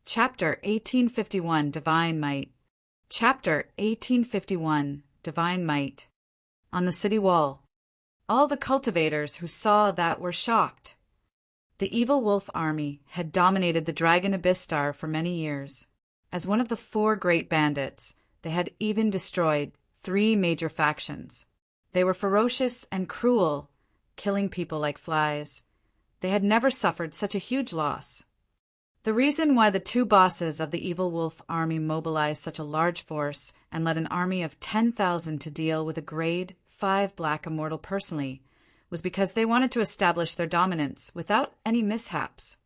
Chapter 1851 Divine Might. Chapter 1851 Divine Might. On the city wall. All the cultivators who saw that were shocked. The evil wolf army had dominated the dragon Abyssar for many years. As one of the 4 great bandits, they had even destroyed 3 major factions. They were ferocious and cruel, killing people like flies. They had never suffered such a huge loss. The reason why the 2 bosses of the evil wolf army mobilized such a large force and led an army of 10,000 to deal with a grade 5 black immortal personally was because they wanted to establish their dominance without any mishaps.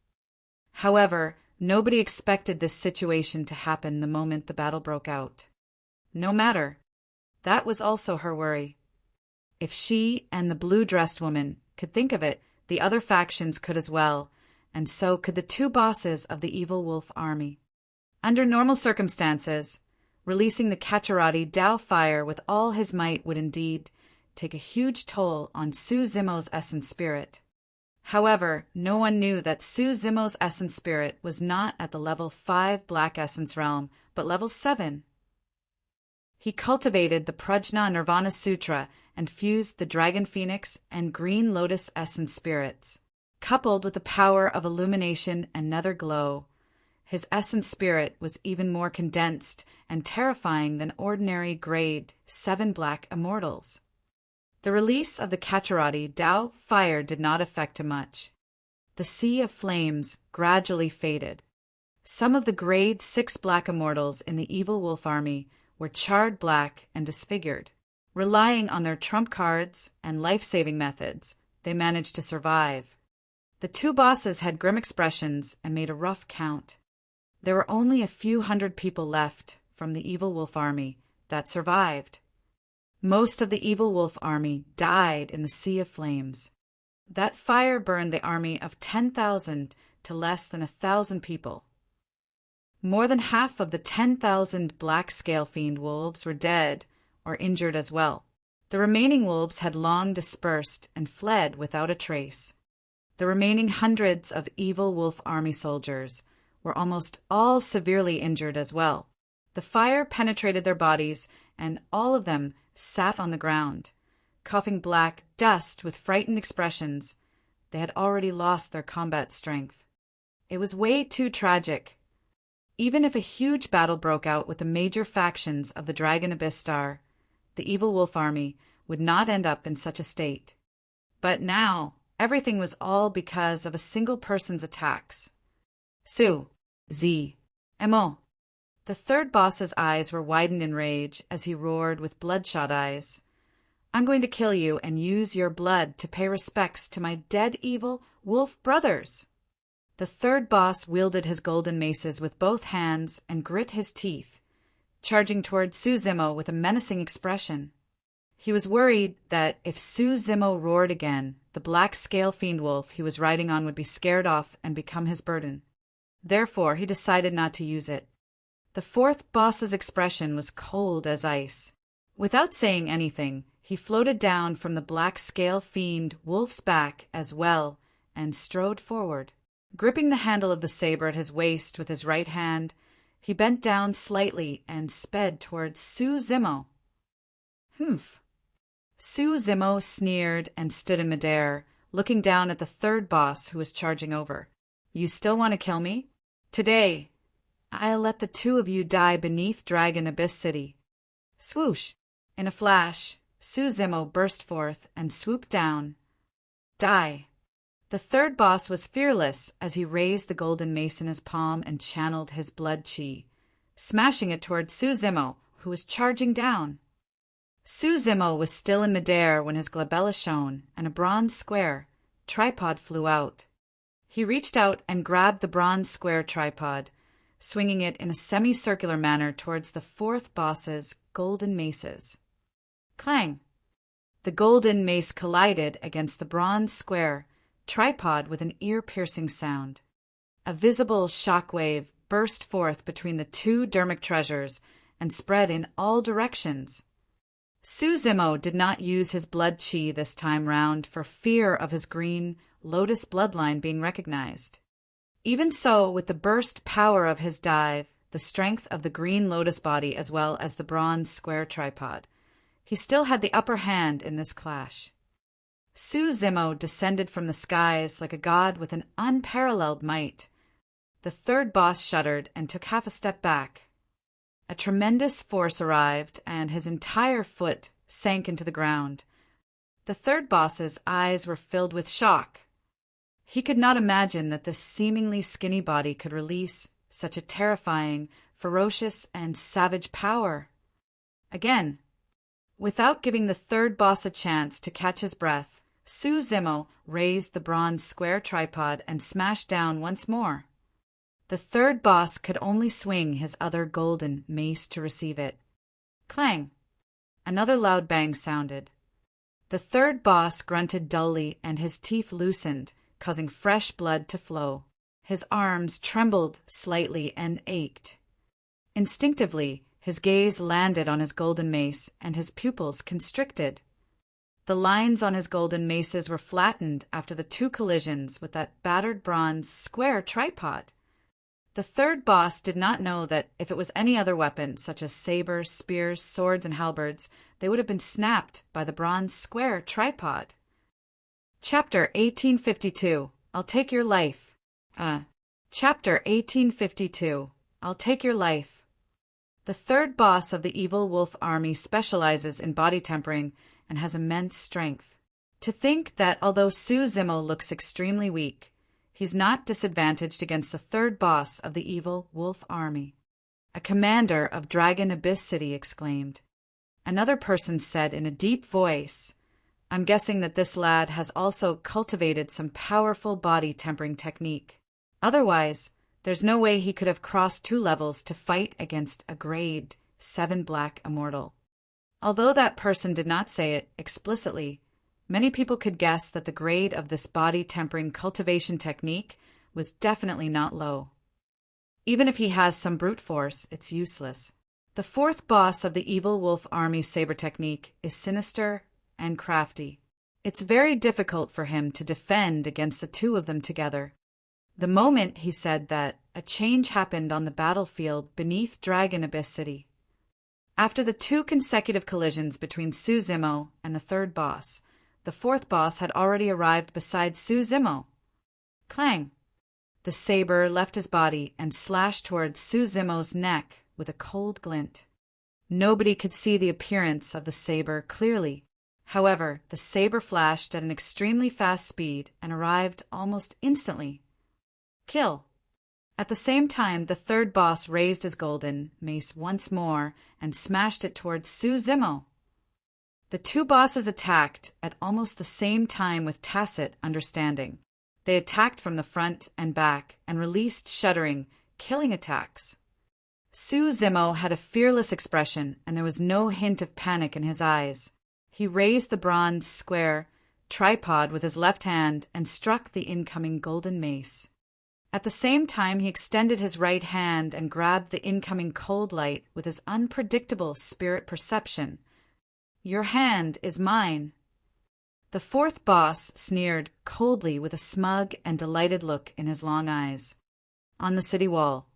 However, nobody expected this situation to happen the moment the battle broke out. No matter. That was also her worry. If she and the blue-dressed woman could think of it, the other factions could as well, and so could the 2 bosses of the evil wolf army. Under normal circumstances, releasing the Cacciarati Dao fire with all his might would indeed take a huge toll on Su Zimo's essence spirit. However, no one knew that Su Zimo's essence spirit was not at the level 5 black essence realm, but level 7. He cultivated the Prajna Nirvana Sutra and fused the Dragon Phoenix and Green Lotus essence spirits. Coupled with the power of illumination and nether glow, his essence spirit was even more condensed and terrifying than ordinary grade 7 black immortals. The release of the Cacciarati Dao fire did not affect him much. The sea of flames gradually faded. Some of the grade 6 black immortals in the evil wolf army were charred black and disfigured. Relying on their trump cards and life-saving methods, they managed to survive. The 2 bosses had grim expressions and made a rough count. There were only a few hundred people left from the evil wolf army that survived. Most of the evil wolf army died in the sea of flames. That fire burned the army of 10,000 to less than 1,000 people. More than half of the 10,000 black scale fiend wolves were dead or injured as well. The remaining wolves had long dispersed and fled without a trace. The remaining hundreds of evil wolf army soldiers were almost all severely injured as well. The fire penetrated their bodies, and all of them sat on the ground, coughing black dust with frightened expressions. They had already lost their combat strength. It was way too tragic. Even if a huge battle broke out with the major factions of the Dragon Abyssar, the evil wolf army would not end up in such a state. But now, everything was all because of a single person's attacks. Su, Z, Mo. The 3rd boss's eyes were widened in rage as he roared with bloodshot eyes. I'm going to kill you and use your blood to pay respects to my dead evil wolf brothers. The 3rd boss wielded his golden maces with both hands and grit his teeth, charging toward Su Zimo with a menacing expression. He was worried that if Su Zimo roared again, the black scale fiend wolf he was riding on would be scared off and become his burden. Therefore, he decided not to use it. The 4th boss's expression was cold as ice. Without saying anything, he floated down from the black scale fiend wolf's back as well and strode forward. Gripping the handle of the saber at his waist with his right hand, he bent down slightly and sped towards Su Zimo. Humph. Su Zimo sneered and stood in midair, looking down at the 3rd boss who was charging over. You still want to kill me? Today, I'll let the 2 of you die beneath Dragon Abyss City. Swoosh! In a flash, Su Zimo burst forth and swooped down. Die! The 3rd boss was fearless as he raised the golden mace in his palm and channeled his blood chi, smashing it toward Su Zimo, who was charging down. Su Zimo was still in midair when his glabella shone and a bronze square tripod flew out. He reached out and grabbed the bronze square tripod, swinging it in a semicircular manner towards the 4th boss's golden maces. Clang! The golden mace collided against the bronze square tripod with an ear-piercing sound. A visible shockwave burst forth between the 2 dermic treasures and spread in all directions. Su Zimo did not use his blood chi this time round for fear of his green lotus bloodline being recognized. Even so, with the burst power of his dive, the strength of the green lotus body as well as the bronze square tripod, he still had the upper hand in this clash. Su Zimo descended from the skies like a god with an unparalleled might. The third boss shuddered and took half a step back. A tremendous force arrived, and his entire foot sank into the ground. The third boss's eyes were filled with shock. He could not imagine that this seemingly skinny body could release such a terrifying, ferocious, and savage power. Again, without giving the third boss a chance to catch his breath, Su Zimo raised the bronze square tripod and smashed down once more. The third boss could only swing his other golden mace to receive it. Clang! Another loud bang sounded. The third boss grunted dully and his teeth loosened, causing fresh blood to flow. His arms trembled slightly and ached. Instinctively, his gaze landed on his golden mace and his pupils constricted. The lines on his golden maces were flattened after the two collisions with that battered bronze square tripod. The third boss did not know that if it was any other weapon, such as sabers, spears, swords, and halberds, they would have been snapped by the bronze square tripod. Chapter 1852. I'll take your life. Chapter 1852. I'll take your life. The third boss of the evil wolf army specializes in body tempering and has immense strength. To think that although Su Zimo looks extremely weak, he's not disadvantaged against the third boss of the evil wolf army. A commander of Dragon Abyss City exclaimed. Another person said in a deep voice, I'm guessing that this lad has also cultivated some powerful body tempering technique. Otherwise, there's no way he could have crossed 2 levels to fight against a grade 7 black immortal. Although that person did not say it explicitly, many people could guess that the grade of this body tempering cultivation technique was definitely not low. Even if he has some brute force, it's useless. The fourth boss of the evil wolf army saber technique is sinister and crafty. It's very difficult for him to defend against the 2 of them together. The moment he said that, a change happened on the battlefield beneath Dragon Abyss City. After the 2 consecutive collisions between Su Zimo and the third boss, the fourth boss had already arrived beside Su Zimo. Clang! The saber left his body and slashed towards Su Zimo's neck with a cold glint. Nobody could see the appearance of the saber clearly. However, the saber flashed at an extremely fast speed and arrived almost instantly. Kill! At the same time, the third boss raised his golden mace once more and smashed it towards Su Zimo. The 2 bosses attacked at almost the same time with tacit understanding. They attacked from the front and back and released shuddering, killing attacks. Su Zimo had a fearless expression and there was no hint of panic in his eyes. He raised the bronze square tripod with his left hand and struck the incoming golden mace. At the same time, he extended his right hand and grabbed the incoming cold light with his unpredictable spirit perception. Your hand is mine. The fourth boss sneered coldly with a smug and delighted look in his long eyes. On the city wall,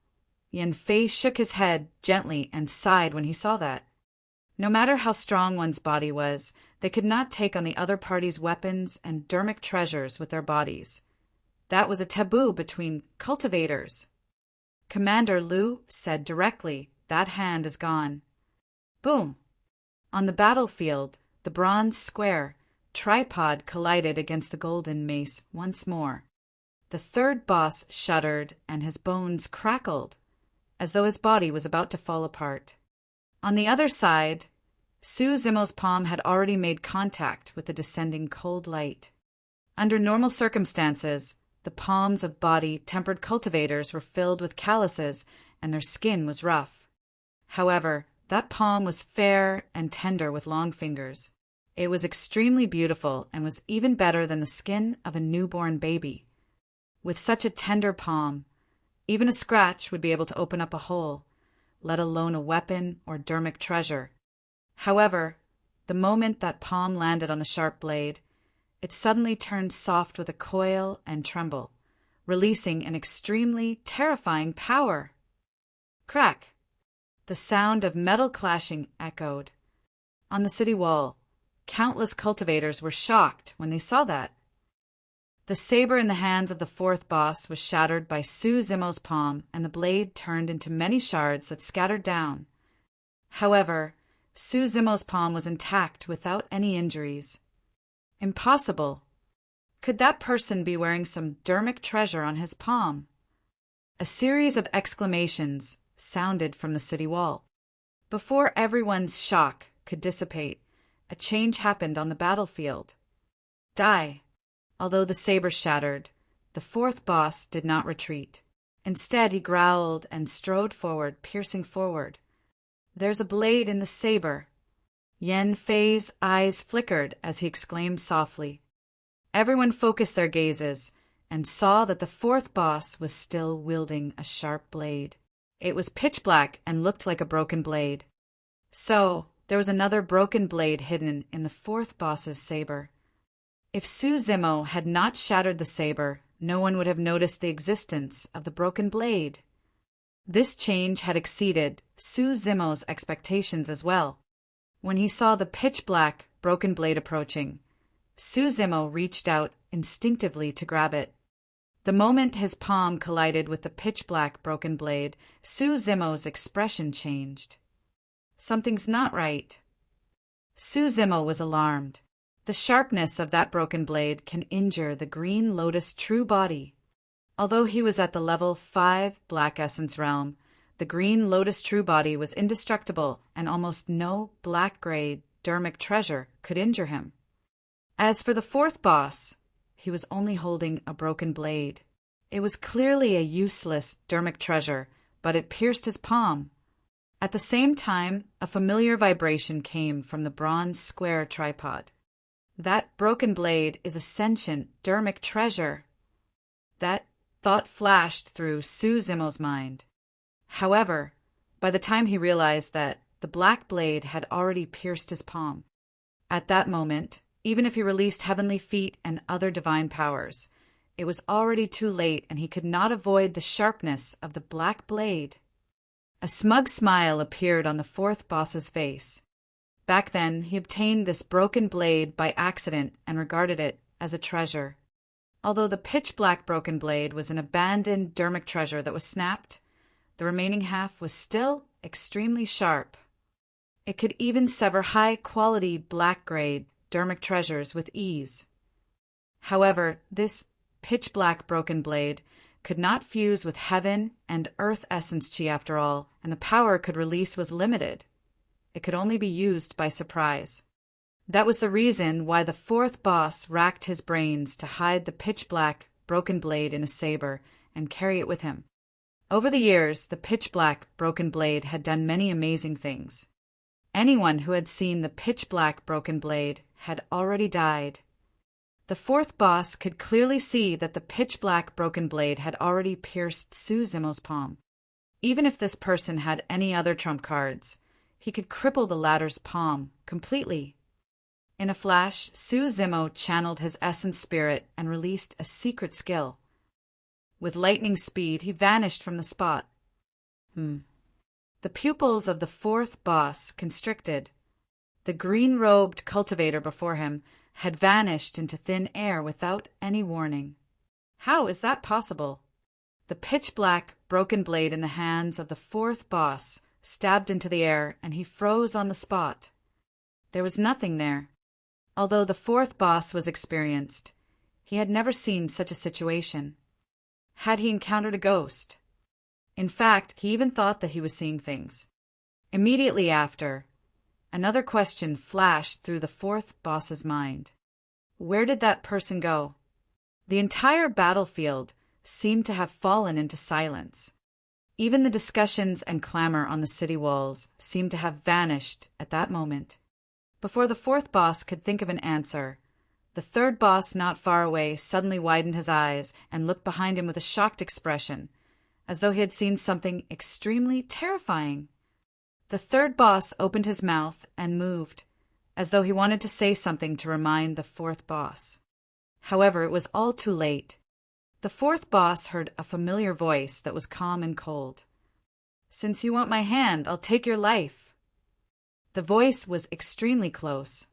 Yan Fei shook his head gently and sighed when he saw that. No matter how strong one's body was, they could not take on the other party's weapons and dermic treasures with their bodies. That was a taboo between cultivators. Commander Liu said directly, that hand is gone. Boom! On the battlefield, the bronze square tripod collided against the golden mace once more. The third boss shuddered and his bones crackled, as though his body was about to fall apart. On the other side, Su Zimo's palm had already made contact with the descending cold light. Under normal circumstances, the palms of body-tempered cultivators were filled with calluses and their skin was rough. However, that palm was fair and tender with long fingers. It was extremely beautiful and was even better than the skin of a newborn baby. With such a tender palm, even a scratch would be able to open up a hole, let alone a weapon or dermic treasure. However, the moment that palm landed on the sharp blade, it suddenly turned soft with a coil and tremble, releasing an extremely terrifying power. Crack! The sound of metal clashing echoed. On the city wall, countless cultivators were shocked when they saw that. The saber in the hands of the fourth boss was shattered by Su Zimo's palm, and the blade turned into many shards that scattered down. However, Su Zimo's palm was intact without any injuries. Impossible! Could that person be wearing some dermic treasure on his palm? A series of exclamations sounded from the city wall. Before everyone's shock could dissipate, a change happened on the battlefield. Die! Although the saber shattered, the fourth boss did not retreat. Instead, he growled and strode forward, piercing forward. There's a blade in the saber. Yan Fei's eyes flickered as he exclaimed softly. Everyone focused their gazes and saw that the fourth boss was still wielding a sharp blade. It was pitch black and looked like a broken blade. So, there was another broken blade hidden in the fourth boss's saber. If Su Zimo had not shattered the saber, no one would have noticed the existence of the broken blade. This change had exceeded Su Zimo's expectations as well. When he saw the pitch-black, broken blade approaching, Su Zimo reached out instinctively to grab it. The moment his palm collided with the pitch-black, broken blade, Su Zimo's expression changed. Something's not right. Su Zimo was alarmed. The sharpness of that broken blade can injure the Green Lotus true body. Although he was at the level 5 Black Essence realm, the Green Lotus true body was indestructible and almost no black-grade dermic treasure could injure him. As for the fourth boss, he was only holding a broken blade. It was clearly a useless dermic treasure, but it pierced his palm. At the same time, a familiar vibration came from the bronze square tripod. That broken blade is a sentient dermic treasure. That thought flashed through Su Zimo's mind. However, by the time he realized that the black blade had already pierced his palm, at that moment, even if he released heavenly feet and other divine powers, it was already too late and he could not avoid the sharpness of the black blade. A smug smile appeared on the fourth boss's face. Back then, he obtained this broken blade by accident and regarded it as a treasure. Although the pitch-black broken blade was an abandoned dermic treasure that was snapped, the remaining half was still extremely sharp. It could even sever high-quality black-grade dermic treasures with ease. However, this pitch-black broken blade could not fuse with heaven and earth essence chi after all, and the power it could release was limited. It could only be used by surprise. That was the reason why the fourth boss racked his brains to hide the pitch-black, broken blade in a saber and carry it with him. Over the years, the pitch-black, broken blade had done many amazing things. Anyone who had seen the pitch-black, broken blade had already died. The fourth boss could clearly see that the pitch-black, broken blade had already pierced Su Zimo's palm. Even if this person had any other trump cards, he could cripple the latter's palm completely. In a flash, Su Zimo channeled his essence spirit and released a secret skill. With lightning speed, he vanished from the spot. The pupils of the fourth boss constricted. The green-robed cultivator before him had vanished into thin air without any warning. How is that possible? The pitch-black, broken blade in the hands of the fourth boss stabbed into the air, and he froze on the spot. There was nothing there. Although the fourth boss was experienced, he had never seen such a situation. Had he encountered a ghost? In fact, he even thought that he was seeing things. Immediately after, another question flashed through the fourth boss's mind. Where did that person go? The entire battlefield seemed to have fallen into silence. Even the discussions and clamor on the city walls seemed to have vanished at that moment. Before the fourth boss could think of an answer, the third boss not far away suddenly widened his eyes and looked behind him with a shocked expression, as though he had seen something extremely terrifying. The third boss opened his mouth and moved, as though he wanted to say something to remind the fourth boss. However, it was all too late. The fourth boss heard a familiar voice that was calm and cold. "Since you want my hand, I'll take your life." The voice was extremely close.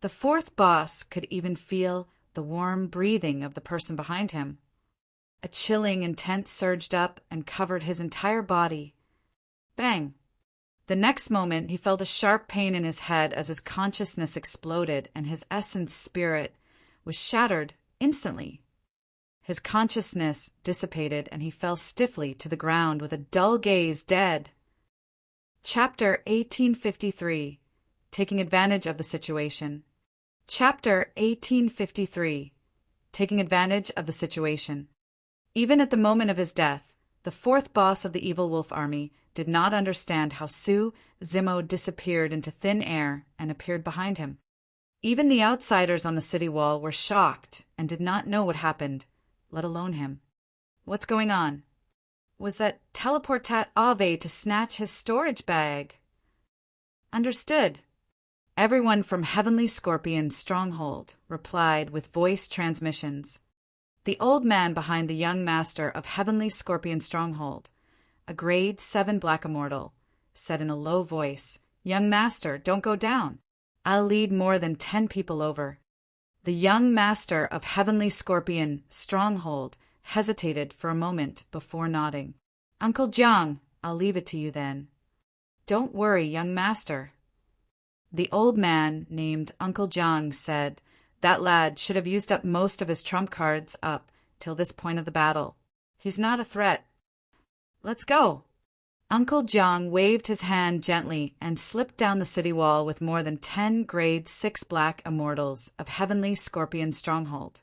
The fourth boss could even feel the warm breathing of the person behind him. A chilling intent surged up and covered his entire body. Bang! The next moment he felt a sharp pain in his head as his consciousness exploded and his essence spirit was shattered instantly. His consciousness dissipated and he fell stiffly to the ground with a dull gaze, dead. Chapter 1853. Taking advantage of the situation. Chapter 1853. Taking advantage of the situation. Even at the moment of his death, the fourth boss of the evil wolf army did not understand how Su Zimo disappeared into thin air and appeared behind him. Even the outsiders on the city wall were shocked and did not know what happened, let alone him. What's going on? Was that teleportat Ave to snatch his storage bag? Understood. Everyone from Heavenly Scorpion's stronghold replied with voice transmissions. The old man behind the young master of Heavenly Scorpion stronghold, a grade 7 black immortal, said in a low voice, "Young master, don't go down. I'll lead more than 10 people over." The young master of Heavenly Scorpion stronghold hesitated for a moment before nodding. "Uncle Jiang, I'll leave it to you then." "Don't worry, young master." The old man named Uncle Jiang said, "That lad should have used up most of his trump cards up till this point of the battle. He's not a threat. Let's go." Uncle Jiang waved his hand gently and slipped down the city wall with more than 10 grade 6 black immortals of Heavenly Scorpion stronghold.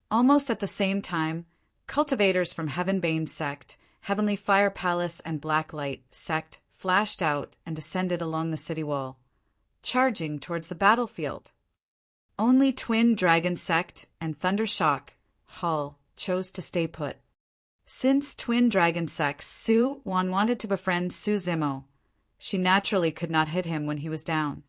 Almost at the same time, cultivators from Heavenbane sect, Heavenly Fire Palace and Black Light sect flashed out and descended along the city wall, charging towards the battlefield. Only Twin Dragon sect and Thundershock Hall chose to stay put. Since Twin Dragon sect Su Wan wanted to befriend Su Zimo, she naturally could not hit him when he was down.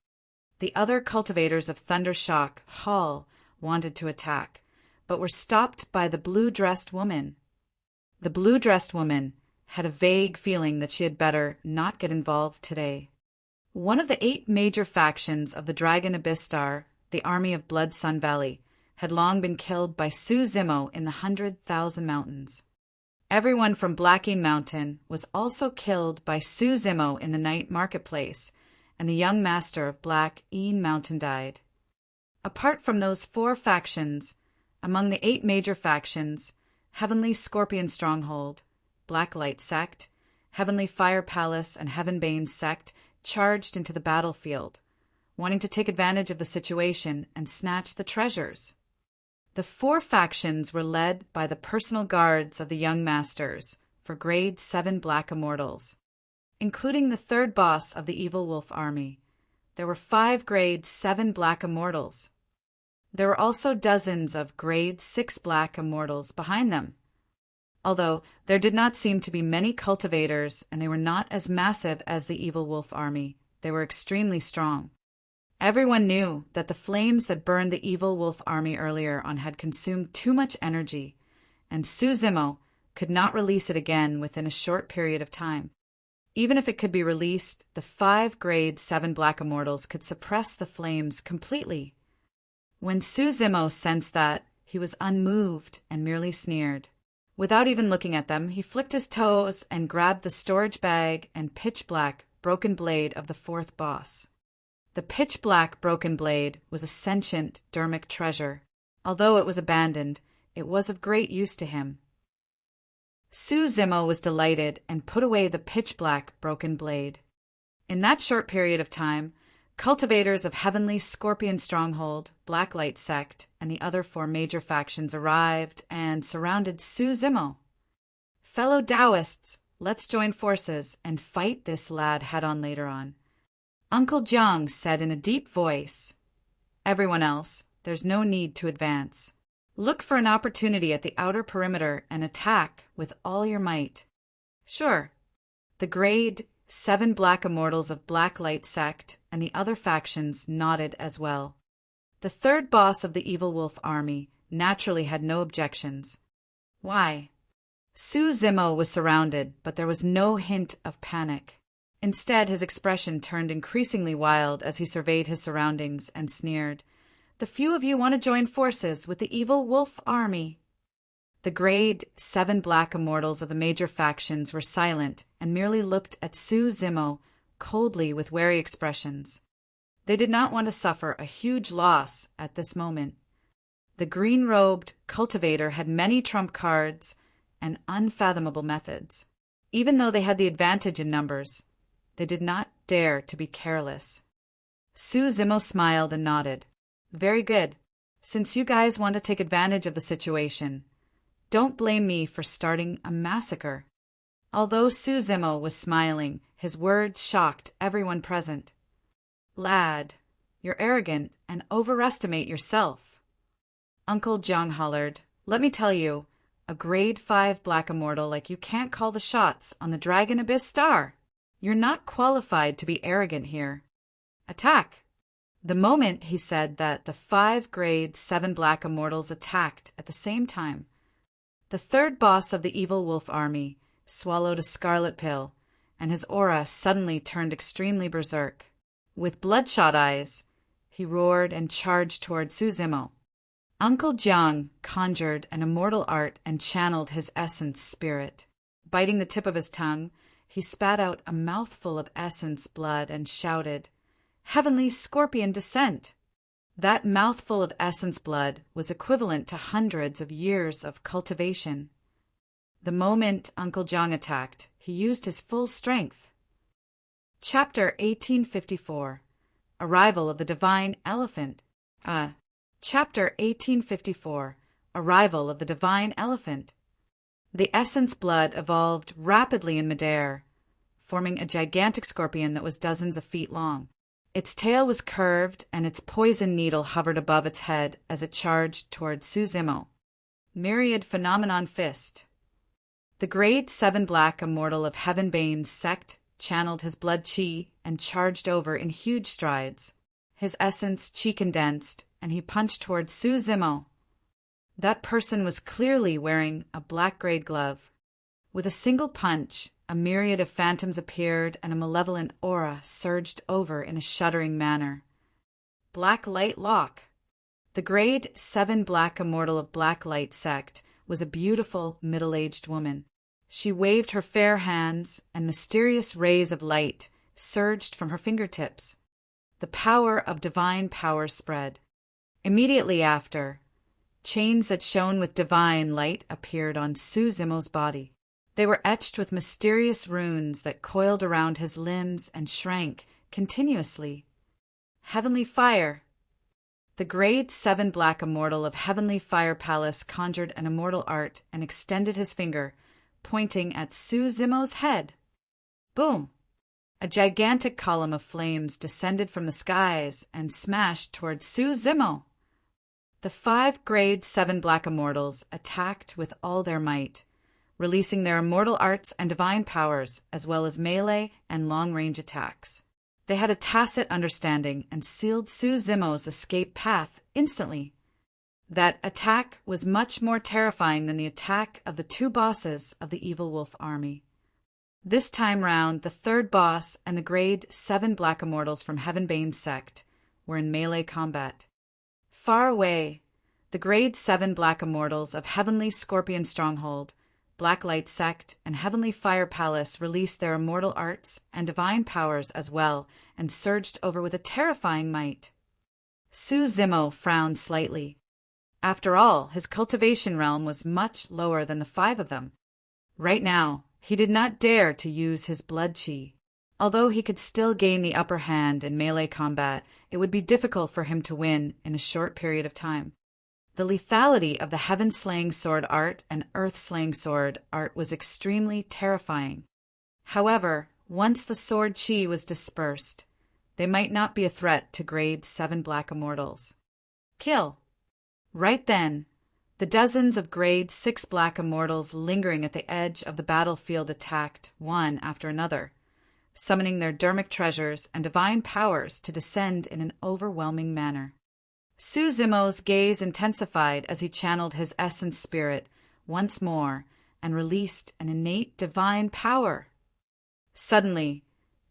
The other cultivators of Thundershock Hall wanted to attack, but were stopped by the blue-dressed woman. The blue-dressed woman had a vague feeling that she had better not get involved today. One of the 8 major factions of the Dragon Abyssar, the army of Blood Sun Valley, had long been killed by Su Zimo in the 100,000 Mountains. Everyone from Blacking Mountain was also killed by Su Zimo in the night marketplace, and the young master of Black Een Mountain died. Apart from those 4 factions, among the 8 major factions, Heavenly Scorpion Stronghold, Black Light Sect, Heavenly Fire Palace, and Heavenbane Sect charged into the battlefield, wanting to take advantage of the situation and snatch the treasures. The 4 factions were led by the personal guards of the young masters for grade 7 black immortals, including the 3rd boss of the evil wolf army. There were 5 grade 7 black immortals. There were also dozens of grade 6 black immortals behind them. Although there did not seem to be many cultivators and they were not as massive as the evil wolf army, they were extremely strong. Everyone knew that the flames that burned the evil wolf army earlier on had consumed too much energy, and Su Zimo could not release it again within a short period of time. Even if it could be released, the 5 grade 7 black immortals could suppress the flames completely. When Su Zimo sensed that, he was unmoved and merely sneered. Without even looking at them, he flicked his toes and grabbed the storage bag and pitch-black broken blade of the 4th boss. The pitch-black broken blade was a sentient dermic treasure. Although it was abandoned, it was of great use to him. Su Zimo was delighted and put away the pitch-black broken blade. In that short period of time, cultivators of Heavenly Scorpion Stronghold, Black Light Sect, and the other 4 major factions arrived and surrounded Su Zimo. "Fellow Taoists, let's join forces and fight this lad head-on later on," Uncle Jiang said in a deep voice. "Everyone else, there's no need to advance. Look for an opportunity at the outer perimeter and attack with all your might." "Sure." The grade 7 black immortals of Black Light Sect and the other factions nodded as well. The 3rd boss of the evil wolf army naturally had no objections. Why? Su Zimo was surrounded, but there was no hint of panic. Instead, his expression turned increasingly wild as he surveyed his surroundings and sneered. "The few of you want to join forces with the evil wolf army." The grade 7 black immortals of the major factions were silent and merely looked at Su Zimo coldly with wary expressions. They did not want to suffer a huge loss at this moment. The green-robed cultivator had many trump cards and unfathomable methods. Even though they had the advantage in numbers, they did not dare to be careless. Su Zimo smiled and nodded. "Very good. Since you guys want to take advantage of the situation, don't blame me for starting a massacre." Although Su Zimo was smiling, his words shocked everyone present. "Lad, you're arrogant and overestimate yourself." Uncle Jiang hollered, "Let me tell you, a grade 5 black immortal like you can't call the shots on the Dragon Abyss Star. You're not qualified to be arrogant here. Attack!" The moment he said that, the 5 grade 7 black immortals attacked at the same time. The third boss of the evil wolf army swallowed a scarlet pill, and his aura suddenly turned extremely berserk. With bloodshot eyes, he roared and charged toward Su Zimo. Uncle Jiang conjured an immortal art and channeled his essence spirit. Biting the tip of his tongue, he spat out a mouthful of essence blood and shouted, "Heavenly Scorpion Descent!" That mouthful of essence blood was equivalent to hundreds of years of cultivation. The moment Uncle Jiang attacked, he used his full strength. Chapter 1854. Arrival of the Divine Elephant. Chapter 1854. Arrival of the Divine Elephant. The essence blood evolved rapidly in midair, forming a gigantic scorpion that was dozens of feet long. Its tail was curved, and its poison needle hovered above its head as it charged toward Su Zimo. Myriad Phenomenon Fist. The grade 7 black immortal of Heavenbane's sect channeled his blood chi and charged over in huge strides. His essence chi condensed, and he punched toward Su Zimo. That person was clearly wearing a black-grade glove. With a single punch, a myriad of phantoms appeared and a malevolent aura surged over in a shuddering manner. Black Light Lock. The grade 7 black immortal of Black Light sect was a beautiful, middle-aged woman. She waved her fair hands, and mysterious rays of light surged from her fingertips. The power of divine power spread. Immediately after, chains that shone with divine light appeared on Su Zimo's body. They were etched with mysterious runes that coiled around his limbs and shrank continuously. Heavenly Fire. The grade 7 black immortal of Heavenly Fire Palace conjured an immortal art and extended his finger, pointing at Su Zimo's head. Boom! A gigantic column of flames descended from the skies and smashed toward Su Zimo. The 5 grade 7 black immortals attacked with all their might, releasing their immortal arts and divine powers, as well as melee and long-range attacks. They had a tacit understanding and sealed Su Zimo's escape path instantly. That attack was much more terrifying than the attack of the 2 bosses of the evil wolf army. This time round, the 3rd boss and the grade 7 black immortals from Heavenbane's sect were in melee combat. Far away, the grade 7 black immortals of Heavenly Scorpion Stronghold, Black Light Sect, and Heavenly Fire Palace released their immortal arts and divine powers as well and surged over with a terrifying might. Su Zimo frowned slightly. After all, his cultivation realm was much lower than the 5 of them. Right now, he did not dare to use his blood chi. Although he could still gain the upper hand in melee combat, it would be difficult for him to win in a short period of time. The lethality of the Heaven-Slaying Sword art and Earth-Slaying Sword art was extremely terrifying. However, once the sword chi was dispersed, they might not be a threat to grade 7 black immortals. Kill! Right then, the dozens of grade 6 black immortals lingering at the edge of the battlefield attacked one after another, summoning their dermic treasures and divine powers to descend in an overwhelming manner. Su Zimo's gaze intensified as he channeled his essence spirit, once more and released an innate divine power. Suddenly,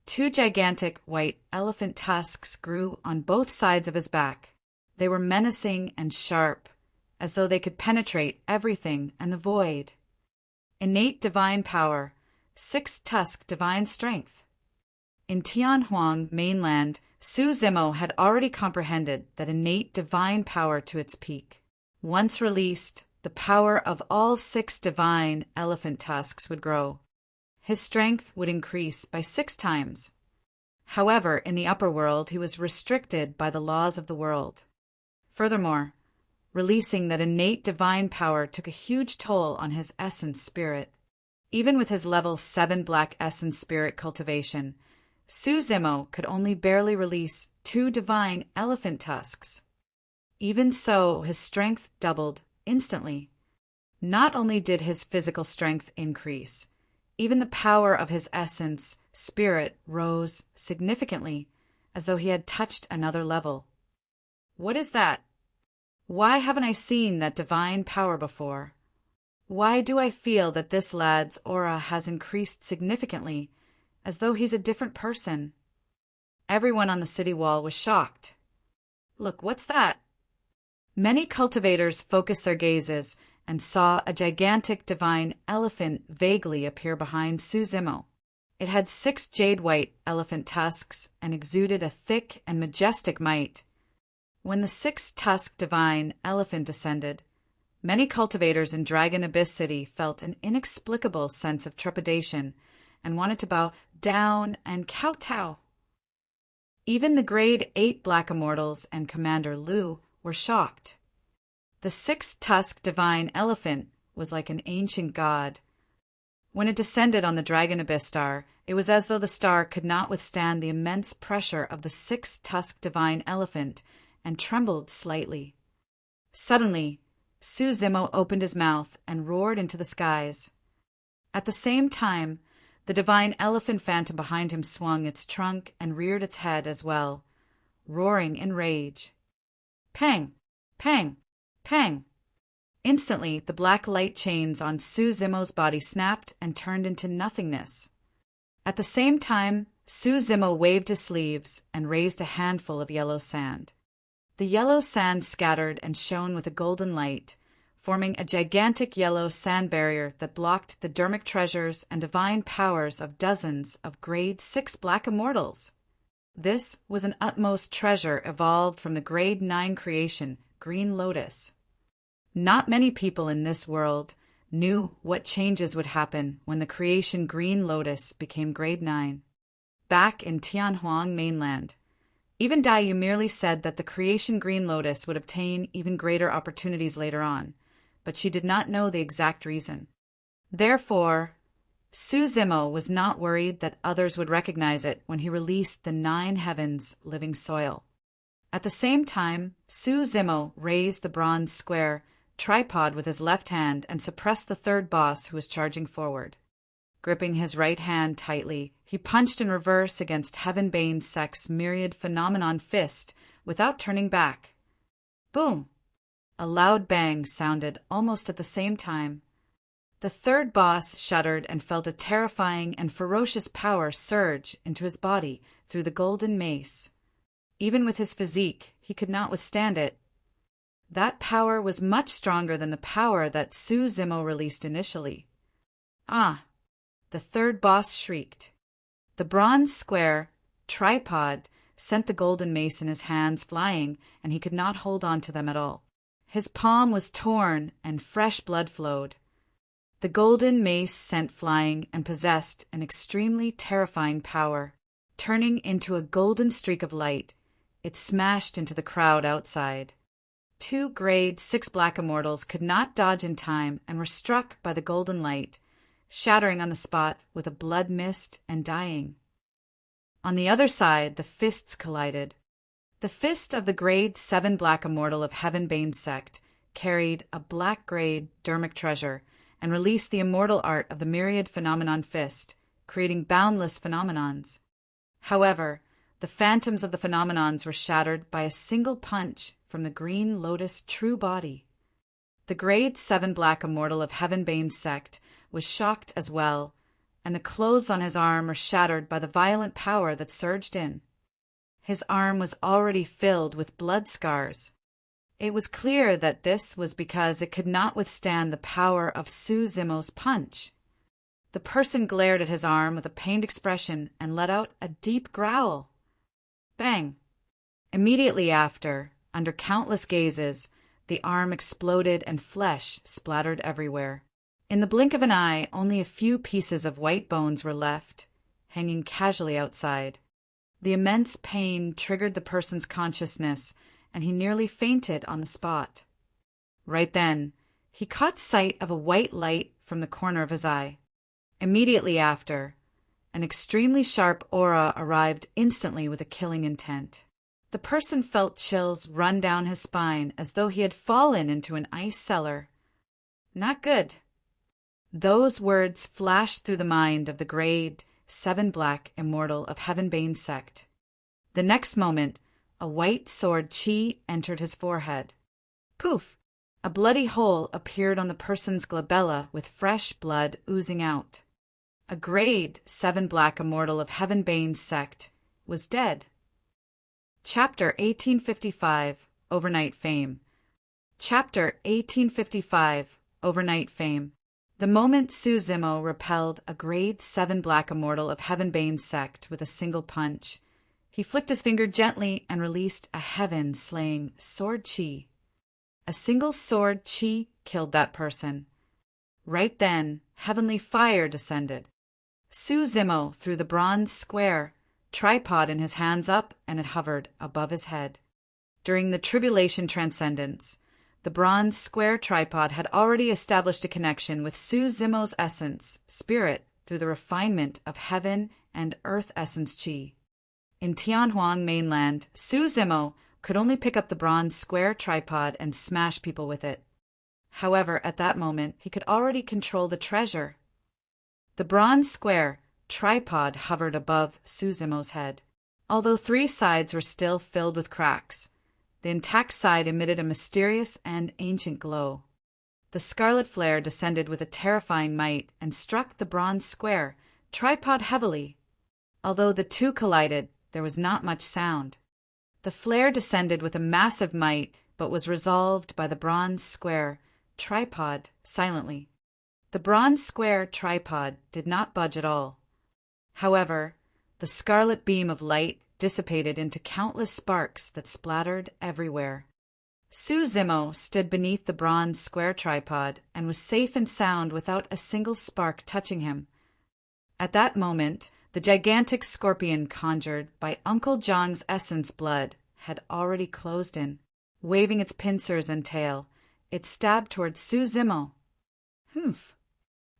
2 gigantic white elephant tusks grew on both sides of his back. They were menacing and sharp, as though they could penetrate everything and the void. Innate divine power, 6-tusk divine strength. In Tianhuang mainland, Su Zimo had already comprehended that innate divine power to its peak. Once released, the power of all 6 divine elephant tusks would grow. His strength would increase by 6 times. However, in the upper world, he was restricted by the laws of the world. Furthermore, releasing that innate divine power took a huge toll on his essence spirit. Even with his level 7 black essence spirit cultivation, Su Zimo could only barely release 2 divine elephant tusks. Even so, his strength doubled instantly. Not only did his physical strength increase, even the power of his essence spirit rose significantly, as though he had touched another level. What is that? Why haven't I seen that divine power before? Why do I feel that this lad's aura has increased significantly, as though he's a different person? Everyone on the city wall was shocked. Look, what's that? Many cultivators focused their gazes and saw a gigantic divine elephant vaguely appear behind Su Zimo. It had 6 jade-white elephant tusks and exuded a thick and majestic might. When the 6-tusk divine elephant descended, many cultivators in Dragon Abyss City felt an inexplicable sense of trepidation and wanted to bow down and kowtow. Even the grade 8 Black Immortals and Commander Lu were shocked. The 6-tusk divine elephant was like an ancient god. When it descended on the Dragon Abyss star, it was as though the star could not withstand the immense pressure of the 6-tusk divine elephant and trembled slightly. Suddenly, Su Zimo opened his mouth and roared into the skies. At the same time, the divine elephant phantom behind him swung its trunk and reared its head as well, roaring in rage. Pang! Pang! Pang! Instantly, the black light chains on Su Zimo's body snapped and turned into nothingness. At the same time, Su Zimo waved his sleeves and raised a handful of yellow sand. The yellow sand scattered and shone with a golden light, forming a gigantic yellow sand barrier that blocked the dermic treasures and divine powers of dozens of grade 6 Black Immortals. This was an utmost treasure evolved from the grade 9 creation, Green Lotus. Not many people in this world knew what changes would happen when the creation Green Lotus became grade 9. Back in Tianhuang mainland, even Dai merely said that the creation Green Lotus would obtain even greater opportunities later on, but she did not know the exact reason. Therefore, Su Zimo was not worried that others would recognize it when he released the 9 heavens living soil. At the same time, Su Zimo raised the bronze square tripod with his left hand and suppressed the 3rd boss who was charging forward. Gripping his right hand tightly, he punched in reverse against Heavenbane Sect's myriad phenomenon fist without turning back. Boom! A loud bang sounded almost at the same time. The 3rd boss shuddered and felt a terrifying and ferocious power surge into his body through the golden mace. Even with his physique, he could not withstand it. That power was much stronger than the power that Su Zimo released initially. Ah! The 3rd boss shrieked. The bronze square tripod sent the golden mace in his hands flying, and he could not hold on to them at all. His palm was torn, and fresh blood flowed. The golden mace sent flying and possessed an extremely terrifying power. Turning into a golden streak of light, it smashed into the crowd outside. 2 grade 6 Black Immortals could not dodge in time and were struck by the golden light, shattering on the spot with a blood mist and dying. On the other side, the fists collided. The fist of the grade 7 Black Immortal of Heavenbane Sect carried a black grade dermic treasure and released the immortal art of the myriad phenomenon fist, creating boundless phenomenons. However, the phantoms of the phenomenons were shattered by a single punch from the Green Lotus true body. The grade 7 Black Immortal of Heavenbane's sect was shocked as well, and the clothes on his arm were shattered by the violent power that surged in. His arm was already filled with blood scars. It was clear that this was because it could not withstand the power of Su Zimo's punch. The person glared at his arm with a pained expression and let out a deep growl. Bang! Immediately after, under countless gazes, the arm exploded and flesh splattered everywhere. In the blink of an eye, only a few pieces of white bones were left, hanging casually outside. The immense pain triggered the person's consciousness, and he nearly fainted on the spot. Right then, he caught sight of a white light from the corner of his eye. Immediately after, an extremely sharp aura arrived instantly with a killing intent. The person felt chills run down his spine as though he had fallen into an ice cellar. Not good. Those words flashed through the mind of the grade 7 Black Immortal of Heavenbane's sect. The next moment, a white sword chi entered his forehead. Poof! A bloody hole appeared on the person's glabella with fresh blood oozing out. A grade 7 Black Immortal of Heavenbane's sect was dead. Chapter 1855 Overnight Fame. Chapter 1855 Overnight Fame. The moment Su Zimo repelled a grade 7 Black Immortal of Heavenbane's sect with a single punch, he flicked his finger gently and released a heaven-slaying sword chi. A single sword chi killed that person. Right then, heavenly fire descended. Su Zimo threw the bronze square tripod in his hands up, and it hovered above his head. During the tribulation transcendence, the bronze square tripod had already established a connection with Su Zimo's essence, spirit, through the refinement of heaven and earth essence chi. In Tianhuang mainland, Su Zimo could only pick up the bronze square tripod and smash people with it. However, at that moment, he could already control the treasure. The bronze square tripod hovered above Su Zimo's head. Although 3 sides were still filled with cracks, the intact side emitted a mysterious and ancient glow. The scarlet flare descended with a terrifying might and struck the bronze square tripod heavily. Although the two collided, there was not much sound. The flare descended with a massive might, but was resolved by the bronze square tripod silently. The bronze square tripod did not budge at all. However, the scarlet beam of light dissipated into countless sparks that splattered everywhere. Su Zimo stood beneath the bronze square tripod and was safe and sound without a single spark touching him. At that moment, the gigantic scorpion conjured by Uncle Zhang's essence blood had already closed in. Waving its pincers and tail, it stabbed toward Su Zimo. Humph!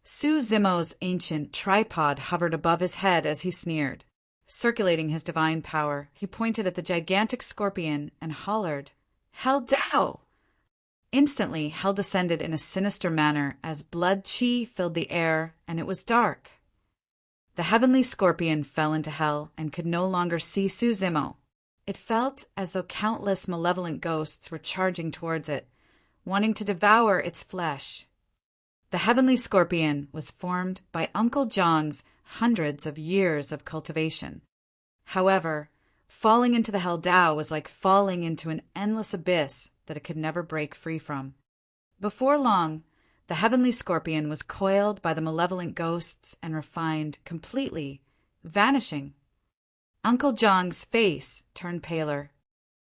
Su Zimo's ancient tripod hovered above his head as he sneered. Circulating his divine power, he pointed at the gigantic scorpion and hollered, "Hell Dao!" Instantly, hell descended in a sinister manner as blood chi filled the air, and it was dark. The heavenly scorpion fell into hell and could no longer see Su Zimo. It felt as though countless malevolent ghosts were charging towards it, wanting to devour its flesh. The heavenly scorpion was formed by Uncle Zhang's hundreds of years of cultivation. However, falling into the Hell Dao was like falling into an endless abyss that it could never break free from. Before long, the heavenly scorpion was coiled by the malevolent ghosts and refined completely, vanishing. Uncle Zhang's face turned paler.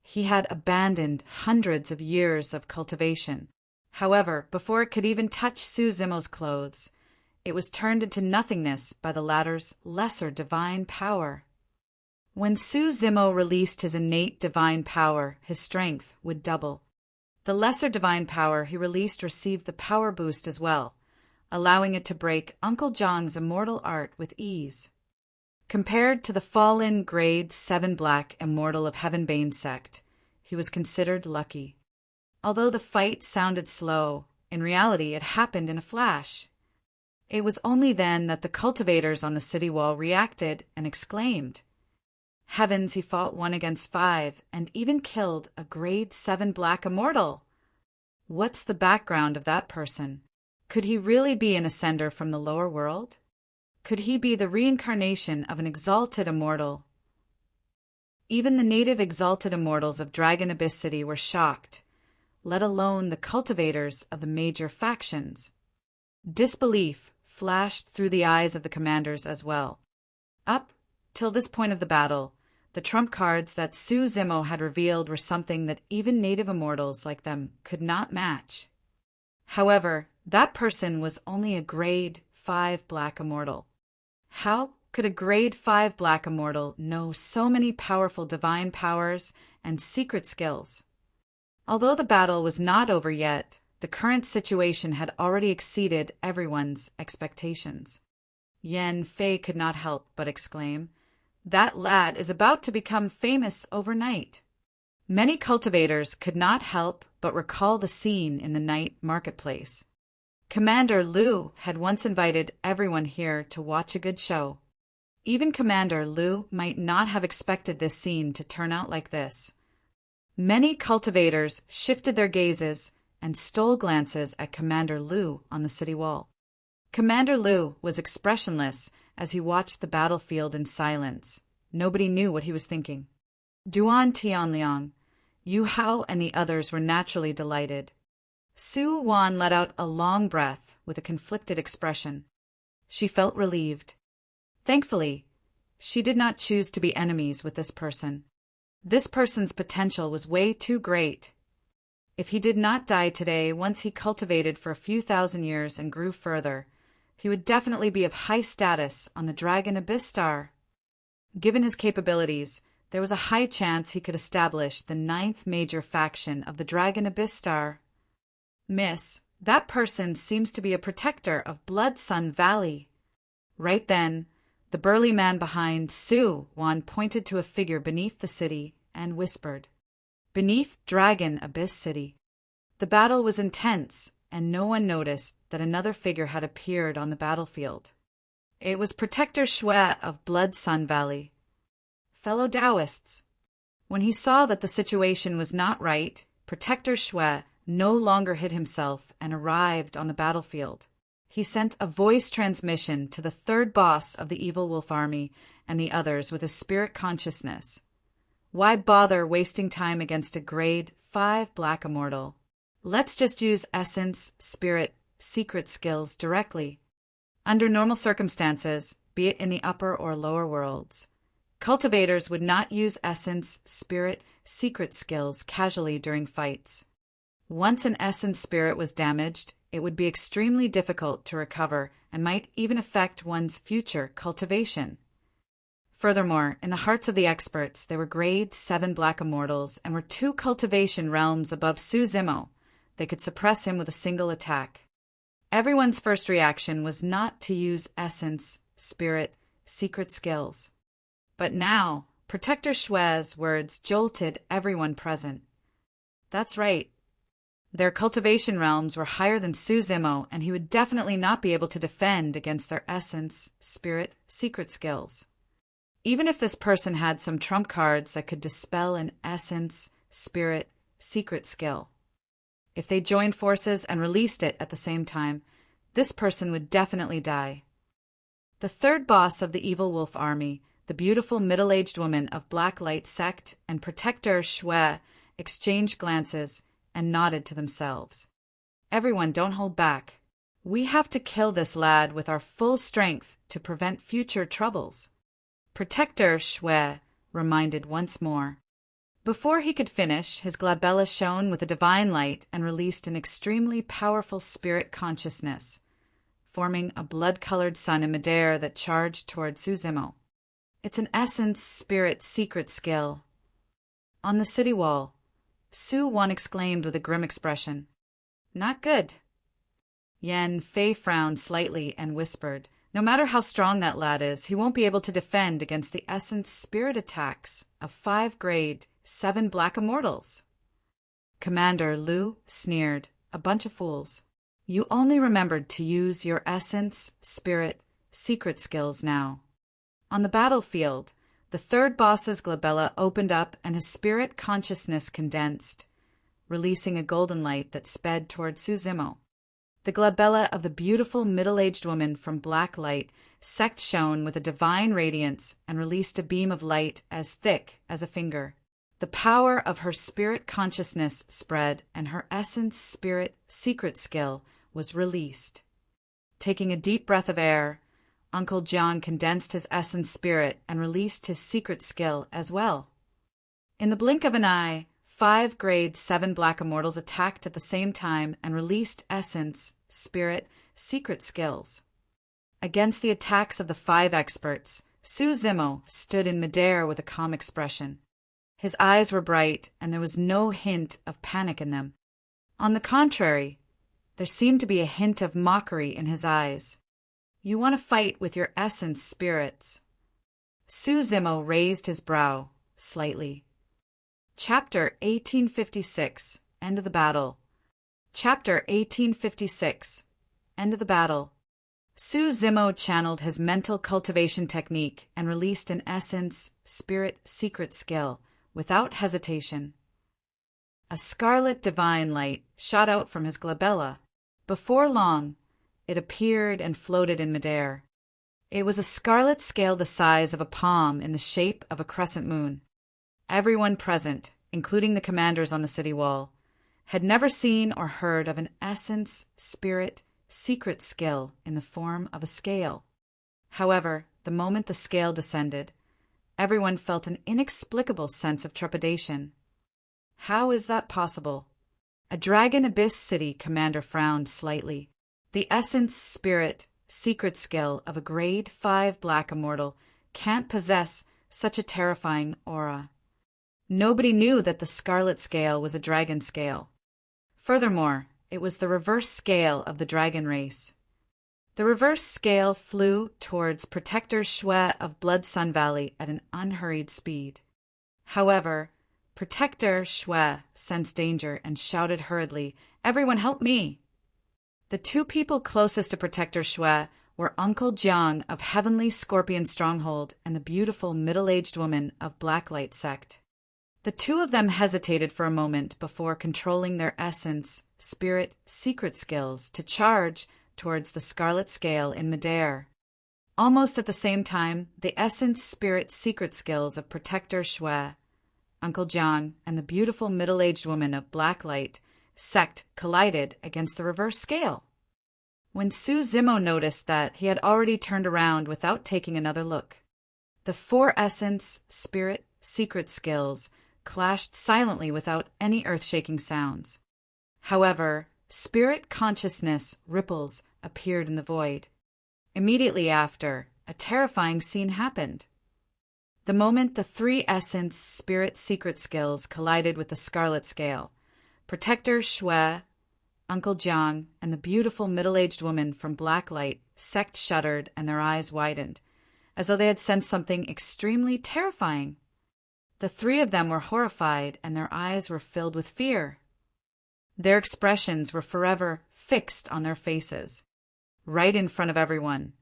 He had abandoned hundreds of years of cultivation. However, before it could even touch Su Zimo's clothes, it was turned into nothingness by the latter's lesser divine power. When Su Zimo released his innate divine power, his strength would double. The lesser divine power he released received the power boost as well, allowing it to break Uncle Zhang's immortal art with ease. Compared to the fallen grade 7 Black Immortal of Heavenbane's sect, he was considered lucky. Although the fight sounded slow, in reality it happened in a flash. It was only then that the cultivators on the city wall reacted and exclaimed. Heavens, he fought 1 against 5 and even killed a grade 7 Black Immortal. What's the background of that person? Could he really be an ascender from the lower world? Could he be the reincarnation of an exalted immortal? Even the native exalted immortals of Dragon Abyss City were shocked, let alone the cultivators of the major factions. Disbelief flashed through the eyes of the commanders as well. Up till this point of the battle, the trump cards that Su Zimo had revealed were something that even native immortals like them could not match. However, that person was only a grade 5 black immortal. How could a grade 5 black immortal know so many powerful divine powers and secret skills? Although the battle was not over yet, the current situation had already exceeded everyone's expectations. Yan Fei could not help but exclaim, "That lad is about to become famous overnight." Many cultivators could not help but recall the scene in the night marketplace. Commander Liu had once invited everyone here to watch a good show. Even Commander Liu might not have expected this scene to turn out like this. Many cultivators shifted their gazes and stole glances at Commander Liu on the city wall. Commander Liu was expressionless as he watched the battlefield in silence. Nobody knew what he was thinking. Duan Tianliang, Yu Hao and the others were naturally delighted. Su Wan let out a long breath with a conflicted expression. She felt relieved. Thankfully, she did not choose to be enemies with this person. This person's potential was way too great. If he did not die today, once he cultivated for a few thousand years and grew further, he would definitely be of high status on the Dragon Abyss Star. Given his capabilities, there was a high chance he could establish the 9th major faction of the Dragon Abyss Star. "Miss, that person seems to be a protector of Blood Sun Valley." Right then, the burly man behind Su Wan pointed to a figure beneath the city and whispered, "Beneath Dragon Abyss City." The battle was intense, and no one noticed that another figure had appeared on the battlefield. It was Protector Shui of Blood Sun Valley. Fellow Taoists, when he saw that the situation was not right, Protector Shui no longer hid himself and arrived on the battlefield. He sent a voice transmission to the third boss of the Evil Wolf Army and the others with a spirit consciousness. Why bother wasting time against a grade 5 black immortal? Let's just use essence, spirit, secret skills directly. Under normal circumstances, be it in the upper or lower worlds, cultivators would not use essence, spirit, secret skills casually during fights. Once an essence spirit was damaged, it would be extremely difficult to recover and might even affect one's future cultivation. Furthermore, in the hearts of the experts, there were grade 7 black immortals and were 2 cultivation realms above Su Zimo. They could suppress him with a single attack. Everyone's first reaction was not to use essence, spirit, secret skills. But now, Protector Shui's words jolted everyone present. That's right. Their cultivation realms were higher than Su Zimo, and he would definitely not be able to defend against their essence, spirit, secret skills. Even if this person had some trump cards that could dispel an essence, spirit, secret skill. If they joined forces and released it at the same time, this person would definitely die. The third boss of the Evil Wolf Army, the beautiful middle-aged woman of Black Light Sect, and Protector Shui exchanged glances and nodded to themselves. Everyone, don't hold back. We have to kill this lad with our full strength to prevent future troubles. Protector Shui reminded once more. Before he could finish, his glabella shone with a divine light and released an extremely powerful spirit consciousness, forming a blood-colored sun in midair that charged toward Su Zimo. It's an essence spirit secret skill. On the city wall, Su Wan exclaimed with a grim expression, "Not good." Yan Fei frowned slightly and whispered, "No matter how strong that lad is, he won't be able to defend against the essence spirit attacks of 5 grade 7 black immortals." Commander Liu sneered, "A bunch of fools. You only remembered to use your essence, spirit, secret skills now." On the battlefield, the third boss's glabella opened up and his spirit consciousness condensed. releasing a golden light that sped toward Suzimo. The glabella of the beautiful middle-aged woman from black light sect shone with a divine radiance and released a beam of light as thick as a finger. The power of her spirit consciousness spread, and her essence spirit secret skill was released. Taking a deep breath of air, Uncle John condensed his essence spirit and released his secret skill as well. In the blink of an eye, 5 grade 7 black immortals attacked at the same time and released essence, spirit, secret skills. Against the attacks of the 5 experts, Suzimo stood in midair with a calm expression. His eyes were bright, and there was no hint of panic in them. On the contrary, there seemed to be a hint of mockery in his eyes. You want to fight with your essence spirits. Suzimo raised his brow slightly. Chapter 1856, End of the Battle. Chapter 1856, End of the Battle. Suzimo channeled his mental cultivation technique and released an essence, spirit, secret skill, without hesitation. A scarlet divine light shot out from his glabella. Before long, it appeared and floated in midair. It was a scarlet scale the size of a palm in the shape of a crescent moon. Everyone present, including the commanders on the city wall, had never seen or heard of an essence, spirit, secret skill in the form of a scale. However, the moment the scale descended, everyone felt an inexplicable sense of trepidation. How is that possible? A Dragon Abyss City commander frowned slightly. The essence, spirit, secret skill of a grade 5 black immortal can't possess such a terrifying aura. Nobody knew that the scarlet scale was a dragon scale. Furthermore, it was the reverse scale of the dragon race. The reverse scale flew towards Protector Shui of Blood Sun Valley at an unhurried speed. However, Protector Shui sensed danger and shouted hurriedly, "Everyone help me!" The 2 people closest to Protector Shui were Uncle Jiang of Heavenly Scorpion Stronghold and the beautiful middle-aged woman of Blacklight Sect. The 2 of them hesitated for a moment before controlling their essence, spirit, secret skills to charge towards the scarlet scale in midair. Almost at the same time, the essence, spirit, secret skills of Protector Shui, Uncle John, and the beautiful middle-aged woman of Blacklight Sect collided against the reverse scale. When Suzimo noticed that, he had already turned around without taking another look. The 4 essence, spirit, secret skills clashed silently without any earth-shaking sounds. However, spirit consciousness ripples appeared in the void. Immediately after, a terrifying scene happened. The moment the 3 essence, spirit, secret skills collided with the scarlet scale, Protector Shui, Uncle Jiang, and the beautiful middle-aged woman from Blacklight Sect shuddered and their eyes widened, as though they had sensed something extremely terrifying. The 3 of them were horrified, and their eyes were filled with fear. Their expressions were forever fixed on their faces. Right in front of everyone,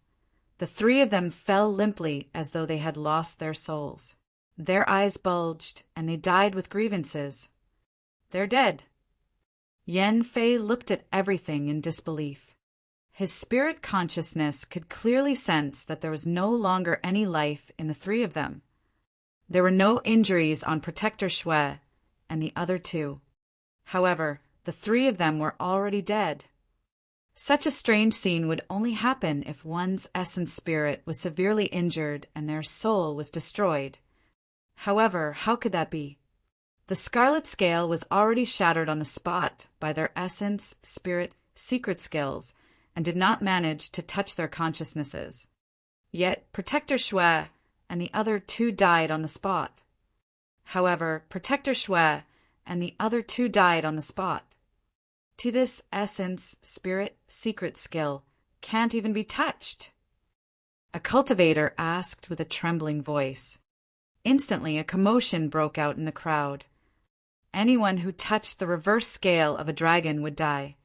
the 3 of them fell limply as though they had lost their souls. Their eyes bulged, and they died with grievances. They're dead. Yan Fei looked at everything in disbelief. His spirit consciousness could clearly sense that there was no longer any life in the 3 of them. There were no injuries on Protector Shui and the other 2. However, the 3 of them were already dead. Such a strange scene would only happen if one's essence spirit was severely injured and their soul was destroyed. However, how could that be? The scarlet scale was already shattered on the spot by their essence, spirit, secret skills, and did not manage to touch their consciousnesses. Yet Protector Shui and the other 2 died on the spot. However, Protector Shui and the other 2 died on the spot. To this essence, spirit, secret skill can't even be touched. A cultivator asked with a trembling voice. Instantly, a commotion broke out in the crowd. Anyone who touched the reverse scale of a dragon would die.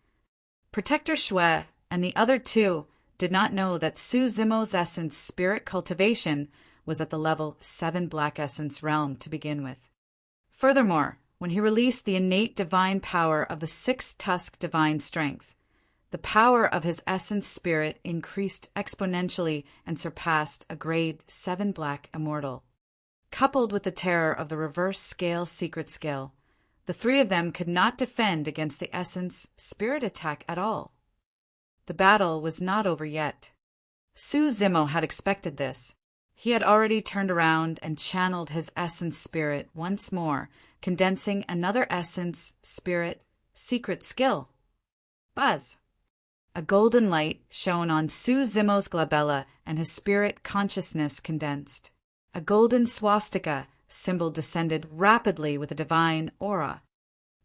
Protector Shui and the other 2 did not know that Suzimo's essence spirit cultivation was at the level 7 Black Essence realm to begin with. Furthermore, when he released the innate divine power of the six-tusked divine strength. The power of his essence spirit increased exponentially and surpassed a grade 7 black immortal. Coupled with the terror of the reverse scale secret skill, the three of them could not defend against the essence spirit attack at all. The battle was not over yet. Su Zimo had expected this. He had already turned around and channeled his essence spirit once more, condensing another essence spirit secret skill. Buzz! A golden light shone on Su Zimo's glabella, and his spirit consciousness condensed. A golden swastika symbol descended rapidly with a divine aura.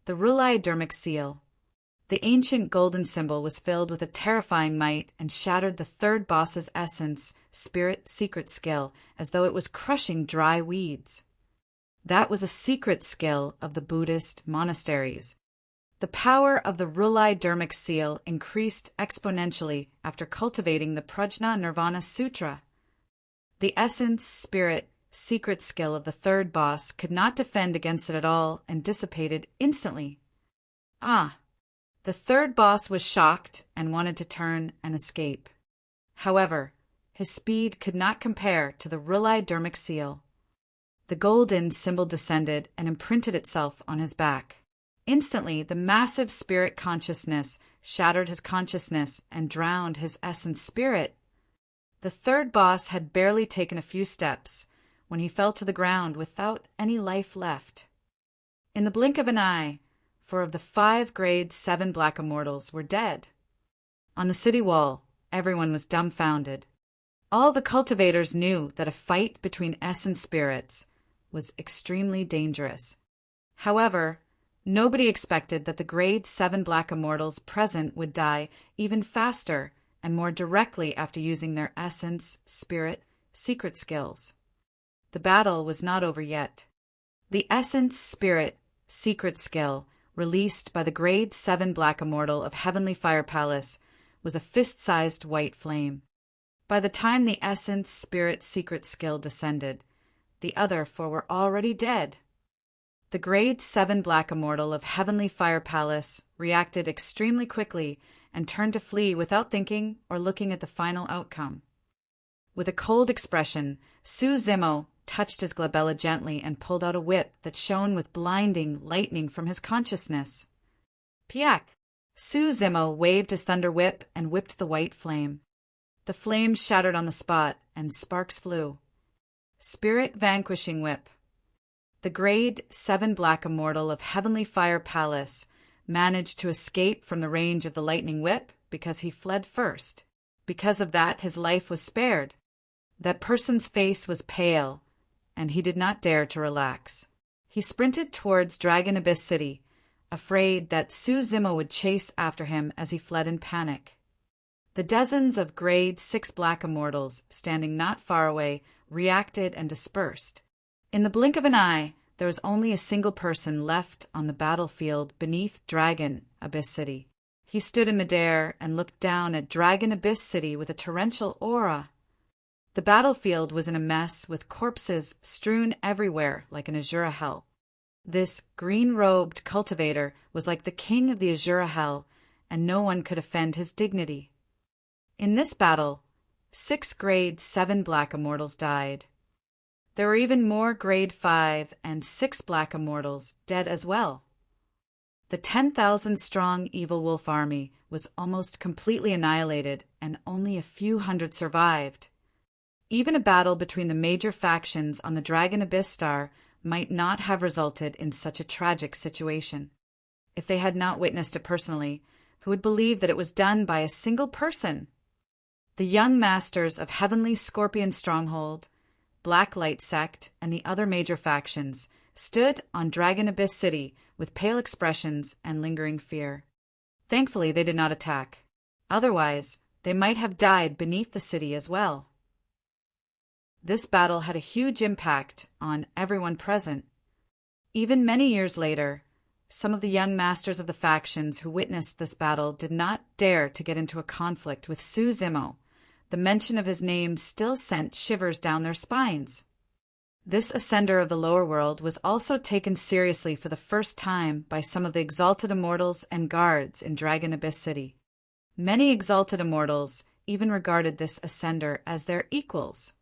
The Rulai-dermic seal. The ancient golden symbol was filled with a terrifying might and shattered the third boss's essence spirit secret skill as though it was crushing dry weeds. That was a secret skill of the Buddhist monasteries. The power of the Rulai-dermic seal increased exponentially after cultivating the Prajna Nirvana Sutra. The essence spirit secret skill of the third boss could not defend against it at all and dissipated instantly. The third boss was shocked and wanted to turn and escape. However, his speed could not compare to the Rulai-dermic seal. The golden symbol descended and imprinted itself on his back. Instantly, the massive spirit consciousness shattered his consciousness and drowned his essence spirit. The third boss had barely taken a few steps when he fell to the ground without any life left. In the blink of an eye, 4 of the 5 grade 7 black immortals were dead. On the city wall, everyone was dumbfounded. All the cultivators knew that a fight between essence spirits was extremely dangerous. However, nobody expected that the grade 7 black immortals present would die even faster and more directly after using their essence, spirit, secret skills. The battle was not over yet. The essence, spirit, secret skill, released by the grade 7 black immortal of Heavenly Fire Palace, was a fist-sized white flame. By the time the essence, spirit, secret skill descended, the other 4 were already dead. The grade 7 black immortal of Heavenly Fire Palace reacted extremely quickly and turned to flee without thinking or looking at the final outcome. With a cold expression, Su Zimo touched his glabella gently and pulled out a whip that shone with blinding lightning from his consciousness. Piak! Su Zimo waved his thunder whip and whipped the white flame. The flame shattered on the spot and sparks flew. Spirit vanquishing whip. The grade 7 black immortal of Heavenly Fire Palace managed to escape from the range of the lightning whip because he fled first. Because of that, his life was spared. That person's face was pale, and he did not dare to relax. He sprinted towards Dragon Abyss City, afraid that Su Zimo would chase after him as he fled in panic. The dozens of grade 6 black immortals standing not far away reacted and dispersed. In the blink of an eye, there was only a single person left on the battlefield beneath Dragon Abyss City. He stood in midair and looked down at Dragon Abyss City with a torrential aura. The battlefield was in a mess with corpses strewn everywhere like an Azura hell. This green-robed cultivator was like the king of the Azura hell, and no one could offend his dignity. In this battle, 6 grade 7 black immortals died. There were even more grade 5 and 6 black immortals dead as well. The 10,000-strong evil wolf army was almost completely annihilated, and only a few hundred survived. Even a battle between the major factions on the Dragon Abyss Star might not have resulted in such a tragic situation. If they had not witnessed it personally, who would believe that it was done by a single person? The young masters of Heavenly Scorpion Stronghold, Black Light Sect, and the other major factions stood on Dragon Abyss City with pale expressions and lingering fear. Thankfully, they did not attack. Otherwise, they might have died beneath the city as well. This battle had a huge impact on everyone present. Even many years later, some of the young masters of the factions who witnessed this battle did not dare to get into a conflict with Su Zimo. The mention of his name still sent shivers down their spines. This ascender of the lower world was also taken seriously for the first time by some of the exalted immortals and guards in Dragon Abyss City. Many exalted immortals even regarded this ascender as their equals.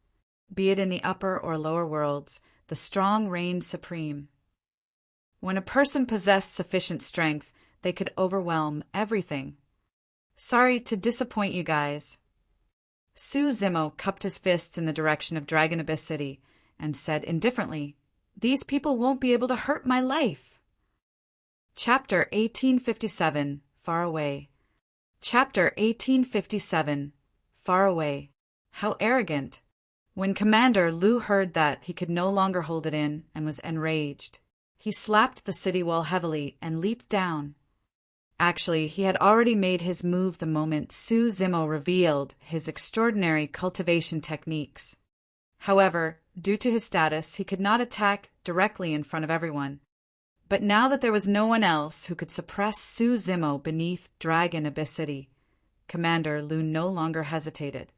Be it in the upper or lower worlds, the strong reigned supreme. When a person possessed sufficient strength, they could overwhelm everything. Sorry to disappoint you guys. Su Zimo cupped his fists in the direction of Dragon Abyss City and said indifferently, "These people won't be able to hurt my life." Chapter 1857, Far Away. Chapter 1857, Far Away. How arrogant. When Commander Lu heard that, he could no longer hold it in and was enraged. He slapped the city wall heavily and leaped down. Actually, he had already made his move the moment Su Zimo revealed his extraordinary cultivation techniques. However, due to his status, he could not attack directly in front of everyone. But now that there was no one else who could suppress Su Zimo beneath Dragon Abyss City, Commander Lu no longer hesitated.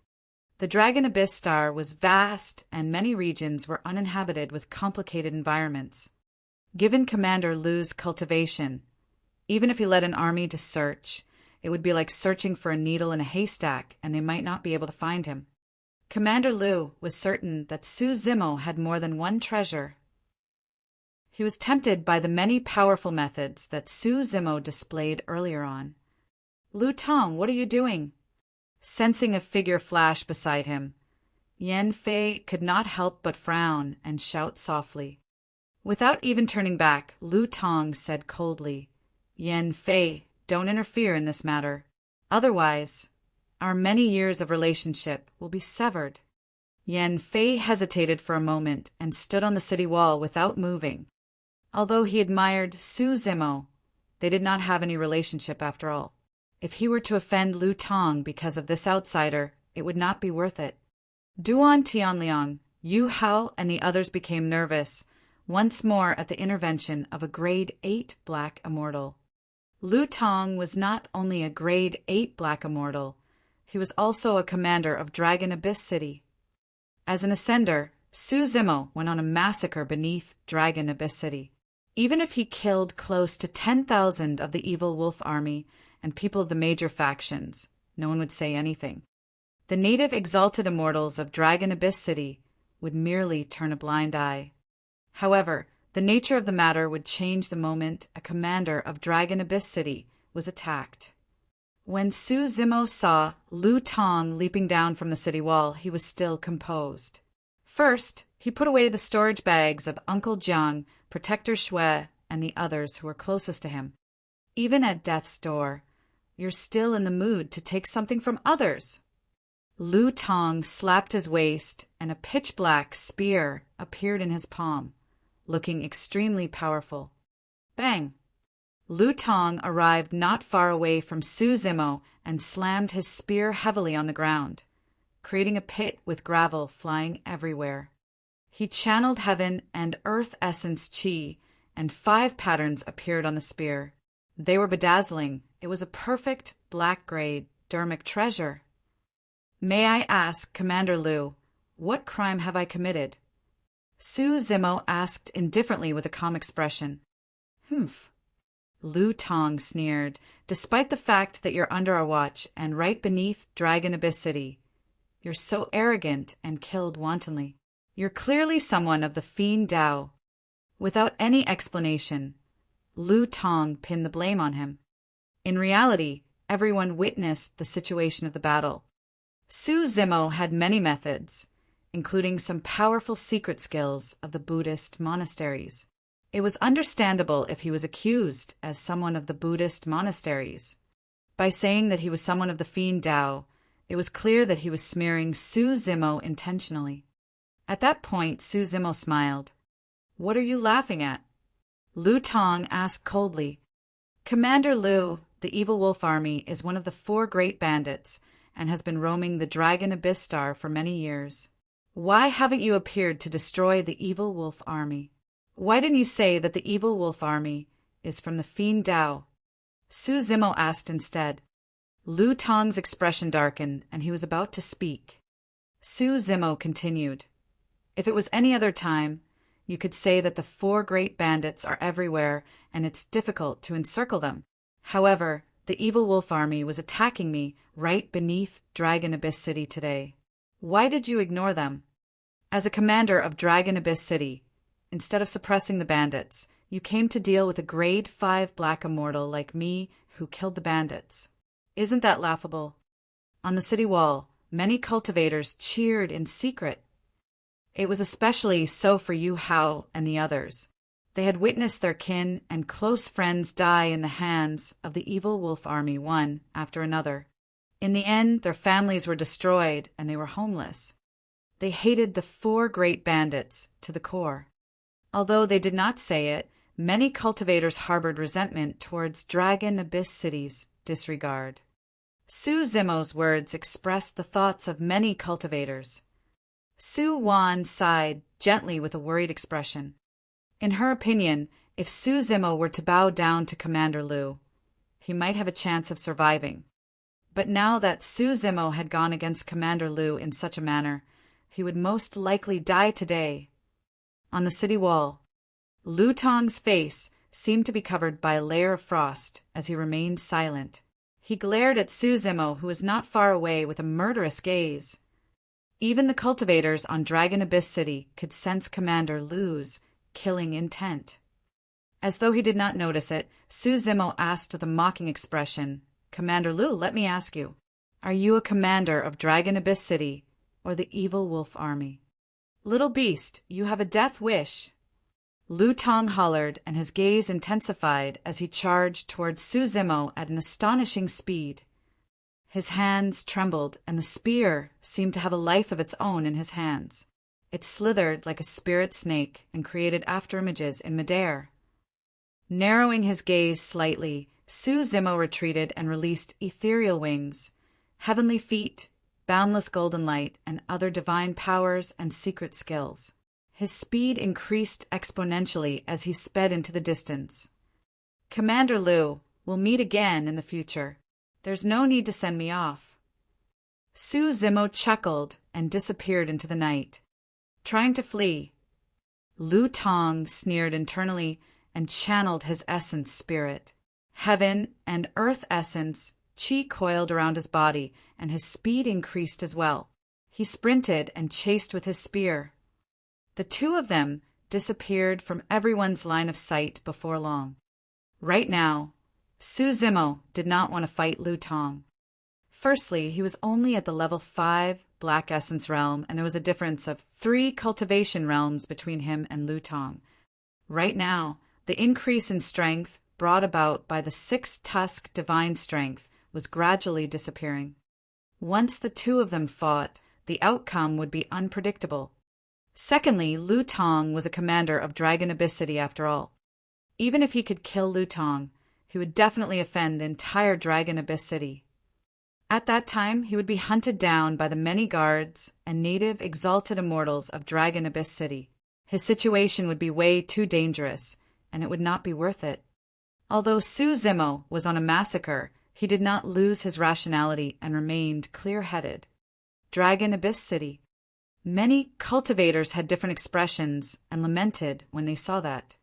The Dragon Abyss Star was vast, and many regions were uninhabited with complicated environments. Given Commander Lu's cultivation, even if he led an army to search, it would be like searching for a needle in a haystack, and they might not be able to find him. Commander Lu was certain that Su Zimo had more than one treasure. He was tempted by the many powerful methods that Su Zimo displayed earlier on. "Lu Tong, what are you doing?" Sensing a figure flash beside him, Yan Fei could not help but frown and shout softly. Without even turning back, Lu Tong said coldly, "Yan Fei, don't interfere in this matter. Otherwise, our many years of relationship will be severed." Yan Fei hesitated for a moment and stood on the city wall without moving. Although he admired Su Zimo, they did not have any relationship after all. If he were to offend Lu Tong because of this outsider, it would not be worth it. Duan Tianliang, Yu Hao, and the others became nervous once more at the intervention of a grade 8 black immortal. Lu Tong was not only a grade 8 black immortal, he was also a commander of Dragon Abyss City. As an ascender, Su Zimo went on a massacre beneath Dragon Abyss City. Even if he killed close to 10,000 of the evil wolf army and people of the major factions, no one would say anything. The native exalted immortals of Dragon Abyss City would merely turn a blind eye. However, the nature of the matter would change the moment a commander of Dragon Abyss City was attacked. When Su Zimo saw Lu Tong leaping down from the city wall, he was still composed. First, he put away the storage bags of Uncle Jiang, Protector Shui, and the others who were closest to him. Even at death's door, you're still in the mood to take something from others. Lu Tong slapped his waist, and a pitch-black spear appeared in his palm, looking extremely powerful. Bang! Lu Tong arrived not far away from Su Zimo and slammed his spear heavily on the ground, creating a pit with gravel flying everywhere. He channeled heaven and earth essence chi, and 5 patterns appeared on the spear. They were bedazzling. It was a perfect black-grade dermic treasure. "May I ask, Commander Lu, what crime have I committed?" Su Zimo asked indifferently with a calm expression. "Humph." Lu Tong sneered. "Despite the fact that you're under our watch and right beneath Dragon Abyss City, you're so arrogant and killed wantonly. You're clearly someone of the Fiend Dao." Without any explanation, Lu Tong pinned the blame on him. In reality, everyone witnessed the situation of the battle. Su Zimo had many methods, including some powerful secret skills of the Buddhist monasteries. It was understandable if he was accused as someone of the Buddhist monasteries. By saying that he was someone of the Fiend Dao, it was clear that he was smearing Su Zimo intentionally. At that point, Su Zimo smiled. "What are you laughing at?" Lu Tong asked coldly. "Commander Lu, the evil wolf army is one of the 4 great bandits and has been roaming the Dragon Abyss Star for many years. Why haven't you appeared to destroy the evil wolf army? Why didn't you say that the evil wolf army is from the Fiend Dao?" Su Zimo asked instead. Lu Tong's expression darkened, and he was about to speak. Su Zimo continued. If it was any other time, you could say that the four great bandits are everywhere and it's difficult to encircle them. However, the evil wolf army was attacking me right beneath Dragon Abyss City today. Why did you ignore them? As a commander of Dragon Abyss City, instead of suppressing the bandits, you came to deal with a grade 5 black immortal like me who killed the bandits. Isn't that laughable? On the city wall, many cultivators cheered in secret. It was especially so for Yu Hao and the others. They had witnessed their kin and close friends die in the hands of the evil wolf army one after another. In the end, their families were destroyed and they were homeless. They hated the four great bandits to the core. Although they did not say it, many cultivators harbored resentment towards Dragon Abyss City's disregard. Su Zimo's words expressed the thoughts of many cultivators. Su Wan sighed gently with a worried expression. In her opinion, if Su Zimo were to bow down to Commander Lu, he might have a chance of surviving. But now that Su Zimo had gone against Commander Lu in such a manner, he would most likely die today. On the city wall, Lu Tong's face seemed to be covered by a layer of frost as he remained silent. He glared at Su Zimo, who was not far away, with a murderous gaze. Even the cultivators on Dragon Abyss City could sense Commander Lu's killing intent. As though he did not notice it, Su Zimo asked with a mocking expression, "Commander Lu, let me ask you, are you a commander of Dragon Abyss City or the evil wolf army?" "Little beast, you have a death wish." Lu Tong hollered, and his gaze intensified as he charged towards Su Zimo at an astonishing speed. His hands trembled, and the spear seemed to have a life of its own in his hands. It slithered like a spirit snake and created afterimages in midair. Narrowing his gaze slightly, Su Zimo retreated and released ethereal wings, heavenly feet, boundless golden light, and other divine powers and secret skills. His speed increased exponentially as he sped into the distance. "Commander Lu, we'll meet again in the future. There's no need to send me off." Su Zimo chuckled and disappeared into the night. Trying to flee, Lu Tong sneered internally and channeled his essence spirit. Heaven and earth essence chi coiled around his body, and his speed increased as well. He sprinted and chased with his spear. The two of them disappeared from everyone's line of sight before long. Right now, Su Zimo did not want to fight Lu Tong. Firstly, he was only at the level 5 Black Essence realm, and there was a difference of 3 cultivation realms between him and Lu Tong. Right now, the increase in strength brought about by the 6-tusk divine strength was gradually disappearing. Once the two of them fought, the outcome would be unpredictable. Secondly, Lu Tong was a commander of Dragon Abyss City after all. Even if he could kill Lu Tong, he would definitely offend the entire Dragon Abyss City. At that time, he would be hunted down by the many guards and native exalted immortals of Dragon Abyss City. His situation would be way too dangerous, and it would not be worth it. Although Su Zimo was on a massacre, he did not lose his rationality and remained clear-headed. Dragon Abyss City. Many cultivators had different expressions and lamented when they saw that.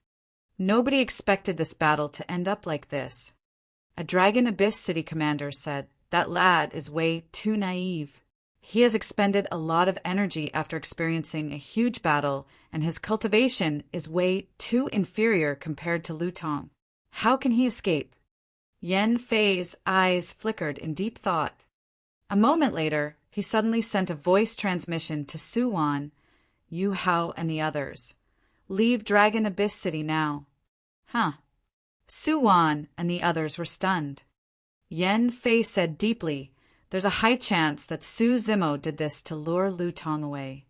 Nobody expected this battle to end up like this. A Dragon Abyss City commander said, "That lad is way too naive. He has expended a lot of energy after experiencing a huge battle, and his cultivation is way too inferior compared to Lu Tong. How can he escape?" Yan Fei's eyes flickered in deep thought. A moment later, he suddenly sent a voice transmission to Su Wan, Yu Hao, and the others. "Leave Dragon Abyss City now." Huh. Su Wan and the others were stunned. Yan Fei said deeply, "There's a high chance that Su Zimo did this to lure Lu Tong away."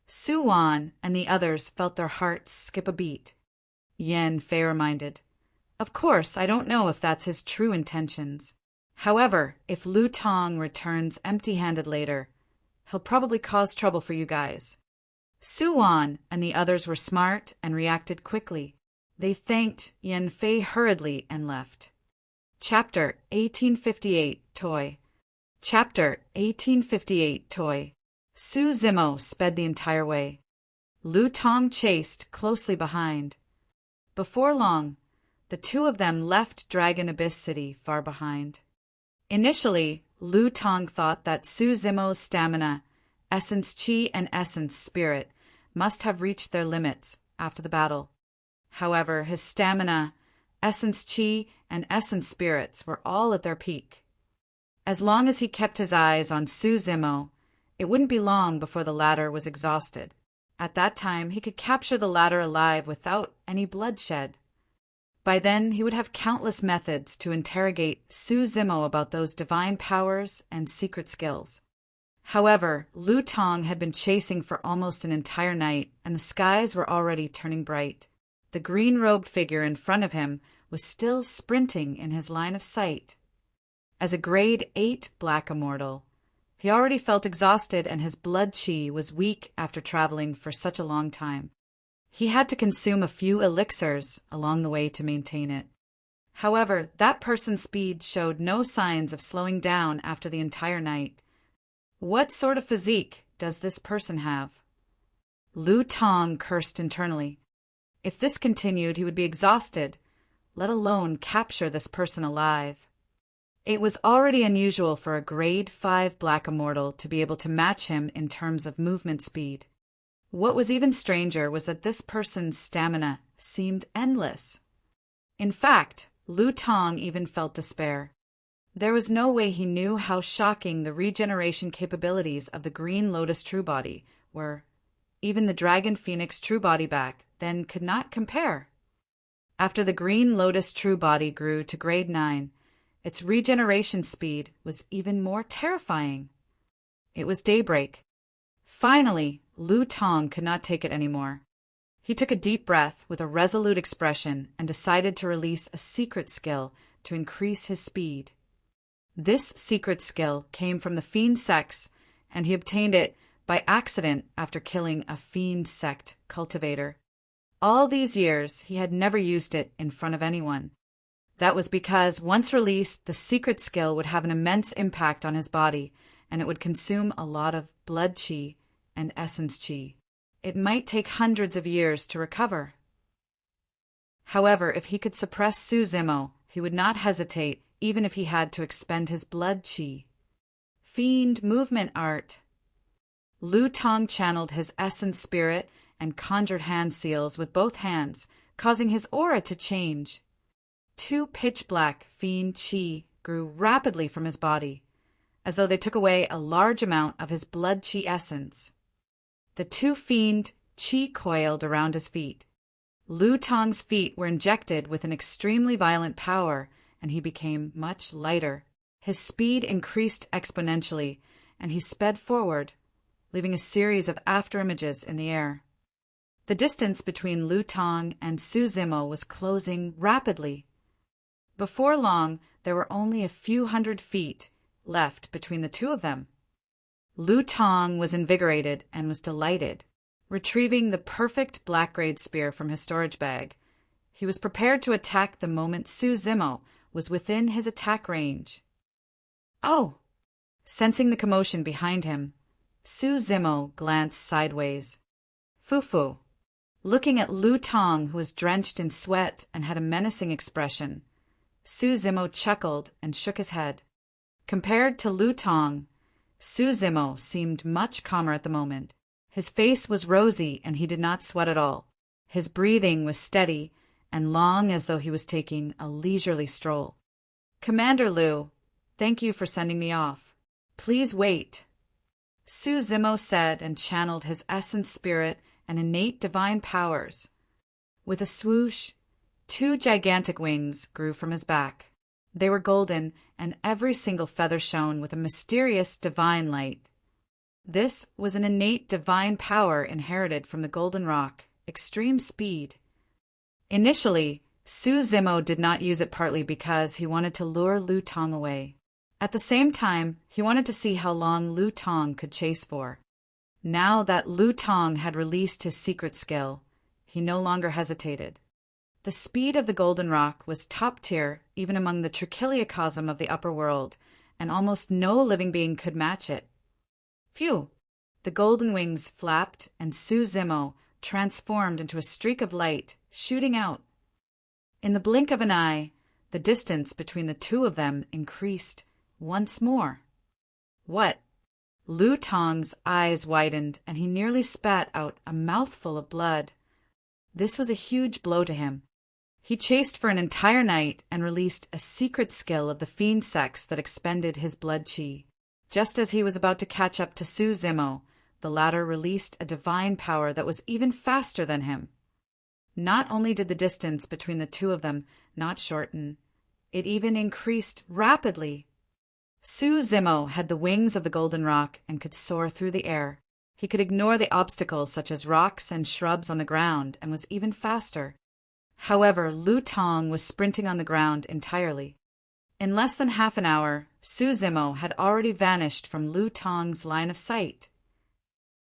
Su Wan and the others felt their hearts skip a beat. Yan Fei reminded, "Of course, I don't know if that's his true intentions. However, if Lu Tong returns empty-handed later, he'll probably cause trouble for you guys." Su Wan and the others were smart and reacted quickly. They thanked Yan Fei hurriedly and left. Chapter 1858 Toy. Chapter 1858 Toy. Su Zimo sped the entire way. Lu Tong chased closely behind. Before long, the two of them left Dragon Abyss City far behind. Initially, Lu Tong thought that Su Zimo's stamina, essence chi and essence spirit must have reached their limits after the battle. However, his stamina, essence chi, and essence spirits were all at their peak. As long as he kept his eyes on Su Zimo, it wouldn't be long before the latter was exhausted. At that time, he could capture the latter alive without any bloodshed. By then, he would have countless methods to interrogate Su Zimo about those divine powers and secret skills. However, Lu Tong had been chasing for almost an entire night, and the skies were already turning bright. The green-robed figure in front of him was still sprinting in his line of sight. As a grade 8 black immortal, he already felt exhausted and his blood chi was weak after traveling for such a long time. He had to consume a few elixirs along the way to maintain it. However, that person's speed showed no signs of slowing down after the entire night. What sort of physique does this person have? Lu Tong cursed internally. If this continued, he would be exhausted, let alone capture this person alive. It was already unusual for a grade 5 black immortal to be able to match him in terms of movement speed. What was even stranger was that this person's stamina seemed endless. In fact, Lu Tong even felt despair. There was no way he knew how shocking the regeneration capabilities of the Green Lotus True Body were. Even the Dragon Phoenix True Body back then could not compare. After the Green Lotus True Body grew to grade 9, its regeneration speed was even more terrifying. It was daybreak. Finally, Lu Tong could not take it anymore. He took a deep breath with a resolute expression and decided to release a secret skill to increase his speed. This secret skill came from the Fiend Sects, and he obtained it by accident after killing a Fiend Sect cultivator. All these years, he had never used it in front of anyone. That was because, once released, the secret skill would have an immense impact on his body, and it would consume a lot of blood chi and essence chi. It might take hundreds of years to recover. However, if he could suppress Su Zimo, he would not hesitate even if he had to expend his blood chi. Fiend movement art. Lu Tong channeled his essence spirit and conjured hand seals with both hands, causing his aura to change. 2 pitch-black fiend chi grew rapidly from his body, as though they took away a large amount of his blood chi essence. The 2 fiend chi coiled around his feet. Lu Tong's feet were injected with an extremely violent power, and he became much lighter. His speed increased exponentially, and he sped forward, leaving a series of afterimages in the air. The distance between Lu Tong and Su Zimo was closing rapidly. Before long, there were only a few hundred feet left between the two of them. Lu Tong was invigorated and was delighted. Retrieving the perfect black-grade spear from his storage bag, he was prepared to attack the moment Su Zimo was within his attack range. Oh! Sensing the commotion behind him, Su Zimo glanced sideways. Fufu. Looking at Lu Tong, who was drenched in sweat and had a menacing expression, Su Zimo chuckled and shook his head. Compared to Lu Tong, Su Zimo seemed much calmer at the moment. His face was rosy and he did not sweat at all. His breathing was steady and long, as though he was taking a leisurely stroll. Commander Lu, thank you for sending me off. Please wait, Su Zimo said, and channeled his essence spirit and innate divine powers. With a swoosh, 2 gigantic wings grew from his back. They were golden, and every single feather shone with a mysterious divine light. This was an innate divine power inherited from the Golden Rock, extreme speed. Initially, Su Zimo did not use it, partly because he wanted to lure Lu Tong away. At the same time, he wanted to see how long Lu Tong could chase for. Now that Lu Tong had released his secret skill, he no longer hesitated. The speed of the Golden Rock was top tier even among the trichiliocosm of the upper world, and almost no living being could match it. Phew! The golden wings flapped, and Su Zimo transformed into a streak of light, shooting out. In the blink of an eye, the distance between the two of them increased once more. What? Lu Tong's eyes widened, and he nearly spat out a mouthful of blood. This was a huge blow to him. He chased for an entire night and released a secret skill of the fiend sex that expended his blood chi. Just as he was about to catch up to Su Zimo, the latter released a divine power that was even faster than him. Not only did the distance between the two of them not shorten, it even increased rapidly. Su Zimo had the wings of the golden rock and could soar through the air. He could ignore the obstacles such as rocks and shrubs on the ground and was even faster. However, Lu Tong was sprinting on the ground entirely. In less than half an hour, Su Zimo had already vanished from Lu Tong's line of sight.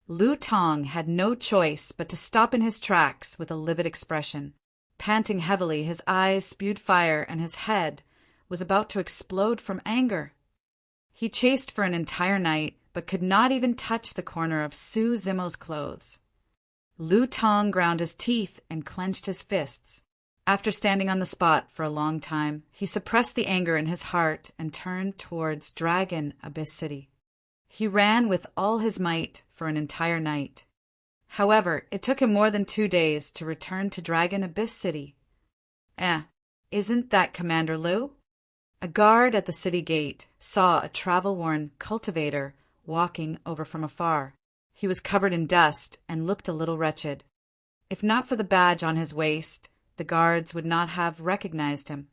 Lu Tong had no choice but to stop in his tracks with a livid expression. Panting heavily, his eyes spewed fire and his head was about to explode from anger. He chased for an entire night, but could not even touch the corner of Su Zimo's clothes. Lu Tong ground his teeth and clenched his fists. After standing on the spot for a long time, he suppressed the anger in his heart and turned towards Dragon Abyss City. He ran with all his might for an entire night. However, it took him more than 2 days to return to Dragon Abyss City. Isn't that Commander Lu? A guard at the city gate saw a travel-worn cultivator walking over from afar. He was covered in dust and looked a little wretched. If not for the badge on his waist, the guards would not have recognized him.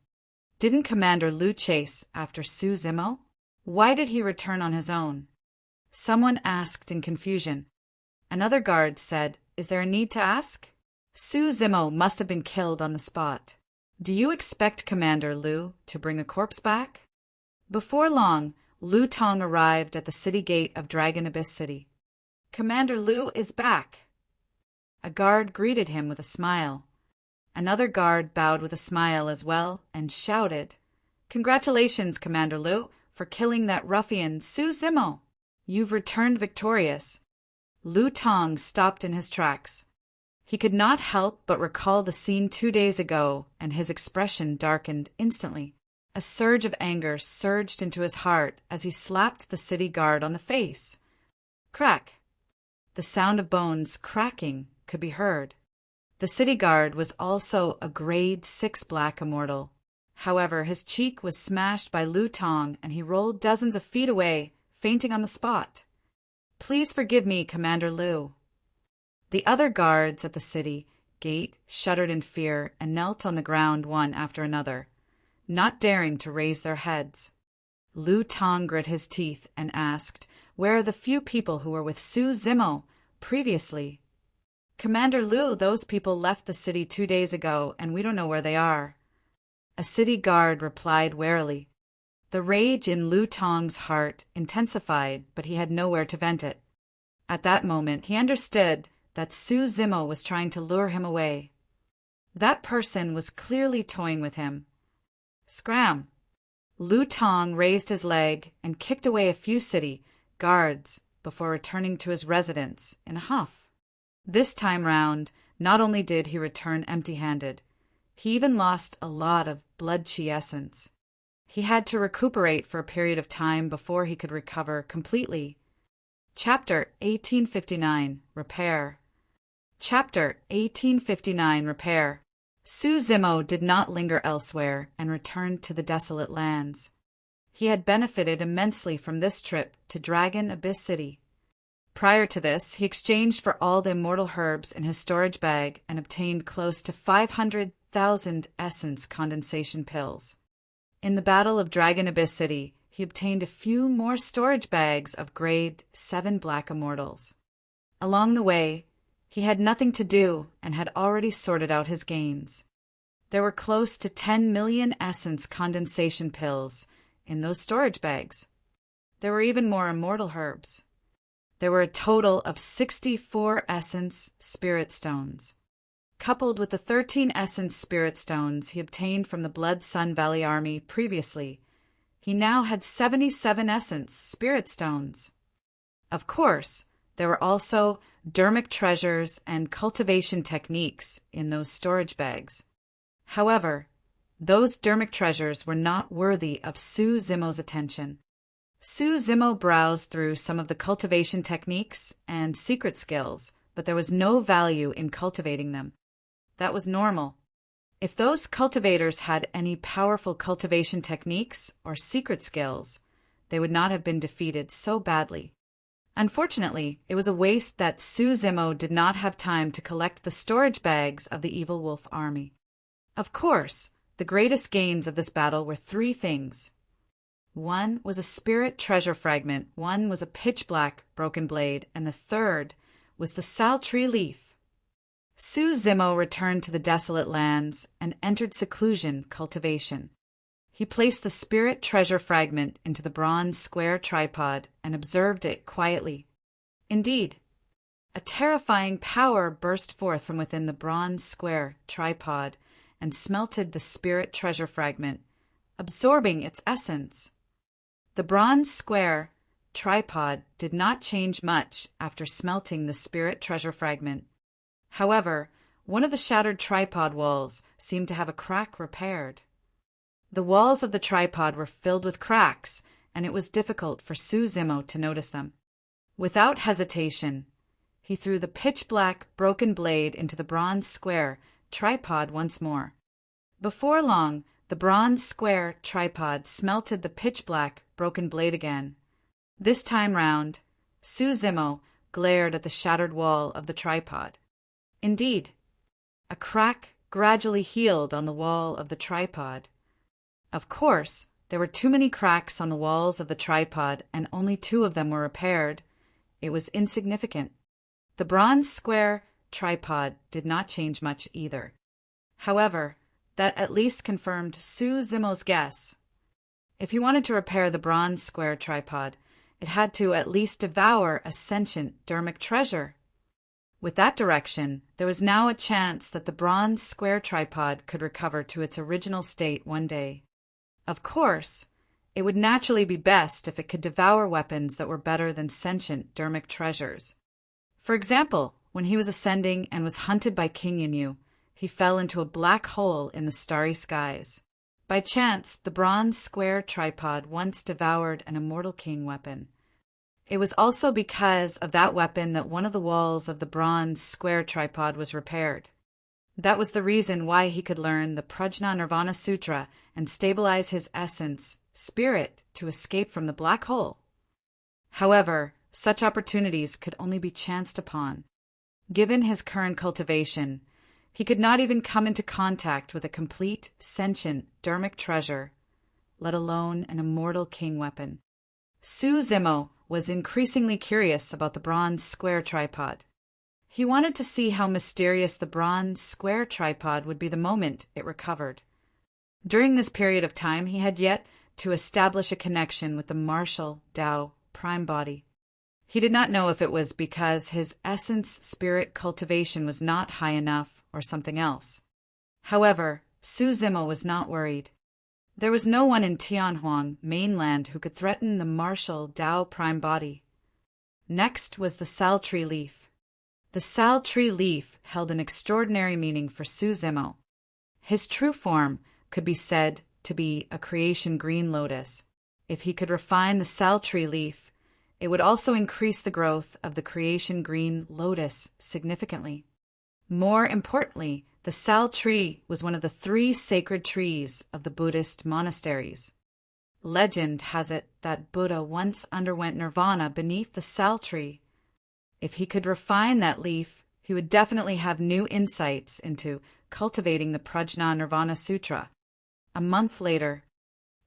Didn't Commander Lu chase after Su Zimo? Why did he return on his own? Someone asked in confusion. Another guard said, "Is there a need to ask?" Su Zimo must have been killed on the spot. Do you expect Commander Lu to bring a corpse back? Before long, Lu Tong arrived at the city gate of Dragon Abyss City. Commander Lu is back. A guard greeted him with a smile. Another guard bowed with a smile as well and shouted, "Congratulations, Commander Lu, for killing that ruffian Su Zimo. You've returned victorious." Lu Tong stopped in his tracks. He could not help but recall the scene 2 days ago, and his expression darkened instantly. A surge of anger surged into his heart as he slapped the city guard on the face. Crack! The sound of bones cracking could be heard. The city guard was also a grade 6 black immortal. However, his cheek was smashed by Lu Tong and he rolled dozens of feet away, fainting on the spot. Please forgive me, Commander Lu. The other guards at the city gate shuddered in fear and knelt on the ground one after another, not daring to raise their heads. Lu Tong grit his teeth and asked, "Where are the few people who were with Su Zimo previously?" "Commander Lu, those people left the city 2 days ago, and we don't know where they are." A city guard replied warily. The rage in Lu Tong's heart intensified, but he had nowhere to vent it. At that moment, he understood that Su Zimo was trying to lure him away. That person was clearly toying with him. Scram! Lu Tong raised his leg and kicked away a few city guards before returning to his residence in a huff. This time round, not only did he return empty-handed, he even lost a lot of blood chi essence. He had to recuperate for a period of time before he could recover completely. Chapter 1859 Repair. Chapter 1859 Repair. Su Zimo did not linger elsewhere and returned to the desolate lands. He had benefited immensely from this trip to Dragon Abyss City. Prior to this, he exchanged for all the immortal herbs in his storage bag and obtained close to 500,000 essence condensation pills. In the Battle of Dragon Abyss City, he obtained a few more storage bags of grade 7 black immortals. Along the way, he had nothing to do and had already sorted out his gains. There were close to 10 million essence condensation pills in those storage bags. There were even more immortal herbs. There were a total of 64 essence spirit stones. Coupled with the 13 essence spirit stones he obtained from the Blood Sun Valley army previously, he now had 77 essence spirit stones. Of course, There were also dermic treasures and cultivation techniques in those storage bags. However, those dermic treasures were not worthy of Su Zimo's attention. Su Zimo browsed through some of the cultivation techniques and secret skills, but there was no value in cultivating them. That was normal. If those cultivators had any powerful cultivation techniques or secret skills, they would not have been defeated so badly. Unfortunately, it was a waste that Su Zimo did not have time to collect the storage bags of the evil wolf army. Of course, the greatest gains of this battle were three things. One was a spirit treasure fragment, one was a pitch-black broken blade, and the third was the sal tree leaf. Su Zimo returned to the desolate lands and entered seclusion cultivation. He placed the spirit treasure fragment into the bronze square tripod and observed it quietly. Indeed, a terrifying power burst forth from within the bronze square tripod and smelted the spirit treasure fragment, absorbing its essence. The bronze square tripod did not change much after smelting the spirit treasure fragment. However, one of the shattered tripod walls seemed to have a crack repaired. The walls of the tripod were filled with cracks, and it was difficult for Su Zimo to notice them. Without hesitation, he threw the pitch-black broken blade into the bronze square tripod once more. Before long, the bronze square tripod smelted the pitch-black broken blade again. This time round, Su Zimo glared at the shattered wall of the tripod. Indeed, a crack gradually healed on the wall of the tripod. Of course, there were too many cracks on the walls of the tripod, and only 2 of them were repaired. It was insignificant. The bronze square tripod did not change much either. However, that at least confirmed Su Zimo's guess. If he wanted to repair the bronze square tripod, it had to at least devour a sentient dermic treasure. With that direction, there was now a chance that the bronze square tripod could recover to its original state one day. Of course, it would naturally be best if it could devour weapons that were better than sentient dermic treasures. For example, when he was ascending and was hunted by King Yunyu, he fell into a black hole in the starry skies. By chance, the bronze square tripod once devoured an immortal king weapon. It was also because of that weapon that one of the walls of the bronze square tripod was repaired. That was the reason why he could learn the Prajna Nirvana Sutra and stabilize his essence, spirit, to escape from the black hole. However, such opportunities could only be chanced upon. Given his current cultivation, he could not even come into contact with a complete, sentient, dermic treasure, let alone an immortal king weapon. Su Zimo was increasingly curious about the bronze square tripod. He wanted to see how mysterious the bronze square tripod would be the moment it recovered. During this period of time, he had yet to establish a connection with the martial Tao prime body. He did not know if it was because his essence spirit cultivation was not high enough or something else. However, Su Zimo was not worried. There was no one in Tianhuang mainland who could threaten the martial Tao prime body. Next was the sal tree leaf. The sal tree leaf held an extraordinary meaning for Su Zimo. His true form could be said to be a creation green lotus. If he could refine the sal tree leaf, it would also increase the growth of the creation green lotus significantly. More importantly, the sal tree was one of the 3 sacred trees of the Buddhist monasteries. Legend has it that Buddha once underwent nirvana beneath the sal tree. If he could refine that leaf, he would definitely have new insights into cultivating the Prajna Nirvana Sutra. A month later,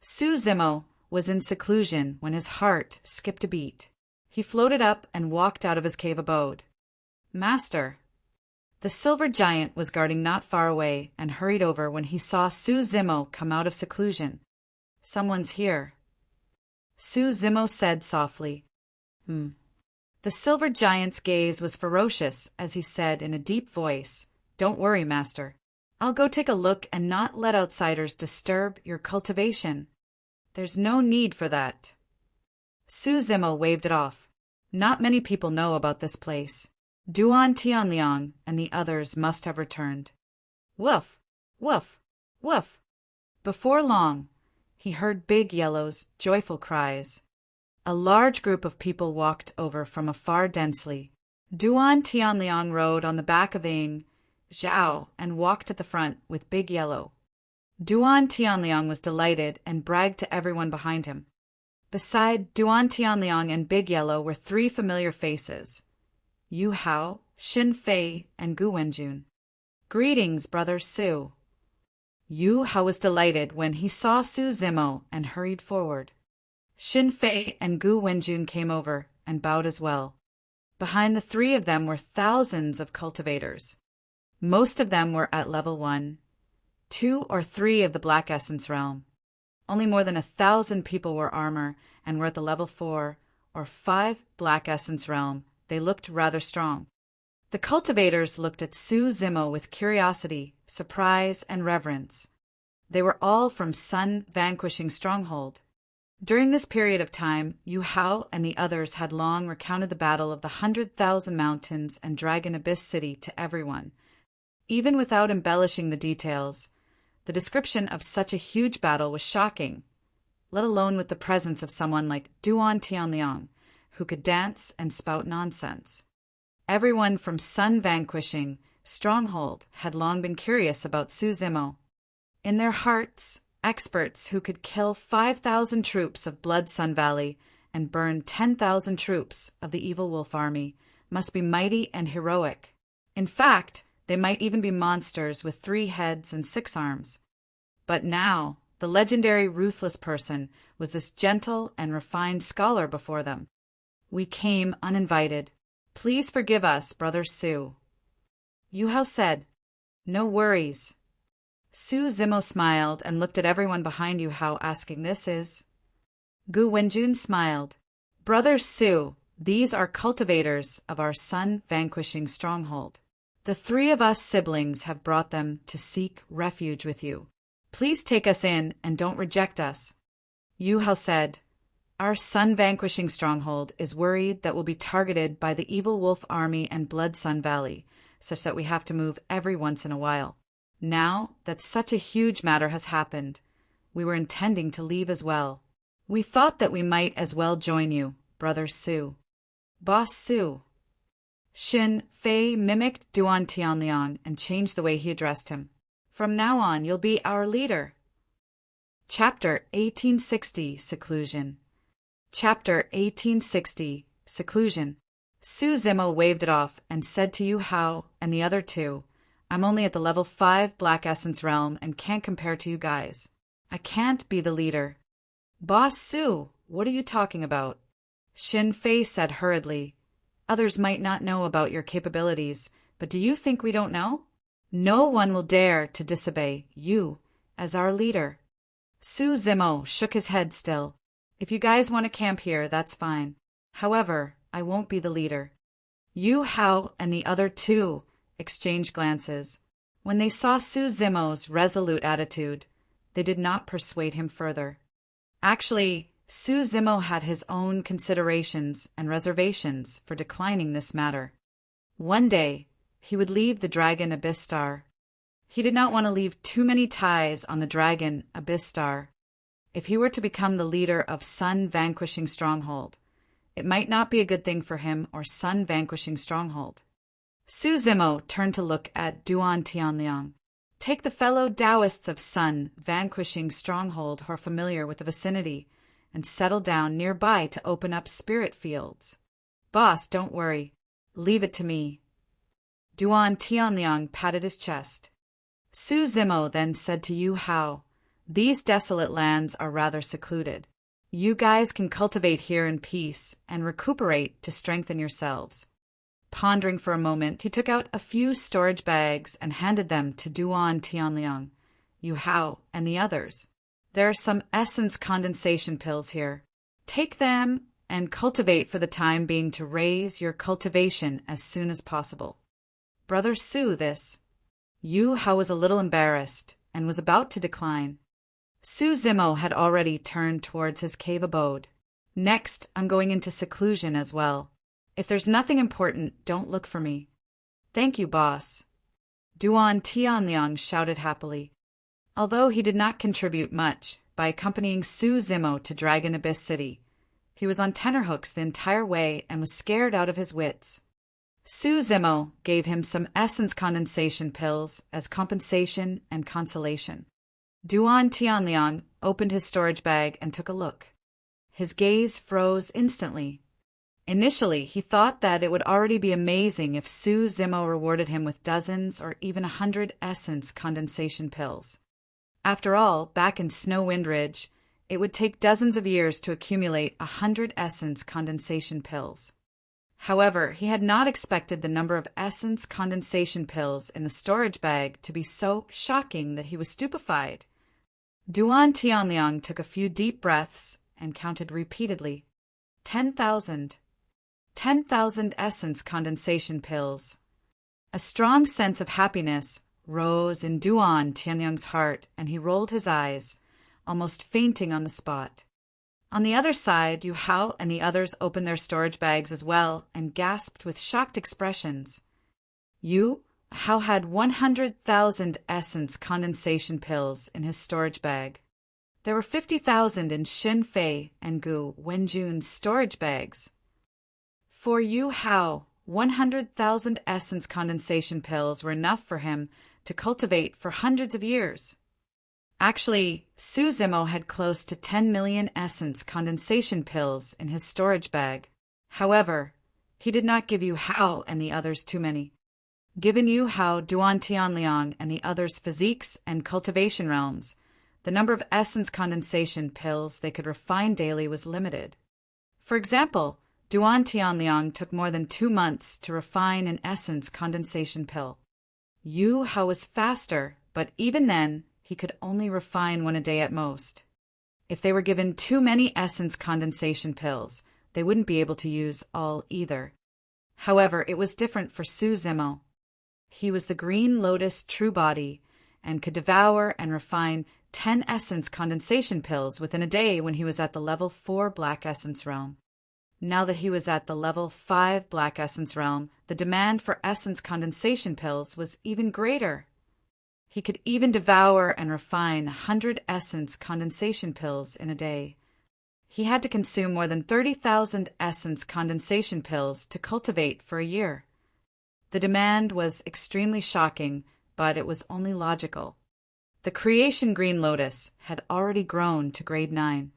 Su Zimo was in seclusion when his heart skipped a beat. He floated up and walked out of his cave abode. "Master." The silver giant was guarding not far away and hurried over when he saw Su Zimo come out of seclusion. "Someone's here," Su Zimo said softly. The silver giant's gaze was ferocious as he said in a deep voice, "Don't worry, master. I'll go take a look and not let outsiders disturb your cultivation. There's no need for that." Su Zimo waved it off. Not many people know about this place. Duan Tianliang and the others must have returned. Woof, woof, woof. Before long, he heard Big Yellow's joyful cries. A large group of people walked over from afar densely. Duan Tianliang rode on the back of Ing Zhao and walked at the front with Big Yellow. Duan Tianliang was delighted and bragged to everyone behind him. Beside Duan Tianliang and Big Yellow were three familiar faces: Yu Hao, Xin Fei, and Gu Wenjun. Greetings, Brother Su. Yu Hao was delighted when he saw Su Zimo and hurried forward. Xin Fei and Gu Wenjun came over and bowed as well. Behind the three of them were thousands of cultivators. Most of them were at level 1, 2, or 3 of the Black Essence realm. Only more than 1,000 people wore armor and were at the level 4 or 5 Black Essence realm. They looked rather strong. The cultivators looked at Su Zimo with curiosity, surprise, and reverence. They were all from Sun Vanquishing Stronghold. During this period of time, Yu Hao and the others had long recounted the battle of the 100,000 Mountains and Dragon Abyss City to everyone. Even without embellishing the details, the description of such a huge battle was shocking, let alone with the presence of someone like Duan Tianliang, who could dance and spout nonsense. Everyone from Sun Vanquishing Stronghold had long been curious about Su Zimo. In their hearts, experts who could kill 5,000 troops of Blood Sun Valley and burn 10,000 troops of the Evil Wolf Army must be mighty and heroic. In fact, they might even be monsters with 3 heads and 6 arms. But now, the legendary ruthless person was this gentle and refined scholar before them. We came uninvited. Please forgive us, Brother Su. Yu Hao said. No worries. Su Zimo smiled and looked at everyone behind Yu Hao, asking, This is? Gu Wenjun smiled. Brother Su, these are cultivators of our Sun Vanquishing Stronghold. The 3 of us siblings have brought them to seek refuge with you. Please take us in and don't reject us. Yu Hao said, Our Sun Vanquishing Stronghold is worried that we'll be targeted by the Evil Wolf Army and Blood Sun Valley, such that we have to move every once in a while. Now that such a huge matter has happened, we were intending to leave as well. We thought that we might as well join you, Brother Su. Boss Su. Xin Fei mimicked Duan Tianliang and changed the way he addressed him. From now on, you'll be our leader. Chapter 1860, Seclusion. Chapter 1860, Seclusion. Su Zimo waved it off and said to Yu Hao and the other 2, I'm only at the level 5 Black Essence realm and can't compare to you guys. I can't be the leader. Boss Su, what are you talking about? Xin Fei said hurriedly. Others might not know about your capabilities, but do you think we don't know? No one will dare to disobey you as our leader. Su Zimo shook his head still. If you guys want to camp here, that's fine. However, I won't be the leader. Yu Hao and the other 2 exchanged glances. When they saw Su Zimo's resolute attitude, they did not persuade him further. Actually, Su Zimo had his own considerations and reservations for declining this matter. One day, he would leave the Dragon Abyss Star. He did not want to leave too many ties on the Dragon Abyss Star. If he were to become the leader of Sun Vanquishing Stronghold, it might not be a good thing for him or Sun Vanquishing Stronghold. Su Zimo turned to look at Duan Tianliang. Take the fellow Taoists of Sun Vanquishing Stronghold who are familiar with the vicinity and settle down nearby to open up spirit fields. Boss, don't worry. Leave it to me. Duan Tianliang patted his chest. Su Zimo then said to Yu Hao, These desolate lands are rather secluded. You guys can cultivate here in peace and recuperate to strengthen yourselves. Pondering for a moment, he took out a few storage bags and handed them to Duan Tianliang, Yu Hao, and the others. There are some essence condensation pills here. Take them and cultivate for the time being to raise your cultivation as soon as possible. Brother Su, this. Yu Hao was a little embarrassed and was about to decline. Su Zimo had already turned towards his cave abode. Next, I'm going into seclusion as well. If there's nothing important, don't look for me. Thank you, boss. Duan Tianliang shouted happily. Although he did not contribute much by accompanying Su Zimo to Dragon Abyss City, he was on tenterhooks the entire way and was scared out of his wits. Su Zimo gave him some essence condensation pills as compensation and consolation. Duan Tianliang opened his storage bag and took a look. His gaze froze instantly. Initially, he thought that it would already be amazing if Su Zimo rewarded him with dozens or even 100 essence condensation pills. After all, back in Snowwind Ridge, it would take dozens of years to accumulate 100 essence condensation pills. However, he had not expected the number of essence condensation pills in the storage bag to be so shocking that he was stupefied. Duan Tianliang took a few deep breaths and counted repeatedly. 10,000. 10,000 essence condensation pills. A strong sense of happiness rose in Duan Tianliang's heart, and he rolled his eyes, almost fainting on the spot. On the other side, Yu Hao and the others opened their storage bags as well and gasped with shocked expressions. Yu Hao had 100,000 essence condensation pills in his storage bag. There were 50,000 in Xin Fei and Gu Wenjun's storage bags. For Yu Hao, 100,000 essence condensation pills were enough for him to cultivate for hundreds of years. Actually, Su Zimo had close to 10 million essence condensation pills in his storage bag. However, he did not give Yu Hao and the others too many. Given Yu Hao, Duan Tianliang, and the others' physiques and cultivation realms, the number of essence condensation pills they could refine daily was limited. For example, Duan Tianliang took more than 2 months to refine an essence condensation pill. Yu Hao was faster, but even then, he could only refine one a day at most. If they were given too many essence condensation pills, they wouldn't be able to use all either. However, it was different for Su Zimo. He was the Green Lotus true body and could devour and refine 10 essence condensation pills within a day when he was at the level 4 Black Essence realm. Now that he was at the level 5 Black Essence realm, the demand for essence condensation pills was even greater. He could even devour and refine 100 essence condensation pills in a day. He had to consume more than 30,000 essence condensation pills to cultivate for a year. The demand was extremely shocking, but it was only logical. The creation Green Lotus had already grown to grade 9.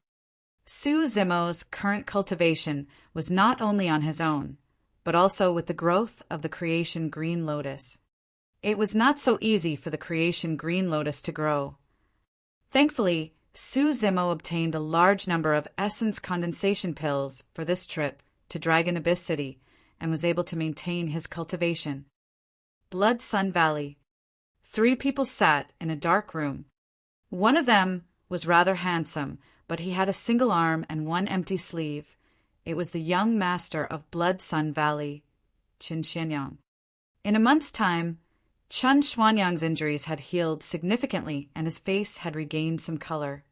Su Zimo's current cultivation was not only on his own, but also with the growth of the creation Green Lotus. It was not so easy for the creation Green Lotus to grow. Thankfully, Su Zimo obtained a large number of essence condensation pills for this trip to Dragon Abyss City and was able to maintain his cultivation. Blood Sun Valley. 3 people sat in a dark room. One of them was rather handsome, but he had a single arm and one empty sleeve. It was the young master of Blood Sun Valley, Qin Xianyang. In a month's time, Chen Xuanyang's injuries had healed significantly and his face had regained some color.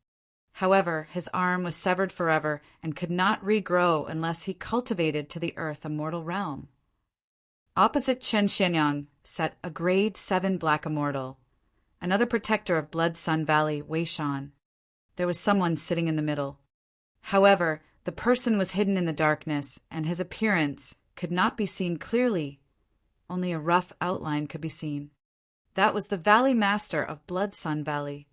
However, his arm was severed forever and could not regrow unless he cultivated to the earth a mortal realm. Opposite Chen Xianyang sat a grade 7 Black Immortal, another protector of Blood Sun Valley, Wei Shan. There was someone sitting in the middle. However, the person was hidden in the darkness, and his appearance could not be seen clearly. Only a rough outline could be seen. That was the Valley Master of Blood Sun Valley.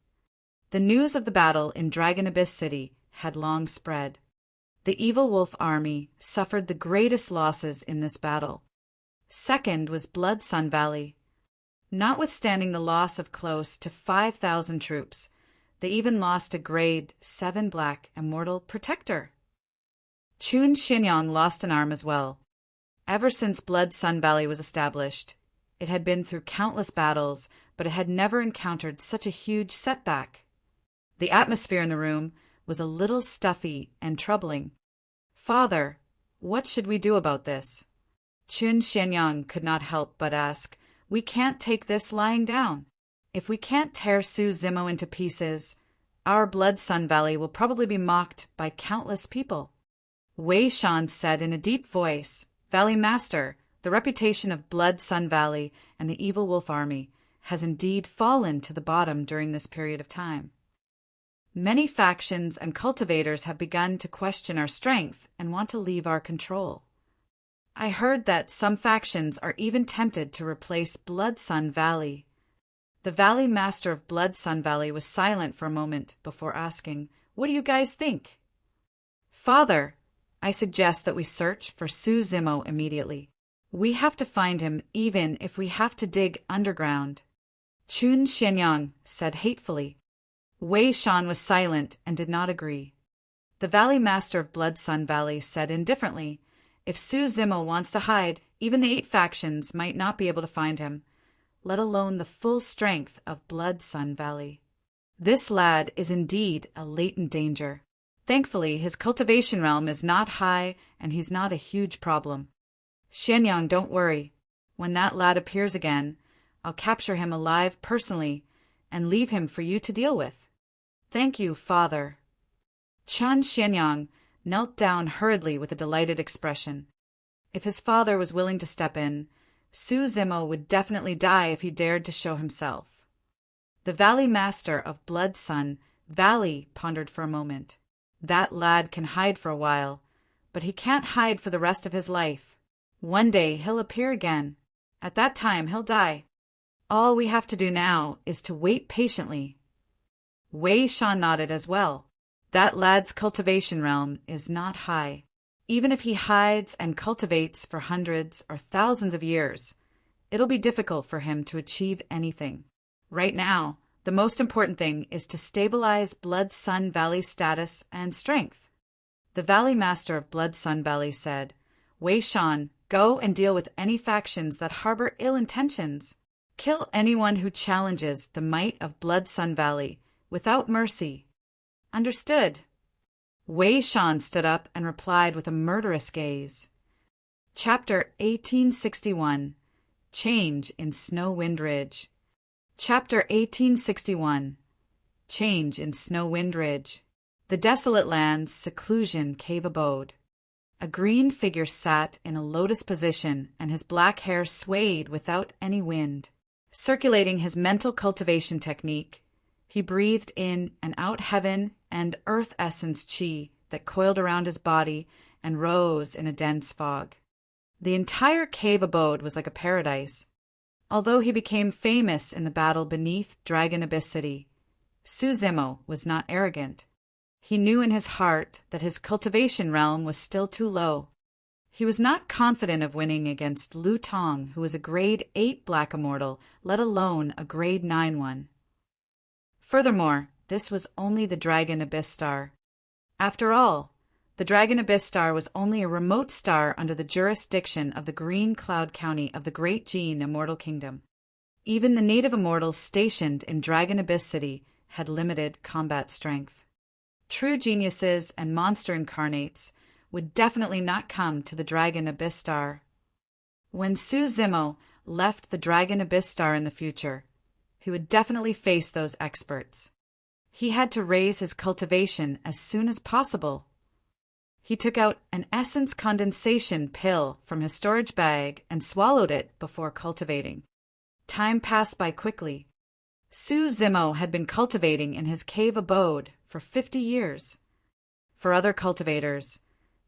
The news of the battle in Dragon Abyss City had long spread. The Evil Wolf army suffered the greatest losses in this battle. Second was Blood Sun Valley. Notwithstanding the loss of close to 5,000 troops, they even lost a grade 7 Black Immortal Protector. Qin Xianyang lost an arm as well. Ever since Blood Sun Valley was established, it had been through countless battles, but it had never encountered such a huge setback. The atmosphere in the room was a little stuffy and troubling. "Father, what should we do about this?" Qin Xianyang could not help but ask. "We can't take this lying down. If we can't tear Su Zimo into pieces, our Blood Sun Valley will probably be mocked by countless people." Wei Shan said in a deep voice, Valley Master, the reputation of Blood Sun Valley and the Evil Wolf Army has indeed fallen to the bottom during this period of time. Many factions and cultivators have begun to question our strength and want to leave our control. I heard that some factions are even tempted to replace Blood Sun Valley. The Valley Master of Blood Sun Valley was silent for a moment before asking, "What do you guys think?" "Father, I suggest that we search for Su Zimo immediately. We have to find him even if we have to dig underground," Chun Xianyang said hatefully. Wei Shan was silent and did not agree. The Valley Master of Blood Sun Valley said indifferently, "If Su Zimo wants to hide, even the 8 factions might not be able to find him, let alone the full strength of Blood Sun Valley. This lad is indeed a latent danger. Thankfully, his cultivation realm is not high and he's not a huge problem. Xianyang, don't worry. When that lad appears again, I'll capture him alive personally and leave him for you to deal with." "Thank you, Father." Chan Xianyang knelt down hurriedly with a delighted expression. If his father was willing to step in, Su Zimo would definitely die if he dared to show himself. The Valley Master of Blood Sun Valley pondered for a moment. That lad can hide for a while, but he can't hide for the rest of his life. One day he'll appear again. At that time he'll die. All we have to do now is to wait patiently. Wei Shan nodded as well. That lad's cultivation realm is not high. Even if he hides and cultivates for hundreds or thousands of years, it'll be difficult for him to achieve anything. Right now, the most important thing is to stabilize Blood Sun Valley's status and strength. The Valley Master of Blood Sun Valley said, "Wei Shan, go and deal with any factions that harbor ill intentions. Kill anyone who challenges the might of Blood Sun Valley without mercy." "Understood." Wei Shan stood up and replied with a murderous gaze. Chapter 1861 Change in Snow Wind Ridge. Chapter 1861 Change in Snow Wind Ridge. The desolate land's seclusion cave abode. A green figure sat in a lotus position, and his black hair swayed without any wind. Circulating his mental cultivation technique, he breathed in and out heaven and earth essence chi that coiled around his body and rose in a dense fog. The entire cave abode was like a paradise. Although he became famous in the battle beneath Dragon Abyss City, Su Zimo was not arrogant. He knew in his heart that his cultivation realm was still too low. He was not confident of winning against Lu Tong, who was a grade 8 black immortal, let alone a grade 9 one. Furthermore, this was only the Dragon Abyss Star. After all, the Dragon Abyss Star was only a remote star under the jurisdiction of the Green Cloud County of the Great Gene Immortal Kingdom. Even the native immortals stationed in Dragon Abyss City had limited combat strength. True geniuses and monster incarnates would definitely not come to the Dragon Abyss Star. When Su Zimo left the Dragon Abyss Star in the future, he would definitely face those experts. He had to raise his cultivation as soon as possible. He took out an essence condensation pill from his storage bag and swallowed it before cultivating. Time passed by quickly. Su Zimo had been cultivating in his cave abode for 50 years. For other cultivators,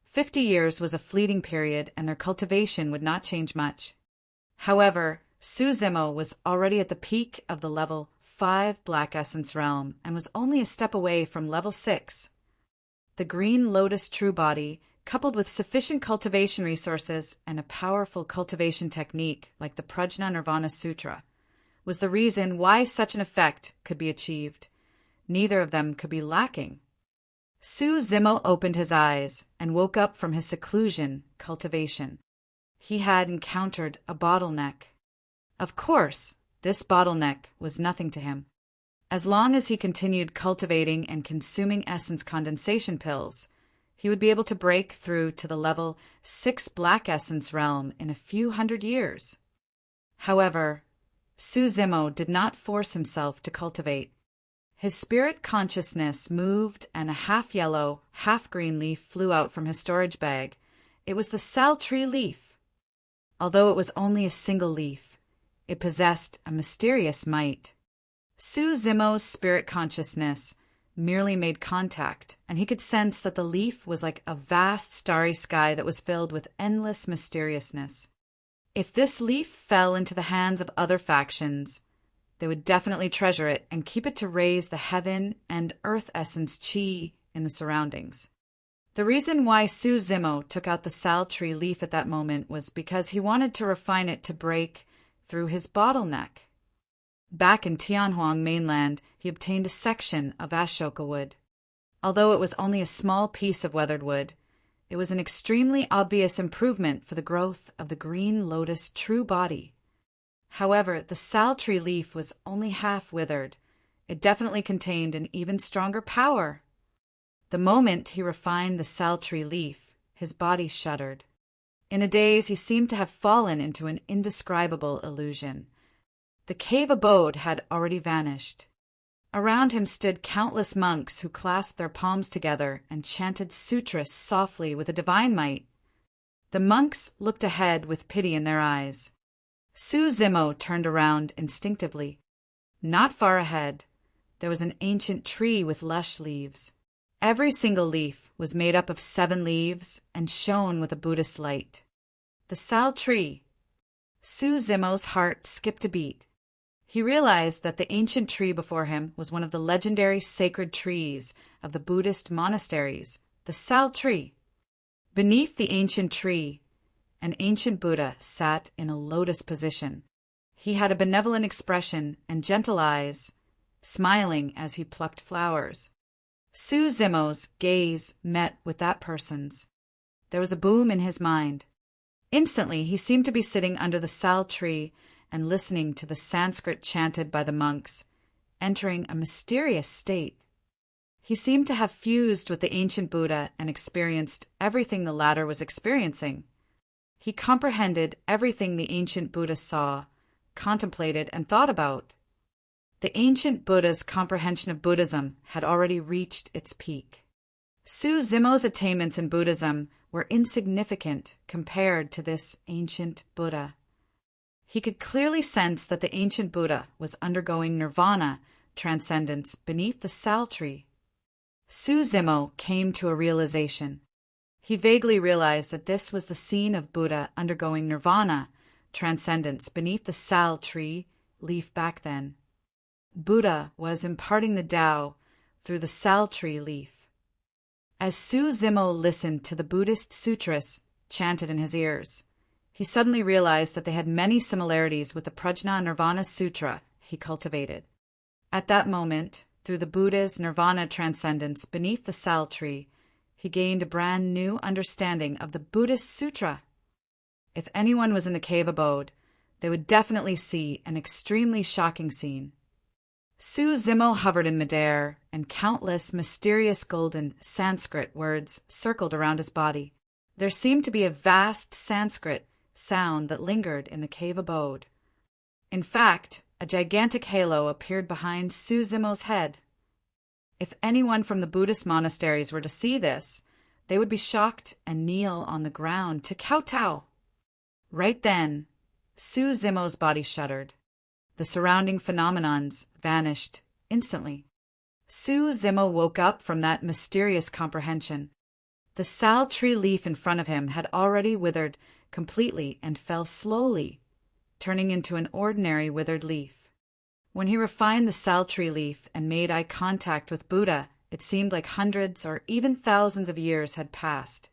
50 years was a fleeting period and their cultivation would not change much. However, Su Zimo was already at the peak of the level 5 Black Essence realm and was only a step away from level 6. The Green Lotus True Body, coupled with sufficient cultivation resources and a powerful cultivation technique like the Prajna Nirvana Sutra, was the reason why such an effect could be achieved. Neither of them could be lacking. Su Zimo opened his eyes and woke up from his seclusion, cultivation. He had encountered a bottleneck. Of course, this bottleneck was nothing to him. As long as he continued cultivating and consuming essence condensation pills, he would be able to break through to the level 6 Black Essence realm in a few hundred years. However, Su Zimo did not force himself to cultivate. His spirit consciousness moved and a half-yellow, half-green leaf flew out from his storage bag. It was the Sal Tree leaf. Although it was only a single leaf, it possessed a mysterious might. Suzumo's spirit consciousness merely made contact, and he could sense that the leaf was like a vast starry sky that was filled with endless mysteriousness. If this leaf fell into the hands of other factions, they would definitely treasure it and keep it to raise the heaven and earth essence chi in the surroundings. The reason why Suzumo took out the sal tree leaf at that moment was because he wanted to refine it to break through his bottleneck. Back in Tianhuang mainland, he obtained a section of Ashoka wood. Although it was only a small piece of weathered wood, it was an extremely obvious improvement for the growth of the green lotus true body. However, the sal tree leaf was only half withered. It definitely contained an even stronger power. The moment he refined the sal tree leaf, his body shuddered. In a daze, he seemed to have fallen into an indescribable illusion. The cave abode had already vanished. Around him stood countless monks who clasped their palms together and chanted sutras softly with a divine might. The monks looked ahead with pity in their eyes. Suzumo turned around instinctively. Not far ahead, there was an ancient tree with lush leaves. Every single leaf was made up of 7 leaves and shone with a Buddhist light. The sal tree. Suzumo's heart skipped a beat. He realized that the ancient tree before him was one of the legendary sacred trees of the Buddhist monasteries, the sal tree. Beneath the ancient tree, an ancient Buddha sat in a lotus position. He had a benevolent expression and gentle eyes, smiling as he plucked flowers. Suzumo's gaze met with that person's. There was a boom in his mind. Instantly, he seemed to be sitting under the sal tree and listening to the Sanskrit chanted by the monks, entering a mysterious state. He seemed to have fused with the ancient Buddha and experienced everything the latter was experiencing. He comprehended everything the ancient Buddha saw, contemplated, and thought about. The ancient Buddha's comprehension of Buddhism had already reached its peak. Suzumo's attainments in Buddhism were insignificant compared to this ancient Buddha. He could clearly sense that the ancient Buddha was undergoing nirvana, transcendence, beneath the sal tree. Suzumo came to a realization. He vaguely realized that this was the scene of Buddha undergoing nirvana, transcendence, beneath the sal tree leaf back then. Buddha was imparting the Tao through the sal tree leaf. As Suzumo listened to the Buddhist sutras chanted in his ears, he suddenly realized that they had many similarities with the Prajna Nirvana Sutra he cultivated. At that moment, through the Buddha's nirvana transcendence beneath the sal tree, he gained a brand new understanding of the Buddhist sutra. If anyone was in the cave abode, they would definitely see an extremely shocking scene. Suzumo hovered in midair, and countless mysterious golden Sanskrit words circled around his body. There seemed to be a vast Sanskrit sound that lingered in the cave abode. In fact, a gigantic halo appeared behind Suzumo's head. If anyone from the Buddhist monasteries were to see this, they would be shocked and kneel on the ground to kowtow. Right then, Suzumo's body shuddered. The surrounding phenomenons vanished instantly. Suzumo woke up from that mysterious comprehension. The sal tree leaf in front of him had already withered completely and fell slowly, turning into an ordinary withered leaf. When he refined the sal tree leaf and made eye contact with Buddha, it seemed like hundreds or even thousands of years had passed.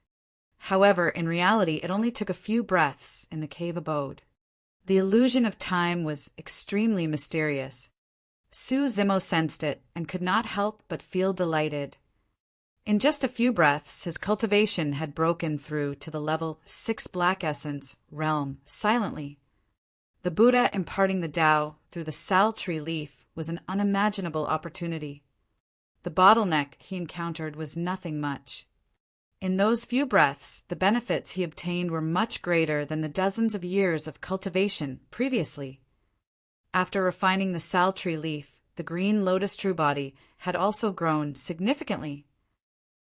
However, in reality, it only took a few breaths in the cave abode. The illusion of time was extremely mysterious. Suzumo sensed it and could not help but feel delighted. In just a few breaths, his cultivation had broken through to the level 6 black essence realm silently. The Buddha imparting the Tao through the sal tree leaf was an unimaginable opportunity. The bottleneck he encountered was nothing much. In those few breaths, the benefits he obtained were much greater than the dozens of years of cultivation previously. After refining the sal tree leaf, the green lotus true body had also grown significantly.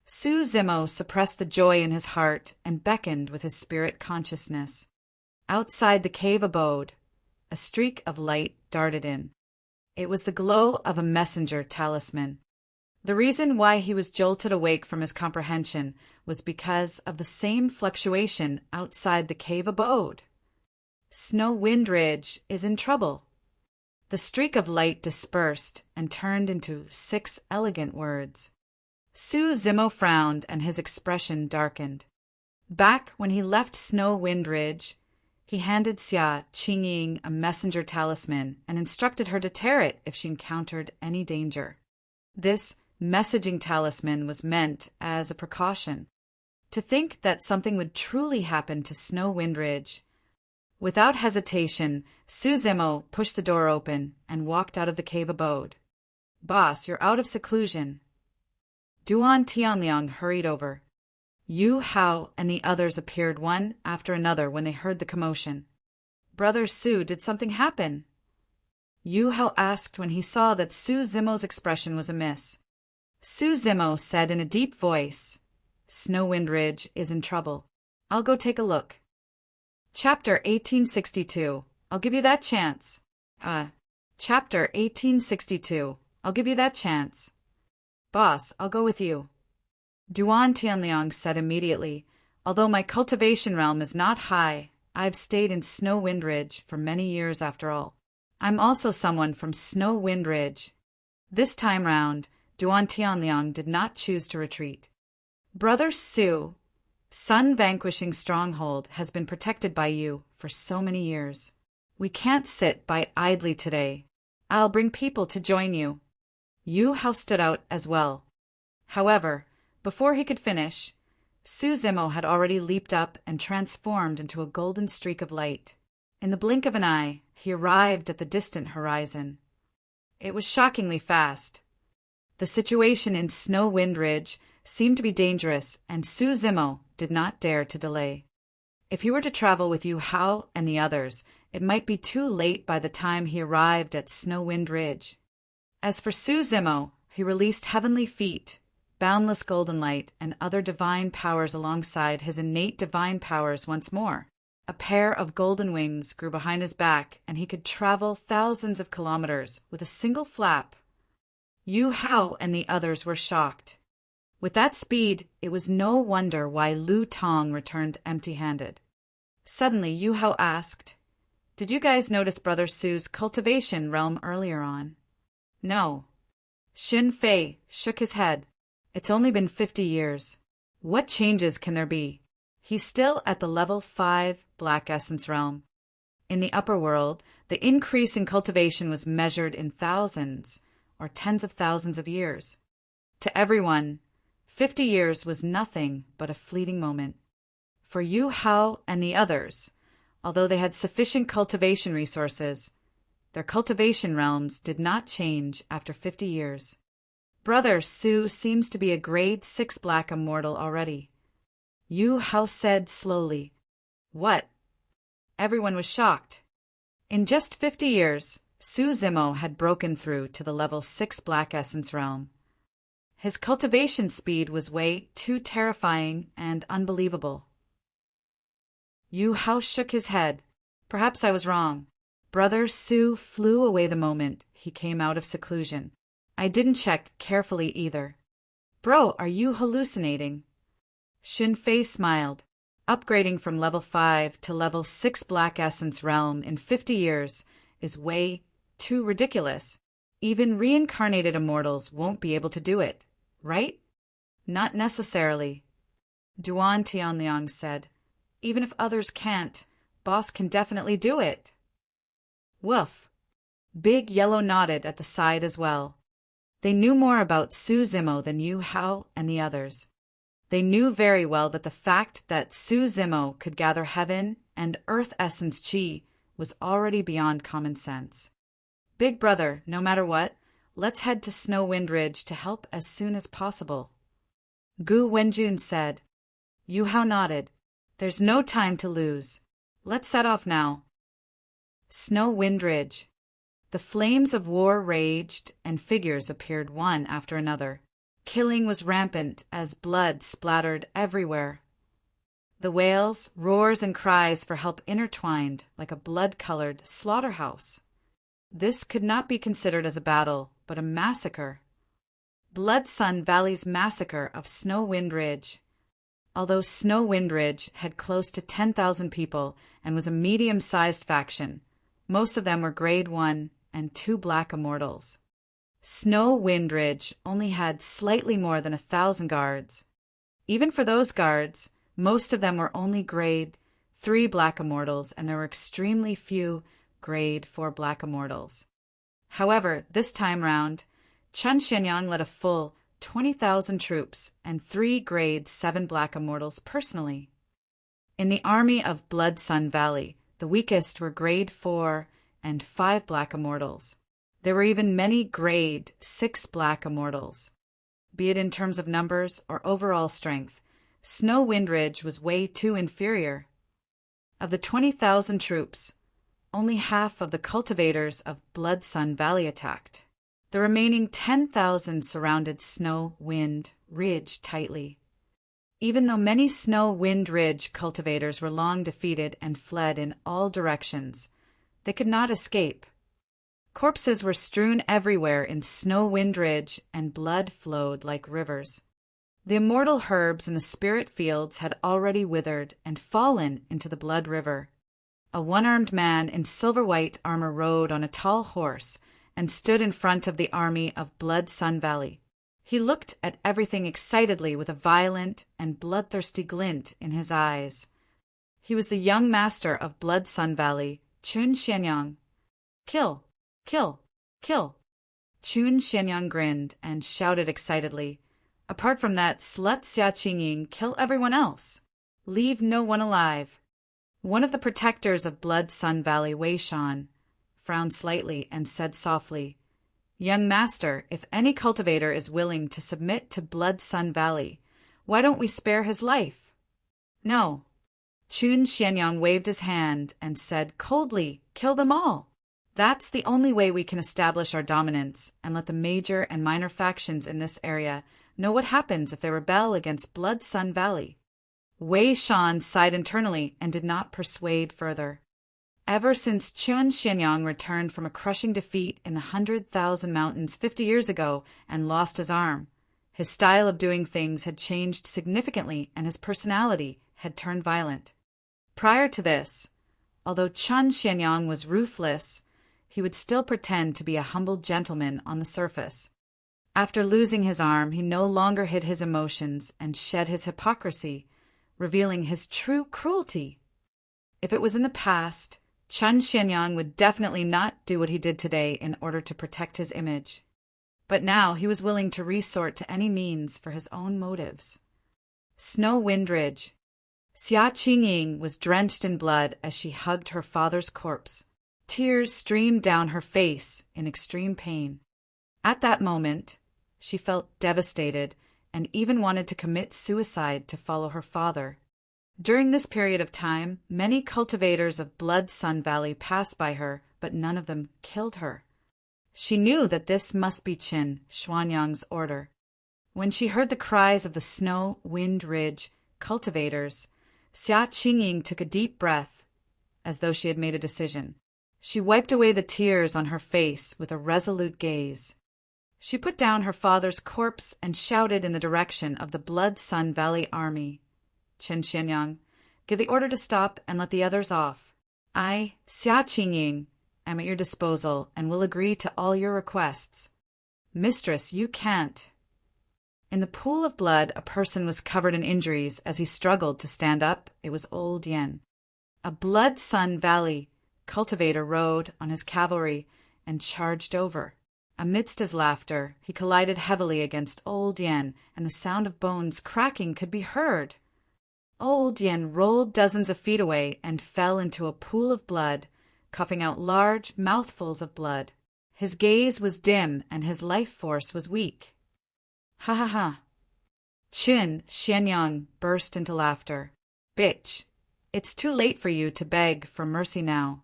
Suzumo suppressed the joy in his heart and beckoned with his spirit consciousness. Outside the cave abode, a streak of light darted in. It was the glow of a messenger talisman. The reason why he was jolted awake from his comprehension was because of the same fluctuation outside the cave abode. Snow Wind Ridge is in trouble. The streak of light dispersed and turned into 6 elegant words. Su Zimo frowned and his expression darkened. Back when he left Snow Wind Ridge, he handed Xia Qingying a messenger talisman and instructed her to tear it if she encountered any danger. This messaging talisman was meant as a precaution. To think that something would truly happen to Snow Wind Ridge. Without hesitation, Su Zimo pushed the door open and walked out of the cave abode. "Boss, you're out of seclusion." Duan Tianliang hurried over. Yu Hao and the others appeared one after another when they heard the commotion. "Brother Su, did something happen?" Yu Hao asked when he saw that Su Zimo's expression was amiss. Su Zimo said in a deep voice, "Snow Wind Ridge is in trouble. I'll go take a look." Chapter 1862. I'll give you that chance. Chapter 1862. I'll give you that chance. Boss, I'll go with you. Duan Tianliang said immediately, "Although my cultivation realm is not high, I've stayed in Snow Wind Ridge for many years after all. I'm also someone from Snow Wind Ridge." This time round, Duan Tianliang did not choose to retreat. "Brother Su, Sun-vanquishing stronghold has been protected by you for so many years. We can't sit by idly today. I'll bring people to join you." Yu Hao stood out as well. However, before he could finish, Su Zimo had already leaped up and transformed into a golden streak of light. In the blink of an eye, he arrived at the distant horizon. It was shockingly fast. The situation in Snow Wind Ridge seemed to be dangerous, and Su Zimo did not dare to delay. If he were to travel with Yu Hao and the others, it might be too late by the time he arrived at Snow Wind Ridge. As for Su Zimo, he released heavenly feet, boundless golden light, and other divine powers alongside his innate divine powers once more. A pair of golden wings grew behind his back, and he could travel thousands of kilometers with a single flap. Yu Hao and the others were shocked. With that speed, it was no wonder why Lu Tong returned empty-handed. Suddenly, Yu Hao asked, "Did you guys notice Brother Su's cultivation realm earlier on?" "No." Xin Fei shook his head. "It's only been 50 years. What changes can there be? He's still at the level 5 Black Essence realm. In the upper world, the increase in cultivation was measured in thousands or tens of thousands of years. To everyone, 50 years was nothing but a fleeting moment. For Yu Hao and the others, although they had sufficient cultivation resources, their cultivation realms did not change after 50 years. Brother Su seems to be a grade 6 black immortal already." Yu Hao said slowly. "What?" Everyone was shocked. In just 50 years, Su Zimo had broken through to the level 6 Black Essence realm. His cultivation speed was way too terrifying and unbelievable. Yu Hao shook his head. "Perhaps I was wrong. Brother Su flew away the moment he came out of seclusion. I didn't check carefully either." "Bro, are you hallucinating?" Xin Fei smiled. "Upgrading from level 5 to level 6 Black Essence realm in 50 years is way too ridiculous. Even reincarnated immortals won't be able to do it, right?" "Not necessarily," Duan Tianliang said. "Even if others can't, Boss can definitely do it." "Woof." Big Yellow nodded at the side as well. They knew more about Su Zimo than Yu Hao and the others. They knew very well that the fact that Su Zimo could gather heaven and earth essence chi was already beyond common sense. "Big brother, no matter what, let's head to Snow Wind Ridge to help as soon as possible," Gu Wenjun said. Yu Hao nodded. "There's no time to lose. Let's set off now." Snow Wind Ridge. The flames of war raged, and figures appeared one after another. Killing was rampant as blood splattered everywhere. The wails, roars, and cries for help intertwined like a blood-colored slaughterhouse. This could not be considered as a battle, but a massacre. Blood Sun Valley's massacre of Snow Wind Ridge. Although Snow Wind Ridge had close to 10,000 people and was a medium-sized faction, most of them were Grade 1 and 2 Black Immortals. Snow Wind Ridge only had slightly more than 1,000 guards. Even for those guards, most of them were only Grade 3 Black Immortals, and there were extremely few Grade 4 Black Immortals. However, this time round, Chen Xianyang led a full 20,000 troops and 3 Grade 7 Black Immortals personally. In the army of Blood Sun Valley, the weakest were Grade 4 and 5 Black Immortals. There were even many Grade 6 Black Immortals. Be it in terms of numbers or overall strength, Snow Wind Ridge was way too inferior. Of the 20,000 troops, only half of the cultivators of Blood Sun Valley attacked. The remaining 10,000 surrounded Snow Wind Ridge tightly. Even though many Snow Wind Ridge cultivators were long defeated and fled in all directions, they could not escape. Corpses were strewn everywhere in Snow Wind Ridge, and blood flowed like rivers. The immortal herbs in the spirit fields had already withered and fallen into the blood river. A one-armed man in silver-white armor rode on a tall horse and stood in front of the army of Blood Sun Valley. He looked at everything excitedly with a violent and bloodthirsty glint in his eyes. He was the young master of Blood Sun Valley, Chun Xianyang. Kill! Kill! Kill! Chun Xianyang grinned and shouted excitedly. Apart from that slut Xia Qingying, kill everyone else. Leave no one alive. One of the protectors of Blood Sun Valley, Wei Shan, frowned slightly and said softly, Young master, if any cultivator is willing to submit to Blood Sun Valley, why don't we spare his life? No. Chun Xianyang waved his hand and said coldly, kill them all. That's the only way we can establish our dominance and let the major and minor factions in this area know what happens if they rebel against Blood Sun Valley. Wei Shan sighed internally and did not persuade further. Ever since Chun Xianyang returned from a crushing defeat in the 100,000 Mountains 50 years ago and lost his arm, his style of doing things had changed significantly and his personality had turned violent. Prior to this, although Chun Xianyang was ruthless, he would still pretend to be a humble gentleman on the surface. After losing his arm, he no longer hid his emotions and shed his hypocrisy, revealing his true cruelty. If it was in the past, Chun Xianyang would definitely not do what he did today in order to protect his image. But now he was willing to resort to any means for his own motives. Snow Wind Ridge. Xia Qingying was drenched in blood as she hugged her father's corpse. Tears streamed down her face in extreme pain. At that moment, she felt devastated and even wanted to commit suicide to follow her father. During this period of time, many cultivators of Blood Sun Valley passed by her, but none of them killed her. She knew that this must be Qin Xuanyang's order. When she heard the cries of the Snow Wind Ridge cultivators, Xia Qingying took a deep breath, as though she had made a decision. She wiped away the tears on her face with a resolute gaze. She put down her father's corpse and shouted in the direction of the Blood Sun Valley army. Chen Xianyang, give the order to stop and let the others off. I, Xia Qingying, am at your disposal and will agree to all your requests. Mistress, you can't. In the pool of blood, a person was covered in injuries as he struggled to stand up. It was Old Yen. A Blood Sun Valley cultivator rode on his cavalry and charged over. Amidst his laughter, he collided heavily against Old Yen, and the sound of bones cracking could be heard. Old Yen rolled dozens of feet away and fell into a pool of blood, coughing out large mouthfuls of blood. His gaze was dim and his life force was weak. Ha ha ha. Chun Xianyang burst into laughter. Bitch, it's too late for you to beg for mercy now.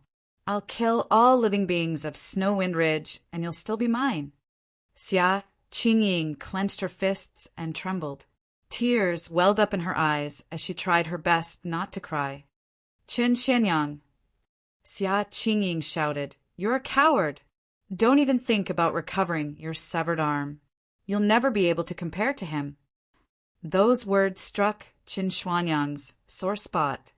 I'll kill all living beings of Snow Wind Ridge, and you'll still be mine. Xia Qingying clenched her fists and trembled. Tears welled up in her eyes as she tried her best not to cry. Chen Xianyang! Xia Qingying shouted, "You're a coward! Don't even think about recovering your severed arm. You'll never be able to compare to him." Those words struck Qin Xuanyang's sore spot.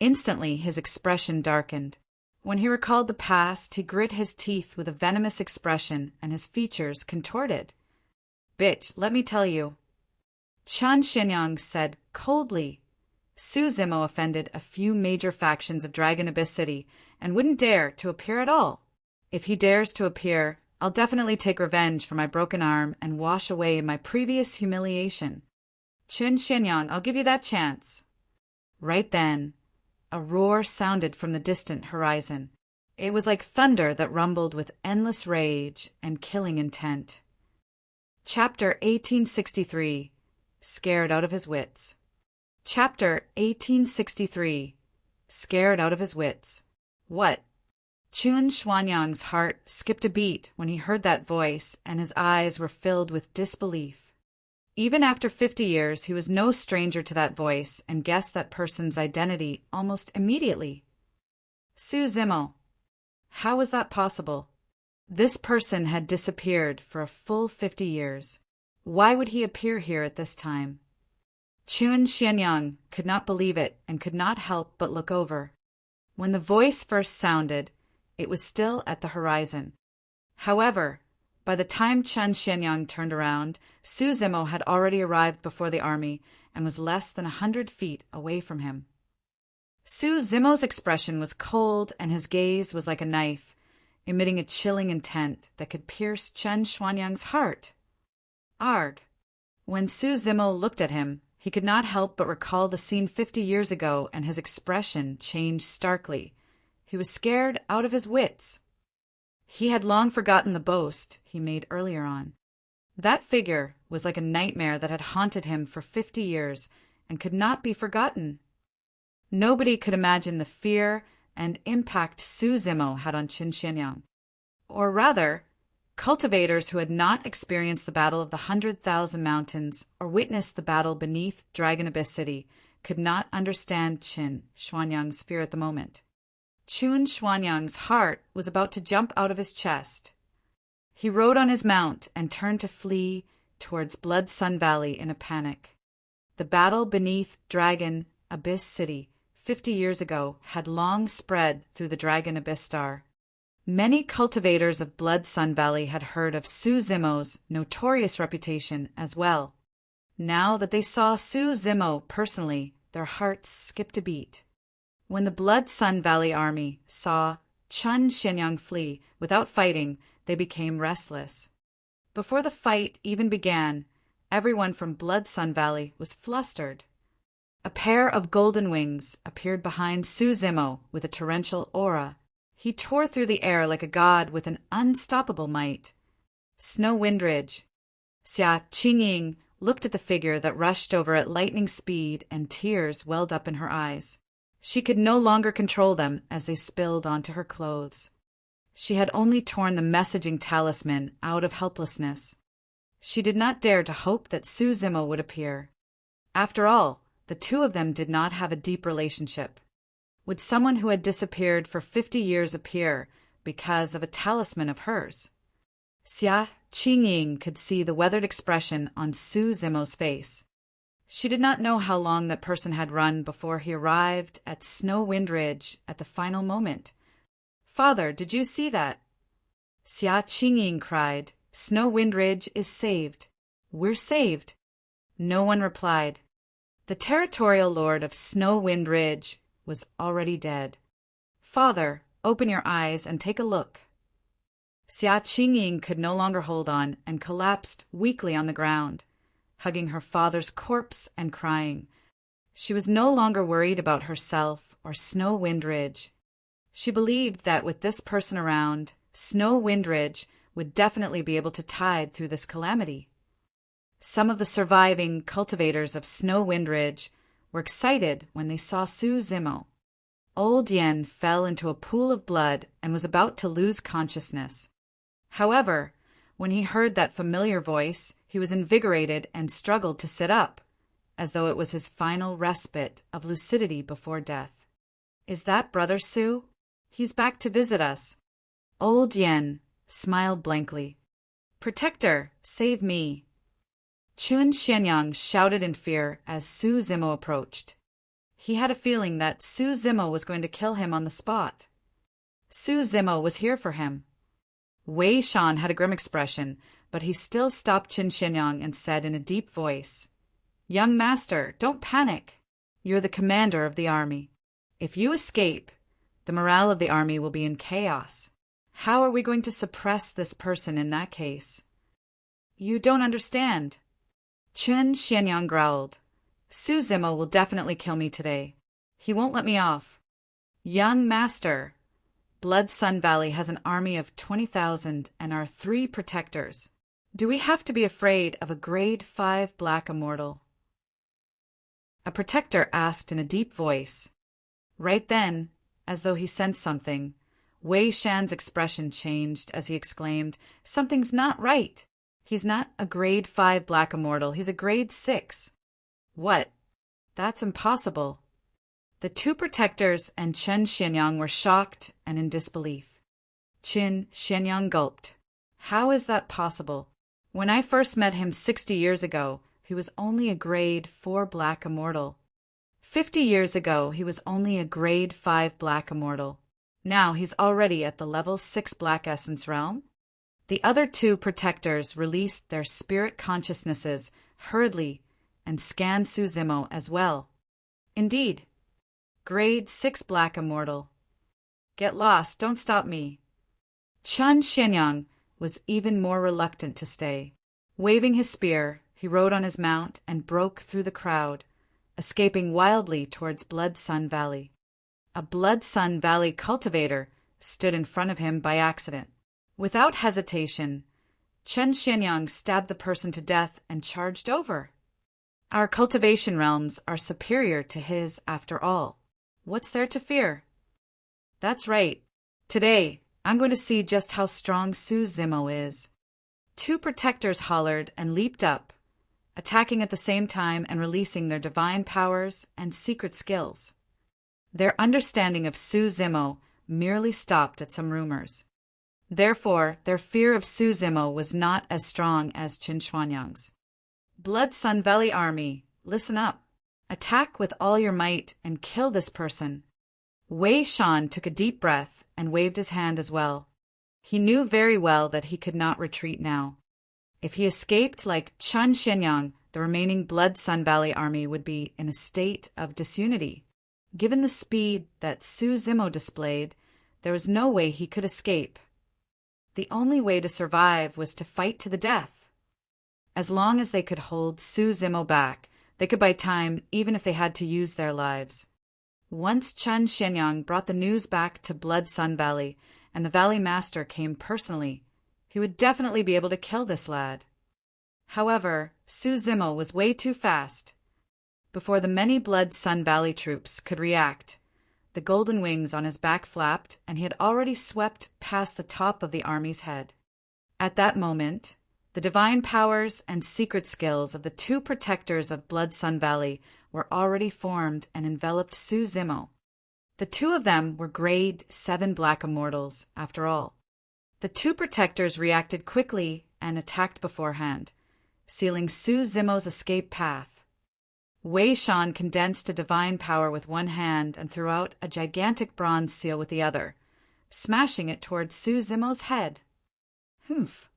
Instantly his expression darkened. When he recalled the past, he grit his teeth with a venomous expression and his features contorted. "Bitch, let me tell you," Chen Xianyang said coldly. Su Zimo offended a few major factions of Dragon Abyss City and wouldn't dare to appear at all. If he dares to appear, I'll definitely take revenge for my broken arm and wash away my previous humiliation. Chen Xianyang, I'll give you that chance. Right then, a roar sounded from the distant horizon. It was like thunder that rumbled with endless rage and killing intent. Chapter 1863. Scared Out of His Wits. Chapter 1863. Scared Out of His Wits. What? Qin Xuanyang's heart skipped a beat when he heard that voice, and his eyes were filled with disbelief. Even after 50 years, he was no stranger to that voice and guessed that person's identity almost immediately. Su Zimo. How was that possible? This person had disappeared for a full 50 years. Why would he appear here at this time? Qin Xianyang could not believe it and could not help but look over. When the voice first sounded, it was still at the horizon. However, by the time Chen Xianyang turned around, Su Zimo had already arrived before the army and was less than 100 feet away from him. Su Zimo's expression was cold and his gaze was like a knife, emitting a chilling intent that could pierce Chen Xuanyang's heart. Arg! When Su Zimo looked at him, he could not help but recall the scene 50 years ago, and his expression changed starkly. He was scared out of his wits. He had long forgotten the boast he made earlier on. That figure was like a nightmare that had haunted him for 50 years and could not be forgotten. Nobody could imagine the fear and impact Su Zimo had on Qin Xianyang. Or rather, cultivators who had not experienced the Battle of the 100,000 Mountains or witnessed the battle beneath Dragon Abyss City could not understand Qin Xuanyang's fear at the moment. Qin Xuanyang's heart was about to jump out of his chest. He rode on his mount and turned to flee towards Blood Sun Valley in a panic. The battle beneath Dragon Abyss City 50 years ago had long spread through the Dragon Abyss Star. Many cultivators of Blood Sun Valley had heard of Su Zimo's notorious reputation as well. Now that they saw Su Zimo personally, their hearts skipped a beat. When the Blood Sun Valley army saw Chen Xianyang flee without fighting, they became restless. Before the fight even began, everyone from Blood Sun Valley was flustered. A pair of golden wings appeared behind Su Zimo with a torrential aura. He tore through the air like a god with an unstoppable might. Snow Windridge. Xia Qingying looked at the figure that rushed over at lightning speed, and tears welled up in her eyes. She could no longer control them as they spilled onto her clothes. She had only torn the messaging talisman out of helplessness. She did not dare to hope that Su Zimo would appear. After all, the two of them did not have a deep relationship. Would someone who had disappeared for 50 years appear because of a talisman of hers? Xia Qingying could see the weathered expression on Su Zimo's face. She did not know how long that person had run before he arrived at Snow Wind Ridge at the final moment. "Father, did you see that?" Xia Qingying cried. "Snow Wind Ridge is saved. We're saved." No one replied. The territorial lord of Snow Wind Ridge was already dead. "Father, open your eyes and take a look." Xia Qingying could no longer hold on and collapsed weakly on the ground, hugging her father's corpse and crying. She was no longer worried about herself or Snow Wind Ridge. She believed that with this person around, Snow Wind Ridge would definitely be able to tide through this calamity. Some of the surviving cultivators of Snow Wind Ridge were excited when they saw Su Zimo. Old Yen fell into a pool of blood and was about to lose consciousness. However, when he heard that familiar voice, he was invigorated and struggled to sit up. as though it was his final respite of lucidity before death. "Is that Brother Su? He's back to visit us." Old Yen smiled blankly. "Protector, save me." Chun Xianyang shouted in fear as Su Zimo approached. He had a feeling that Su Zimo was going to kill him on the spot. Su Zimo was here for him. Wei Shan had a grim expression, but he still stopped Chun Xianyang and said in a deep voice, "Young master, don't panic. You're the commander of the army. If you escape, the morale of the army will be in chaos. How are we going to suppress this person in that case?" "You don't understand." Chun Xianyang growled. "Su Zimo will definitely kill me today. He won't let me off." "Young master, Blood Sun Valley has an army of 20,000 and our 3 protectors. Do we have to be afraid of a grade 5 black immortal?" A protector asked in a deep voice. Right then, as though he sensed something, Wei Shan's expression changed as he exclaimed, "Something's not right. He's not a grade 5 black immortal, he's a grade 6. "What? That's impossible." The 2 protectors and Chun Xianyang were shocked and in disbelief. Chun Xianyang gulped. "How is that possible? When I first met him 60 years ago, he was only a grade 4 black immortal. 50 years ago, he was only a grade 5 black immortal. Now he's already at the level 6 black essence realm." The other 2 protectors released their spirit consciousnesses hurriedly and scanned Su Zimo as well. Indeed, grade 6 black immortal. "Get lost, don't stop me." Chun Xianyang was even more reluctant to stay. Waving his spear, he rode on his mount and broke through the crowd, escaping wildly towards Blood Sun Valley. A Blood Sun Valley cultivator stood in front of him by accident. Without hesitation, Chun Xianyang stabbed the person to death and charged over. Our cultivation realms are superior to his after all. What's there to fear? That's right. Today, I'm going to see just how strong Su Zimo is. 2 protectors hollered and leaped up, attacking at the same time and releasing their divine powers and secret skills. Their understanding of Su Zimo merely stopped at some rumors. Therefore, their fear of Su Zimo was not as strong as Chun Xianyang's. "Blood Sun Valley Army, listen up. Attack with all your might and kill this person." Wei Shan took a deep breath and waved his hand as well. He knew very well that he could not retreat now. If he escaped like Chun Xianyang, the remaining Blood Sun Valley army would be in a state of disunity. Given the speed that Su Zimo displayed, there was no way he could escape. The only way to survive was to fight to the death. As long as they could hold Su Zimo back, they could buy time even if they had to use their lives. Once Chun Xianyang brought the news back to Blood Sun Valley, and the Valley Master came personally, he would definitely be able to kill this lad. However, Su Zimo was way too fast. Before the many Blood Sun Valley troops could react, the golden wings on his back flapped, and he had already swept past the top of the army's head. At that moment, the divine powers and secret skills of the 2 protectors of Blood Sun Valley were already formed and enveloped Su Zimo. The 2 of them were grade 7 black immortals, after all. The 2 protectors reacted quickly and attacked beforehand, sealing Su Zimo's escape path. Wei Shan condensed a divine power with one hand and threw out a gigantic bronze seal with the other, smashing it toward Su Zimo's head. Humph!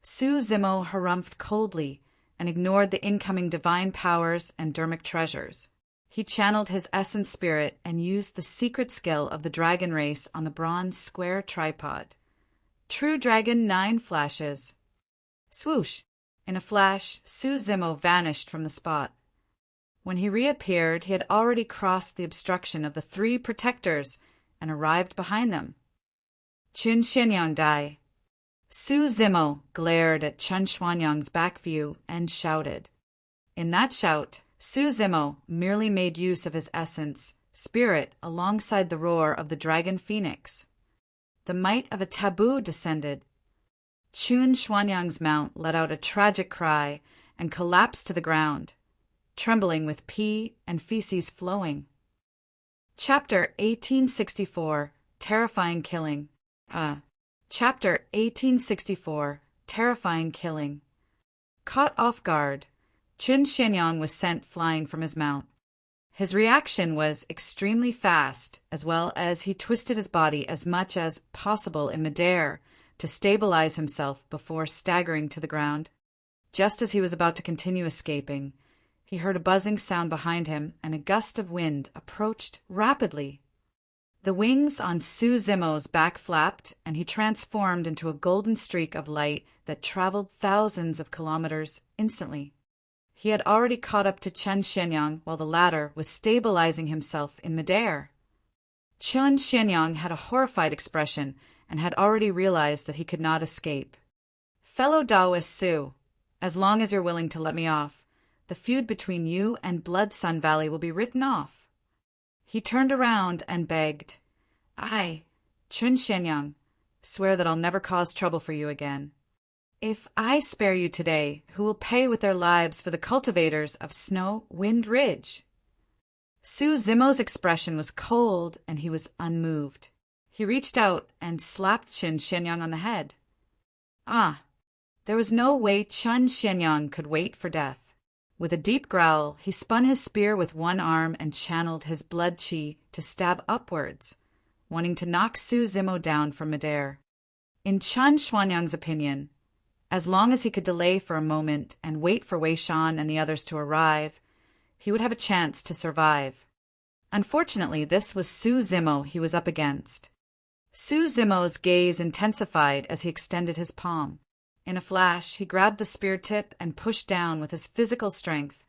Su Zimo harumphed coldly and ignored the incoming divine powers and dermic treasures. He channeled his essence spirit and used the secret skill of the dragon race on the bronze square tripod. True Dragon 9 flashes. Swoosh! In a flash, Su Zimo vanished from the spot. When he reappeared, he had already crossed the obstruction of the 3 protectors and arrived behind them. Chun Xianyang Dai. Su Zimo glared at Chun Xianyang's back view and shouted. In that shout, Su Zimo merely made use of his essence, spirit, alongside the roar of the dragon phoenix. The might of a taboo descended. Chun Xianyang's mount let out a tragic cry and collapsed to the ground. trembling with pee and feces flowing. Chapter 1864, Terrifying Killing. Chapter 1864, Terrifying Killing. Caught off guard, Chun Xianyang was sent flying from his mount. His reaction was extremely fast, as well as he twisted his body as much as possible in midair to stabilize himself before staggering to the ground. Just as he was about to continue escaping, he heard a buzzing sound behind him, and a gust of wind approached rapidly. The wings on Su Zimo's back flapped, and he transformed into a golden streak of light that traveled thousands of kilometers instantly. He had already caught up to Chun Xianyang while the latter was stabilizing himself in midair. Chun Xianyang had a horrified expression and had already realized that he could not escape. "Fellow Taoist Su, as long as you're willing to let me off, the feud between you and Blood Sun Valley will be written off." He turned around and begged, "I, Chun Xianyang, swear that I'll never cause trouble for you again. If I spare you today, who will pay with their lives for the cultivators of Snow Wind Ridge?" Su Zimo's expression was cold, and he was unmoved. He reached out and slapped Chun Xianyang on the head. There was no way Chun Xianyang could wait for death. With a deep growl, he spun his spear with one arm and channeled his blood chi to stab upwards, wanting to knock Su Zimo down from midair. In Chun Xianyang's opinion, as long as he could delay for a moment and wait for Wei Shan and the others to arrive, he would have a chance to survive. Unfortunately, this was Su Zimo he was up against. Su Zimo's gaze intensified as he extended his palm. In a flash, he grabbed the spear tip and pushed down with his physical strength.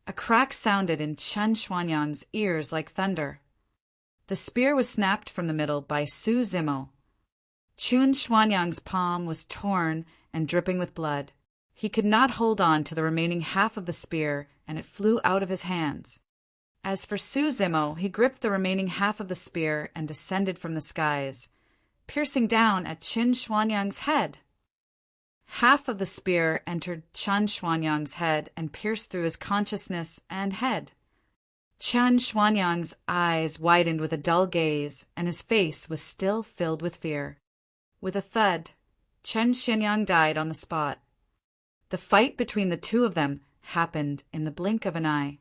A crack sounded in Chun Xianyang's ears like thunder. The spear was snapped from the middle by Su Zimo. Chun Xianyang's palm was torn and dripping with blood. He could not hold on to the remaining half of the spear, and it flew out of his hands. As for Su Zimo, he gripped the remaining half of the spear and descended from the skies, piercing down at Chun Xianyang's head. Half of the spear entered Chun Xianyang's head and pierced through his consciousness and head. Chun Xianyang's eyes widened with a dull gaze, and his face was still filled with fear. With a thud, Chun Xianyang died on the spot. The fight between the two of them happened in the blink of an eye.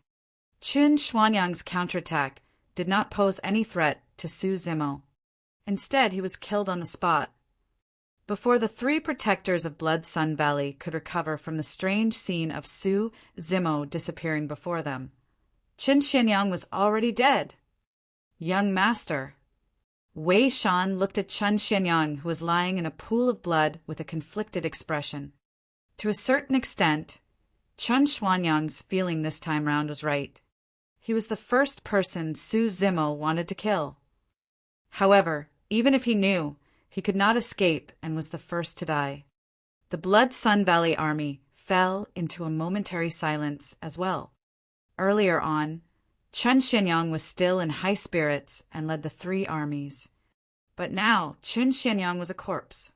Chun Xianyang's counterattack did not pose any threat to Su Zimo. Instead, he was killed on the spot. Before the three protectors of Blood Sun Valley could recover from the strange scene of Su Zimo disappearing before them, Chun Xianyang was already dead. "Young master." Wei Shan looked at Chun Xianyang, who was lying in a pool of blood with a conflicted expression. To a certain extent, Chun Xianyang's feeling this time round was right. He was the first person Su Zimo wanted to kill. However, even if he knew, he could not escape and was the first to die. The Blood Sun Valley army fell into a momentary silence as well. Earlier on, Chun Xianyang was still in high spirits and led the three armies. But now Chun Xianyang was a corpse.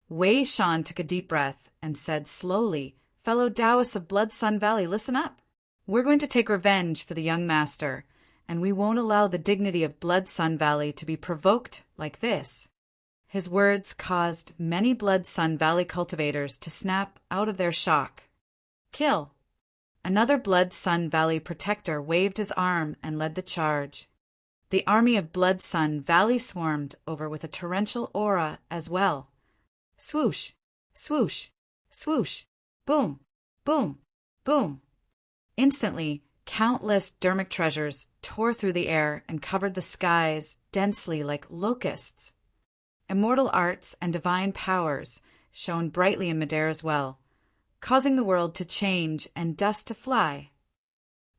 Wei Shan took a deep breath and said slowly, "Fellow Taoists of Blood Sun Valley, listen up. We're going to take revenge for the young master, and we won't allow the dignity of Blood Sun Valley to be provoked like this." His words caused many Blood Sun Valley cultivators to snap out of their shock. "Kill!" Another Blood Sun Valley protector waved his arm and led the charge. The army of Blood Sun Valley swarmed over with a torrential aura as well. Swoosh, swoosh, swoosh, boom, boom, boom. Instantly, countless dermic treasures tore through the air and covered the skies densely like locusts. Immortal arts and divine powers shone brightly in midair as well, causing the world to change and dust to fly.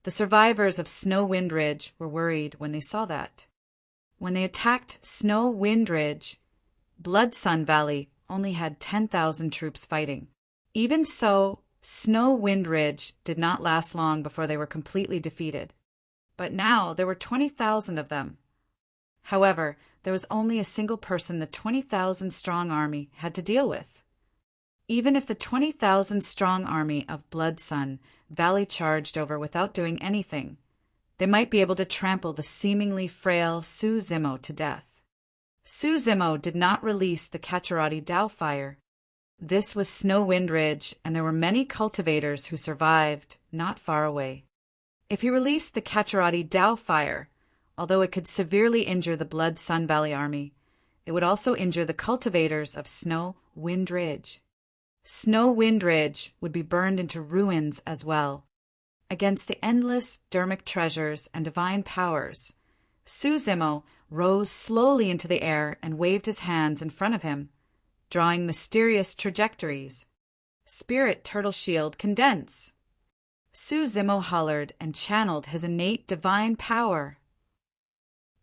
The survivors of Snow Wind Ridge were worried when they saw that. When they attacked Snow Wind Ridge, Blood Sun Valley only had 10,000 troops fighting. Even so, Snow Wind Ridge did not last long before they were completely defeated. But now there were 20,000 of them. However, there was only a single person the 20,000-strong army had to deal with. Even if the 20,000-strong army of Blood Sun Valley charged over without doing anything, they might be able to trample the seemingly frail Su Zimo to death. Su Zimo did not release the Cacciarati Dao fire. This was Snow Wind Ridge, and there were many cultivators who survived not far away. If he released the Cacciarati Dao fire, although it could severely injure the Blood Sun Valley army, it would also injure the cultivators of Snow Wind Ridge. Snow Wind Ridge would be burned into ruins as well. Against the endless dermic treasures and divine powers, Su Zimo rose slowly into the air and waved his hands in front of him, drawing mysterious trajectories. Spirit Turtle Shield, condense! Su Zimo hollered and channeled his innate divine power.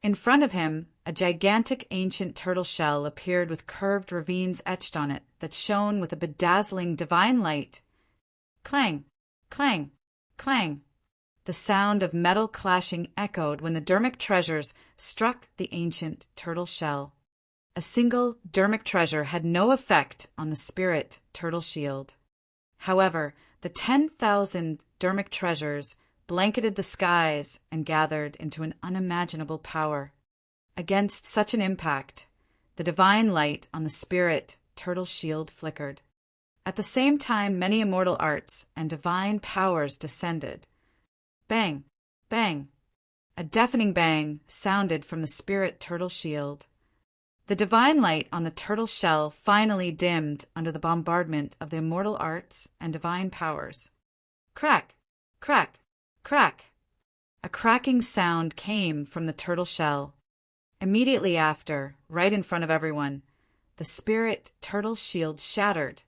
In front of him, a gigantic ancient turtle shell appeared with curved ravines etched on it that shone with a bedazzling divine light. Clang, clang, clang. The sound of metal clashing echoed when the dermic treasures struck the ancient turtle shell. A single dermic treasure had no effect on the spirit turtle shield. However, the 10,000 dermic treasures blanketed the skies and gathered into an unimaginable power. Against such an impact, the divine light on the spirit turtle shield flickered. At the same time, many immortal arts and divine powers descended. Bang, bang. A deafening bang sounded from the spirit turtle shield. The divine light on the turtle shell finally dimmed under the bombardment of the immortal arts and divine powers. Crack, crack, crack. A cracking sound came from the turtle shell. Immediately after, right in front of everyone, the spirit turtle shield shattered.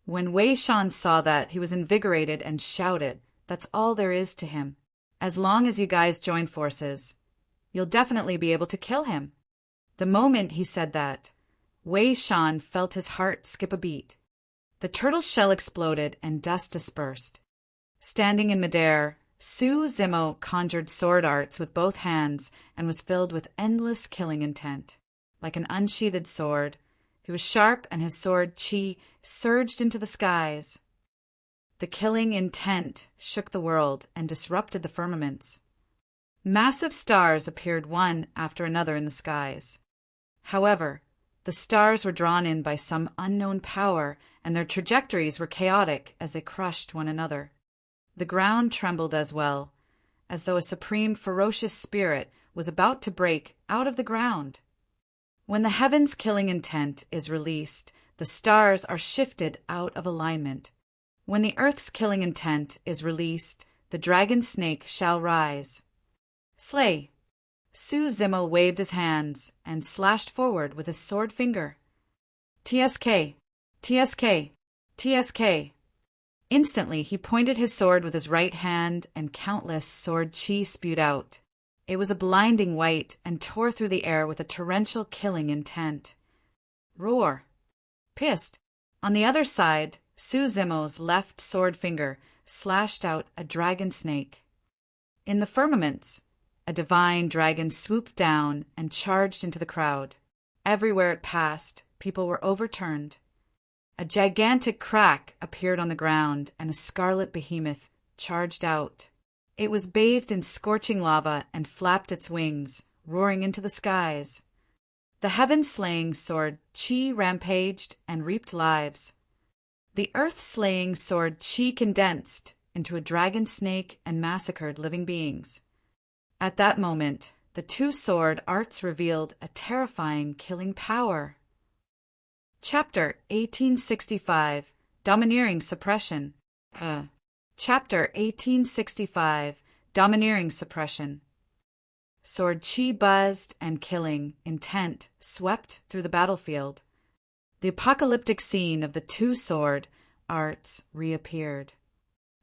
When Wei Shan saw that, he was invigorated and shouted, "That's all there is to him. As long as you guys join forces, you'll definitely be able to kill him." The moment he said that, Wei Shan felt his heart skip a beat. The turtle shell exploded and dust dispersed. Standing in midair, Su Zimo conjured sword arts with both hands and was filled with endless killing intent. Like an unsheathed sword, he was sharp and his sword chi surged into the skies. The killing intent shook the world and disrupted the firmaments. Massive stars appeared one after another in the skies. However, the stars were drawn in by some unknown power, and their trajectories were chaotic as they crushed one another. The ground trembled as well, as though a supreme ferocious spirit was about to break out of the ground. When the heaven's killing intent is released, the stars are shifted out of alignment. When the earth's killing intent is released, the dragon snake shall rise. Slay! Su Zimo waved his hands and slashed forward with his sword finger. TSK! TSK! TSK! Instantly, he pointed his sword with his right hand, and countless sword chi spewed out. It was a blinding white and tore through the air with a torrential killing intent. Roar! Pissed! On the other side, Su Zimo's left sword finger slashed out a dragon snake. In the firmaments, a divine dragon swooped down and charged into the crowd. Everywhere it passed, people were overturned. A gigantic crack appeared on the ground, and a scarlet behemoth charged out. It was bathed in scorching lava and flapped its wings, roaring into the skies. The heaven-slaying sword Chi rampaged and reaped lives. The earth-slaying sword Chi condensed into a dragon snake and massacred living beings. At that moment, the two sword arts revealed a terrifying killing power. Chapter 1865, Domineering Suppression. Chapter 1865, Domineering Suppression. Sword chi buzzed and killing intent swept through the battlefield. The apocalyptic scene of the two sword arts reappeared.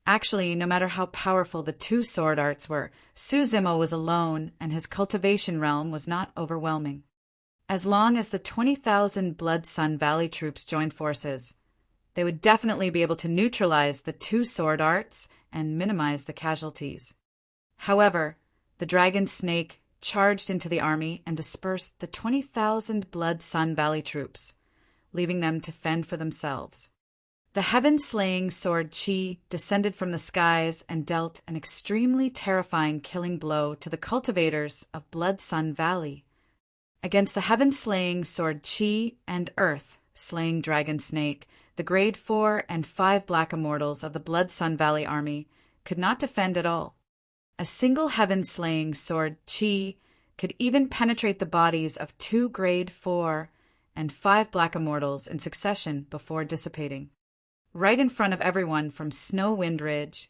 Actually, no matter how powerful the two sword arts were, Su Zimo was alone and his cultivation realm was not overwhelming. As long as the 20,000 Blood Sun Valley troops joined forces, they would definitely be able to neutralize the two sword arts and minimize the casualties. However, the dragon snake charged into the army and dispersed the 20,000 Blood Sun Valley troops, leaving them to fend for themselves. The heaven-slaying sword Qi descended from the skies and dealt an extremely terrifying killing blow to the cultivators of Blood Sun Valley. Against the heaven-slaying sword Qi and earth-slaying dragon snake, the grade 4 and 5 black immortals of the Blood Sun Valley army could not defend at all. A single heaven-slaying sword Qi could even penetrate the bodies of 2 grade 4 and 5 black immortals in succession before dissipating. Right in front of everyone from Snow Wind Ridge,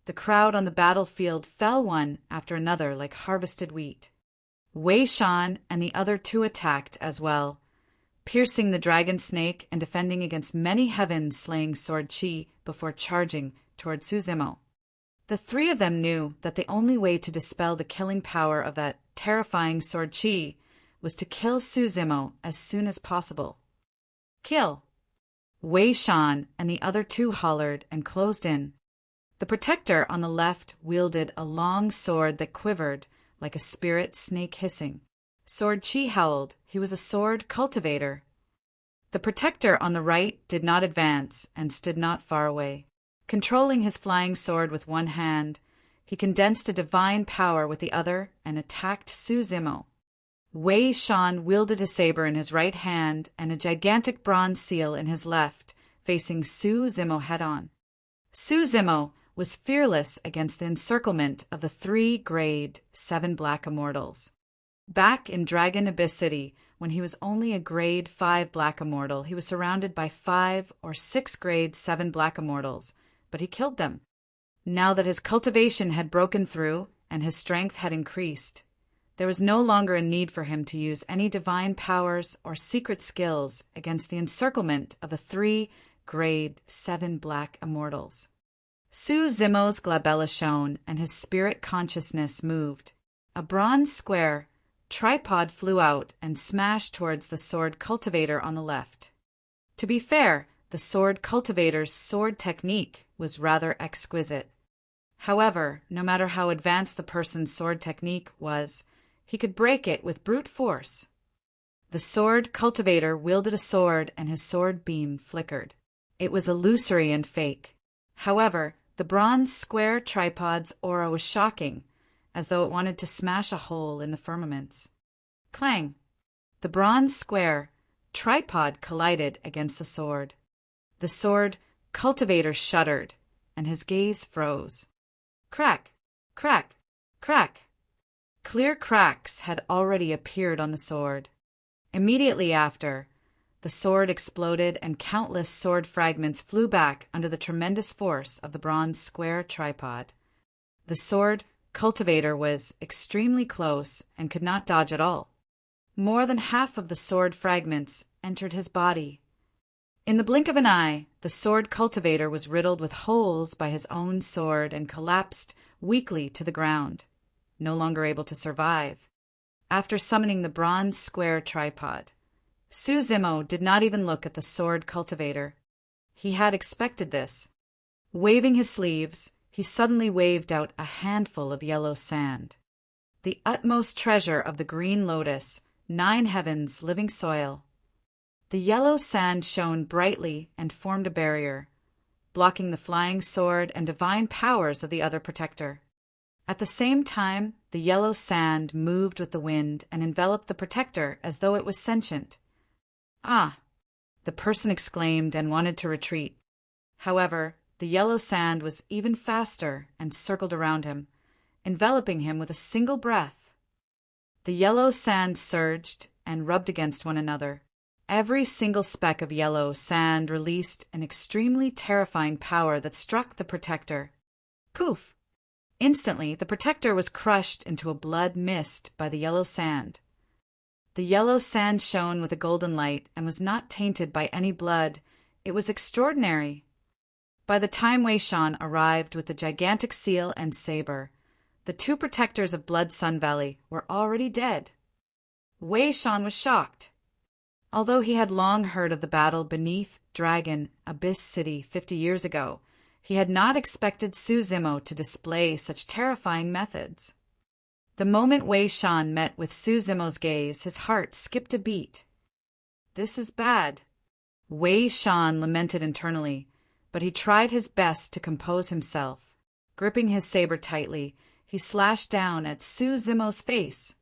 the crowd on the battlefield fell one after another like harvested wheat. Wei Shan and the other 2 attacked as well, piercing the dragon snake and defending against many heaven-slaying sword Qi before charging toward Su Zimo. The 3 of them knew that the only way to dispel the killing power of that terrifying sword Qi was to kill Su Zimo as soon as possible. Kill! Wei Shan and the other 2 hollered and closed in. The protector on the left wielded a long sword that quivered like a spirit snake hissing. Sword Qi howled. He was a sword cultivator. The protector on the right did not advance and stood not far away. Controlling his flying sword with one hand, he condensed a divine power with the other and attacked Su Zimo. Wei Shan wielded a saber in his right hand and a gigantic bronze seal in his left, facing Su Zimo head-on. Su Zimo was fearless against the encirclement of the 3 grade 7 black immortals. Back in Dragon Abyss City, when he was only a grade 5 black immortal, he was surrounded by 5 or 6 grade 7 black immortals, but he killed them. Now that his cultivation had broken through and his strength had increased, there was no longer a need for him to use any divine powers or secret skills against the encirclement of the 3 grade 7 black immortals. Su Zimo's glabella shone and his spirit consciousness moved. A bronze square tripod flew out and smashed towards the sword cultivator on the left. To be fair, the sword cultivator's sword technique was rather exquisite. However, no matter how advanced the person's sword technique was, he could break it with brute force. The sword cultivator wielded a sword and his sword beam flickered. It was illusory and fake. However, the bronze square tripod's aura was shocking, as though it wanted to smash a hole in the firmaments. Clang! The bronze square tripod collided against the sword. The sword cultivator shuddered, and his gaze froze. Crack! Crack! Crack! Clear cracks had already appeared on the sword. Immediately after, the sword exploded and countless sword fragments flew back under the tremendous force of the bronze square tripod. The sword cultivator was extremely close and could not dodge at all. More than half of the sword fragments entered his body. In the blink of an eye, the sword cultivator was riddled with holes by his own sword and collapsed weakly to the ground, no longer able to survive. After summoning the bronze square tripod, Su Zimo did not even look at the sword cultivator. He had expected this. Waving his sleeves, he suddenly waved out a handful of yellow sand. The utmost treasure of the green lotus, 9 heavens, living soil. The yellow sand shone brightly and formed a barrier, blocking the flying sword and divine powers of the other protector. At the same time, the yellow sand moved with the wind and enveloped the protector as though it was sentient. Ah! The person exclaimed and wanted to retreat. However, the yellow sand was even faster and circled around him, enveloping him with a single breath. The yellow sand surged and rubbed against one another. Every single speck of yellow sand released an extremely terrifying power that struck the protector. Poof! Instantly, the protector was crushed into a blood mist by the yellow sand. The yellow sand shone with a golden light and was not tainted by any blood. It was extraordinary. By the time Wei Shan arrived with the gigantic seal and saber, the 2 protectors of Blood Sun Valley were already dead. Wei Shan was shocked. Although he had long heard of the battle beneath Dragon Abyss City 50 years ago, he had not expected Su Zimo to display such terrifying methods. The moment Wei Shan met with Su Zimo's gaze, his heart skipped a beat. This is bad. Wei Shan lamented internally. but he tried his best to compose himself. Gripping his saber tightly, he slashed down at Suzumo's face.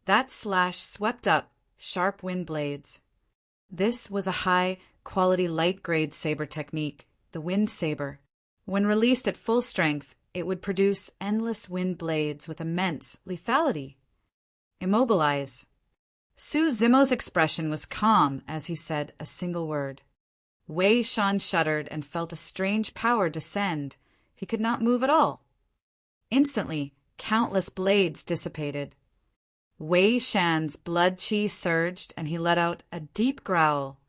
That slash swept up sharp wind blades. This was a high-quality light-grade saber technique, the wind saber. When released at full strength, it would produce endless wind blades with immense lethality. Immobilize. Suzumo's expression was calm as he said a single word. Wei Shan shuddered and felt a strange power descend. He could not move at all. Instantly, countless blades dissipated. Wei Shan's blood chi surged and he let out a deep growl,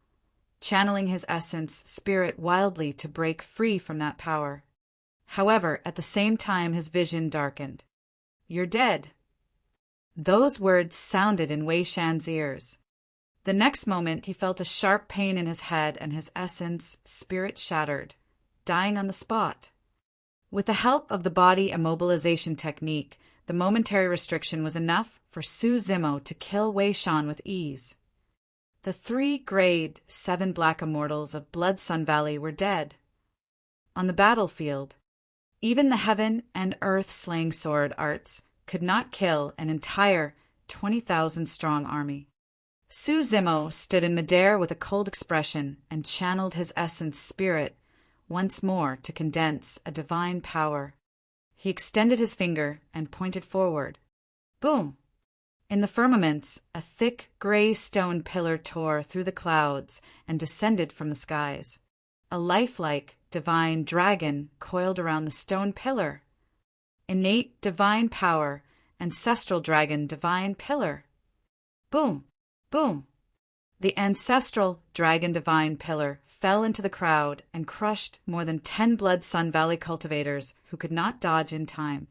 channeling his essence spirit wildly to break free from that power. However, at the same time his vision darkened. "You're dead." Those words sounded in Wei Shan's ears. The next moment he felt a sharp pain in his head and his essence spirit shattered, dying on the spot. With the help of the body immobilization technique, the momentary restriction was enough for Suzumo to kill Wei Shan with ease. The 3 grade 7 black immortals of Blood Sun Valley were dead. On the battlefield, even the heaven and earth slaying sword arts could not kill an entire 20,000 strong army. Suzumo stood in midair with a cold expression and channeled his essence spirit once more to condense a divine power. He extended his finger and pointed forward. Boom! In the firmaments, a thick gray stone pillar tore through the clouds and descended from the skies. A lifelike divine dragon coiled around the stone pillar. Innate divine power, ancestral dragon divine pillar. Boom! Boom! The ancestral dragon divine pillar fell into the crowd and crushed more than 10 Blood Sun Valley cultivators who could not dodge in time.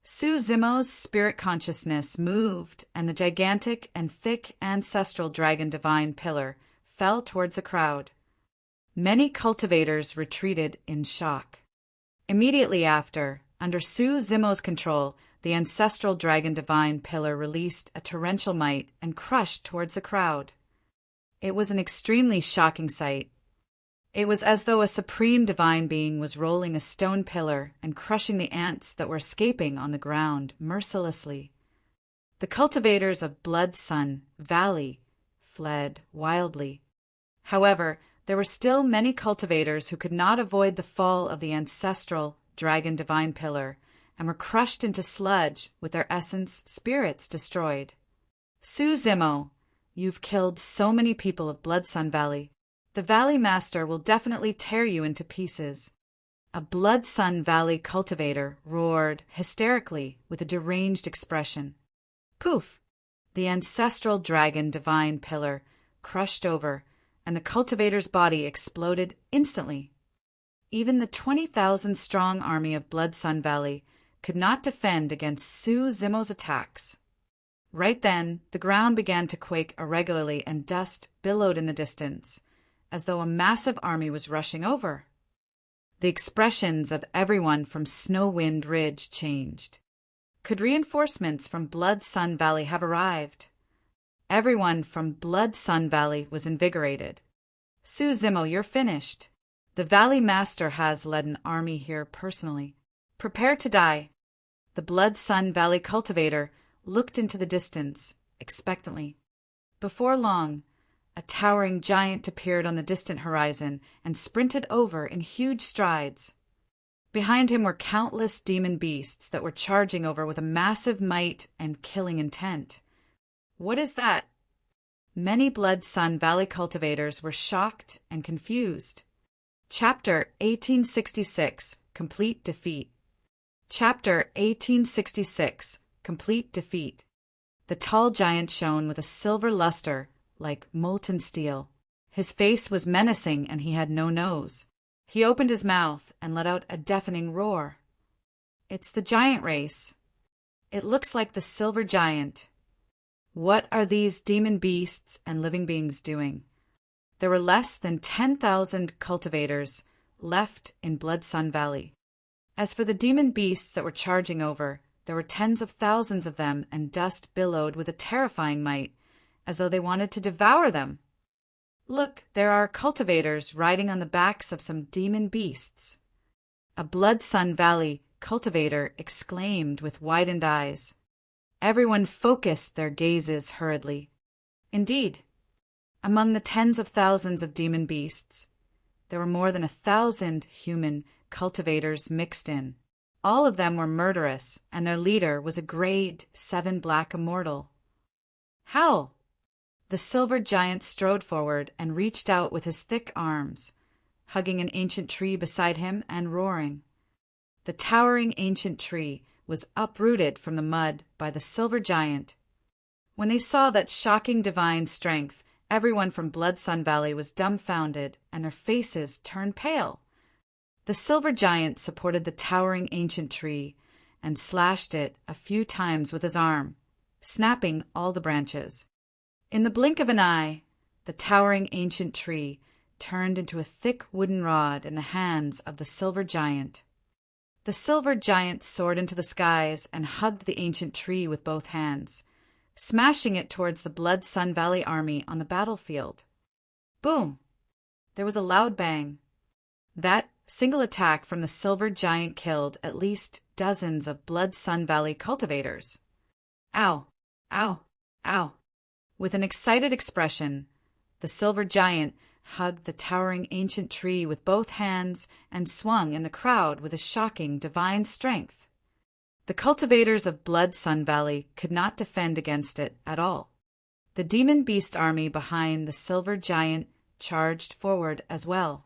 Suzumo's spirit consciousness moved, and the gigantic and thick ancestral dragon divine pillar fell towards the crowd. Many cultivators retreated in shock. Immediately after, under Suzumo's control, the ancestral dragon divine pillar released a torrential might and crushed towards the crowd. It was an extremely shocking sight. It was as though a supreme divine being was rolling a stone pillar and crushing the ants that were escaping on the ground mercilessly. The cultivators of Blood Sun Valley fled wildly. However, there were still many cultivators who could not avoid the fall of the ancestral dragon divine pillar and were crushed into sludge with their essence spirits destroyed. Suzumo, you've killed so many people of Blood Sun Valley. The Valley Master will definitely tear you into pieces. A Blood Sun Valley cultivator roared hysterically with a deranged expression. Poof! The ancestral dragon divine pillar crushed over, and the cultivator's body exploded instantly. Even the 20,000 strong army of Blood Sun Valley could not defend against Suzumo's attacks. Right then, the ground began to quake irregularly and dust billowed in the distance, as though a massive army was rushing over. The expressions of everyone from Snowwind Ridge changed. Could reinforcements from Blood Sun Valley have arrived? Everyone from Blood Sun Valley was invigorated. Suzumo, you're finished. The Valley Master has led an army here personally. Prepare to die. The Blood Sun Valley cultivator looked into the distance, expectantly. Before long, a towering giant appeared on the distant horizon and sprinted over in huge strides. Behind him were countless demon beasts that were charging over with a massive might and killing intent. What is that? Many Blood Sun Valley cultivators were shocked and confused. Chapter 1866, Complete Defeat. Chapter 1866, Complete Defeat. The tall giant shone with a silver luster like molten steel. His face was menacing and he had no nose. He opened his mouth and let out a deafening roar. It's the giant race. It looks like the silver giant. What are these demon beasts and living beings doing? There were less than 10,000 cultivators left in Blood Sun Valley. As for the demon beasts that were charging over, there were tens of thousands of them, and dust billowed with a terrifying might, as though they wanted to devour them. Look, there are cultivators riding on the backs of some demon beasts. A Blood Sun Valley cultivator exclaimed with widened eyes. Everyone focused their gazes hurriedly. Indeed, among the tens of thousands of demon beasts, there were more than 1,000 human cultivators mixed in. All of them were murderous, and their leader was a grade 7 black immortal. Howl! The silver giant strode forward and reached out with his thick arms, hugging an ancient tree beside him and roaring. The towering ancient tree was uprooted from the mud by the silver giant. When they saw that shocking divine strength, everyone from Blood Sun Valley was dumbfounded, and their faces turned pale. The silver giant supported the towering ancient tree and slashed it a few times with his arm, snapping all the branches. In the blink of an eye, the towering ancient tree turned into a thick wooden rod in the hands of the silver giant. The silver giant soared into the skies and hugged the ancient tree with both hands, smashing it towards the Blood Sun Valley army on the battlefield. Boom! There was a loud bang. That single attack from the silver giant killed at least dozens of Blood Sun Valley cultivators. Ow! Ow! Ow! With an excited expression, the silver giant hugged the towering ancient tree with both hands and swung in the crowd with a shocking divine strength. The cultivators of Blood Sun Valley could not defend against it at all. The demon beast army behind the silver giant charged forward as well.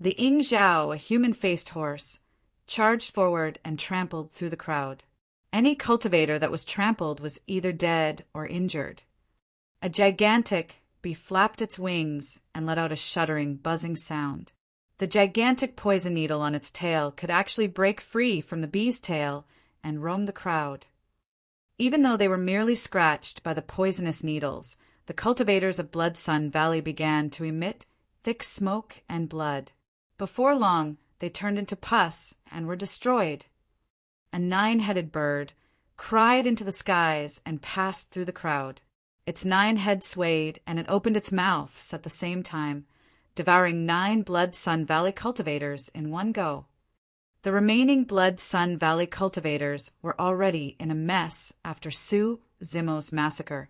The Ing Zhao, a human-faced horse, charged forward and trampled through the crowd. Any cultivator that was trampled was either dead or injured. A gigantic bee flapped its wings and let out a shuddering, buzzing sound. The gigantic poison needle on its tail could actually break free from the bee's tail and roam the crowd. Even though they were merely scratched by the poisonous needles, the cultivators of Blood Sun Valley began to emit thick smoke and blood. Before long, they turned into pus and were destroyed. A 9-headed bird cried into the skies and passed through the crowd. Its 9 heads swayed, and it opened its mouths at the same time, devouring 9 Blood Sun Valley cultivators in one go. The remaining Blood Sun Valley cultivators were already in a mess after Su Zimo's massacre.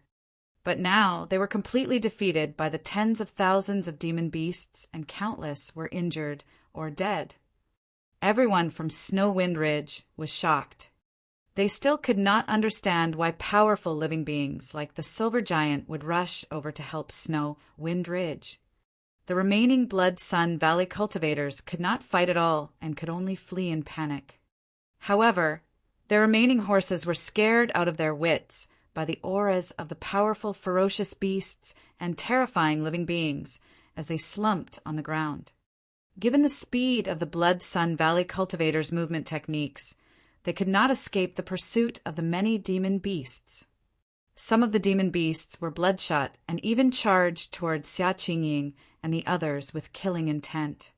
But now they were completely defeated by the tens of thousands of demon beasts, and countless were injured or dead. Everyone from Snow Wind Ridge was shocked. They still could not understand why powerful living beings like the silver giant would rush over to help Snow Wind Ridge. The remaining Blood Sun Valley cultivators could not fight at all and could only flee in panic. However, their remaining horses were scared out of their wits by the auras of the powerful, ferocious beasts and terrifying living beings as they slumped on the ground. Given the speed of the Blood Sun Valley cultivators' movement techniques, they could not escape the pursuit of the many demon beasts. Some of the demon beasts were bloodshot and even charged toward Xia Qingying and the others with killing intent.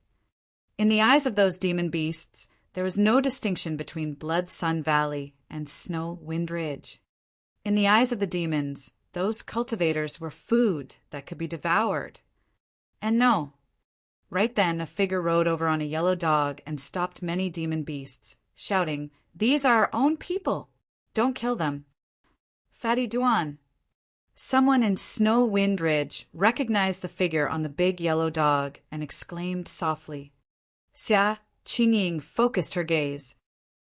In the eyes of those demon beasts, there was no distinction between Blood Sun Valley and Snow Wind Ridge. In the eyes of the demons, those cultivators were food that could be devoured. And no. Right then, a figure rode over on a yellow dog and stopped many demon beasts, shouting, "These are our own people! Don't kill them." Fatty Duan. Someone in Snow Wind Ridge recognized the figure on the big yellow dog and exclaimed softly. Xia Qingying focused her gaze.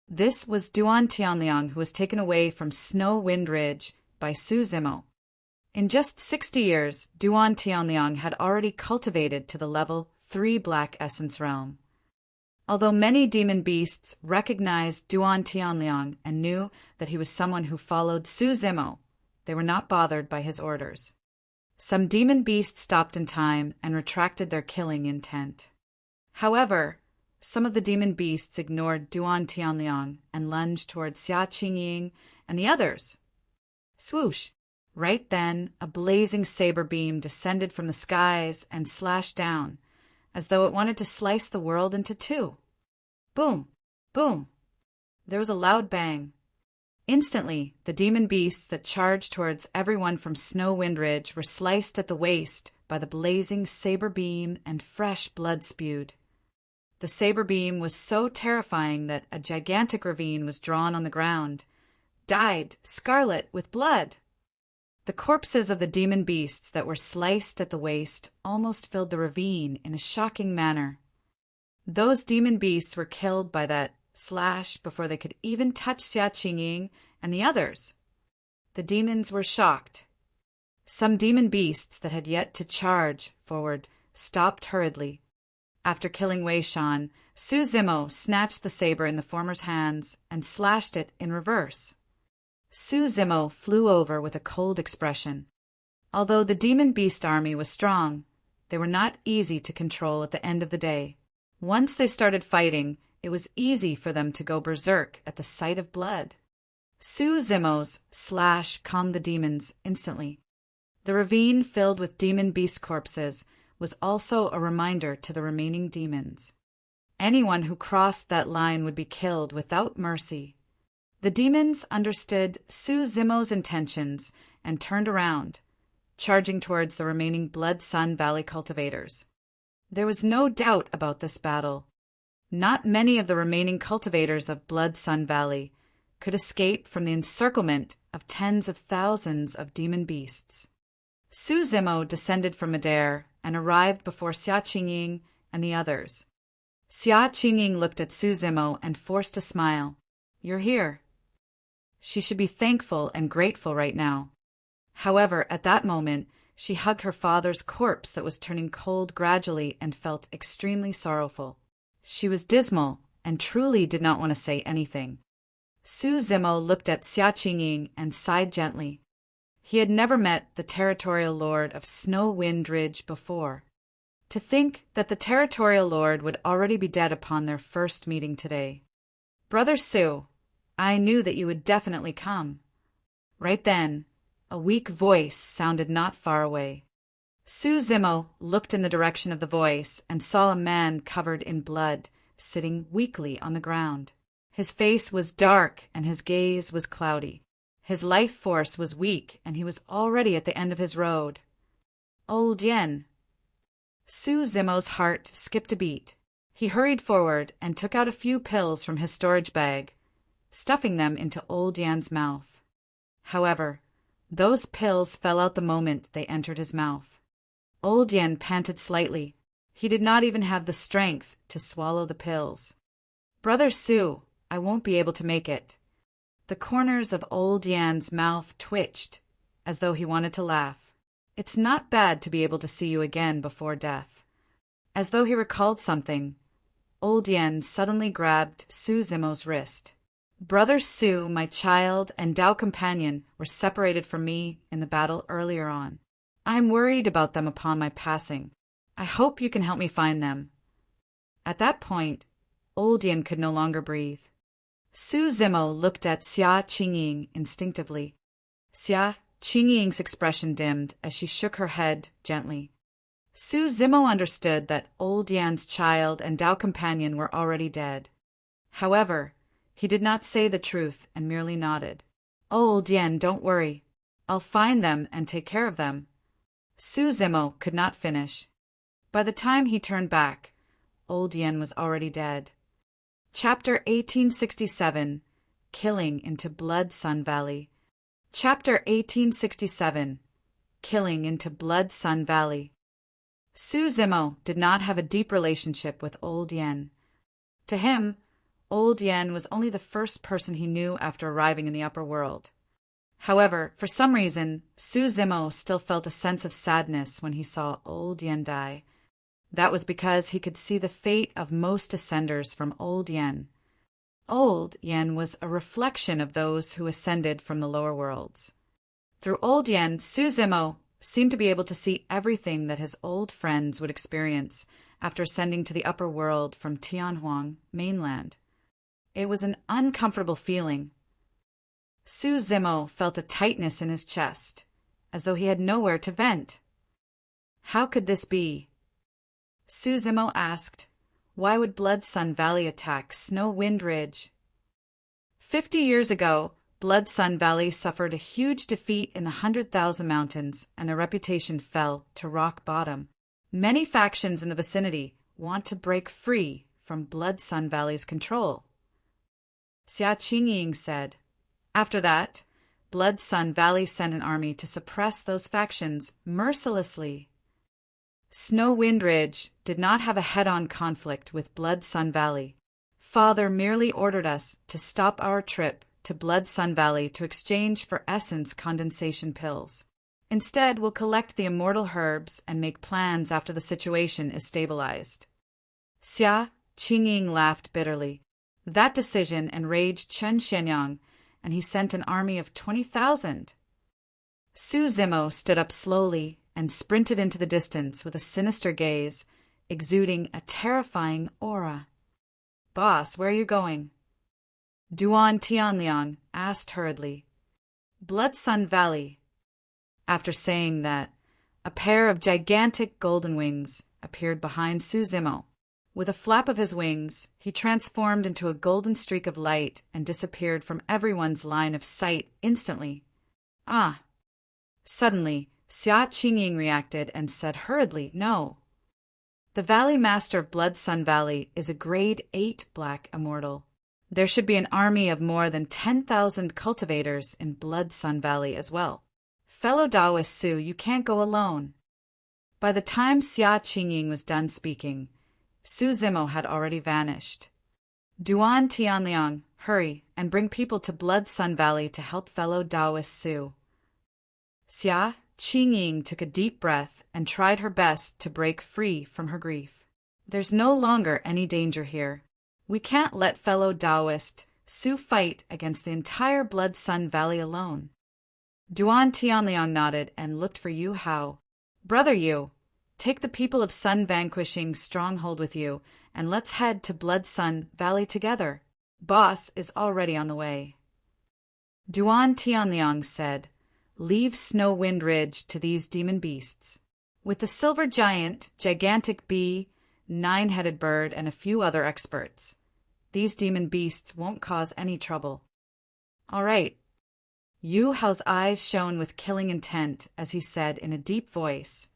This was Duan Tianliang, who was taken away from Snow Wind Ridge by Su Zimo. In just 60 years, Duan Tianliang had already cultivated to the level 3 Black Essence realm. Although many demon beasts recognized Duan Tianliang and knew that he was someone who followed Su Zimo, they were not bothered by his orders. Some demon beasts stopped in time and retracted their killing intent. However, some of the demon beasts ignored Duan Tianliang and lunged toward Xia Qingying and the others. Swoosh! Right then, a blazing saber beam descended from the skies and slashed down, as though it wanted to slice the world into 2. Boom! Boom! There was a loud bang. Instantly, the demon beasts that charged towards everyone from Snow Wind Ridge were sliced at the waist by the blazing saber beam and fresh blood spewed. The saber beam was so terrifying that a gigantic ravine was drawn on the ground, dyed scarlet with blood. The corpses of the demon beasts that were sliced at the waist almost filled the ravine in a shocking manner. Those demon beasts were killed by that slash before they could even touch Xia Qingying and the others. The demons were shocked. Some demon beasts that had yet to charge forward stopped hurriedly. After killing Wei Shan, Su Zimo snatched the saber in the former's hands and slashed it in reverse. Su Zimo flew over with a cold expression. Although the demon beast army was strong, they were not easy to control at the end of the day. Once they started fighting, it was easy for them to go berserk at the sight of blood. Su Zimo's slash calmed the demons instantly. The ravine filled with demon beast corpses was also a reminder to the remaining demons. Anyone who crossed that line would be killed without mercy. The demons understood Su Zimo's intentions and turned around, charging towards the remaining Blood Sun Valley cultivators. There was no doubt about this battle. Not many of the remaining cultivators of Blood Sun Valley could escape from the encirclement of tens of thousands of demon beasts. Su Zimo descended from Adair and arrived before Xia Qingying and the others. Xia Qingying looked at Su Zimo and forced a smile. "You're here." She should be thankful and grateful right now. However, at that moment, she hugged her father's corpse that was turning cold gradually and felt extremely sorrowful. She was dismal and truly did not want to say anything. Su Zimo looked at Xia Qingying and sighed gently. He had never met the territorial lord of Snow Wind Ridge before. To think that the territorial lord would already be dead upon their first meeting today. "Brother Su, I knew that you would definitely come." Right then, a weak voice sounded not far away. Su Zimo looked in the direction of the voice and saw a man covered in blood, sitting weakly on the ground. His face was dark and his gaze was cloudy. His life force was weak and he was already at the end of his road. Old Yen. Su Zimo's heart skipped a beat. He hurried forward and took out a few pills from his storage bag, stuffing them into Old Yan's mouth. However, those pills fell out the moment they entered his mouth. Old Yen panted slightly. He did not even have the strength to swallow the pills. "Brother Su, I won't be able to make it." The corners of Old Yan's mouth twitched, as though he wanted to laugh. "It's not bad to be able to see you again before death." As though he recalled something, Old Yan suddenly grabbed Su Zimo's wrist. "Brother Su, my child, and Tao companion were separated from me in the battle earlier on. I am worried about them upon my passing. I hope you can help me find them." At that point, Old Yan could no longer breathe. Su Zimo looked at Xia Qingying instinctively. Xia Qingying's expression dimmed as she shook her head gently. Su Zimo understood that Old Yan's child and Tao companion were already dead. However, he did not say the truth and merely nodded. "Old Yan, don't worry. I'll find them and take care of them." Su Zimo could not finish. By the time he turned back, Old Yan was already dead. Chapter 1867, Killing into Blood Sun Valley. Chapter 1867, Killing into Blood Sun Valley. Su Zimo did not have a deep relationship with Old Yan. To him, Old Yan was only the first person he knew after arriving in the upper world. However, for some reason, Su Zimo still felt a sense of sadness when he saw Old Yan die. That was because he could see the fate of most descenders from Old Yan. Old Yan was a reflection of those who ascended from the lower worlds. Through Old Yan, Su Zimo seemed to be able to see everything that his old friends would experience after ascending to the upper world from Tianhuang mainland. It was an uncomfortable feeling. Su Zimo felt a tightness in his chest, as though he had nowhere to vent. How could this be? Su Zimo asked, why would Blood Sun Valley attack Snow Wind Ridge? 50 years ago, Blood Sun Valley suffered a huge defeat in the 100,000 Mountains, and their reputation fell to rock bottom. Many factions in the vicinity want to break free from Blood Sun Valley's control. Xia Qingying said. After that, Blood Sun Valley sent an army to suppress those factions mercilessly. Snow Wind Ridge did not have a head-on conflict with Blood Sun Valley. Father merely ordered us to stop our trip to Blood Sun Valley to exchange for essence condensation pills. Instead, we'll collect the immortal herbs and make plans after the situation is stabilized. Xia Qingying laughed bitterly. That decision enraged Chen Xianyang, and he sent an army of 20,000. Su Zimo stood up slowly and sprinted into the distance with a sinister gaze, exuding a terrifying aura. Boss, where are you going? Duan Tianliang asked hurriedly. Blood Sun Valley. After saying that, a pair of gigantic golden wings appeared behind Su Zimo. With a flap of his wings, he transformed into a golden streak of light and disappeared from everyone's line of sight instantly. Ah! Suddenly, Xia Qingying reacted and said hurriedly, No. The Valley Master of Blood Sun Valley is a grade 8 Black Immortal. There should be an army of more than 10,000 cultivators in Blood Sun Valley as well. Fellow Taoist Su, you can't go alone. By the time Xia Qingying was done speaking, Su Zimo had already vanished. Duan Tianliang, hurry and bring people to Blood Sun Valley to help fellow Taoist Su. Xia Qingying took a deep breath and tried her best to break free from her grief. There's no longer any danger here. We can't let fellow Taoist Su fight against the entire Blood Sun Valley alone. Duan Tianliang nodded and looked for Yu Hao. Brother Yu, take the people of Sun Vanquishing Stronghold with you, and let's head to Blood Sun Valley together. Boss is already on the way. Duan Tianliang said, Leave Snow Wind Ridge to these demon beasts. With the silver giant, gigantic bee, 9-headed bird, and a few other experts. These demon beasts won't cause any trouble. All right. Yu Hao's eyes shone with killing intent as he said in a deep voice,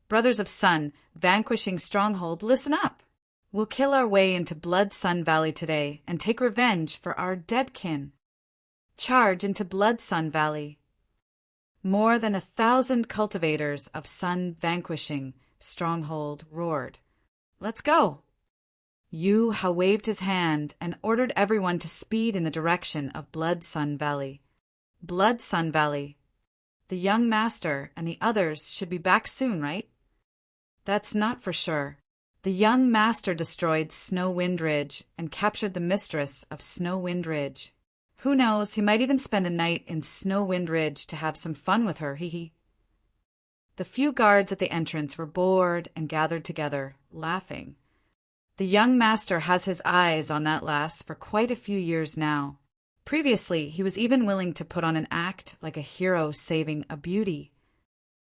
Brothers of Sun, Vanquishing Stronghold, listen up. We'll kill our way into Blood Sun Valley today and take revenge for our dead kin. Charge into Blood Sun Valley. More than 1,000 cultivators of Sun Vanquishing Stronghold roared. Let's go. Yu Hao waved his hand and ordered everyone to speed in the direction of Blood Sun Valley. Blood Sun Valley. The young master and the others should be back soon, right? That's not for sure. The young master destroyed Snow Wind Ridge and captured the mistress of Snow Wind Ridge. Who knows, he might even spend a night in Snow Wind Ridge to have some fun with her, hee. The few guards at the entrance were bored and gathered together, laughing. The young master has his eyes on that lass for quite a few years now. Previously, he was even willing to put on an act like a hero saving a beauty.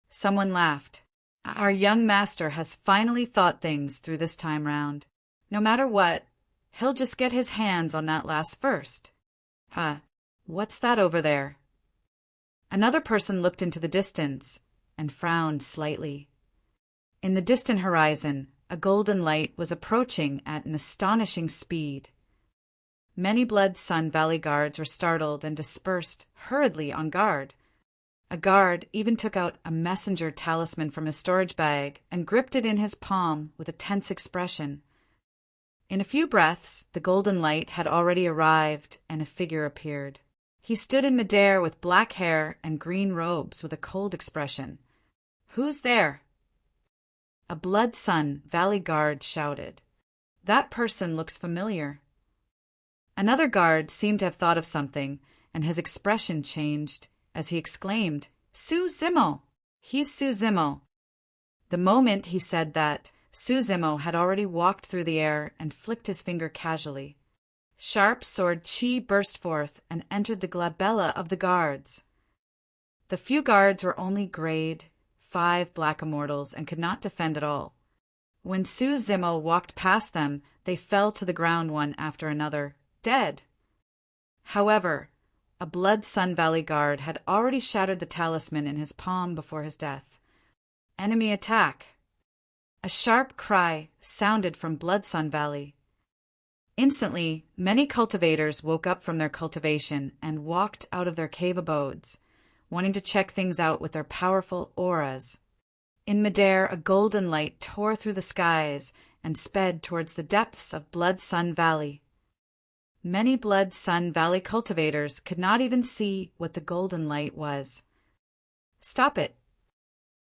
Someone laughed. Our young master has finally thought things through this time round. No matter what, he'll just get his hands on that lass first. What's that over there? Another person looked into the distance and frowned slightly. In the distant horizon, a golden light was approaching at an astonishing speed. Many Blood Sun Valley guards were startled and dispersed hurriedly on guard. A guard even took out a messenger talisman from his storage bag and gripped it in his palm with a tense expression. In a few breaths, the golden light had already arrived and a figure appeared. He stood in midair with black hair and green robes with a cold expression. Who's there? A Blood Sun Valley guard shouted. That person looks familiar. Another guard seemed to have thought of something, and his expression changed as he exclaimed, Su Zimo! He's Su Zimo. The moment he said that, Su Zimo had already walked through the air and flicked his finger casually. Sharp sword chi burst forth and entered the glabella of the guards. The few guards were only grade 5 Black Immortals and could not defend at all. When Su Zimo walked past them, they fell to the ground one after another, dead. However, a Blood Sun Valley guard, had already shattered the talisman in his palm before his death. Enemy attack! A sharp cry sounded from Blood Sun Valley. Instantly, many cultivators woke up from their cultivation and walked out of their cave abodes, wanting to check things out with their powerful auras. In midair, a golden light tore through the skies and sped towards the depths of Blood Sun Valley. Many Blood Sun Valley cultivators could not even see what the golden light was. "Stop it!"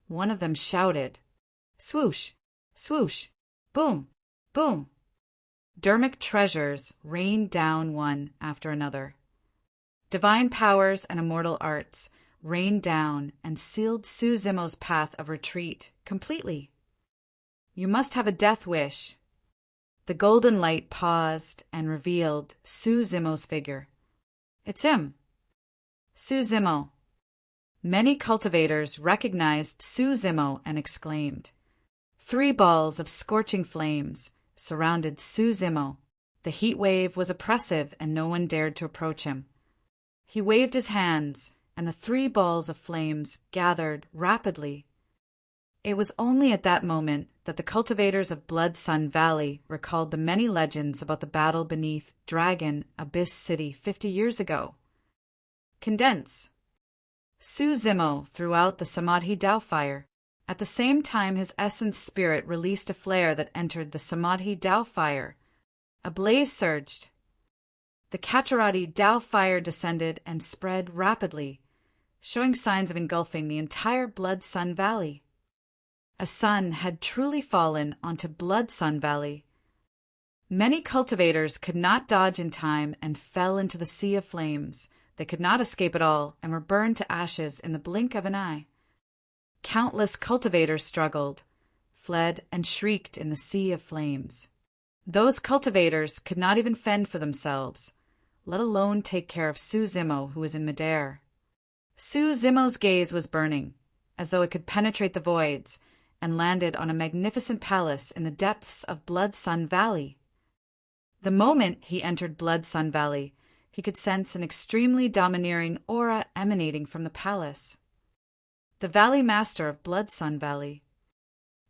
one of them shouted. Swoosh! Swoosh! Boom! Boom! Dermic treasures rained down one after another. Divine powers and immortal arts rained down and sealed Su Zimo's path of retreat completely. "You must have a death wish." The golden light paused and revealed Su Zimo's figure. "It's him." Su Zimo. Many cultivators recognized Su Zimo and exclaimed. 3 balls of scorching flames surrounded Su Zimo. The heat wave was oppressive and no one dared to approach him. He waved his hands, and the 3 balls of flames gathered rapidly. It was only at that moment that the cultivators of Blood Sun Valley recalled the many legends about the battle beneath Dragon Abyss City 50 years ago. Condense. Su Zimo threw out the Samadhi Dao fire. At the same time, his essence spirit released a flare that entered the Samadhi Dao fire. A blaze surged. The Kacharati Dao fire descended and spread rapidly, showing signs of engulfing the entire Blood Sun Valley. A sun had truly fallen onto Blood Sun Valley. Many cultivators could not dodge in time and fell into the sea of flames. They could not escape at all and were burned to ashes in the blink of an eye. Countless cultivators struggled, fled, and shrieked in the sea of flames. Those cultivators could not even fend for themselves, let alone take care of Su Zimo, who was in midair. Su Zimo's gaze was burning, as though it could penetrate the voids, and landed on a magnificent palace in the depths of Blood Sun Valley. The moment he entered Blood Sun Valley, he could sense an extremely domineering aura emanating from the palace. The Valley Master of Blood Sun Valley.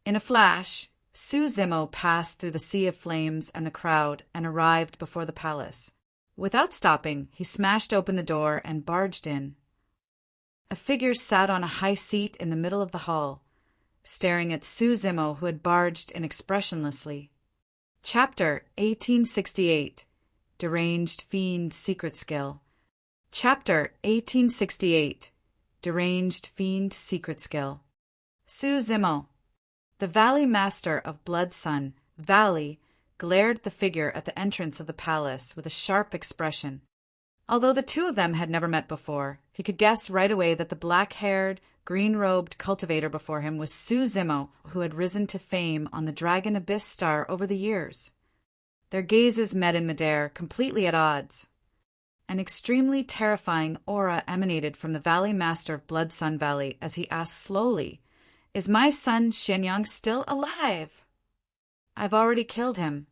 In a flash, Su Zimo passed through the sea of flames and the crowd and arrived before the palace. Without stopping, he smashed open the door and barged in. A figure sat on a high seat in the middle of the hall, staring at Su Zimo, who had barged in expressionlessly. Chapter 1868. Deranged Fiend Secret Skill. Chapter 1868. Deranged Fiend Secret Skill. Su Zimo. The Valley Master of Blood Sun Valley glared at the figure at the entrance of the palace with a sharp expression. Although the two of them had never met before, he could guess right away that the black-haired, green-robed cultivator before him was Su Zimo, who had risen to fame on the Dragon Abyss Star over the years. Their gazes met in midair, completely at odds. An extremely terrifying aura emanated from the Valley Master of Blood Sun Valley as he asked slowly, "Is my son Xianyang still alive?" "I've already killed him."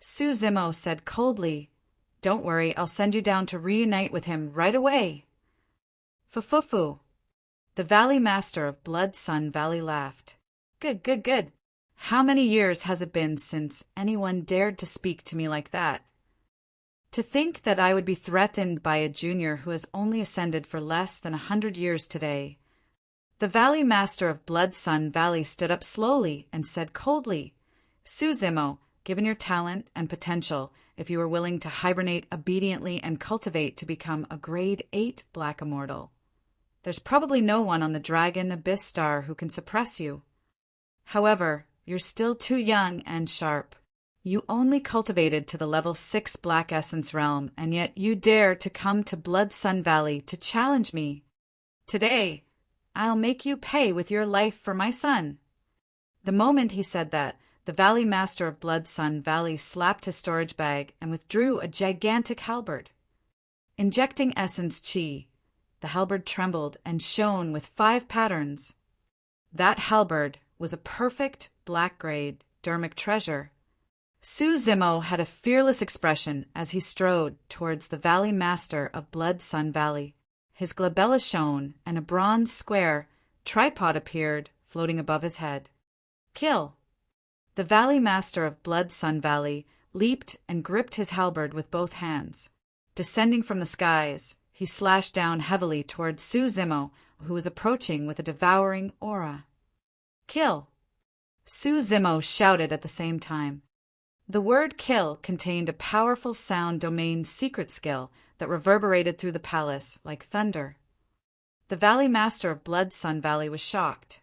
Su Zimo said coldly, "Don't worry, I'll send you down to reunite with him right away." Fufufu. The Valley Master of Blood Sun Valley laughed. Good, good, good. How many years has it been since anyone dared to speak to me like that? To think that I would be threatened by a junior who has only ascended for less than 100 years today. The Valley Master of Blood Sun Valley stood up slowly and said coldly, "Su Zimo, given your talent and potential, if you were willing to hibernate obediently and cultivate to become a grade 8 Black Immortal, there's probably no one on the Dragon Abyss Star who can suppress you. However, you're still too young and sharp. You only cultivated to the level 6 Black Essence realm, and yet you dare to come to Blood Sun Valley to challenge me. Today, I'll make you pay with your life for my son." The moment he said that, the Valley Master of Blood Sun Valley slapped his storage bag and withdrew a gigantic halberd. Injecting essence chi, the halberd trembled and shone with 5 patterns. That halberd was a perfect black grade dermic treasure. Su Zimo had a fearless expression as he strode towards the Valley Master of Blood Sun Valley. His glabella shone, and a bronze square tripod appeared, floating above his head. Kill! The Valley Master of Blood Sun Valley leaped and gripped his halberd with both hands. Descending from the skies, he slashed down heavily towards Su Zimo, who was approaching with a devouring aura. Kill! Su Zimo shouted at the same time. The word kill contained a powerful sound domain secret skill that reverberated through the palace like thunder. The Valley Master of Blood Sun Valley was shocked.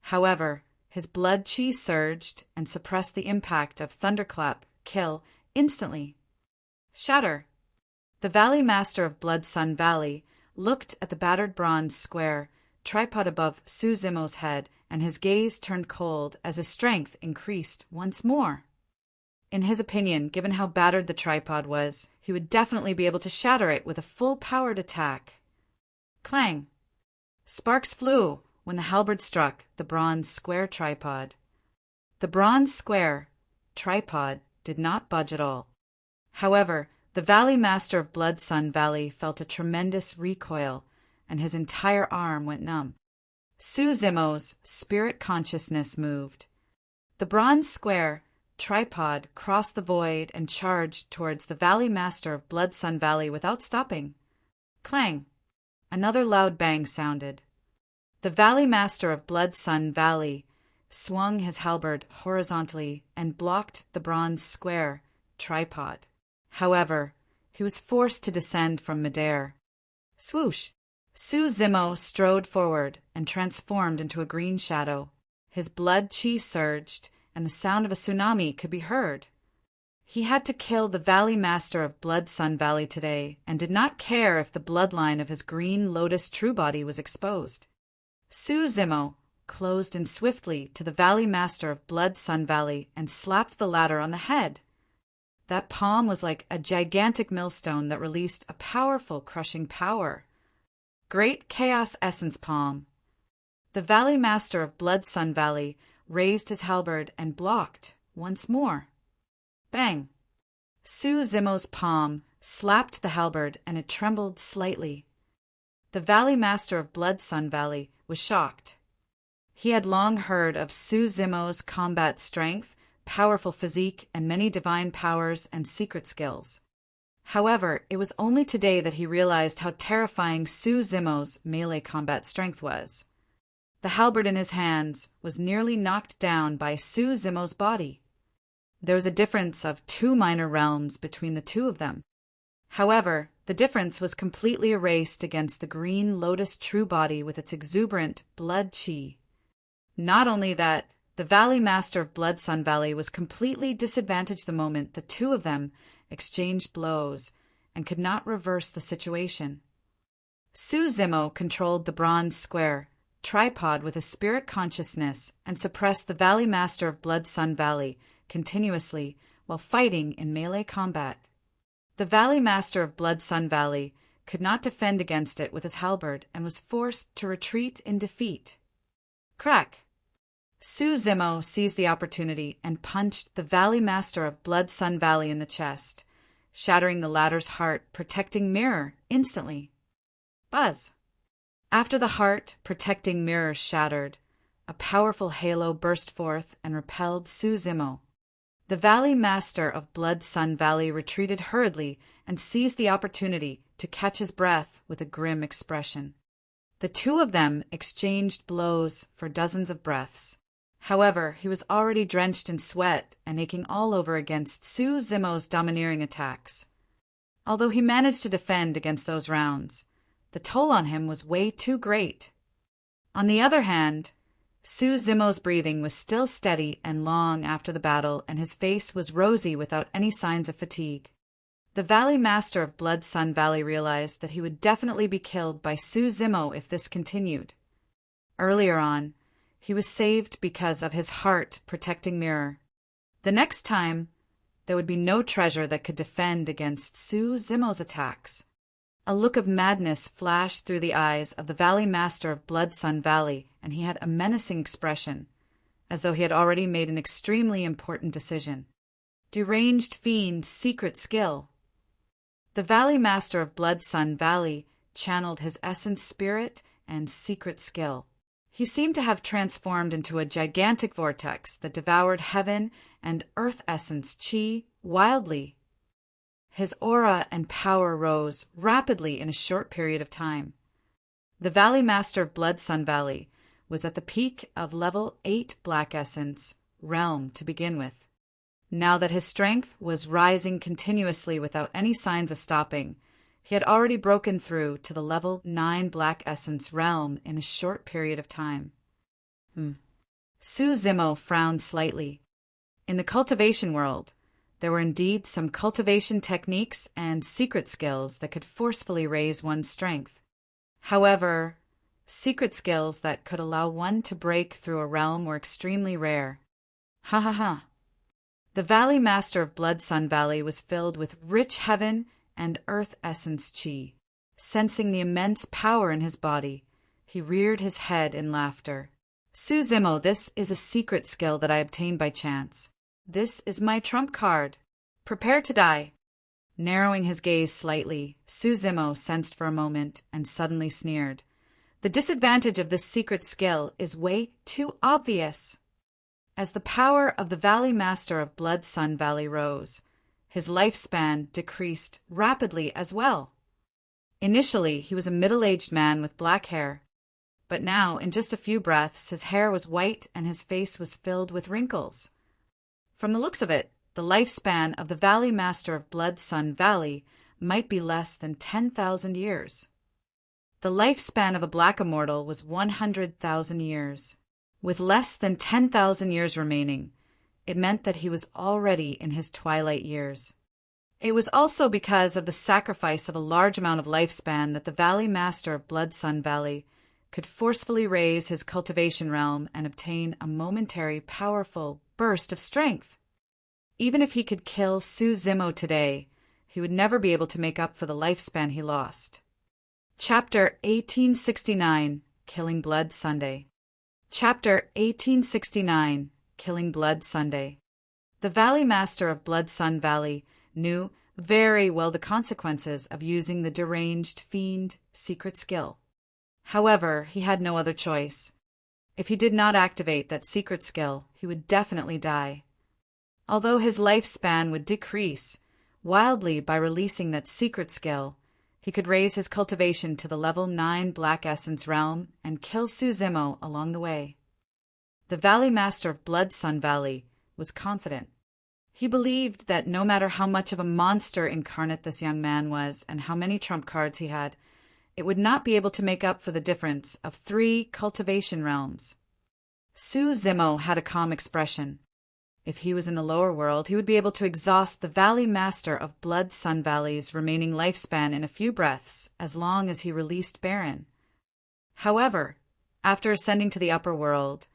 However, his blood chi surged and suppressed the impact of thunderclap, kill, instantly. Shatter! The Valley Master of Blood Sun Valley looked at the battered bronze square tripod above Su Zimo's head, and his gaze turned cold as his strength increased once more. In his opinion, given how battered the tripod was, he would definitely be able to shatter it with a full-powered attack. Clang! Sparks flew when the halberd struck the bronze square tripod. The bronze square tripod did not budge at all. However, the Valley Master of Blood Sun Valley felt a tremendous recoil, and his entire arm went numb. Su Zimo's spirit consciousness moved. The bronze square tripod crossed the void and charged towards the Valley Master of Blood Sun Valley without stopping. Clang! Another loud bang sounded. The Valley Master of Blood Sun Valley swung his halberd horizontally and blocked the bronze square tripod. However, he was forced to descend from midair. Swoosh! Su Zimo strode forward and transformed into a green shadow. His blood chi surged, and the sound of a tsunami could be heard. He had to kill the Valley Master of Blood Sun Valley today, and did not care if the bloodline of his green lotus true body was exposed. Su Zimo closed in swiftly to the Valley Master of Blood Sun Valley and slapped the latter on the head. That palm was like a gigantic millstone that released a powerful crushing power. Great Chaos Essence Palm. The Valley Master of Blood Sun Valley raised his halberd and blocked once more. Bang! Su Zimo's palm slapped the halberd and it trembled slightly. The Valley Master of Blood Sun Valley was shocked. He had long heard of Su Zimo's combat strength, powerful physique, and many divine powers and secret skills. However, it was only today that he realized how terrifying Su Zimo's melee combat strength was. The halberd in his hands was nearly knocked down by Su Zimo's body. There was a difference of 2 minor realms between the two of them. However, the difference was completely erased against the green lotus true body with its exuberant blood chi. Not only that, the Valley Master of Blood Sun Valley was completely disadvantaged the moment the two of them exchanged blows and could not reverse the situation. Su Zimo controlled the bronze square tripod with a spirit consciousness and suppressed the Valley Master of Blood Sun Valley continuously while fighting in melee combat. The Valley Master of Blood Sun Valley could not defend against it with his halberd and was forced to retreat in defeat. Crack! Su Zimo seized the opportunity and punched the Valley Master of Blood Sun Valley in the chest, shattering the latter's heart protecting mirror instantly. Buzz! After the heart protecting mirror shattered, a powerful halo burst forth and repelled Su Zimo. The Valley Master of Blood Sun Valley retreated hurriedly and seized the opportunity to catch his breath with a grim expression. The two of them exchanged blows for dozens of breaths. However, he was already drenched in sweat and aching all over against Su Zimo's domineering attacks. Although he managed to defend against those rounds, the toll on him was way too great. On the other hand, Su Zimo's breathing was still steady and long after the battle, and his face was rosy without any signs of fatigue. The Valley Master of Blood Sun Valley realized that he would definitely be killed by Su Zimo if this continued. Earlier on, he was saved because of his heart protecting mirror. The next time, there would be no treasure that could defend against Su Zimo's attacks. A look of madness flashed through the eyes of the Valley Master of Blood Sun Valley, and he had a menacing expression, as though he had already made an extremely important decision. deranged fiend secret skill. The Valley Master of Blood Sun Valley channeled his essence spirit and secret skill. He seemed to have transformed into a gigantic vortex that devoured heaven and earth essence chi wildly. His aura and power rose rapidly in a short period of time. The Valley Master of Blood Sun Valley was at the peak of level 8 Black Essence realm to begin with. Now that his strength was rising continuously without any signs of stopping, he had already broken through to the level 9 Black Essence realm in a short period of time. Su Zimo frowned slightly. In the cultivation world, there were indeed some cultivation techniques and secret skills that could forcefully raise one's strength. However, secret skills that could allow one to break through a realm were extremely rare. Ha ha ha. The Valley Master of Blood Sun Valley was filled with rich heaven and earth essence chi. Sensing the immense power in his body, he reared his head in laughter. Su Zimo, this is a secret skill that I obtained by chance. This is my trump card. Prepare to die. Narrowing his gaze slightly, Su Zimo sensed for a moment and suddenly sneered. The disadvantage of this secret skill is way too obvious. As the power of the Valley Master of Blood Sun Valley rose, his lifespan decreased rapidly as well. Initially, he was a middle-aged man with black hair, but now, in just a few breaths, his hair was white and his face was filled with wrinkles. From the looks of it, the lifespan of the Valley Master of Blood Sun Valley might be less than 10,000 years. The lifespan of a black immortal was 100,000 years. With less than 10,000 years remaining, it meant that he was already in his twilight years. It was also because of the sacrifice of a large amount of lifespan that the Valley Master of Blood Sun Valley could forcefully raise his cultivation realm and obtain a momentary, powerful burst of strength. Even if he could kill Su Zimo today, he would never be able to make up for the lifespan he lost. Chapter 1869, Killing Blood Sunday. Chapter 1869, Killing Blood Sunday. The Valley Master of Blood Sun Valley knew very well the consequences of using the deranged fiend secret skill. However, he had no other choice. If he did not activate that secret skill, he would definitely die. Although his lifespan would decrease wildly by releasing that secret skill, he could raise his cultivation to the level 9 Black Essence realm and kill Su Zimo along the way. The Valley Master of Blood Sun Valley was confident. He believed that no matter how much of a monster incarnate this young man was and how many trump cards he had, it would not be able to make up for the difference of 3 cultivation realms. Su Zimo had a calm expression. If he was in the lower world, he would be able to exhaust the Valley Master of Blood Sun Valley's remaining lifespan in a few breaths, as long as he released Baron. However, after ascending to the upper world,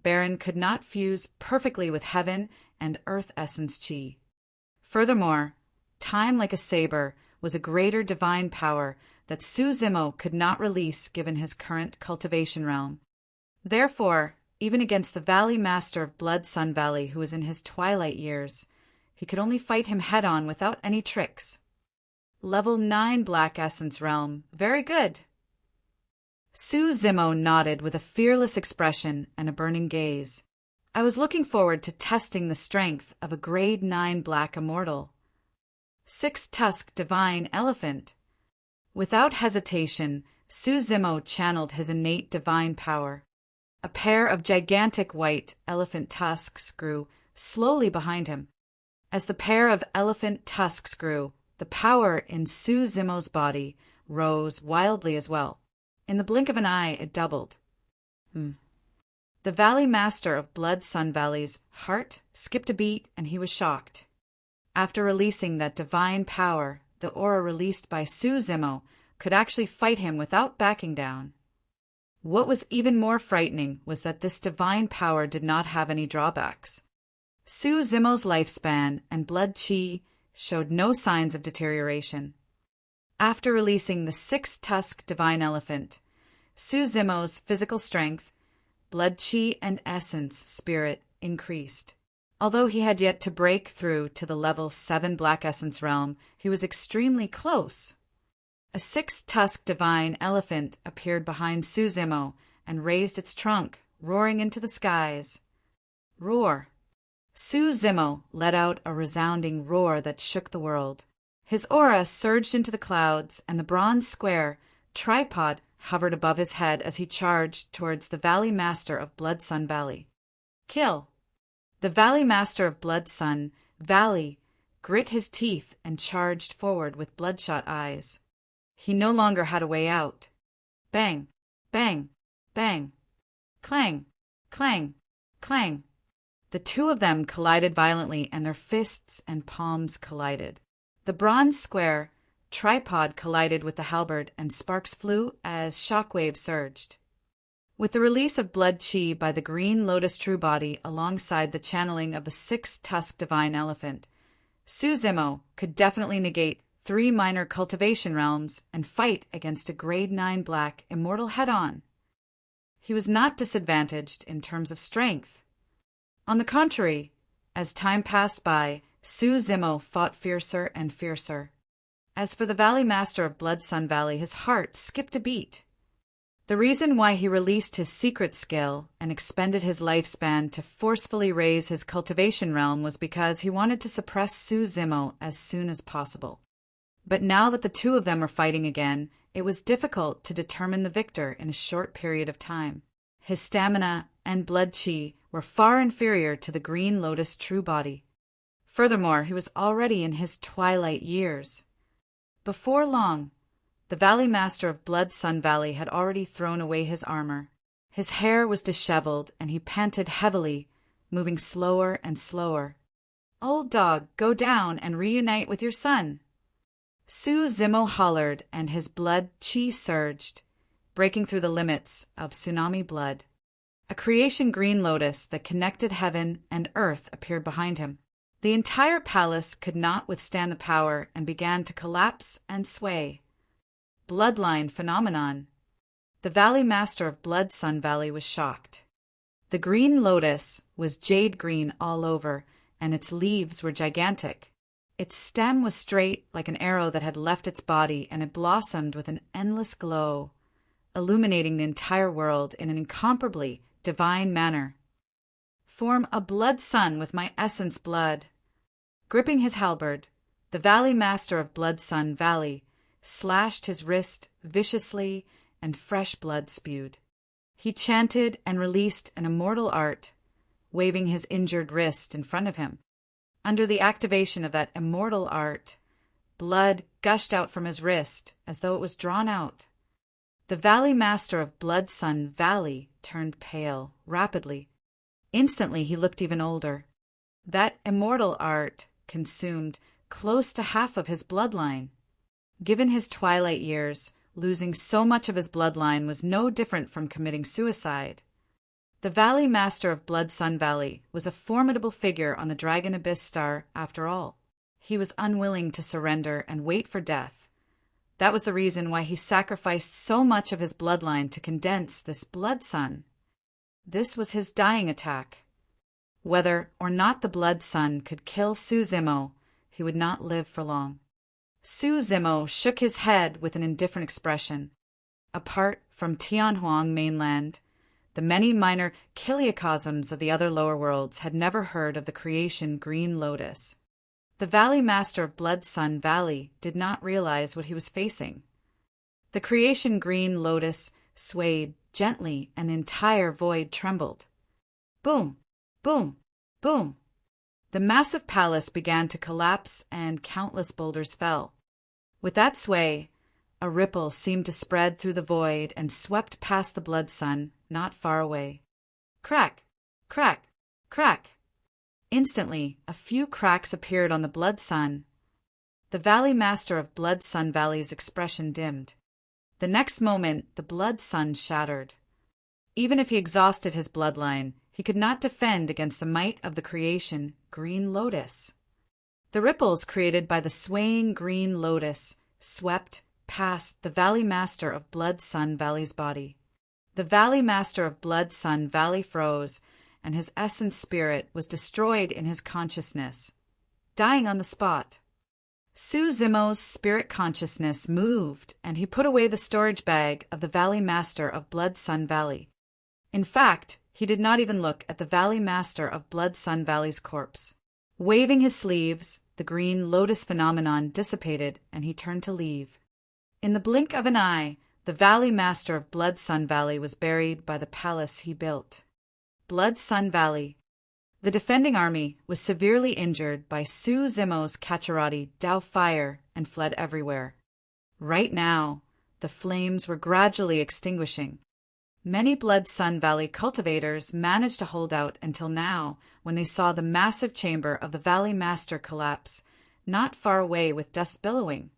Baron could not fuse perfectly with heaven and earth essence chi. Furthermore, time like a saber was a greater divine power that Su Zimo could not release given his current cultivation realm. Therefore, even against the Valley Master of Blood Sun Valley, who was in his twilight years, he could only fight him head-on without any tricks. Level 9 Black Essence realm. Very good. Su Zimo nodded with a fearless expression and a burning gaze. I was looking forward to testing the strength of a grade 9 Black Immortal. 6-tusked Divine Elephant. Without hesitation, Su Zimo channeled his innate divine power. A pair of gigantic white elephant tusks grew slowly behind him. As the pair of elephant tusks grew, the power in Su Zimo's body rose wildly as well. In the blink of an eye, it doubled. The Valley Master of Blood Sun Valley's heart skipped a beat, and he was shocked. After releasing that divine power, the aura released by Su Zimo could actually fight him without backing down. What was even more frightening was that this divine power did not have any drawbacks. Su Zimo's lifespan and blood chi showed no signs of deterioration. After releasing the 6-tusked divine elephant, Su Zimo's physical strength, blood chi and essence spirit increased. Although he had yet to break through to the level 7 Black Essence realm, he was extremely close. A 6-tusked divine elephant appeared behind Suzimo and raised its trunk, roaring into the skies. Roar. Suzimo let out a resounding roar that shook the world. His aura surged into the clouds, and the bronze square tripod hovered above his head as he charged towards the Valley Master of Blood Sun Valley. Kill. The Valley Master of Blood Sun Valley grit his teeth and charged forward with bloodshot eyes. He no longer had a way out. Bang, bang, bang. Clang, clang, clang. The two of them collided violently, and their fists and palms collided. The bronze square tripod collided with the halberd, and sparks flew as shockwaves surged. With the release of blood chi by the green lotus true body alongside the channeling of the 6-tusked divine elephant, Suzimo could definitely negate 3 minor cultivation realms and fight against a grade 9 black immortal head-on. He was not disadvantaged in terms of strength. On the contrary, as time passed by, Suzimo fought fiercer and fiercer. As for the Valley Master of Blood Sun Valley, his heart skipped a beat. The reason why he released his secret skill and expended his lifespan to forcefully raise his cultivation realm was because he wanted to suppress Suzimo as soon as possible. But now that the two of them were fighting again, it was difficult to determine the victor in a short period of time. His stamina and blood chi were far inferior to the green lotus true body. Furthermore, he was already in his twilight years. Before long, the Valley Master of Blood Sun Valley had already thrown away his armor. His hair was disheveled, and he panted heavily, moving slower and slower. "Old dog, go down and reunite with your son." Suzimo hollered, and his blood chi surged, breaking through the limits of tsunami blood. A creation green lotus that connected heaven and earth appeared behind him. The entire palace could not withstand the power and began to collapse and sway. Bloodline phenomenon. The Valley Master of Blood Sun Valley was shocked. The green lotus was jade green all over, and its leaves were gigantic. Its stem was straight like an arrow that had left its body, and it blossomed with an endless glow, illuminating the entire world in an incomparably divine manner. Form a blood sun with my essence blood. Gripping his halberd, the Valley Master of Blood Sun Valley slashed his wrist viciously, and fresh blood spewed. He chanted and released an immortal art, waving his injured wrist in front of him. Under the activation of that immortal art, blood gushed out from his wrist as though it was drawn out. The Valley Master of Blood Sun Valley turned pale rapidly. Instantly he looked even older. That immortal art consumed close to half of his bloodline. Given his twilight years, losing so much of his bloodline was no different from committing suicide. The Valley Master of Blood Sun Valley was a formidable figure on the Dragon Abyss Star after all. He was unwilling to surrender and wait for death. That was the reason why he sacrificed so much of his bloodline to condense this blood sun. This was his dying attack. Whether or not the blood sun could kill Suzimo, he would not live for long. Suzimo shook his head with an indifferent expression. Apart from Tianhuang mainland, the many minor kiliocosms of the other lower worlds had never heard of the creation green lotus. The Valley Master of Blood Sun Valley did not realize what he was facing. The creation green lotus swayed gently, and the entire void trembled. Boom, boom, boom. The massive palace began to collapse, and countless boulders fell. With that sway, a ripple seemed to spread through the void and swept past the blood sun, not far away. Crack, crack, crack. Instantly, a few cracks appeared on the blood sun. The Valley Master of Blood Sun Valley's expression dimmed. The next moment, the blood sun shattered. Even if he exhausted his bloodline, he could not defend against the might of the creation green lotus. The ripples created by the swaying green lotus swept past the Valley Master of Blood Sun Valley's body. The Valley Master of Blood Sun Valley froze, and his essence spirit was destroyed in his consciousness, dying on the spot. Su Zimo's spirit consciousness moved, and he put away the storage bag of the Valley Master of Blood Sun Valley. In fact, he did not even look at the Valley Master of Blood Sun Valley's corpse. Waving his sleeves, the green lotus phenomenon dissipated, and he turned to leave. In the blink of an eye, the Valley Master of Blood Sun Valley was buried by the palace he built. Blood Sun Valley. The defending army was severely injured by Su Zimo's Cacciarati Dao fire and fled everywhere. Right now, the flames were gradually extinguishing. Many Blood Sun Valley cultivators managed to hold out until now, when they saw the massive chamber of the Valley Master collapse, not far away with dust billowing.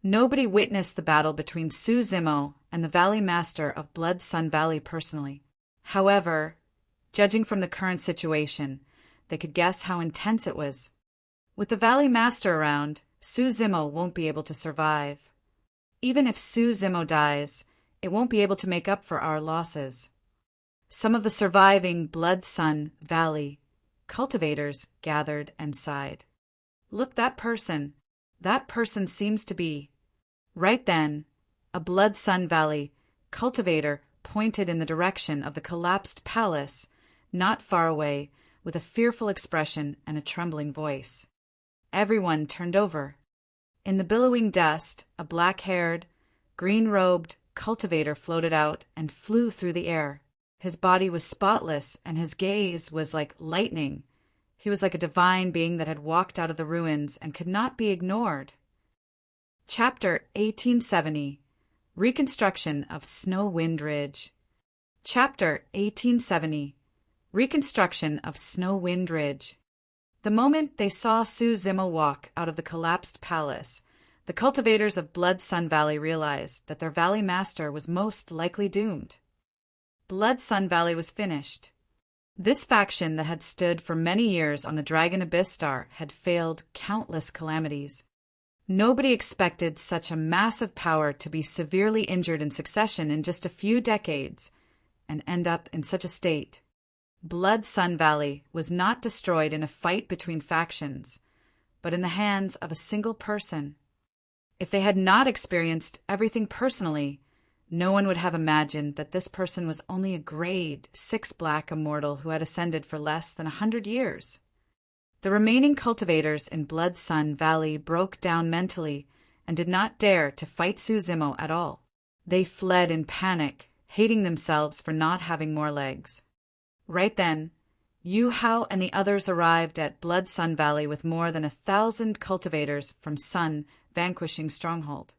Nobody witnessed the battle between Su Zimo and the Valley Master of Blood Sun Valley personally. However, judging from the current situation, they could guess how intense it was. With the Valley Master around, Su Zimo won't be able to survive. Even if Su Zimo dies, it won't be able to make up for our losses. Some of the surviving Blood Sun Valley cultivators gathered and sighed. Look, that person seems to be. Right then, a Blood Sun Valley cultivator pointed in the direction of the collapsed palace, not far away, with a fearful expression and a trembling voice. Everyone turned over. In the billowing dust, a black-haired, green-robed cultivator floated out and flew through the air. His body was spotless, and his gaze was like lightning. He was like a divine being that had walked out of the ruins and could not be ignored. Chapter 1870. Reconstruction of Snow Wind Ridge. Chapter 1870. Reconstruction of Snow Wind Ridge. The moment they saw Su Zimo walk out of the collapsed palace, the cultivators of Blood Sun Valley realized that their Valley Master was most likely doomed. Blood Sun Valley was finished. This faction that had stood for many years on the Dragon Abyss Star had failed countless calamities. Nobody expected such a massive power to be severely injured in succession in just a few decades and end up in such a state. Blood Sun Valley was not destroyed in a fight between factions, but in the hands of a single person. If they had not experienced everything personally, no one would have imagined that this person was only a grade 6 black immortal who had ascended for less than 100 years. The remaining cultivators in Blood Sun Valley broke down mentally and did not dare to fight Su Zimo at all. They fled in panic, hating themselves for not having more legs. Right then, Yu Hao and the others arrived at Blood Sun Valley with more than 1,000 cultivators from Sun Vanquishing Stronghold.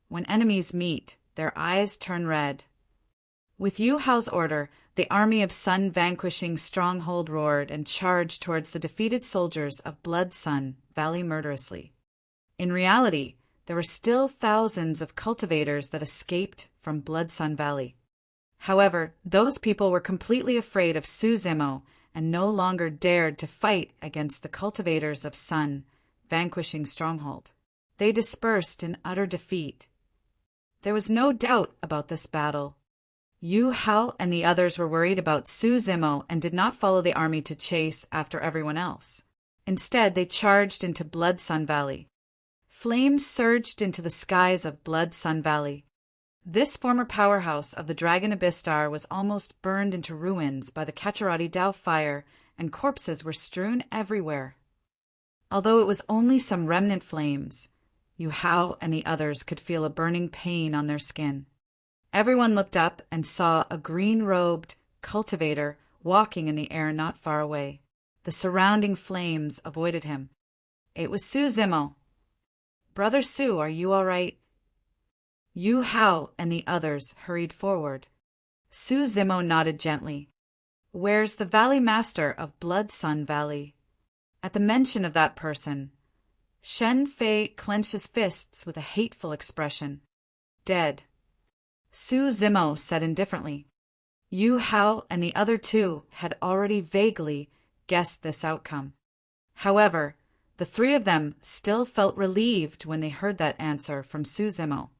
When enemies meet, their eyes turn red. With Yu Hao's order, the army of Sun Vanquishing Stronghold roared and charged towards the defeated soldiers of Blood Sun Valley murderously. In reality, there were still thousands of cultivators that escaped from Blood Sun Valley. However, those people were completely afraid of Su Zimo and no longer dared to fight against the cultivators of Sun Vanquishing Stronghold. They dispersed in utter defeat. There was no doubt about this battle. Yu Hao and the others were worried about Su Zimo and did not follow the army to chase after everyone else. Instead, they charged into Blood Sun Valley. Flames surged into the skies of Blood Sun Valley. This former powerhouse of the Dragon Abyss Star was almost burned into ruins by the Cacciarati Dao fire, and corpses were strewn everywhere. Although it was only some remnant flames, Yu Hao and the others could feel a burning pain on their skin. Everyone looked up and saw a green-robed cultivator walking in the air not far away. The surrounding flames avoided him. It was Su Zimo. "Brother Su, are you all right?" Yu Hao and the others hurried forward. Su Zimo nodded gently. "Where's the Valley Master of Blood Sun Valley?" At the mention of that person, Shen Fei clenched his fists with a hateful expression. "Dead." Su Zimo said indifferently. Yu Hao and the other two had already vaguely guessed this outcome. However, the three of them still felt relieved when they heard that answer from Su Zimo.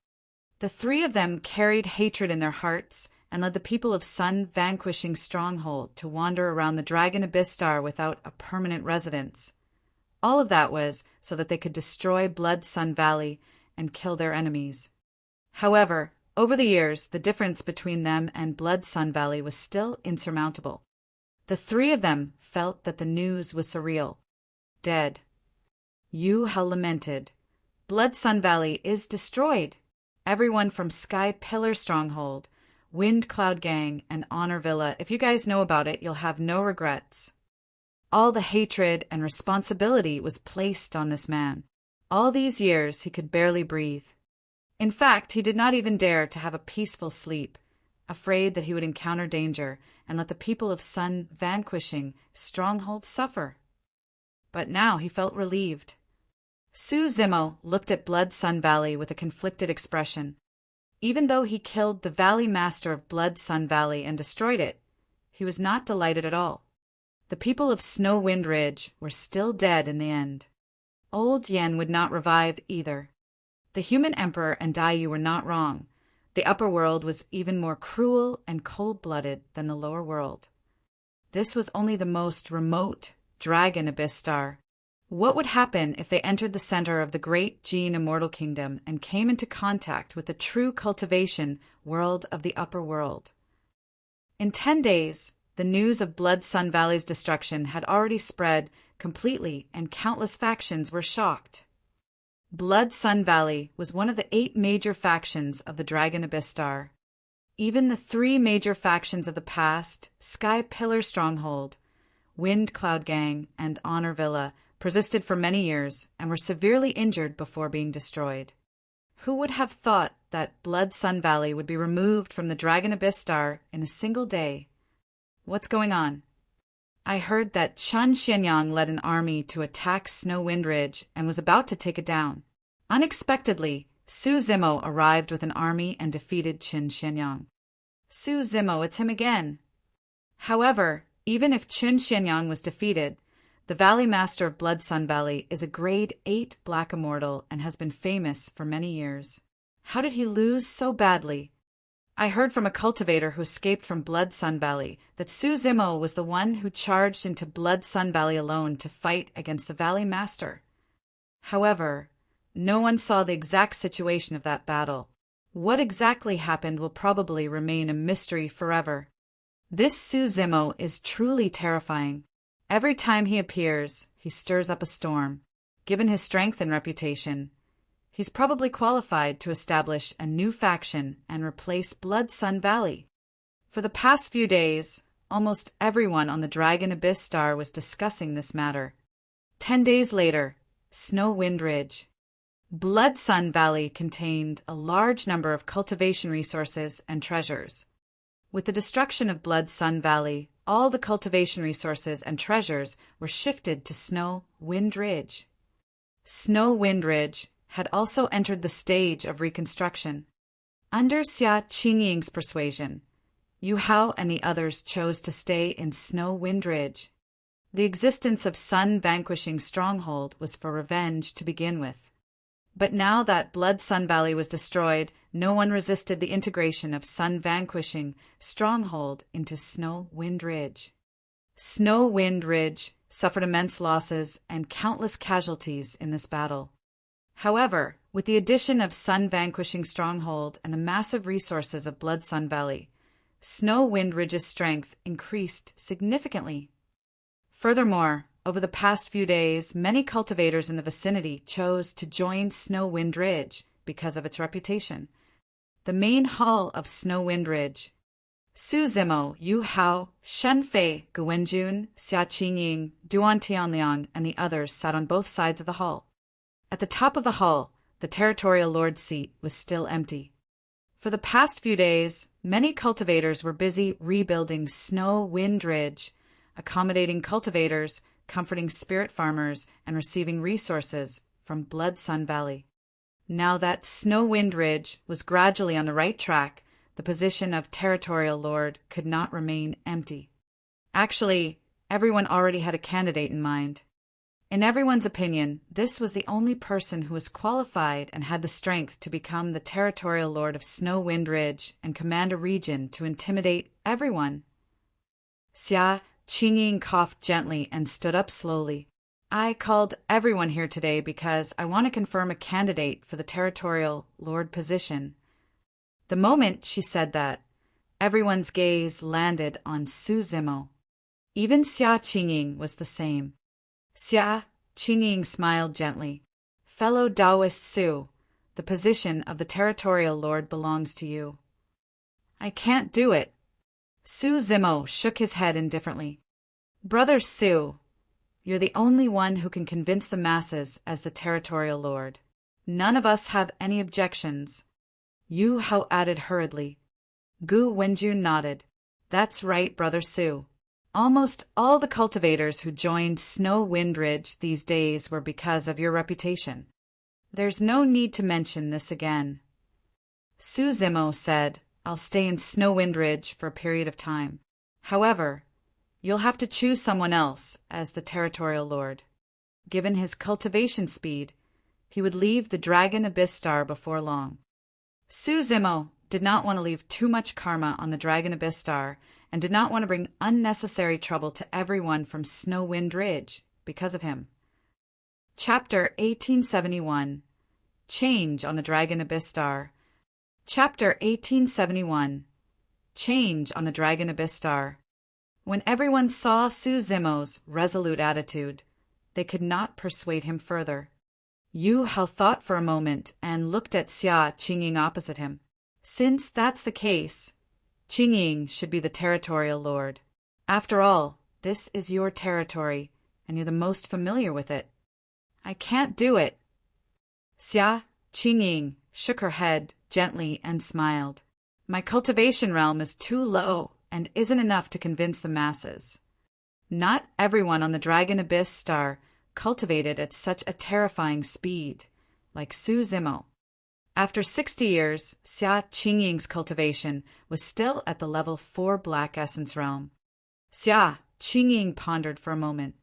The three of them carried hatred in their hearts and led the people of Sun-vanquishing Stronghold to wander around the Dragon Abyss Star without a permanent residence. All of that was so that they could destroy Blood Sun Valley and kill their enemies. However, over the years, the difference between them and Blood Sun Valley was still insurmountable. The three of them felt that the news was surreal. Dead. Yu Hao lamented. Blood Sun Valley is destroyed. Everyone from Sky Pillar Stronghold, Wind Cloud Gang, and Honor Villa, if you guys know about it, you'll have no regrets. All the hatred and responsibility was placed on this man. All these years he could barely breathe. In fact, he did not even dare to have a peaceful sleep, afraid that he would encounter danger and let the people of Sun-vanquishing Stronghold suffer. But now he felt relieved. Su Zimo looked at Blood Sun Valley with a conflicted expression. Even though he killed the Valley Master of Blood Sun Valley and destroyed it, he was not delighted at all. The people of Snow Wind Ridge were still dead in the end. Old Yen would not revive either. The human emperor and Daiyu were not wrong. The upper world was even more cruel and cold-blooded than the lower world. This was only the most remote Dragon Abyss Star. What would happen if they entered the center of the great Gene Immortal Kingdom and came into contact with the true cultivation world of the upper world? In 10 days, the news of Blood Sun Valley's destruction had already spread completely, and countless factions were shocked. Blood Sun Valley was one of the 8 major factions of the Dragon Abyss Star. Even the 3 major factions of the past, Sky Pillar Stronghold, Wind Cloud Gang, and Honor Villa, persisted for many years and were severely injured before being destroyed. Who would have thought that Blood Sun Valley would be removed from the Dragon Abyss Star in a single day? What's going on? I heard that Chen Xianyang led an army to attack Snow Wind Ridge and was about to take it down. Unexpectedly, Su Zimo arrived with an army and defeated Chen Xianyang. Su Zimo, it's him again. However, even if Chen Xianyang was defeated, the Valley Master of Blood Sun Valley is a grade 8 Black Immortal and has been famous for many years. How did he lose so badly? I heard from a cultivator who escaped from Blood Sun Valley that Su Zimo was the one who charged into Blood Sun Valley alone to fight against the Valley Master. However, no one saw the exact situation of that battle. What exactly happened will probably remain a mystery forever. This Su Zimo is truly terrifying. Every time he appears, he stirs up a storm. Given his strength and reputation, he's probably qualified to establish a new faction and replace Blood Sun Valley. For the past few days, almost everyone on the Dragon Abyss Star was discussing this matter. 10 days later, Snow Wind Ridge. Blood Sun Valley contained a large number of cultivation resources and treasures. With the destruction of Blood Sun Valley, all the cultivation resources and treasures were shifted to Snow Wind Ridge. Snow Wind Ridge had also entered the stage of reconstruction. Under Xia Qingying's persuasion, Yu Hao and the others chose to stay in Snow Wind Ridge. The existence of Sun-vanquishing Stronghold was for revenge to begin with. But now that Blood Sun Valley was destroyed, no one resisted the integration of Sun-vanquishing Stronghold into Snow Wind Ridge. Snow Wind Ridge suffered immense losses and countless casualties in this battle. However, with the addition of Sun-vanquishing Stronghold and the massive resources of Blood Sun Valley, Snow Wind Ridge's strength increased significantly. Furthermore, over the past few days, many cultivators in the vicinity chose to join Snow Wind Ridge because of its reputation. The main hall of Snow Wind Ridge. Su Zimo, Yu Hao, Shen Fei, Gu Wenjun, Xia Qingying, Duan Tianliang, and the others sat on both sides of the hall. At the top of the hall, the territorial lord's seat was still empty. For the past few days, many cultivators were busy rebuilding Snow Wind Ridge, accommodating cultivators, comforting spirit farmers, and receiving resources from Blood Sun Valley. Now that Snow Wind Ridge was gradually on the right track, the position of territorial lord could not remain empty. Actually, everyone already had a candidate in mind. In everyone's opinion, this was the only person who was qualified and had the strength to become the territorial lord of Snow Wind Ridge and command a region to intimidate everyone. Xia Qingying coughed gently and stood up slowly. I called everyone here today because I want to confirm a candidate for the territorial lord position. The moment she said that, everyone's gaze landed on Su Zimo. Even Xia Qingying was the same. Xia Qingying smiled gently. Fellow Taoist Su, the position of the territorial lord belongs to you. I can't do it. Su Zimo shook his head indifferently. Brother Su, you're the only one who can convince the masses as the territorial lord. None of us have any objections. Yu Hao added hurriedly. Gu Wenjun nodded. That's right, Brother Su. Almost all the cultivators who joined Snow Wind Ridge these days were because of your reputation. There's no need to mention this again. Su Zimo said, I'll stay in Snow Wind Ridge for a period of time. However, you'll have to choose someone else as the territorial lord. Given his cultivation speed, he would leave the Dragon Abyss Star before long. Su Zimo did not want to leave too much karma on the Dragon Abyss Star and did not want to bring unnecessary trouble to everyone from Snow Wind Ridge because of him. Chapter 1871 Change on the Dragon Abyss Star. Chapter 1871 Change on the Dragon Abyss Star. When everyone saw Su Zimo's resolute attitude, they could not persuade him further. Yu Hao thought for a moment and looked at Xia Qingying opposite him. Since that's the case, Qingying should be the territorial lord. After all, this is your territory, and you're the most familiar with it. I can't do it. Xia Qingying shook her head gently and smiled. My cultivation realm is too low and isn't enough to convince the masses. Not everyone on the Dragon Abyss Star cultivated at such a terrifying speed, like Su Zimo. After 60 years, Xia Qingying's cultivation was still at the level 4 Black Essence realm. Xia Qingying pondered for a moment.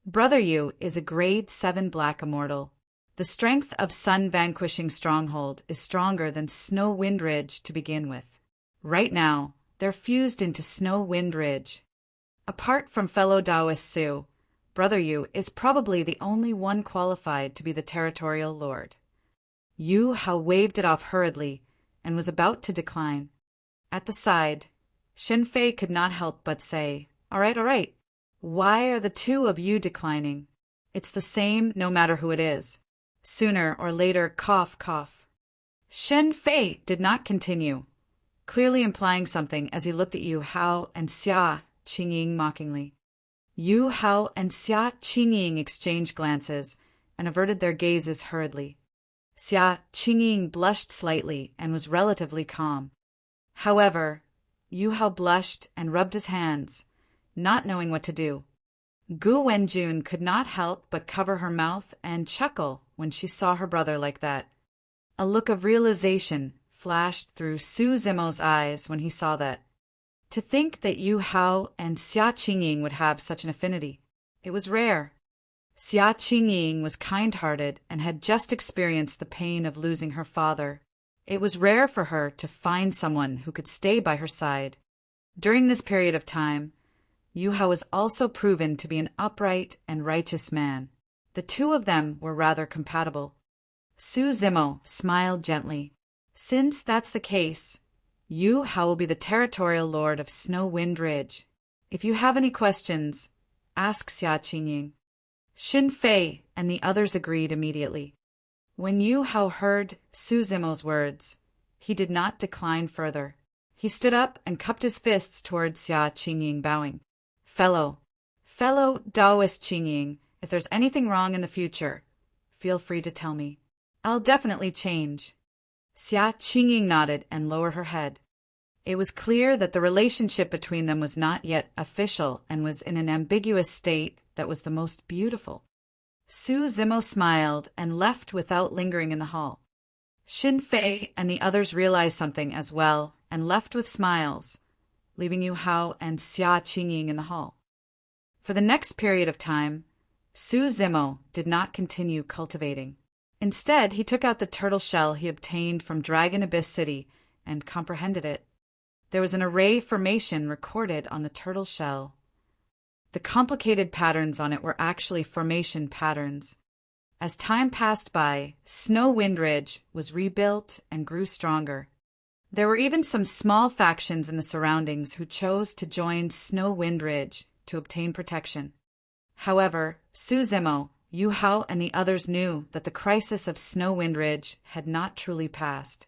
Brother Yu is a grade 7 Black Immortal. The strength of Sun Vanquishing Stronghold is stronger than Snow Wind Ridge to begin with. Right now, they're fused into Snow Wind Ridge. Apart from fellow Taoist Su, Brother Yu is probably the only one qualified to be the territorial lord. Yu Hao waved it off hurriedly and was about to decline. At the side, Shen Fei could not help but say, all right. Why are the two of you declining? It's the same no matter who it is. Sooner or later, cough, cough. Shen Fei did not continue, clearly implying something as he looked at Yu Hao and Xia Qingying mockingly. Yu Hao and Xia Qingying exchanged glances and averted their gazes hurriedly. Xia Qingying blushed slightly and was relatively calm. However, Yu Hao blushed and rubbed his hands, not knowing what to do. Gu Wenjun could not help but cover her mouth and chuckle when she saw her brother like that. A look of realization flashed through Su Zimo's eyes when he saw that. To think that Yu Hao and Xia Qingying would have such an affinity. It was rare. Xia Qingying was kind-hearted and had just experienced the pain of losing her father. It was rare for her to find someone who could stay by her side. During this period of time, Yu Hao was also proven to be an upright and righteous man. The two of them were rather compatible. Su Zimo smiled gently. Since that's the case, Yu Hao will be the territorial lord of Snow Wind Ridge. If you have any questions, ask Xia Qingying. Shen Fei and the others agreed immediately. When Yu Hao heard Su Zimo's words, he did not decline further. He stood up and cupped his fists toward Xia Qingying, bowing. Fellow Taoist Qingying, if there's anything wrong in the future, feel free to tell me. I'll definitely change. Xia Qingying nodded and lowered her head. It was clear that the relationship between them was not yet official and was in an ambiguous state that was the most beautiful. Su Zimo smiled and left without lingering in the hall. Shen Fei and the others realized something as well and left with smiles, leaving Yu Hao and Xia Qingying in the hall. For the next period of time, Su Zimo did not continue cultivating. Instead, he took out the turtle shell he obtained from Dragon Abyss City and comprehended it. There was an array formation recorded on the turtle shell. The complicated patterns on it were actually formation patterns. As time passed by, Snow Wind Ridge was rebuilt and grew stronger. There were even some small factions in the surroundings who chose to join Snow Wind Ridge to obtain protection. However, Su Zimo, Yu Hao, and the others knew that the crisis of Snow Wind Ridge had not truly passed.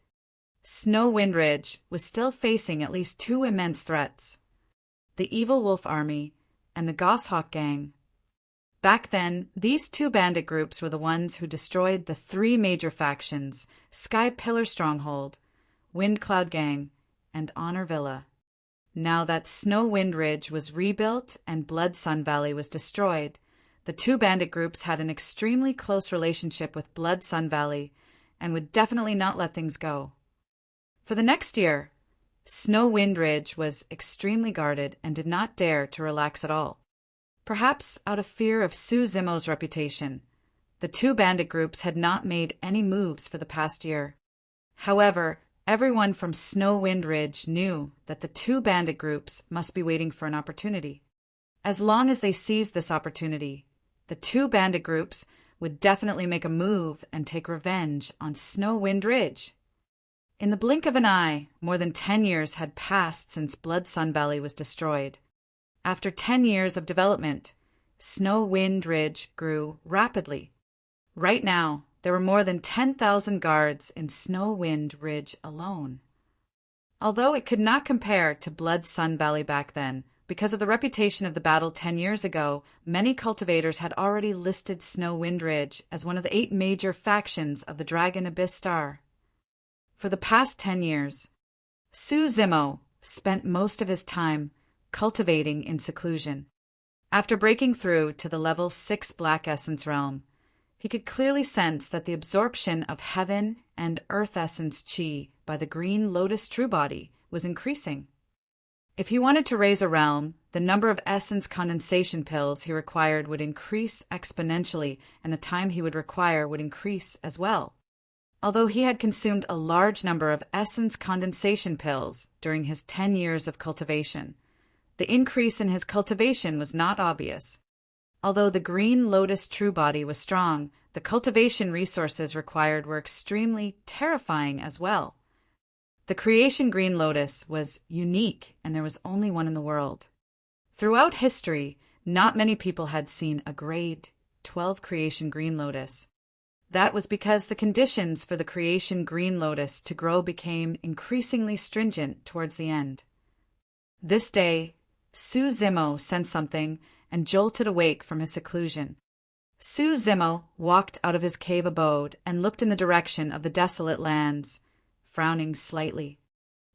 Snow Wind Ridge was still facing at least two immense threats: the Evil Wolf Army and the Goshawk Gang. Back then, these two bandit groups were the ones who destroyed the three major factions: Sky Pillar Stronghold, Wind Cloud Gang, and Honor Villa. Now that Snow Wind Ridge was rebuilt and Blood Sun Valley was destroyed, the two bandit groups had an extremely close relationship with Blood Sun Valley and would definitely not let things go. For the next year, Snow Wind Ridge was extremely guarded and did not dare to relax at all. Perhaps out of fear of Su Zimo's reputation, the two bandit groups had not made any moves for the past year. However, everyone from Snow Wind Ridge knew that the two bandit groups must be waiting for an opportunity. As long as they seized this opportunity, the two bandit groups would definitely make a move and take revenge on Snow Wind Ridge. In the blink of an eye, more than 10 years had passed since Blood Sun Valley was destroyed. After 10 years of development, Snow Wind Ridge grew rapidly. Right now, there were more than 10,000 guards in Snow Wind Ridge alone. Although it could not compare to Blood Sun Valley back then, because of the reputation of the battle 10 years ago, many cultivators had already listed Snow Wind Ridge as one of the 8 major factions of the Dragon Abyss Star. For the past 10 years, Su Zimo spent most of his time cultivating in seclusion. After breaking through to the level 6 Black Essence realm, he could clearly sense that the absorption of Heaven and Earth Essence Chi by the Green Lotus True Body was increasing. If he wanted to raise a realm, the number of Essence condensation pills he required would increase exponentially, and the time he would require would increase as well. Although he had consumed a large number of Essence condensation pills during his 10 years of cultivation, the increase in his cultivation was not obvious. Although the Green Lotus True Body was strong, the cultivation resources required were extremely terrifying as well. The Creation Green Lotus was unique, and there was only one in the world. Throughout history, not many people had seen a grade 12 Creation Green Lotus. That was because the conditions for the Creation Green Lotus to grow became increasingly stringent towards the end. This day, Su Zimo sensed something and jolted awake from his seclusion. Su Zimo walked out of his cave abode and looked in the direction of the desolate lands, frowning slightly.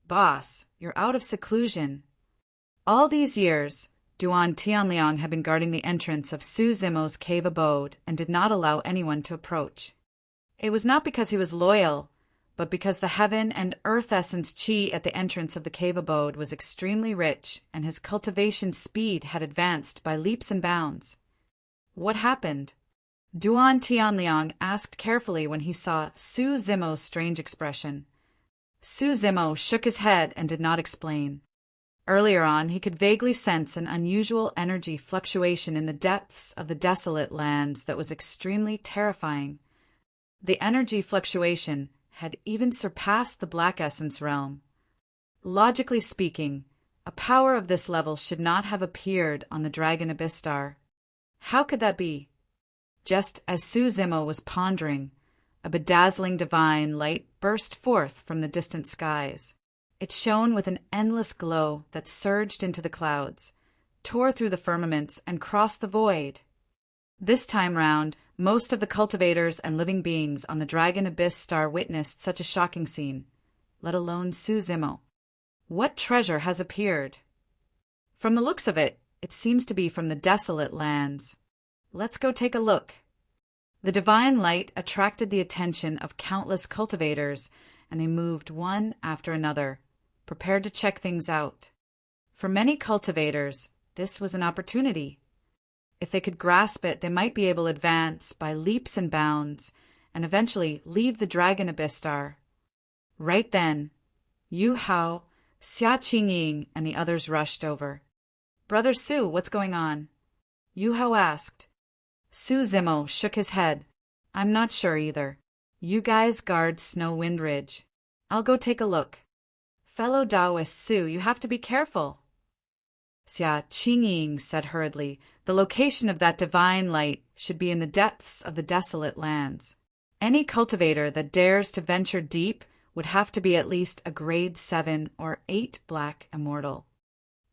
"Boss, you're out of seclusion." All these years, Duan Tianliang had been guarding the entrance of Su Zimo's cave abode and did not allow anyone to approach. It was not because he was loyal, but because the Heaven and Earth Essence Chi at the entrance of the cave abode was extremely rich, and his cultivation speed had advanced by leaps and bounds. What happened? Duan Tianliang asked carefully when he saw Su Zimo's strange expression. Su Zimo shook his head and did not explain. Earlier on, he could vaguely sense an unusual energy fluctuation in the depths of the desolate lands that was extremely terrifying. The energy fluctuation had even surpassed the Black Essence realm. Logically speaking, a power of this level should not have appeared on the Dragon Abyss Star. How could that be? Just as Su Zimo was pondering, a bedazzling divine light burst forth from the distant skies. It shone with an endless glow that surged into the clouds, tore through the firmaments, and crossed the void. This time round, most of the cultivators and living beings on the Dragon Abyss Star witnessed such a shocking scene, let alone Su Zimo. What treasure has appeared? From the looks of it, it seems to be from the desolate lands. Let's go take a look. The divine light attracted the attention of countless cultivators, and they moved one after another, prepared to check things out. For many cultivators, this was an opportunity. If they could grasp it, they might be able to advance by leaps and bounds and eventually leave the dragon abyss star. Right then, Yu Hao, Xia Qingying, and the others rushed over. "Brother Su, what's going on?" Yu Hao asked. Su Zimo shook his head. "I'm not sure either. You guys guard Snow Wind Ridge. I'll go take a look." "Fellow Taoist Su, you have to be careful." Xia Qingying said hurriedly, "The location of that divine light should be in the depths of the desolate lands. Any cultivator that dares to venture deep would have to be at least a grade 7 or 8 black immortal.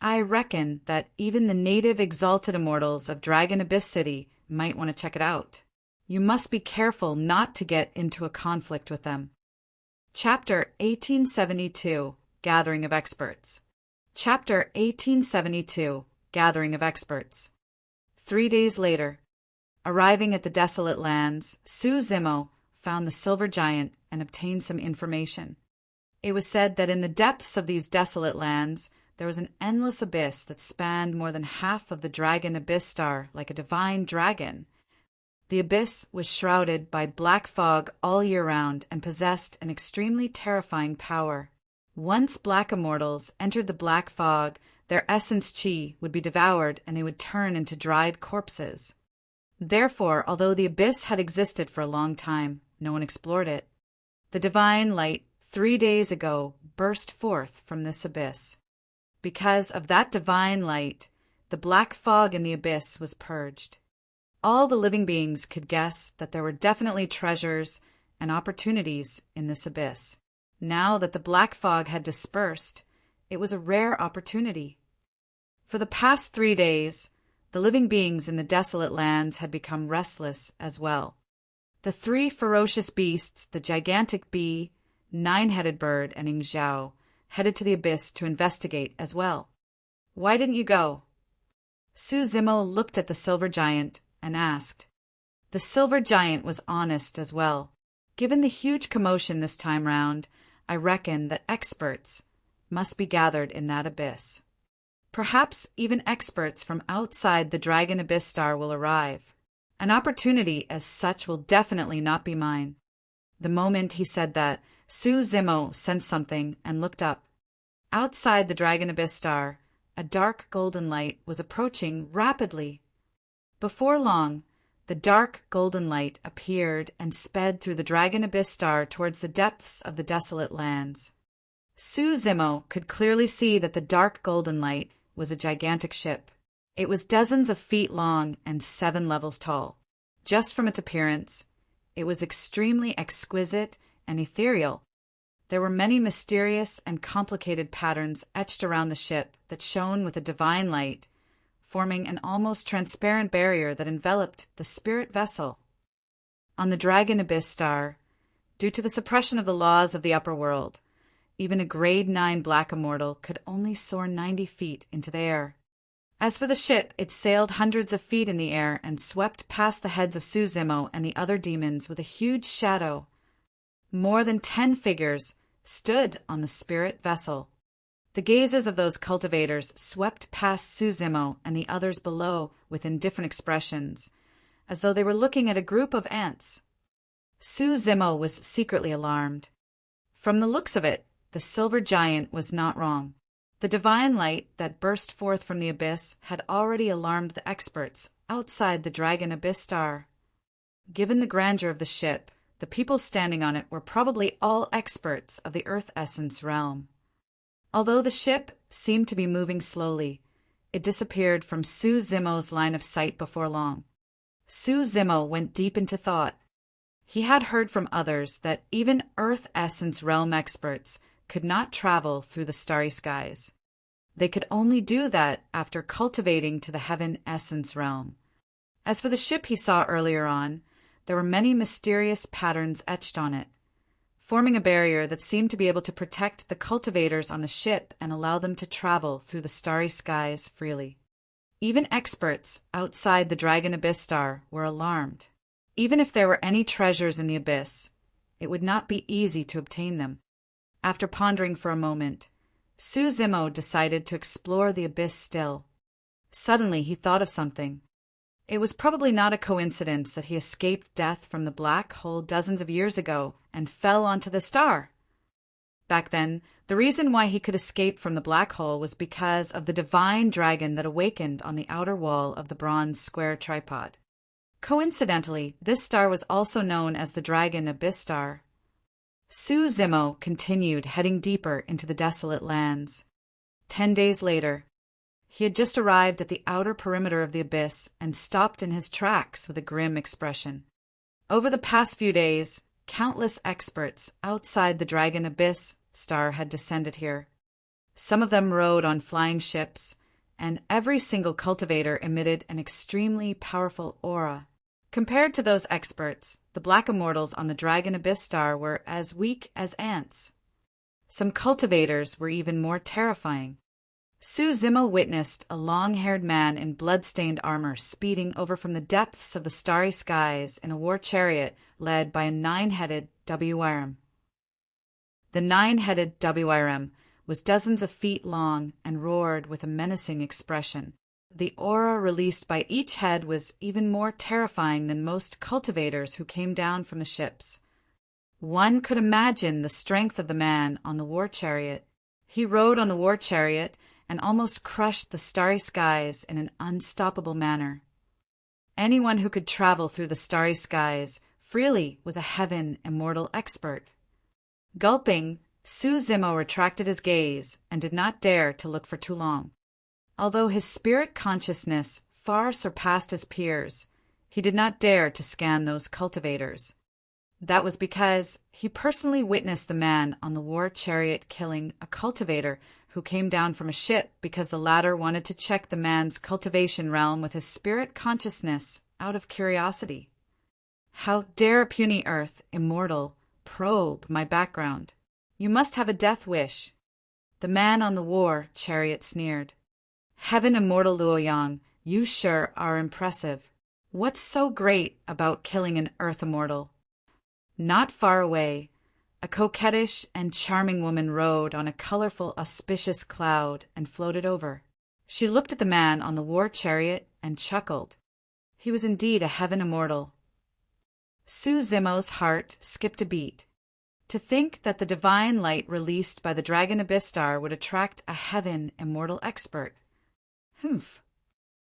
I reckon that even the native exalted immortals of Dragon Abyss City might want to check it out. You must be careful not to get into a conflict with them." Chapter 1872, Gathering of Experts. Chapter 1872, Gathering of Experts. 3 days later, arriving at the desolate lands, Su Zimo found the silver giant and obtained some information. It was said that in the depths of these desolate lands there was an endless abyss that spanned more than half of the dragon abyss star like a divine dragon. The abyss was shrouded by black fog all year round and possessed an extremely terrifying power. Once black immortals entered the black fog, their essence chi would be devoured and they would turn into dried corpses. Therefore, although the abyss had existed for a long time, no one explored it. The divine light 3 days ago burst forth from this abyss. Because of that divine light, the black fog in the abyss was purged. All the living beings could guess that there were definitely treasures and opportunities in this abyss. Now that the black fog had dispersed, it was a rare opportunity. For the past 3 days, the living beings in the desolate lands had become restless as well. The 3 ferocious beasts, the gigantic bee, 9-headed bird, and Ing Zhao, headed to the abyss to investigate as well. "Why didn't you go?" Su Zimo looked at the silver giant and asked. The silver giant was honest as well. "Given the huge commotion this time round, I reckon that experts must be gathered in that abyss. Perhaps even experts from outside the Dragon Abyss Star will arrive. An opportunity as such will definitely not be mine." The moment he said that, Su Zimo sensed something and looked up. Outside the Dragon Abyss Star, a dark golden light was approaching rapidly. Before long, the dark golden light appeared and sped through the Dragon Abyss Star towards the depths of the desolate lands. Su Zimo could clearly see that the dark golden light was a gigantic ship. It was dozens of feet long and 7 levels tall. Just from its appearance, it was extremely exquisite and ethereal. There were many mysterious and complicated patterns etched around the ship that shone with a divine light, forming an almost transparent barrier that enveloped the spirit vessel. On the Dragon Abyss Star, due to the suppression of the laws of the upper world, even a grade 9 black immortal could only soar 90 feet into the air. As for the ship, it sailed hundreds of feet in the air and swept past the heads of Su Zimo and the other demons with a huge shadow. More than 10 figures stood on the spirit vessel. The gazes of those cultivators swept past Su Zimo and the others below with indifferent expressions, as though they were looking at a group of ants. Su Zimo was secretly alarmed. From the looks of it, the silver giant was not wrong. The divine light that burst forth from the abyss had already alarmed the experts outside the Dragon Abyss Star. Given the grandeur of the ship, the people standing on it were probably all experts of the Earth Essence realm. Although the ship seemed to be moving slowly, it disappeared from Su Zimo's line of sight before long. Su Zimo went deep into thought. He had heard from others that even Earth Essence realm experts could not travel through the starry skies. They could only do that after cultivating to the Heaven Essence realm. As for the ship he saw earlier on, there were many mysterious patterns etched on it, forming a barrier that seemed to be able to protect the cultivators on the ship and allow them to travel through the starry skies freely. Even experts outside the Dragon Abyss Star were alarmed. Even if there were any treasures in the abyss, it would not be easy to obtain them. After pondering for a moment, Su Zimo decided to explore the abyss still. Suddenly he thought of something. It was probably not a coincidence that he escaped death from the black hole dozens of years ago and fell onto the star. Back then, the reason why he could escape from the black hole was because of the divine dragon that awakened on the outer wall of the bronze square tripod. Coincidentally, this star was also known as the Dragon Abyss Star. Su Zimo continued heading deeper into the desolate lands. 10 days later, he had just arrived at the outer perimeter of the abyss and stopped in his tracks with a grim expression. Over the past few days, countless experts outside the Dragon Abyss Star had descended here. Some of them rode on flying ships, and every single cultivator emitted an extremely powerful aura. Compared to those experts, the Black Immortals on the Dragon Abyss Star were as weak as ants. Some cultivators were even more terrifying. Su Zimo witnessed a long-haired man in blood-stained armor speeding over from the depths of the starry skies in a war chariot led by a 9-headed WRM. The 9-headed WRM was dozens of feet long and roared with a menacing expression. The aura released by each head was even more terrifying than most cultivators who came down from the ships. One could imagine the strength of the man on the war chariot. He rode on the war chariot and almost crushed the starry skies in an unstoppable manner. Anyone who could travel through the starry skies freely was a heaven immortal expert. Gulping, Su Zimo retracted his gaze and did not dare to look for too long. Although his spirit consciousness far surpassed his peers, he did not dare to scan those cultivators. That was because he personally witnessed the man on the war chariot killing a cultivator who came down from a ship because the latter wanted to check the man's cultivation realm with his spirit consciousness out of curiosity. How dare a puny earth, immortal, probe my background? You must have a death wish. The man on the war chariot sneered. Heaven immortal Luoyang, you sure are impressive. What's so great about killing an earth immortal? Not far away, a coquettish and charming woman rode on a colorful, auspicious cloud and floated over. She looked at the man on the war chariot and chuckled. He was indeed a heaven immortal. Su Zimo's heart skipped a beat. To think that the divine light released by the Dragon Abyss Star would attract a heaven immortal expert. Humph.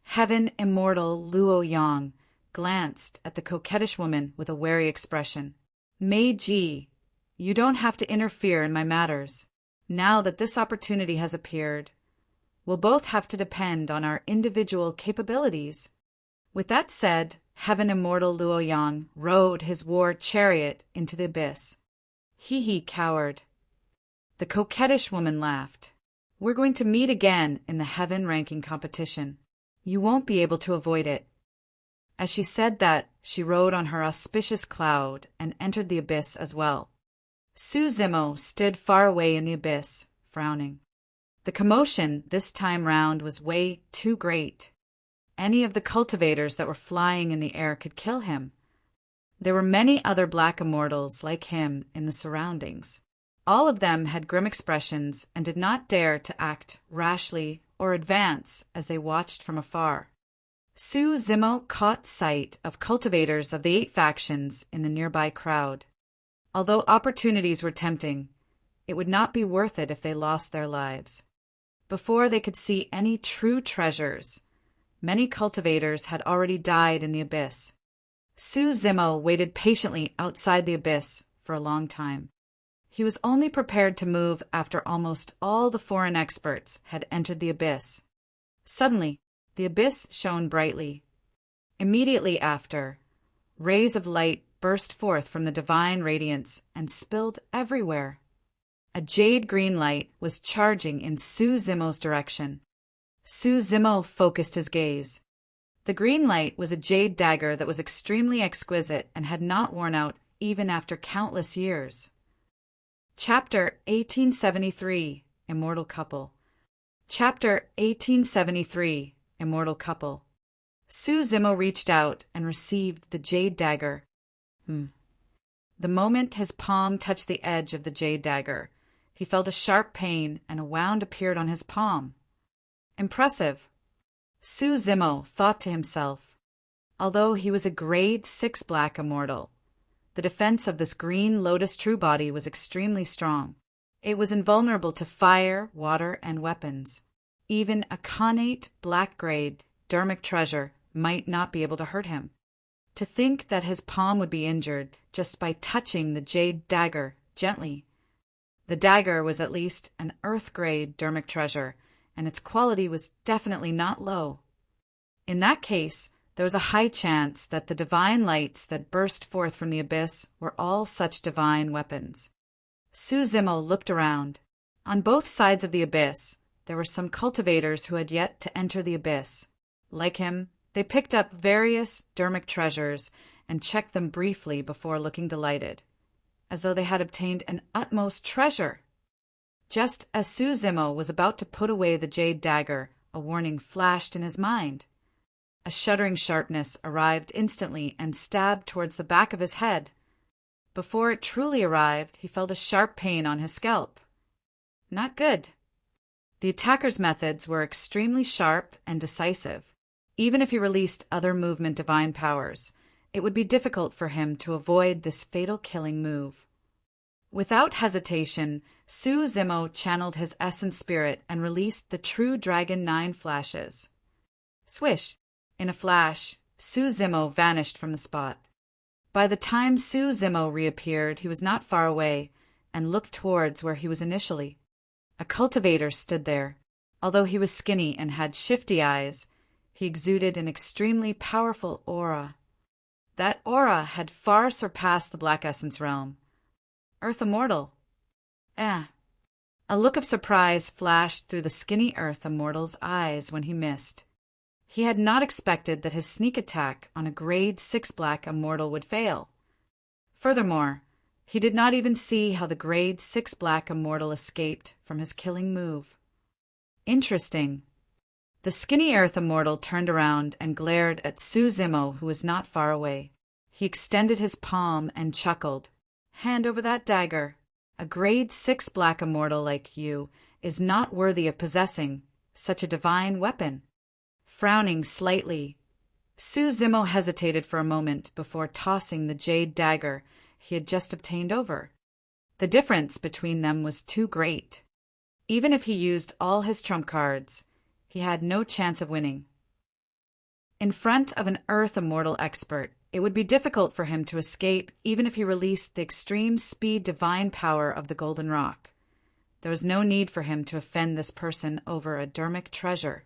Heaven immortal Luo Yang glanced at the coquettish woman with a wary expression. Mei Ji, you don't have to interfere in my matters. Now that this opportunity has appeared, we'll both have to depend on our individual capabilities. With that said, heaven immortal Luo Yang rode his war chariot into the abyss. He coward. The coquettish woman laughed. We're going to meet again in the heaven ranking competition. You won't be able to avoid it. As she said that, she rode on her auspicious cloud and entered the abyss as well. Su Zimo stood far away in the abyss, frowning. The commotion this time round was way too great. Any of the cultivators that were flying in the air could kill him. There were many other black immortals like him in the surroundings. All of them had grim expressions and did not dare to act rashly or advance as they watched from afar. Su Zimo caught sight of cultivators of the 8 factions in the nearby crowd. Although opportunities were tempting, it would not be worth it if they lost their lives. Before they could see any true treasures, many cultivators had already died in the abyss. Su Zimo waited patiently outside the abyss for a long time. He was only prepared to move after almost all the foreign experts had entered the abyss. Suddenly, the abyss shone brightly. Immediately after, rays of light burst forth from the divine radiance and spilled everywhere. A jade-green light was charging in Su Zimo's direction. Su Zimo focused his gaze. The green light was a jade dagger that was extremely exquisite and had not worn out even after countless years. Chapter 1873, Immortal Couple. Chapter 1873, Immortal Couple. Su Zimo reached out and received the jade dagger. The moment his palm touched the edge of the jade dagger, he felt a sharp pain and a wound appeared on his palm. Impressive. Su Zimo thought to himself. although he was a grade 6 black immortal. The defense of this green lotus true body was extremely strong. It was invulnerable to fire, water, and weapons. Even a connate black grade dermic treasure might not be able to hurt him. To think that his palm would be injured just by touching the jade dagger gently. The dagger was at least an earth-grade dermic treasure, and its quality was definitely not low. In that case, there was a high chance that the divine lights that burst forth from the abyss were all such divine weapons. Su Zimo looked around. On both sides of the abyss, there were some cultivators who had yet to enter the abyss. Like him, they picked up various dermic treasures and checked them briefly before looking delighted, as though they had obtained an utmost treasure. Just as Su Zimo was about to put away the jade dagger, a warning flashed in his mind. A shuddering sharpness arrived instantly and stabbed towards the back of his head. Before it truly arrived, he felt a sharp pain on his scalp. Not good. The attacker's methods were extremely sharp and decisive. Even if he released other movement divine powers, it would be difficult for him to avoid this fatal killing move. Without hesitation, Su Zimo channeled his essence spirit and released the true Dragon 9 flashes. Swish! In a flash, Su Zimo vanished from the spot. By the time Su Zimo reappeared, he was not far away and looked towards where he was initially. A cultivator stood there. Although he was skinny and had shifty eyes, he exuded an extremely powerful aura. That aura had far surpassed the Black Essence realm. Earth Immortal. A look of surprise flashed through the skinny Earth Immortal's eyes when he missed. He had not expected that his sneak attack on a grade 6 black immortal would fail. Furthermore, he did not even see how the grade 6 black immortal escaped from his killing move. Interesting. The skinny Earth Immortal turned around and glared at Su Zimo, who was not far away. He extended his palm and chuckled. Hand over that dagger. A grade 6 black immortal like you is not worthy of possessing such a divine weapon. Frowning slightly, Su Zimo hesitated for a moment before tossing the jade dagger he had just obtained over. The difference between them was too great. Even if he used all his trump cards, he had no chance of winning. In front of an Earth Immortal expert, it would be difficult for him to escape even if he released the extreme speed divine power of the Golden Rock. There was no need for him to offend this person over a dermic treasure.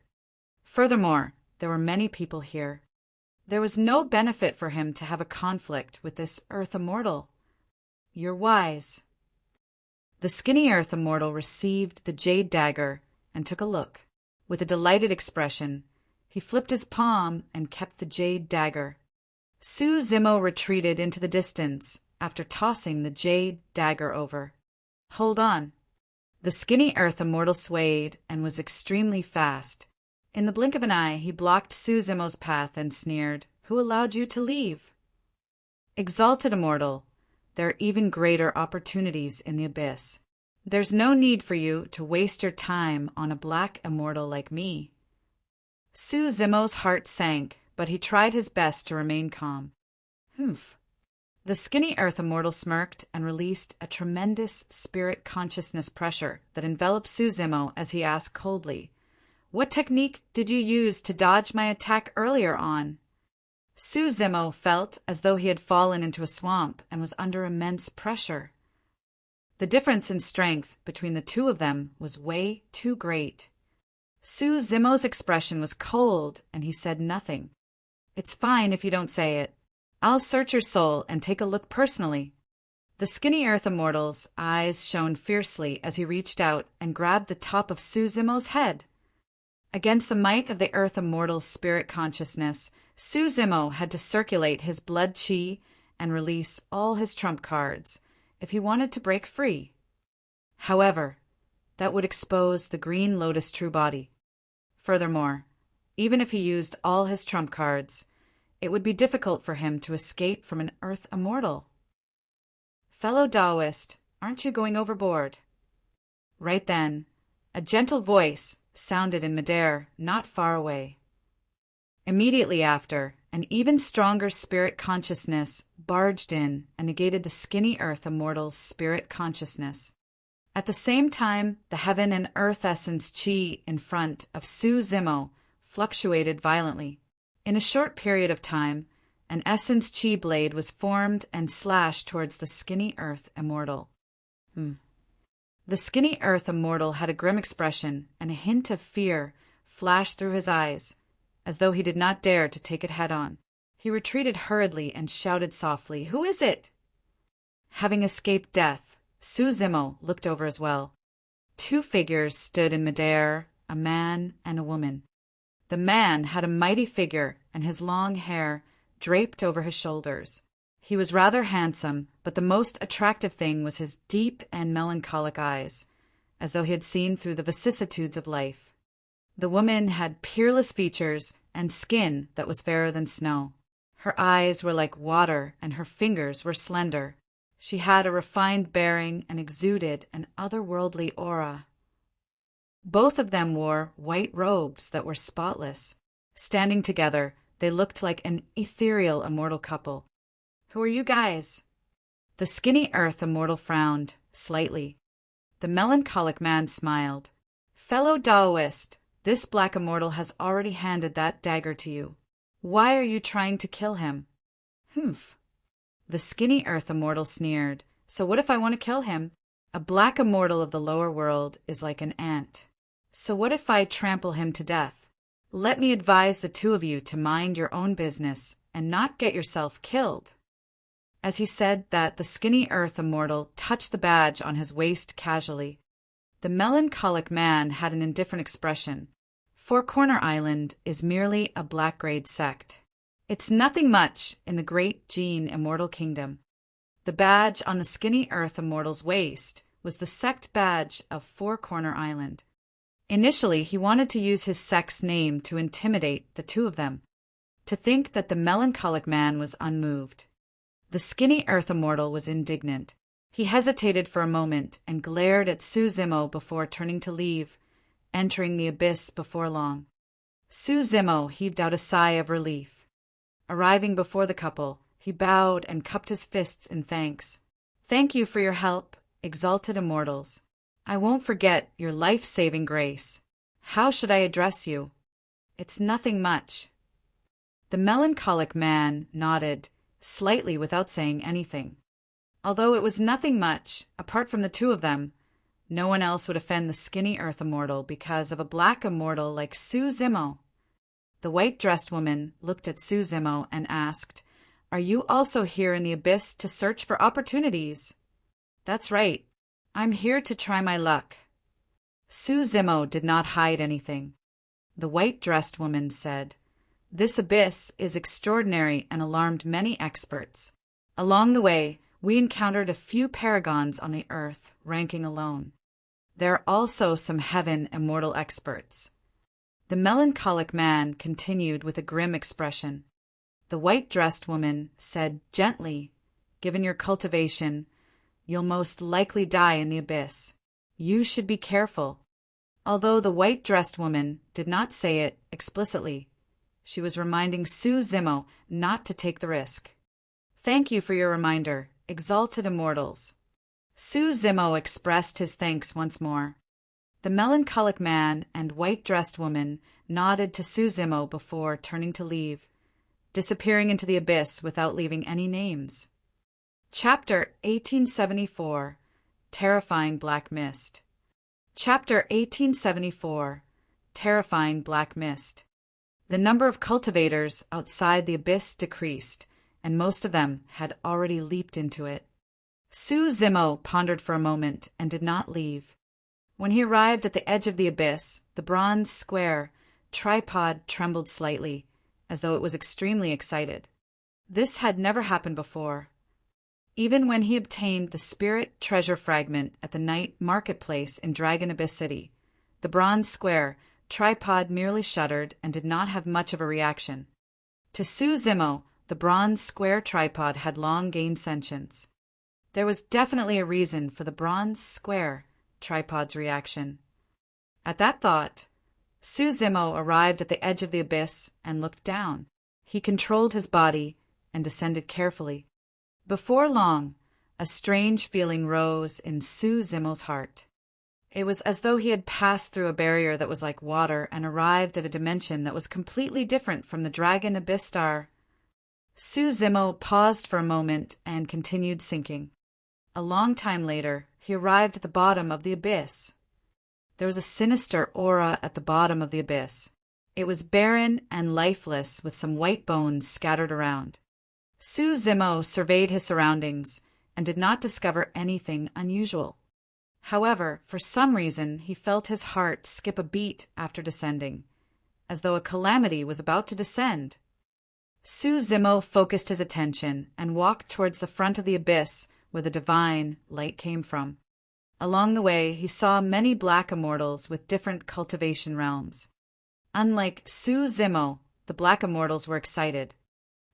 Furthermore, there were many people here. There was no benefit for him to have a conflict with this Earth Immortal. You're wise. The skinny Earth Immortal received the jade dagger and took a look. With a delighted expression, he flipped his palm and kept the jade dagger. Su Zimo retreated into the distance after tossing the jade dagger over. Hold on. The skinny Earth Immortal swayed and was extremely fast. In the blink of an eye, he blocked Su Zimo's path and sneered, Who allowed you to leave? Exalted Immortal, there are even greater opportunities in the abyss. There's no need for you to waste your time on a black immortal like me. Su Zimo's heart sank, but he tried his best to remain calm. Humph. The skinny Earth Immortal smirked and released a tremendous spirit consciousness pressure that enveloped Su Zimo as he asked coldly, What technique did you use to dodge my attack earlier on? Su Zimo felt as though he had fallen into a swamp and was under immense pressure. The difference in strength between the two of them was way too great. Su Zimo's expression was cold, and he said nothing. It's fine if you don't say it. I'll search your soul and take a look personally. The skinny Earth Immortal's eyes shone fiercely as he reached out and grabbed the top of Su Zimo's head. Against the might of the Earth Immortal's spirit consciousness, Su Zimo had to circulate his blood chi and release all his trump cards if he wanted to break free. However, that would expose the Green Lotus true body. Furthermore, even if he used all his trump cards, it would be difficult for him to escape from an Earth Immortal. Fellow Taoist, aren't you going overboard? Right then, a gentle voice sounded in midair not far away. Immediately after, an even stronger spirit consciousness barged in and negated the skinny earth immortal's spirit consciousness. At the same time, the heaven and earth essence chi in front of Su Zimo fluctuated violently. In a short period of time, an essence chi blade was formed and slashed towards the skinny earth immortal. The skinny earth immortal had a grim expression, and a hint of fear flashed through his eyes, as though he did not dare to take it head-on. He retreated hurriedly and shouted softly, "Who is it?" Having escaped death, Su Zimo looked over as well. 2 figures stood in midair, a man and a woman. The man had a mighty figure, and his long hair draped over his shoulders. He was rather handsome, but the most attractive thing was his deep and melancholic eyes, as though he had seen through the vicissitudes of life. The woman had peerless features and skin that was fairer than snow. Her eyes were like water, and her fingers were slender. She had a refined bearing and exuded an otherworldly aura. Both of them wore white robes that were spotless. Standing together, they looked like an ethereal immortal couple. "Who are you guys?" The skinny earth immortal frowned slightly. The melancholic man smiled. "Fellow Taoist, this black immortal has already handed that dagger to you. Why are you trying to kill him?" "Humph." The skinny earth immortal sneered. "So what if I want to kill him? A black immortal of the lower world is like an ant. So what if I trample him to death? Let me advise the 2 of you to mind your own business and not get yourself killed." As he said that, the skinny earth immortal touched the badge on his waist casually. The melancholic man had an indifferent expression. Four Corner Island is merely a black-grade sect. It's nothing much in the great Gene immortal kingdom. The badge on the skinny earth immortal's waist was the sect badge of Four Corner Island. Initially, he wanted to use his sect's name to intimidate the 2 of them. To think that the melancholic man was unmoved. The skinny earth immortal was indignant. He hesitated for a moment and glared at Su Zimo before turning to leave, entering the abyss before long. Su Zimo heaved out a sigh of relief. Arriving before the couple, he bowed and cupped his fists in thanks. "Thank you for your help, exalted immortals. I won't forget your life-saving grace. How should I address you?" "It's nothing much." The melancholic man nodded, slightly without saying anything. Although it was nothing much, apart from the 2 of them, no one else would offend the skinny earth immortal because of a black immortal like Su Zimo. The white-dressed woman looked at Su Zimo and asked, "Are you also here in the abyss to search for opportunities?" "That's right. I'm here to try my luck." Su Zimo did not hide anything. The white-dressed woman said, "This abyss is extraordinary and alarmed many experts. Along the way, we encountered a few paragons on the earth, ranking alone. There are also some heaven immortal experts." The melancholic man continued with a grim expression. The white-dressed woman said gently, "Given your cultivation, you'll most likely die in the abyss. You should be careful." Although the white-dressed woman did not say it explicitly, she was reminding Su Zimo not to take the risk. "Thank you for your reminder, exalted immortals." Su Zimo expressed his thanks once more. The melancholic man and white-dressed woman nodded to Su Zimo before turning to leave, disappearing into the abyss without leaving any names. Chapter 1874. Terrifying Black Mist. Chapter 1874. Terrifying Black Mist. The number of cultivators outside the abyss decreased, and most of them had already leaped into it. Su Zimo pondered for a moment and did not leave. When he arrived at the edge of the abyss, the bronze square tripod trembled slightly, as though it was extremely excited. This had never happened before. Even when he obtained the spirit treasure fragment at the night marketplace in Dragon Abyss City, the bronze square tripod merely shuddered and did not have much of a reaction. To Su Zimo, the bronze square tripod had long gained sentience. There was definitely a reason for the bronze square tripod's reaction. At that thought, Su Zimo arrived at the edge of the abyss and looked down. He controlled his body and descended carefully. Before long, a strange feeling rose in Su Zimo's heart. It was as though he had passed through a barrier that was like water and arrived at a dimension that was completely different from the dragon abyss star. Su Zimo paused for a moment and continued sinking. A long time later, he arrived at the bottom of the abyss. There was a sinister aura at the bottom of the abyss. It was barren and lifeless, with some white bones scattered around. Su Zimo surveyed his surroundings and did not discover anything unusual. However, for some reason, he felt his heart skip a beat after descending, as though a calamity was about to descend. Su Zimo focused his attention and walked towards the front of the abyss where the divine light came from. Along the way, he saw many black immortals with different cultivation realms. Unlike Su Zimo, the black immortals were excited.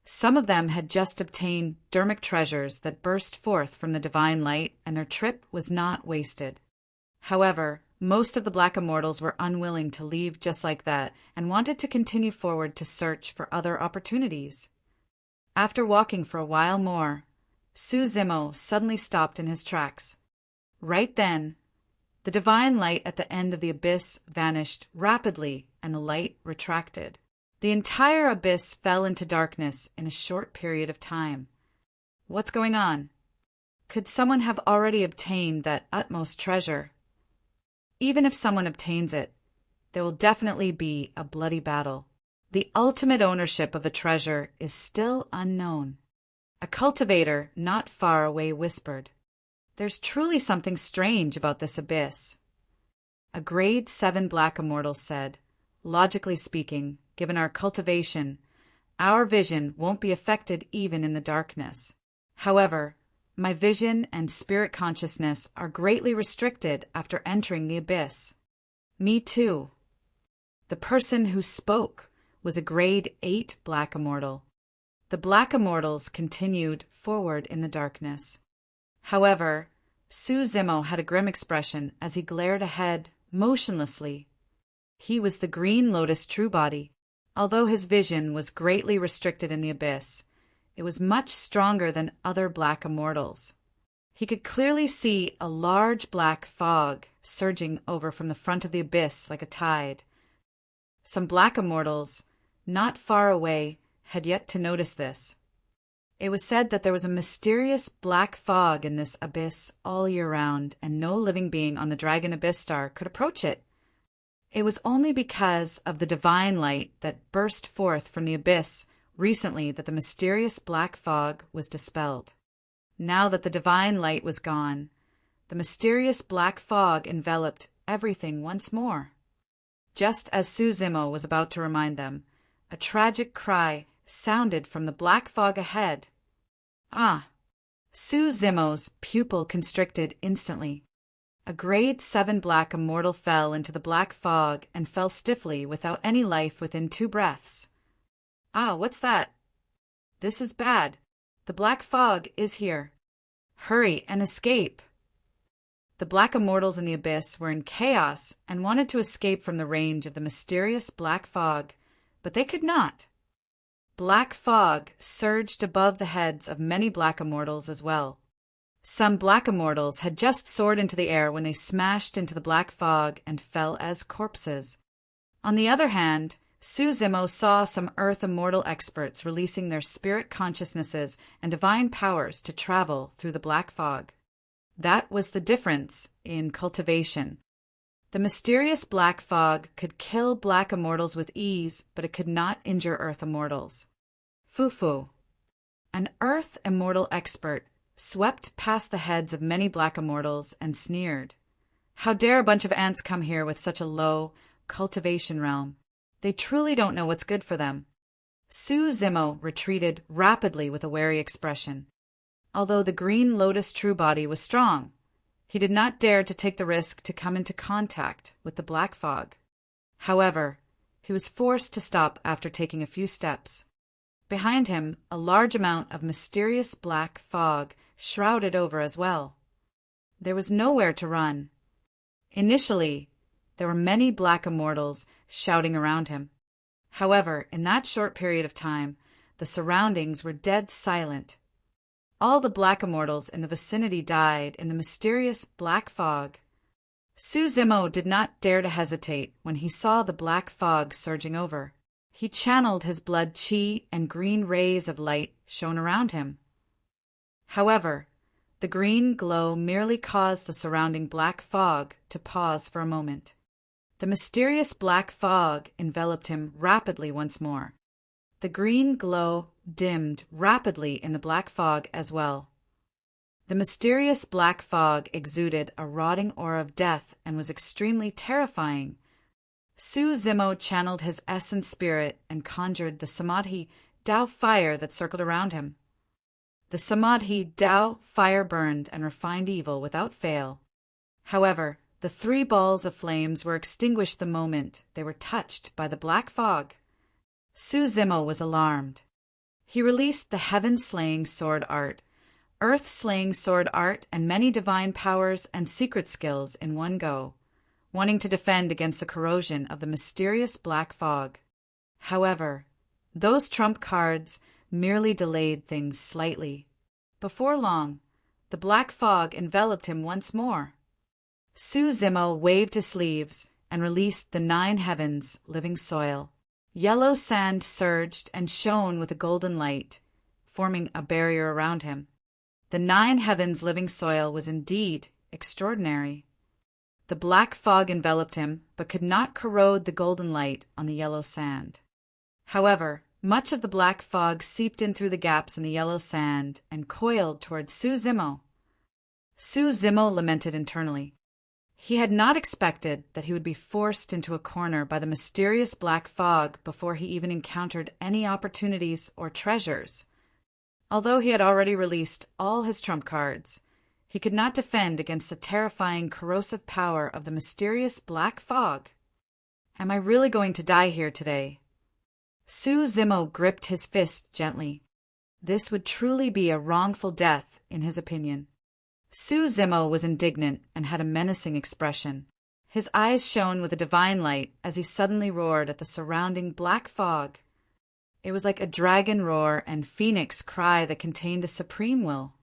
Some of them had just obtained dermic treasures that burst forth from the divine light, and their trip was not wasted. However, most of the black immortals were unwilling to leave just like that and wanted to continue forward to search for other opportunities. After walking for a while more, Su Zimo suddenly stopped in his tracks. Right then, the divine light at the end of the abyss vanished rapidly and the light retracted. The entire abyss fell into darkness in a short period of time. What's going on? Could someone have already obtained that utmost treasure? Even if someone obtains it, there will definitely be a bloody battle. The ultimate ownership of the treasure is still unknown. A cultivator not far away whispered, "There's truly something strange about this abyss." A grade 7 black immortal said, "Logically speaking, given our cultivation, our vision won't be affected even in the darkness. However, my vision and spirit consciousness are greatly restricted after entering the abyss." "Me too." The person who spoke was a grade 8 black immortal. The black immortals continued forward in the darkness. However, Su Zimo had a grim expression as he glared ahead, motionlessly. He was the Green Lotus True Body. Although his vision was greatly restricted in the abyss, it was much stronger than other black immortals. He could clearly see a large black fog surging over from the front of the abyss like a tide. Some black immortals, not far away, had yet to notice this. It was said that there was a mysterious black fog in this abyss all year round, and no living being on the Dragon Abyss Star could approach it. It was only because of the divine light that burst forth from the abyss recently that the mysterious black fog was dispelled. Now that the divine light was gone, the mysterious black fog enveloped everything once more. Just as Su Zimo was about to remind them, a tragic cry sounded from the black fog ahead. Ah! Su Zimo's pupil constricted instantly. A grade 7 black immortal fell into the black fog and fell stiffly without any life within 2 breaths. "Ah, what's that?" "This is bad. The black fog is here. Hurry and escape." The black immortals in the abyss were in chaos and wanted to escape from the range of the mysterious black fog, but they could not. Black fog surged above the heads of many black immortals as well. Some black immortals had just soared into the air when they smashed into the black fog and fell as corpses. On the other hand, Su Zimo saw some Earth immortal experts releasing their spirit consciousnesses and divine powers to travel through the black fog. That was the difference in cultivation. The mysterious black fog could kill black immortals with ease, but it could not injure Earth immortals. Fufu, an Earth immortal expert, swept past the heads of many black immortals and sneered. "How dare a bunch of ants come here with such a low cultivation realm? They truly don't know what's good for them." Su Zimo retreated rapidly with a wary expression. Although the Green Lotus True Body was strong, he did not dare to take the risk to come into contact with the black fog. However, he was forced to stop after taking a few steps. Behind him, a large amount of mysterious black fog shrouded over as well. There was nowhere to run. Initially, there were many black immortals shouting around him. However, in that short period of time, the surroundings were dead silent. All the black immortals in the vicinity died in the mysterious black fog. Suzimo did not dare to hesitate when he saw the black fog surging over. He channeled his blood chi, and green rays of light shone around him. However, the green glow merely caused the surrounding black fog to pause for a moment. The mysterious black fog enveloped him rapidly once more. The green glow dimmed rapidly in the black fog as well. The mysterious black fog exuded a rotting aura of death and was extremely terrifying. Suzimo channeled his essence spirit and conjured the Samadhi Dao fire that circled around him. The Samadhi Dao fire burned and refined evil without fail. However, the 3 balls of flames were extinguished the moment they were touched by the black fog. Suzimo was alarmed. He released the heaven-slaying sword art, earth-slaying sword art, and many divine powers and secret skills in one go, wanting to defend against the corrosion of the mysterious black fog. However, those trump cards merely delayed things slightly. Before long, the black fog enveloped him once more. Suzimo waved his sleeves and released the 9 heavens living soil. Yellow sand surged and shone with a golden light, forming a barrier around him. The 9 heavens living soil was indeed extraordinary. The black fog enveloped him, but could not corrode the golden light on the yellow sand. However, much of the black fog seeped in through the gaps in the yellow sand and coiled toward Suzimo. Suzimo lamented internally. He had not expected that he would be forced into a corner by the mysterious black fog before he even encountered any opportunities or treasures. Although he had already released all his trump cards, he could not defend against the terrifying corrosive power of the mysterious black fog. Am I really going to die here today? Suzimo gripped his fist gently. This would truly be a wrongful death, in his opinion. Suzimo was indignant and had a menacing expression. His eyes shone with a divine light as he suddenly roared at the surrounding black fog. It was like a dragon roar and phoenix cry that contained a supreme will.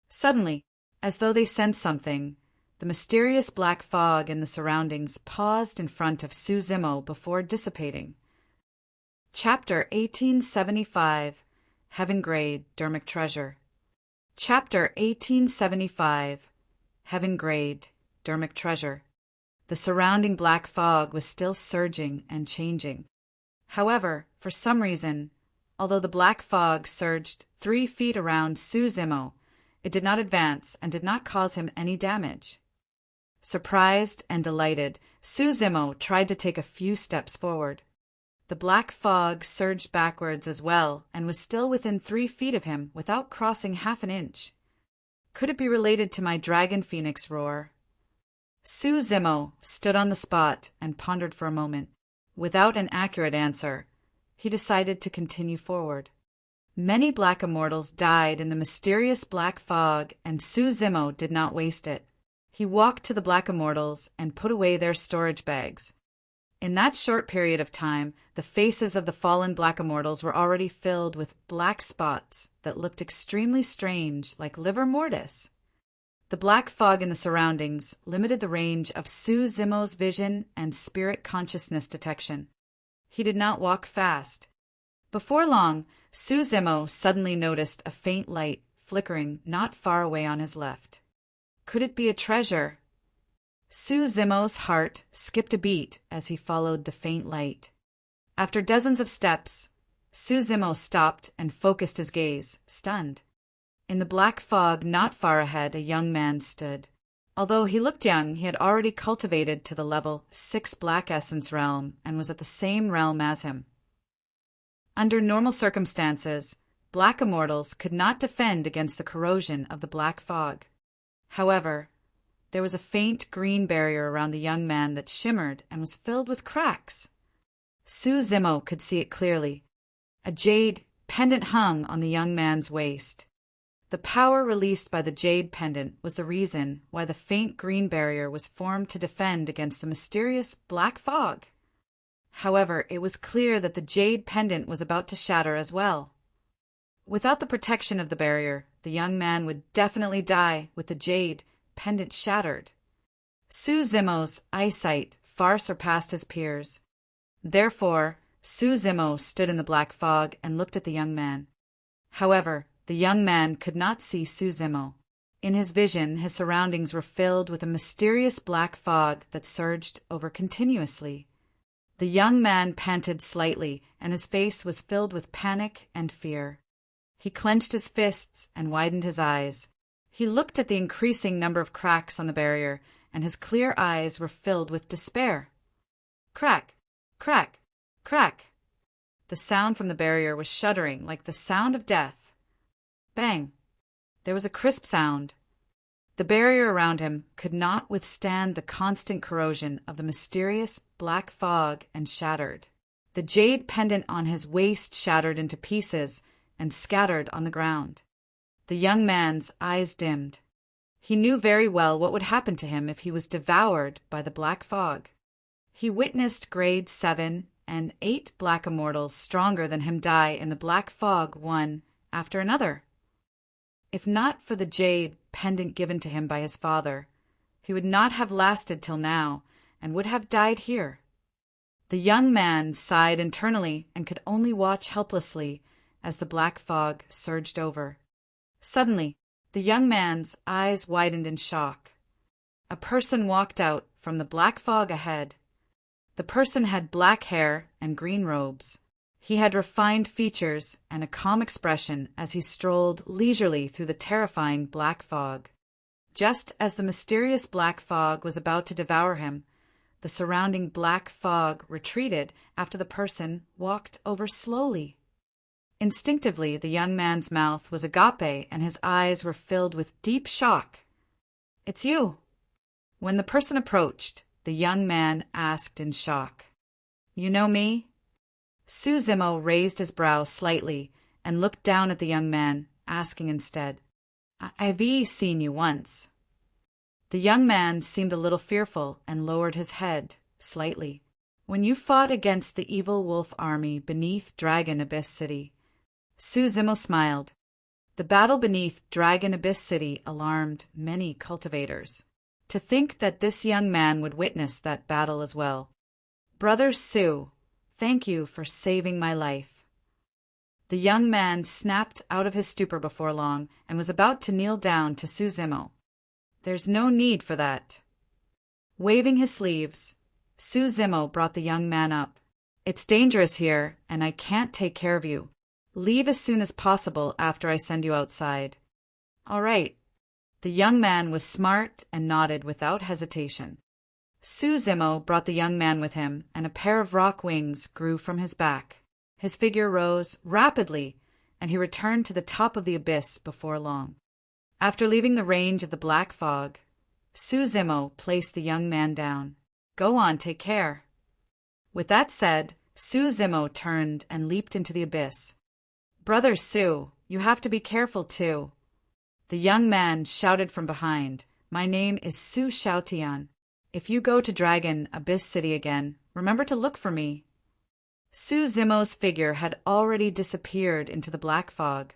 Suddenly, as though they sensed something, the mysterious black fog in the surroundings paused in front of Suzimo before dissipating. Chapter 1875, Heaven Grade, Dermic Treasure. Chapter 1875, Heaven Grade, Dermic Treasure. The surrounding black fog was still surging and changing. However, for some reason, although the black fog surged 3 feet around Suzimo, it did not advance and did not cause him any damage. Surprised and delighted, Suzimo tried to take a few steps forward. The black fog surged backwards as well and was still within 3 feet of him without crossing half an inch. Could it be related to my dragon phoenix roar? Suzimo stood on the spot and pondered for a moment. Without an accurate answer, he decided to continue forward. Many black immortals died in the mysterious black fog, and Suzimo did not waste it. He walked to the black immortals and put away their storage bags. In that short period of time, the faces of the fallen black immortals were already filled with black spots that looked extremely strange, like livor mortis. The black fog in the surroundings limited the range of Suzimo's vision and spirit consciousness detection. He did not walk fast. Before long, Suzimo suddenly noticed a faint light flickering not far away on his left. Could it be a treasure? Suzimo's heart skipped a beat as he followed the faint light. After dozens of steps, Suzimo stopped and focused his gaze, stunned. In the black fog not far ahead, a young man stood. Although he looked young, he had already cultivated to the level 6 Black Essence realm and was at the same realm as him. Under normal circumstances, black immortals could not defend against the corrosion of the black fog. However, there was a faint green barrier around the young man that shimmered and was filled with cracks. Suzimo could see it clearly. A jade pendant hung on the young man's waist. The power released by the jade pendant was the reason why the faint green barrier was formed to defend against the mysterious black fog. However, it was clear that the jade pendant was about to shatter as well. Without the protection of the barrier, the young man would definitely die with the jade pendant shattered. Suzumo's eyesight far surpassed his peers. Therefore, Suzumo stood in the black fog and looked at the young man. However, the young man could not see Suzumo. In his vision, his surroundings were filled with a mysterious black fog that surged over continuously. The young man panted slightly, and his face was filled with panic and fear. He clenched his fists and widened his eyes. He looked at the increasing number of cracks on the barrier, and his clear eyes were filled with despair. Crack, crack, crack. The sound from the barrier was shuddering like the sound of death. Bang! There was a crisp sound. The barrier around him could not withstand the constant corrosion of the mysterious black fog and shattered. The jade pendant on his waist shattered into pieces and scattered on the ground. The young man's eyes dimmed. He knew very well what would happen to him if he was devoured by the black fog. He witnessed grade 7 and 8 black immortals stronger than him die in the black fog one after another. If not for the jade pendant given to him by his father, he would not have lasted till now and would have died here. The young man sighed internally and could only watch helplessly as the black fog surged over. Suddenly, the young man's eyes widened in shock. A person walked out from the black fog ahead. The person had black hair and green robes. He had refined features and a calm expression as he strolled leisurely through the terrifying black fog. Just as the mysterious black fog was about to devour him, the surrounding black fog retreated after the person walked over slowly. Instinctively, the young man's mouth was agape and his eyes were filled with deep shock. "It's you." When the person approached, the young man asked in shock, "You know me?" Suzumo raised his brow slightly and looked down at the young man, asking instead, "I've seen you once." The young man seemed a little fearful and lowered his head slightly. "When you fought against the evil wolf army beneath Dragon Abyss City." Suzumo smiled. The battle beneath Dragon Abyss City alarmed many cultivators. To think that this young man would witness that battle as well. "Brother Su, thank you for saving my life." The young man snapped out of his stupor before long and was about to kneel down to Suzumo. "There's no need for that." Waving his sleeves, Suzumo brought the young man up. "It's dangerous here, and I can't take care of you. Leave as soon as possible after I send you outside." "All right." The young man was smart and nodded without hesitation. Suzumo brought the young man with him, and a pair of rock wings grew from his back. His figure rose rapidly, and he returned to the top of the abyss before long. After leaving the range of the black fog, Suzumo placed the young man down. "Go on, take care." With that said, Suzumo turned and leaped into the abyss. "Brother Su, you have to be careful too." The young man shouted from behind, "My name is Su Xiaotian. If you go to Dragon Abyss City again, remember to look for me." Suzumo's figure had already disappeared into the black fog.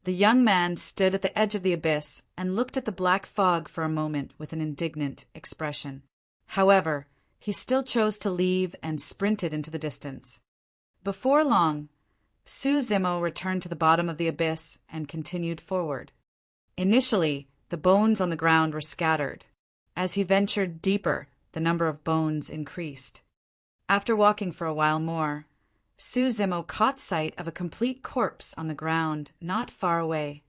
The young man stood at the edge of the abyss and looked at the black fog for a moment with an indignant expression. However, he still chose to leave and sprinted into the distance. Before long, Suzumo returned to the bottom of the abyss and continued forward. Initially, the bones on the ground were scattered. As he ventured deeper, the number of bones increased. After walking for a while more, Suzumo caught sight of a complete corpse on the ground not far away.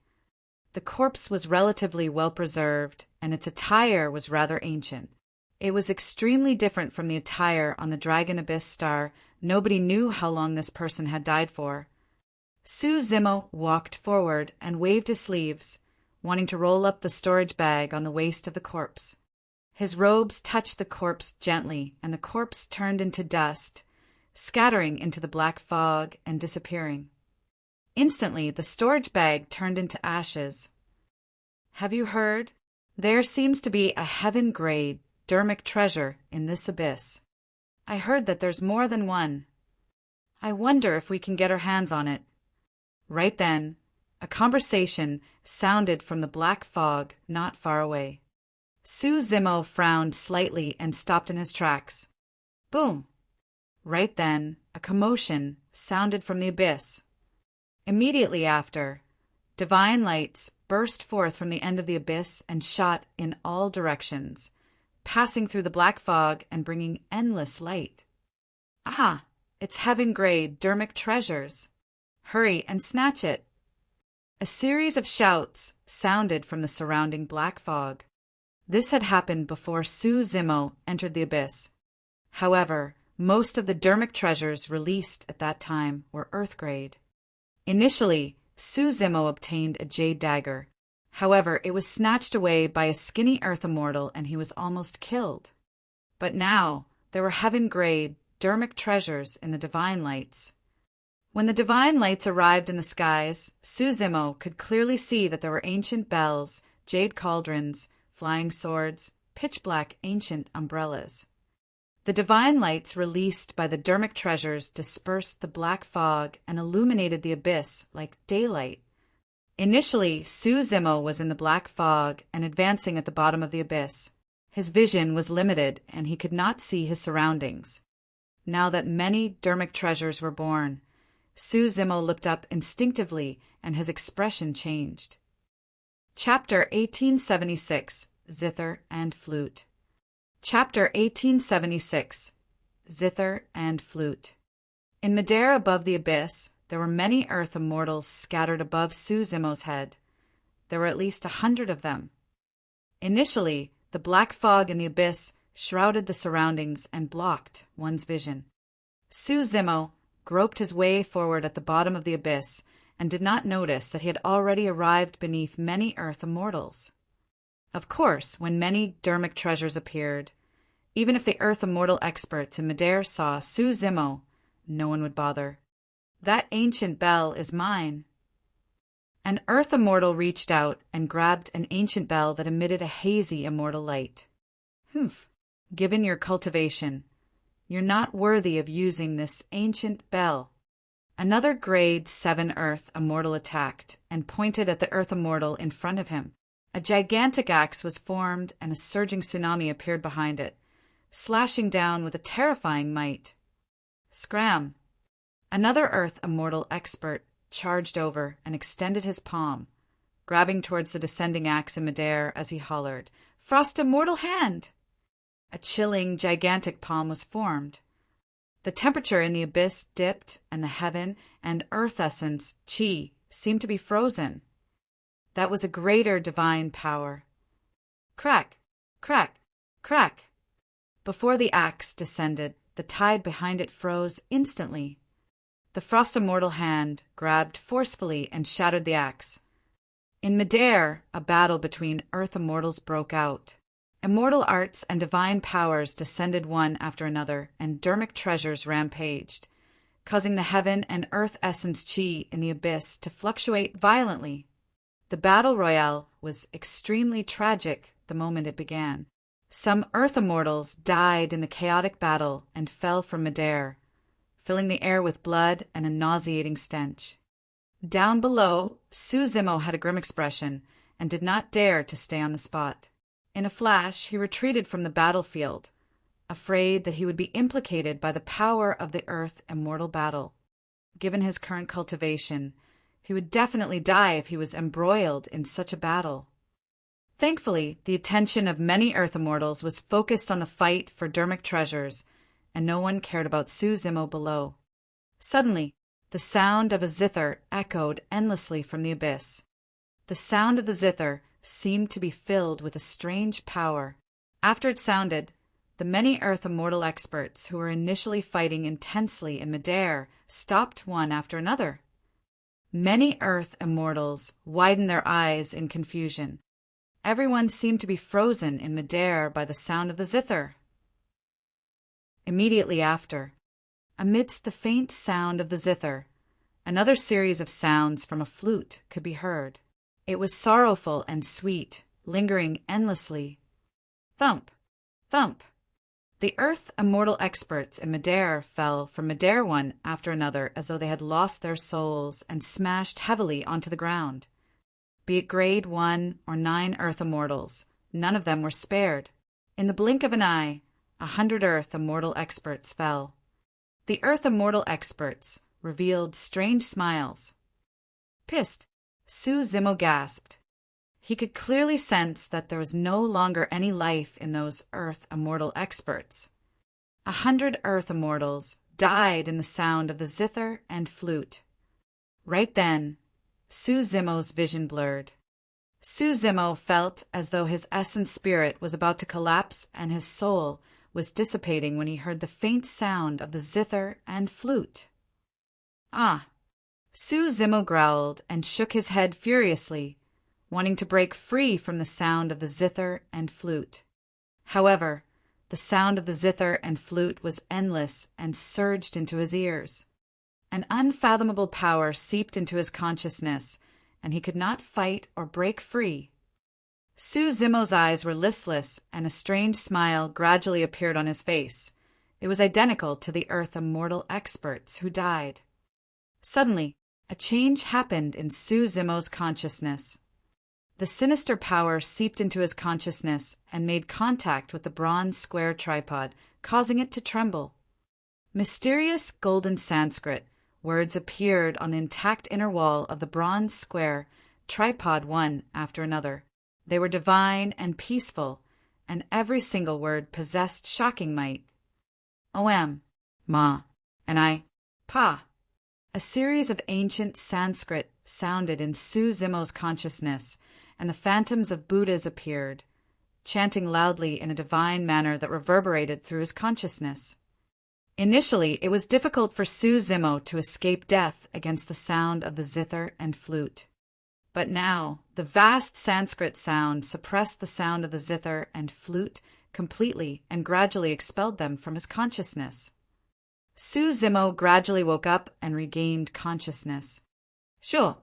The corpse was relatively well preserved, and its attire was rather ancient. It was extremely different from the attire on the Dragon Abyss Star. Nobody knew how long this person had died for. Suzumo walked forward and waved his sleeves, wanting to roll up the storage bag on the waist of the corpse. His robes touched the corpse gently, and the corpse turned into dust, scattering into the black fog and disappearing. Instantly, the storage bag turned into ashes. "Have you heard? There seems to be a heaven-grade Dermic treasure in this abyss." I heard that there's more than one. I wonder if we can get our hands on it." Right then, a conversation sounded from the black fog not far away. Zimo frowned slightly and stopped in his tracks. Boom! Right then, a commotion sounded from the abyss. Immediately after, divine lights burst forth from the end of the abyss and shot in all directions, passing through the black fog and bringing endless light. "Ah, it's heaven-grade Dermic treasures. Hurry and snatch it." A series of shouts sounded from the surrounding black fog. This had happened before Zimo entered the abyss. However, most of the Dermic treasures released at that time were earth-grade. Initially, Zimo obtained a jade dagger. However, it was snatched away by a skinny earth immortal and he was almost killed. But now, there were heaven-grade Dermic treasures in the divine lights. When the divine lights arrived in the skies, Zimo could clearly see that there were ancient bells, jade cauldrons, flying swords, pitch-black ancient umbrellas. The divine lights released by the Dermic treasures dispersed the black fog and illuminated the abyss like daylight. Initially, Zimo was in the black fog and advancing at the bottom of the abyss. His vision was limited and he could not see his surroundings. Now that many Dermic treasures were born, Zimo looked up instinctively and his expression changed. Chapter 1876, Zither and Flute. Chapter 1876, Zither and Flute. In midair above the abyss, there were many earth immortals scattered above Zimo's head. There were at least 100 of them. Initially, the black fog in the abyss shrouded the surroundings and blocked one's vision. Zimo groped his way forward at the bottom of the abyss and did not notice that he had already arrived beneath many earth immortals. Of course, when many Dermic treasures appeared, even if the earth immortal experts in midair saw Zimo, no one would bother. "That ancient bell is mine." An earth immortal reached out and grabbed an ancient bell that emitted a hazy immortal light. "Humph, given your cultivation, you're not worthy of using this ancient bell." Another grade 7 earth immortal attacked and pointed at the earth immortal in front of him. A gigantic axe was formed and a surging tsunami appeared behind it, slashing down with a terrifying might. Scram! Another earth immortal expert charged over and extended his palm, grabbing towards the descending axe in midair as he hollered, "Frost immortal hand!" A chilling, gigantic palm was formed. The temperature in the abyss dipped and the heaven and earth essence, chi, seemed to be frozen. That was a greater divine power. Crack, crack, crack. Before the axe descended, the tide behind it froze instantly. The frost immortal hand grabbed forcefully and shattered the axe. In midair, a battle between earth immortals broke out. Immortal arts and divine powers descended one after another, and Dermic treasures rampaged, causing the heaven and earth essence chi in the abyss to fluctuate violently. The battle royale was extremely tragic the moment it began. Some earth immortals died in the chaotic battle and fell from midair, filling the air with blood and a nauseating stench. Down below, Zimo had a grim expression and did not dare to stay on the spot. In a flash, he retreated from the battlefield, afraid that he would be implicated by the power of the earth immortal battle. Given his current cultivation, he would definitely die if he was embroiled in such a battle. Thankfully, the attention of many earth immortals was focused on the fight for Dermic treasures, and no one cared about Zimo below. Suddenly, the sound of a zither echoed endlessly from the abyss. The sound of the zither seemed to be filled with a strange power. After it sounded, the many earth immortal experts who were initially fighting intensely in midair stopped one after another. Many earth immortals widened their eyes in confusion. Everyone seemed to be frozen in midair by the sound of the zither. Immediately after, amidst the faint sound of the zither, another series of sounds from a flute could be heard. It was sorrowful and sweet, lingering endlessly. Thump, thump, The earth immortal experts in Midair fell from Midair one after another as though they had lost their souls and smashed heavily onto the ground. Be it grade 1 or 9 earth immortals, none of them were spared. In the blink of an eye, 100 earth immortal experts fell. The earth immortal experts revealed strange smiles. Pissed, Su Zimo gasped. He could clearly sense that there was no longer any life in those earth immortal experts. 100 earth immortals died in the sound of the zither and flute. Right then, Su Zimo's vision blurred. Su Zimo felt as though his essence spirit was about to collapse and his soul was dissipating when he heard the faint sound of the zither and flute. Ah! Su Zimo growled and shook his head furiously, wanting to break free from the sound of the zither and flute. However, the sound of the zither and flute was endless and surged into his ears. An unfathomable power seeped into his consciousness, and he could not fight or break free. Su Zimo's eyes were listless, and a strange smile gradually appeared on his face. It was identical to the earth immortal experts who died. Suddenly, a change happened in Su Zimo's consciousness. The sinister power seeped into his consciousness and made contact with the bronze square tripod, causing it to tremble. Mysterious golden Sanskrit words appeared on the intact inner wall of the bronze square tripod one after another. They were divine and peaceful, and every single word possessed shocking might. Om, Ma, and I, Pa. A series of ancient Sanskrit sounded in Su Zimo's consciousness, and the phantoms of Buddhas appeared, chanting loudly in a divine manner that reverberated through his consciousness. Initially, it was difficult for Su Zimo to escape death against the sound of the zither and flute. But now, the vast Sanskrit sound suppressed the sound of the zither and flute completely and gradually expelled them from his consciousness. Su Zimo gradually woke up and regained consciousness. Sure.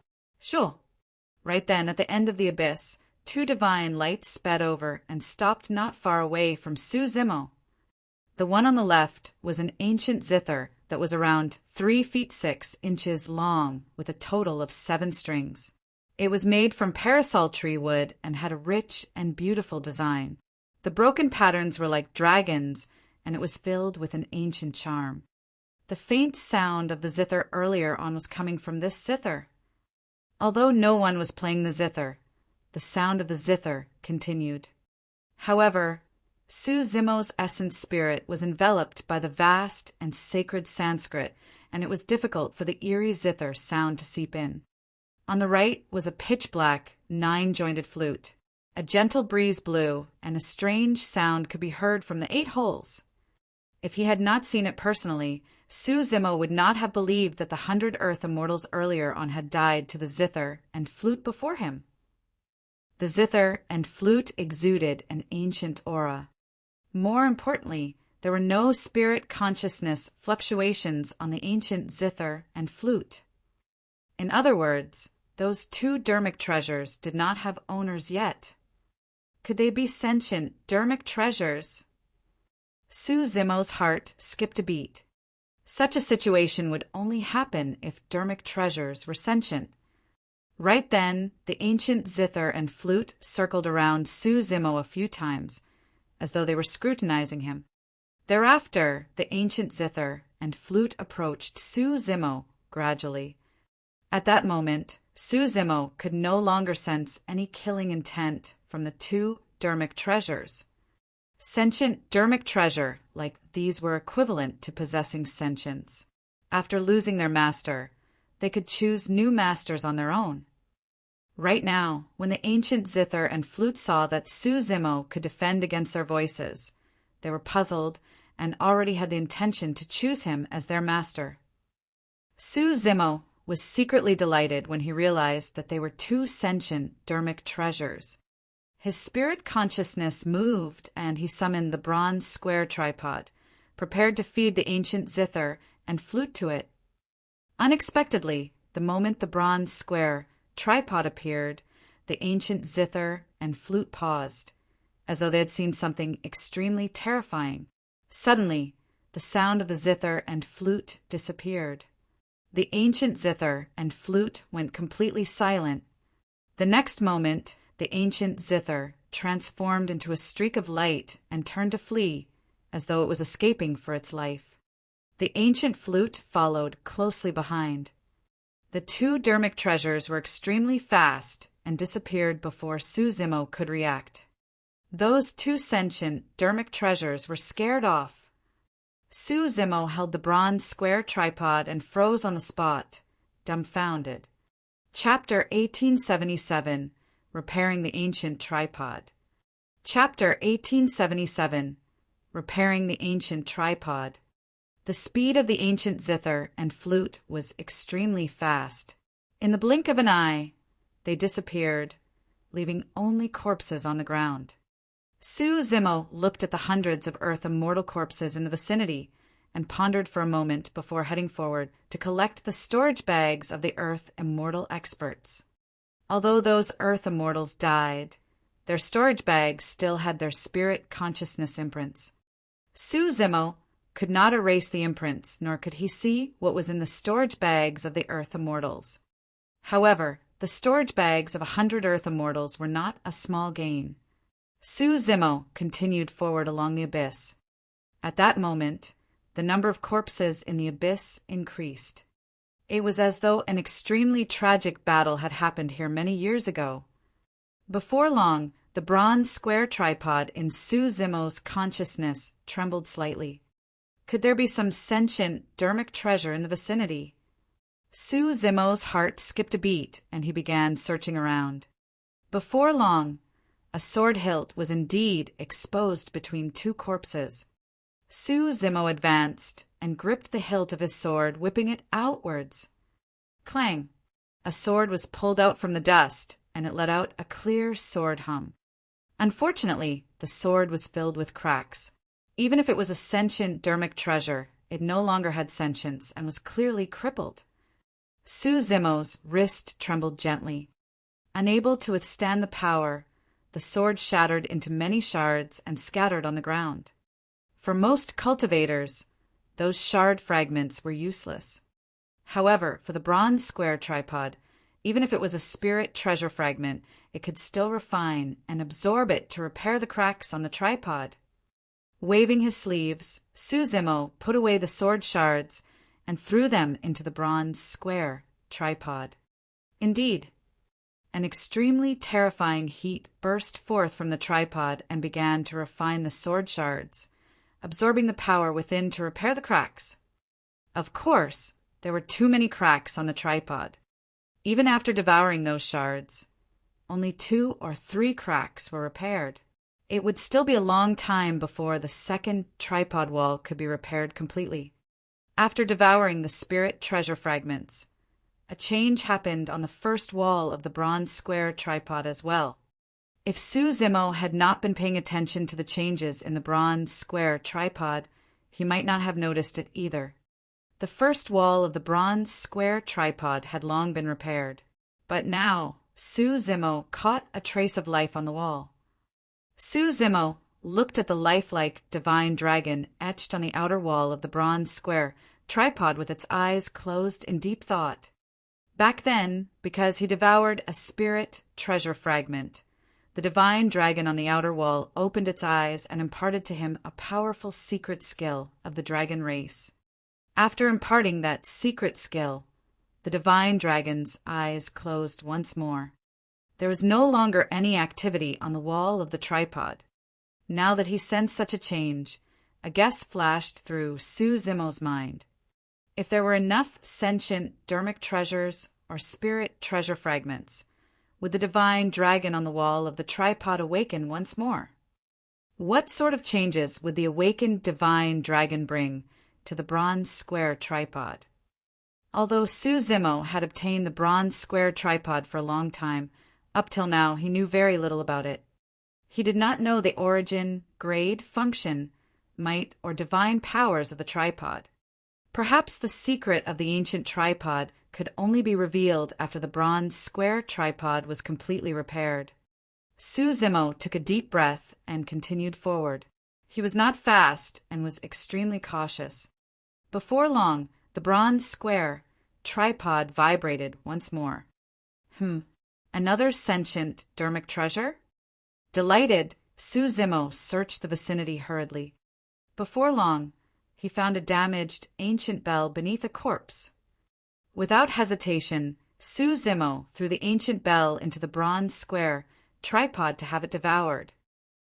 Right then, at the end of the abyss, 2 divine lights sped over and stopped not far away from Su Zimo. The one on the left was an ancient zither that was around 3 feet 6 inches long with a total of 7 strings. It was made from parasol tree wood and had a rich and beautiful design. The broken patterns were like dragons, and it was filled with an ancient charm. The faint sound of the zither earlier on was coming from this zither. Although no one was playing the zither, the sound of the zither continued. However, Su Zimo's essence spirit was enveloped by the vast and sacred Sanskrit, and it was difficult for the eerie zither sound to seep in. On the right was a pitch-black, 9-jointed flute. A gentle breeze blew, and a strange sound could be heard from the 8 holes. If he had not seen it personally, Su Zimo would not have believed that the 100 earth immortals earlier on had died to the zither and flute before him. The zither and flute exuded an ancient aura. More importantly, there were no spirit consciousness fluctuations on the ancient zither and flute. In other words, those 2 dermic treasures did not have owners yet. Could they be sentient dermic treasures? Su Zimo's heart skipped a beat. Such a situation would only happen if dermic treasures were sentient. Right then, the ancient zither and flute circled around Su Zimo a few times, as though they were scrutinizing him. Thereafter, the ancient zither and flute approached Su Zimo gradually. At that moment, Su Zimo could no longer sense any killing intent from the 2 dermic treasures. Sentient dermic treasure, like these, were equivalent to possessing sentience. After losing their master, they could choose new masters on their own. Right now, when the ancient zither and flute saw that Su Zimo could defend against their voices, they were puzzled and already had the intention to choose him as their master. Su Zimo was secretly delighted when he realized that they were 2 sentient dermic treasures. His spirit consciousness moved, and he summoned the bronze square tripod, prepared to feed the ancient zither and flute to it. Unexpectedly, the moment the bronze square tripod appeared, the ancient zither and flute paused, as though they had seen something extremely terrifying. Suddenly, the sound of the zither and flute disappeared. The ancient zither and flute went completely silent. The next moment, the ancient zither transformed into a streak of light and turned to flee, as though it was escaping for its life. The ancient flute followed closely behind. The two Dermic treasures were extremely fast and disappeared before Suzimo could react. Those two sentient Dermic treasures were scared off. Suzimo held the bronze square tripod and froze on the spot, dumbfounded. Chapter 1877, Repairing the Ancient Tripod. Chapter 1877, Repairing the Ancient Tripod. The speed of the ancient zither and flute was extremely fast. In the blink of an eye, they disappeared, leaving only corpses on the ground. Suzimo looked at the hundreds of Earth immortal corpses in the vicinity and pondered for a moment before heading forward to collect the storage bags of the Earth immortal experts. Although those Earth immortals died, their storage bags still had their spirit consciousness imprints. Suzimo could not erase the imprints, nor could he see what was in the storage bags of the Earth immortals. However, the storage bags of 100 Earth immortals were not a small gain. Suzimo continued forward along the abyss. At that moment, the number of corpses in the abyss increased. It was as though an extremely tragic battle had happened here many years ago. Before long, the bronze square tripod in Suzimo's consciousness trembled slightly. Could there be some sentient Dermic treasure in the vicinity? Suzimo's heart skipped a beat, and he began searching around. Before long, a sword hilt was indeed exposed between two corpses. Suzimo advanced and gripped the hilt of his sword, whipping it outwards. Clang! A sword was pulled out from the dust, and it let out a clear sword hum. Unfortunately, the sword was filled with cracks. Even if it was a sentient Dermic treasure, it no longer had sentience and was clearly crippled. Suzimo's wrist trembled gently. Unable to withstand the power, the sword shattered into many shards and scattered on the ground. For most cultivators, those shard fragments were useless. However, for the bronze square tripod, even if it was a spirit treasure fragment, it could still refine and absorb it to repair the cracks on the tripod. Waving his sleeves, Suzimo put away the sword shards and threw them into the bronze square tripod. Indeed, an extremely terrifying heat burst forth from the tripod and began to refine the sword shards, absorbing the power within to repair the cracks. Of course, there were too many cracks on the tripod. Even after devouring those shards, only 2 or 3 cracks were repaired. It would still be a long time before the second tripod wall could be repaired completely. After devouring the spirit treasure fragments, a change happened on the first wall of the bronze square tripod as well. If Suzimo had not been paying attention to the changes in the bronze square tripod, he might not have noticed it either. The first wall of the bronze square tripod had long been repaired, but now Suzimo caught a trace of life on the wall. Suzimo looked at the lifelike divine dragon etched on the outer wall of the bronze square tripod with its eyes closed in deep thought. Back then, because he devoured a spirit treasure fragment, the divine dragon on the outer wall opened its eyes and imparted to him a powerful secret skill of the dragon race. After imparting that secret skill, the divine dragon's eyes closed once more. There was no longer any activity on the wall of the tripod. Now that he sensed such a change, a guess flashed through Suzimo's mind. If there were enough sentient Dermic treasures or spirit treasure fragments, would the divine dragon on the wall of the tripod awaken once more? What sort of changes would the awakened divine dragon bring to the bronze square tripod? Although Suzimo had obtained the bronze square tripod for a long time, up till now he knew very little about it. He did not know the origin, grade, function, might, or divine powers of the tripod. Perhaps the secret of the ancient tripod could only be revealed after the bronze square tripod was completely repaired. Suzimo took a deep breath and continued forward. He was not fast and was extremely cautious. Before long, the bronze square tripod vibrated once more. Another sentient dermic treasure? Delighted, Suzimo searched the vicinity hurriedly. Before long, he found a damaged, ancient bell beneath a corpse. Without hesitation, Suzimo threw the ancient bell into the bronze square tripod to have it devoured.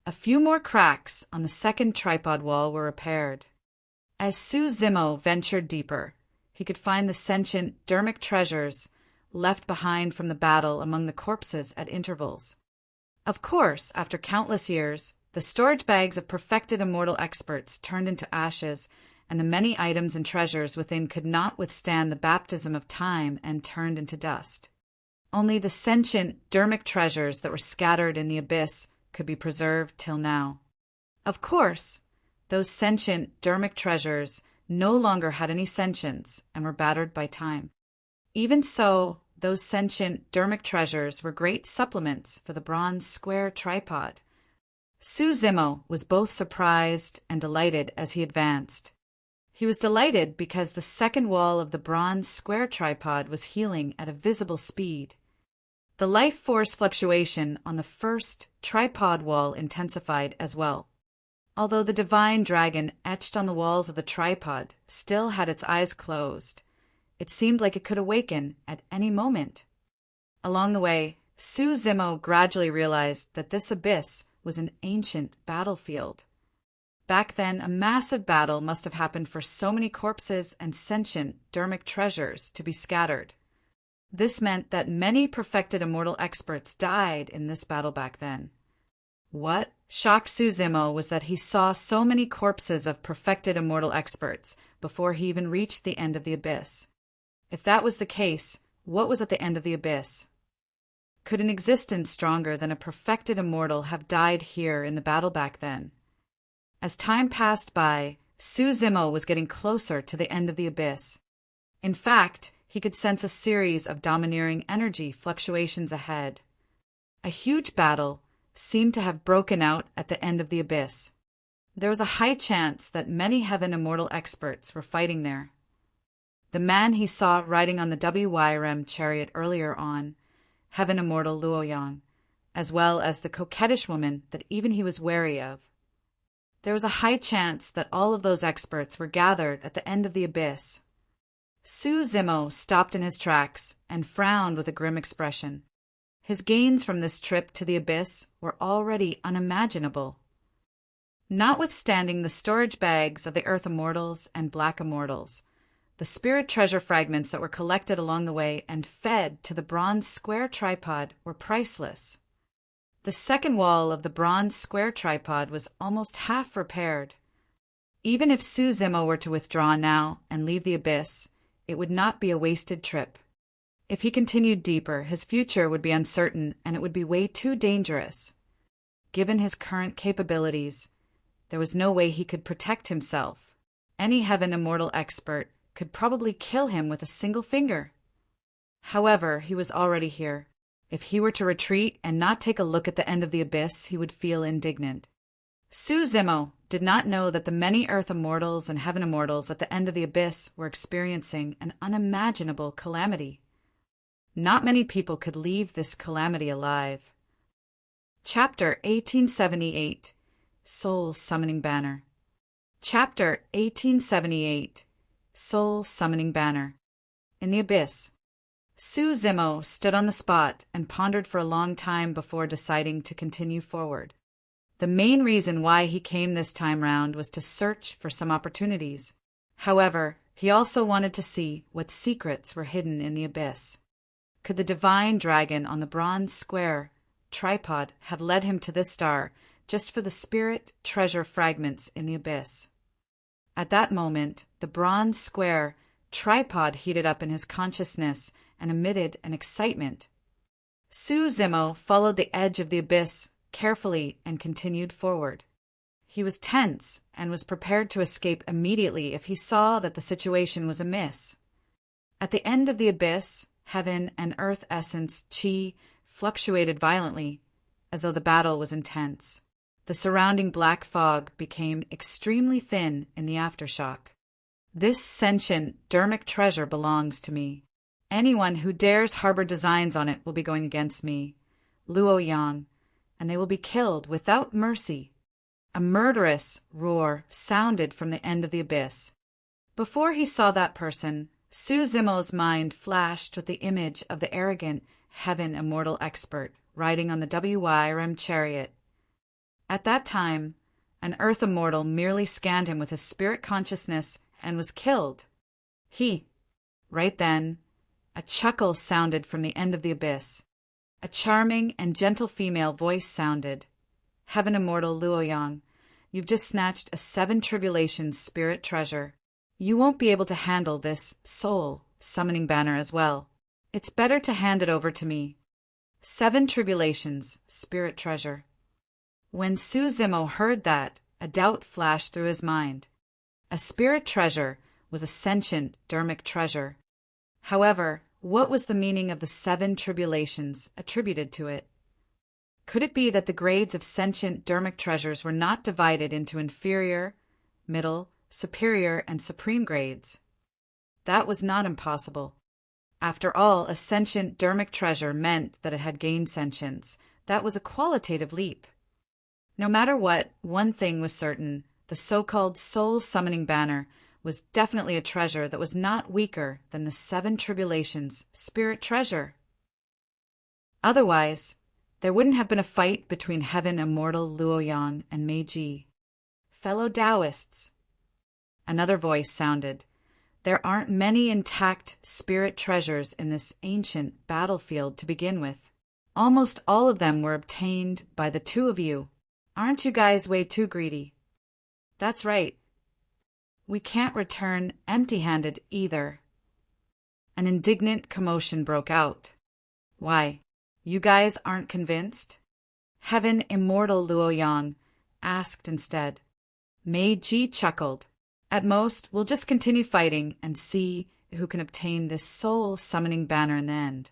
A few more cracks on the second tripod wall were repaired. As Suzimo ventured deeper, he could find the sentient dermic treasures left behind from the battle among the corpses at intervals. Of course, after countless years, the storage bags of perfected immortal experts turned into ashes, and the many items and treasures within could not withstand the baptism of time and turned into dust. Only the sentient dermic treasures that were scattered in the abyss could be preserved till now. Of course, those sentient dermic treasures no longer had any sentience and were battered by time. Even so, those sentient dermic treasures were great supplements for the bronze square tripod. Suzimo was both surprised and delighted as he advanced. He was delighted because the second wall of the bronze square tripod was healing at a visible speed. The life force fluctuation on the first tripod wall intensified as well. Although the divine dragon etched on the walls of the tripod still had its eyes closed, it seemed like it could awaken at any moment. Along the way, Suzimo gradually realized that this abyss was an ancient battlefield. Back then, a massive battle must have happened for so many corpses and sentient dermic treasures to be scattered. This meant that many perfected immortal experts died in this battle back then. What shocked Suzimo was that he saw so many corpses of perfected immortal experts before he even reached the end of the abyss. If that was the case, what was at the end of the abyss? Could an existence stronger than a perfected immortal have died here in the battle back then? As time passed by, Suzimo was getting closer to the end of the abyss. In fact, he could sense a series of domineering energy fluctuations ahead. A huge battle seemed to have broken out at the end of the abyss. There was a high chance that many heaven immortal experts were fighting there. The man he saw riding on the WYRM chariot earlier on, heaven immortal Luoyang, as well as the coquettish woman that even he was wary of. There was a high chance that all of those experts were gathered at the end of the abyss. Suzimo stopped in his tracks and frowned with a grim expression. His gains from this trip to the abyss were already unimaginable. Notwithstanding the storage bags of the earth immortals and black immortals, the spirit treasure fragments that were collected along the way and fed to the bronze square tripod were priceless. The second wall of the bronze square tripod was almost half repaired. Even if Suzimo were to withdraw now and leave the abyss, it would not be a wasted trip. If he continued deeper, his future would be uncertain and it would be way too dangerous. Given his current capabilities, there was no way he could protect himself. Any heaven immortal expert could probably kill him with a single finger. However, he was already here. If he were to retreat and not take a look at the end of the abyss, he would feel indignant. Suzimo did not know that the many earth immortals and heaven immortals at the end of the abyss were experiencing an unimaginable calamity. Not many people could leave this calamity alive. Chapter 1878 Soul Summoning Banner. Chapter 1878 Soul Summoning Banner. In the Abyss. Suzimo stood on the spot and pondered for a long time before deciding to continue forward. The main reason why he came this time round was to search for some opportunities. However, he also wanted to see what secrets were hidden in the abyss. Could the divine dragon on the bronze square tripod have led him to this star just for the spirit treasure fragments in the abyss? At that moment, the bronze square tripod heated up in his consciousness and emitted an excitement. Suzimo followed the edge of the abyss carefully and continued forward. He was tense and was prepared to escape immediately if he saw that the situation was amiss. At the end of the abyss, heaven and earth essence chi fluctuated violently, as though the battle was intense. The surrounding black fog became extremely thin in the aftershock. This sentient, dermic treasure belongs to me. Anyone who dares harbor designs on it will be going against me, Luo Yang, and they will be killed without mercy. A murderous roar sounded from the end of the abyss. Before he saw that person, Su Zimo's mind flashed with the image of the arrogant, heaven immortal expert riding on the WYRM chariot. At that time, an earth immortal merely scanned him with his spirit consciousness and was killed. Right then, a chuckle sounded from the end of the abyss. A charming and gentle female voice sounded. Heaven immortal Luo Yang, you've just snatched a 7 tribulations spirit treasure. You won't be able to handle this soul summoning banner as well. It's better to hand it over to me. 7 tribulations spirit treasure. When Su Zimo heard that, a doubt flashed through his mind. A spirit treasure was a sentient, dermic treasure. However, what was the meaning of the 7 tribulations attributed to it? Could it be that the grades of sentient, dermic treasures were not divided into inferior, middle, superior, and supreme grades? That was not impossible. After all, a sentient, dermic treasure meant that it had gained sentience. That was a qualitative leap. No matter what, one thing was certain. The so-called soul-summoning banner was definitely a treasure that was not weaker than the 7 tribulations spirit treasure. Otherwise, there wouldn't have been a fight between heaven immortal Luo Yang and Meiji. Fellow Taoists. Another voice sounded. There aren't many intact spirit treasures in this ancient battlefield to begin with. Almost all of them were obtained by the 2 of you. Aren't you guys way too greedy? That's right. We can't return empty-handed either. An indignant commotion broke out. Why, you guys aren't convinced? Heaven immortal Luo Yang asked instead. Meiji chuckled. At most, we'll just continue fighting and see who can obtain this soul-summoning banner in the end.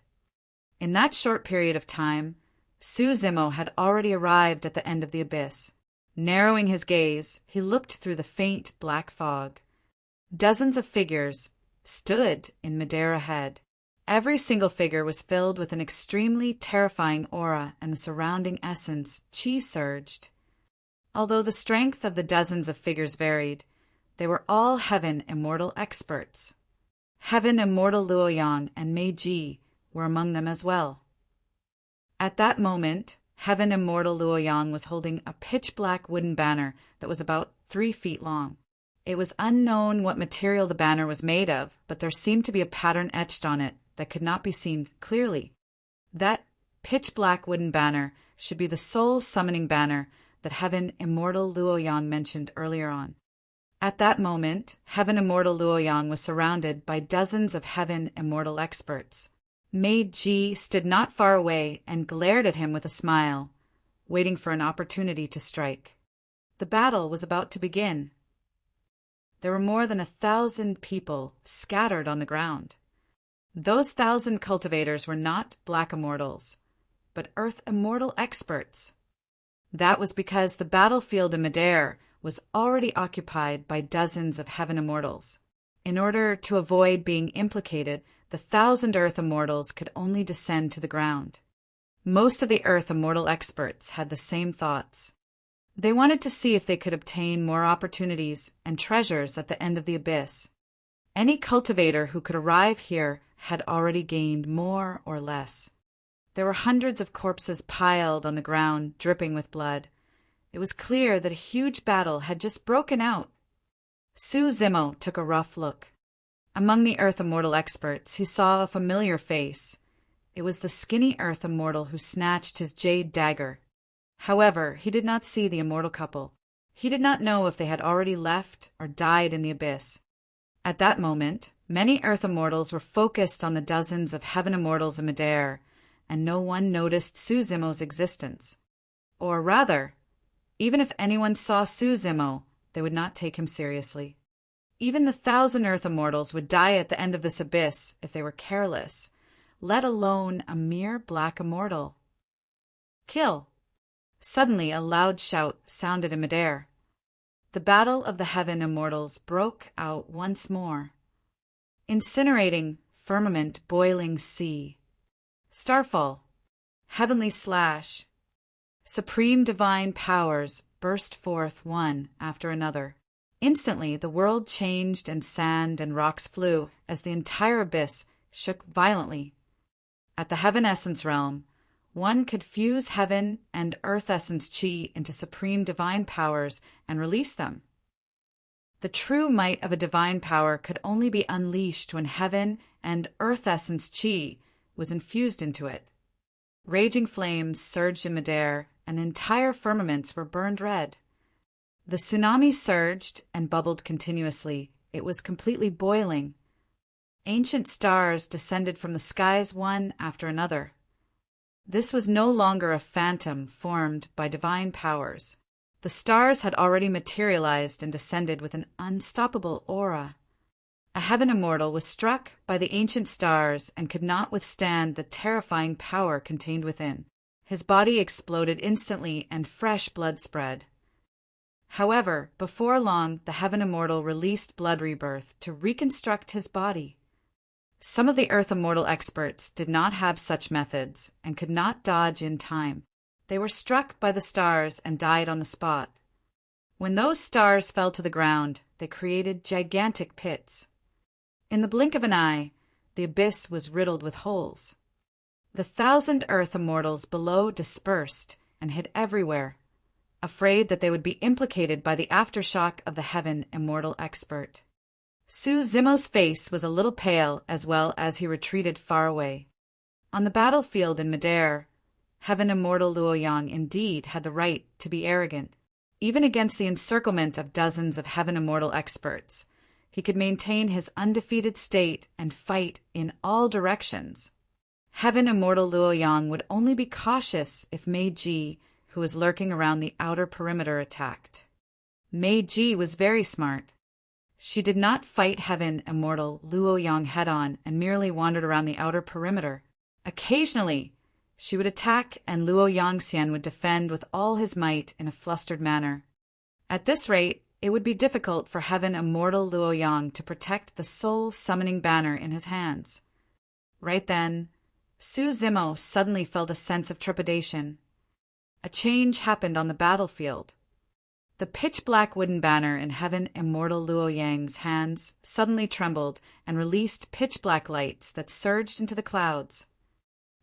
In that short period of time, Su Zimo had already arrived at the end of the abyss. Narrowing his gaze, he looked through the faint black fog. Dozens of figures stood in midair ahead. Every single figure was filled with an extremely terrifying aura, and the surrounding essence chi surged. Although the strength of the dozens of figures varied, they were all heaven immortal experts. Heaven immortal Luo Yang and Meiji were among them as well. At that moment, heaven immortal Luo Yang was holding a pitch-black wooden banner that was about 3 feet long. It was unknown what material the banner was made of, but there seemed to be a pattern etched on it that could not be seen clearly. That pitch-black wooden banner should be the soul-summoning banner that heaven immortal Luo Yang mentioned earlier on. At that moment, heaven immortal Luo Yang was surrounded by dozens of heaven immortal experts. Meiji stood not far away and glared at him with a smile, waiting for an opportunity to strike. The battle was about to begin. There were more than 1,000 people scattered on the ground. Those 1,000 cultivators were not black immortals, but earth immortal experts. That was because the battlefield in midair was already occupied by dozens of heaven immortals. In order to avoid being implicated, the 1,000 earth immortals could only descend to the ground. Most of the earth immortal experts had the same thoughts. They wanted to see if they could obtain more opportunities and treasures at the end of the abyss. Any cultivator who could arrive here had already gained more or less. There were hundreds of corpses piled on the ground, dripping with blood. It was clear that a huge battle had just broken out. Su Zimo took a rough look. Among the earth immortal experts, he saw a familiar face. It was the skinny earth immortal who snatched his jade dagger. However, he did not see the immortal couple. He did not know if they had already left or died in the abyss. At that moment, many earth immortals were focused on the dozens of heaven immortals in midair, and no one noticed Su Zimo's existence. Or rather, even if anyone saw Su Zimo, they would not take him seriously. Even the 1,000 earth immortals would die at the end of this abyss if they were careless, let alone a mere black immortal. Kill. Suddenly a loud shout sounded in midair. The battle of the heaven immortals broke out once more. Incinerating firmament, boiling sea. Starfall. Heavenly slash. Supreme divine powers burst forth one after another. Instantly the world changed and sand and rocks flew as the entire abyss shook violently. At the heaven essence realm, one could fuse heaven and earth essence chi into supreme divine powers and release them. The true might of a divine power could only be unleashed when heaven and earth essence chi was infused into it. Raging flames surged in midair, and the entire firmaments were burned red. The tsunami surged and bubbled continuously. It was completely boiling. Ancient stars descended from the skies one after another. This was no longer a phantom formed by divine powers. The stars had already materialized and descended with an unstoppable aura. A heaven immortal was struck by the ancient stars and could not withstand the terrifying power contained within. His body exploded instantly and fresh blood spread. However, before long, the heaven immortal released blood rebirth to reconstruct his body. Some of the earth immortal experts did not have such methods and could not dodge in time. They were struck by the stars and died on the spot. When those stars fell to the ground, they created gigantic pits. In the blink of an eye, the abyss was riddled with holes. The 1,000 earth immortals below dispersed and hid everywhere, afraid that they would be implicated by the aftershock of the heaven immortal expert. Su Zimo's face was a little pale as well as he retreated far away. On the battlefield in midair, heaven immortal Luoyang indeed had the right to be arrogant. Even against the encirclement of dozens of heaven immortal experts, he could maintain his undefeated state and fight in all directions. Heaven immortal Luoyang would only be cautious if Mei Ji, who was lurking around the outer perimeter, attacked. Mei Ji was very smart. She did not fight heaven immortal Luoyang head-on and merely wandered around the outer perimeter. Occasionally, she would attack and Luo Yangxian would defend with all his might in a flustered manner. At this rate, it would be difficult for heaven immortal Luoyang to protect the soul-summoning banner in his hands. Right then, Su Zimo suddenly felt a sense of trepidation. A change happened on the battlefield. The pitch-black wooden banner in heaven immortal Luoyang's hands suddenly trembled and released pitch-black lights that surged into the clouds.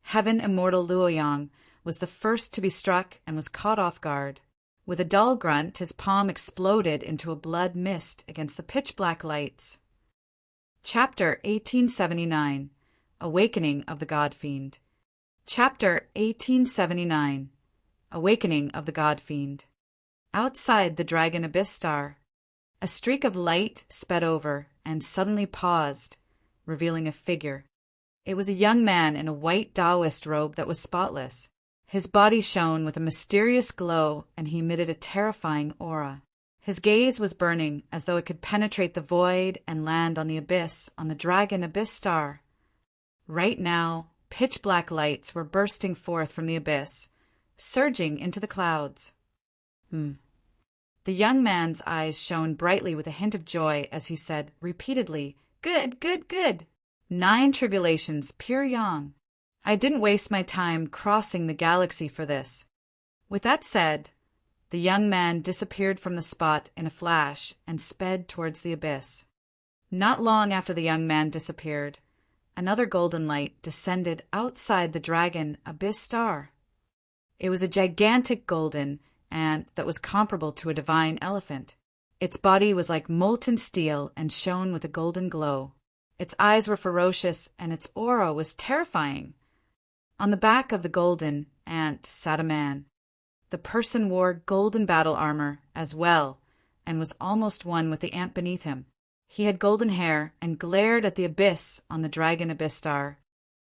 Heaven immortal Luoyang was the first to be struck and was caught off guard. With a dull grunt, his palm exploded into a blood mist against the pitch-black lights. Chapter 1879 Awakening of the God Fiend. Chapter 1879 Awakening of the God Fiend. Outside the Dragon Abyss Star, a streak of light sped over and suddenly paused, revealing a figure. It was a young man in a white Taoist robe that was spotless. His body shone with a mysterious glow, and he emitted a terrifying aura. His gaze was burning, as though it could penetrate the void and land on the abyss, on the Dragon Abyss Star. Right now, pitch-black lights were bursting forth from the abyss, surging into the clouds. The young man's eyes shone brightly with a hint of joy as he said repeatedly, "Good, good, good! 9 tribulations, pure yang. I didn't waste my time crossing the galaxy for this." With that said, the young man disappeared from the spot in a flash and sped towards the abyss. Not long after the young man disappeared, another golden light descended outside the Dragon Abyss Star. It was a gigantic golden ant that was comparable to a divine elephant. Its body was like molten steel and shone with a golden glow. Its eyes were ferocious, and its aura was terrifying. On the back of the golden ant sat a man. The person wore golden battle armor as well, and was almost one with the ant beneath him. He had golden hair and glared at the abyss on the Dragon Abyss Star.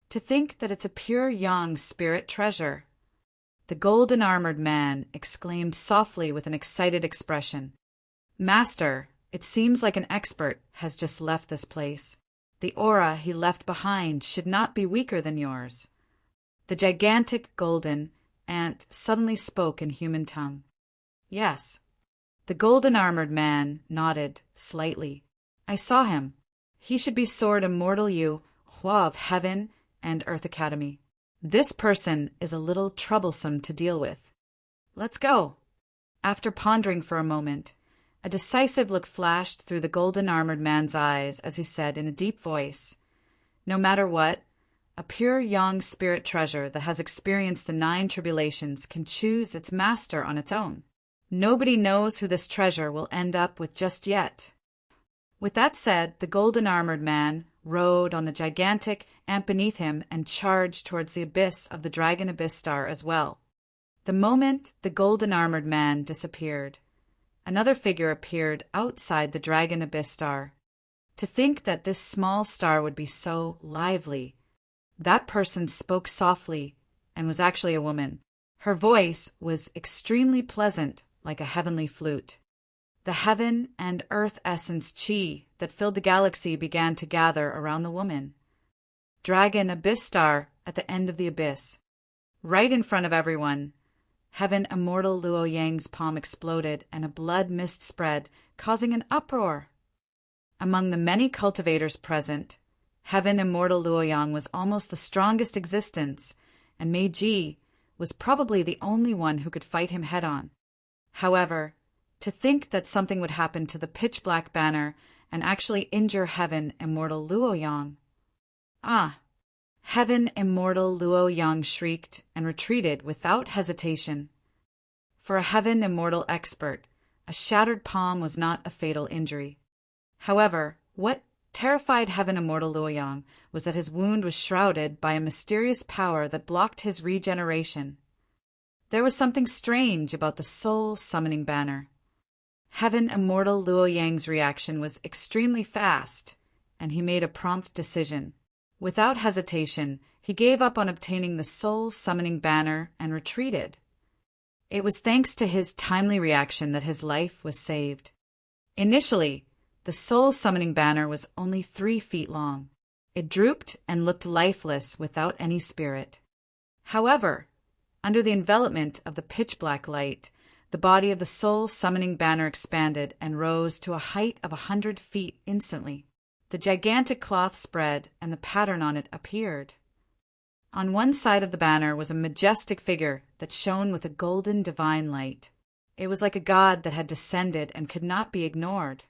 To think that it's a pure yang spirit treasure. The golden-armored man exclaimed softly with an excited expression, "Master, it seems like an expert has just left this place. The aura he left behind should not be weaker than yours." The gigantic golden ant suddenly spoke in human tongue. Yes. The golden-armored man nodded slightly. I saw him. He should be Sword Immortal Yu, Hua of Heaven and Earth Academy. This person is a little troublesome to deal with. Let's go. After pondering for a moment, a decisive look flashed through the golden-armored man's eyes as he said in a deep voice, "No matter what, a pure young spirit treasure that has experienced the 9 tribulations can choose its master on its own. Nobody knows who this treasure will end up with just yet." With that said, the golden-armored man rode on the gigantic ant beneath him and charged towards the abyss of the Dragon Abyss Star as well. The moment the golden-armored man disappeared, another figure appeared outside the Dragon Abyss Star. To think that this small star would be so lively. That person spoke softly and was actually a woman. Her voice was extremely pleasant, like a heavenly flute. The heaven and earth essence chi that filled the galaxy began to gather around the woman. Dragon Abyss Star at the end of the abyss. Right in front of everyone, Heaven Immortal Luo Yang's palm exploded and a blood mist spread, causing an uproar. Among the many cultivators present, Heaven Immortal Luo Yang was almost the strongest existence, and Mei Ji was probably the only one who could fight him head-on. However, to think that something would happen to the pitch-black banner and actually injure Heaven Immortal Luo Yang. Ah! Heaven Immortal Luo Yang shrieked and retreated without hesitation. For a Heaven Immortal expert, a shattered palm was not a fatal injury. However, what terrified Heaven Immortal Luo Yang was that his wound was shrouded by a mysterious power that blocked his regeneration. There was something strange about the soul summoning banner. Heaven Immortal Luo Yang's reaction was extremely fast, and he made a prompt decision. Without hesitation, he gave up on obtaining the soul summoning banner and retreated. It was thanks to his timely reaction that his life was saved. Initially, the soul summoning banner was only 3 feet long. It drooped and looked lifeless without any spirit. However, under the envelopment of the pitch-black light, the body of the soul summoning banner expanded and rose to a height of 100 feet instantly. The gigantic cloth spread and the pattern on it appeared. On one side of the banner was a majestic figure that shone with a golden divine light. It was like a god that had descended and could not be ignored.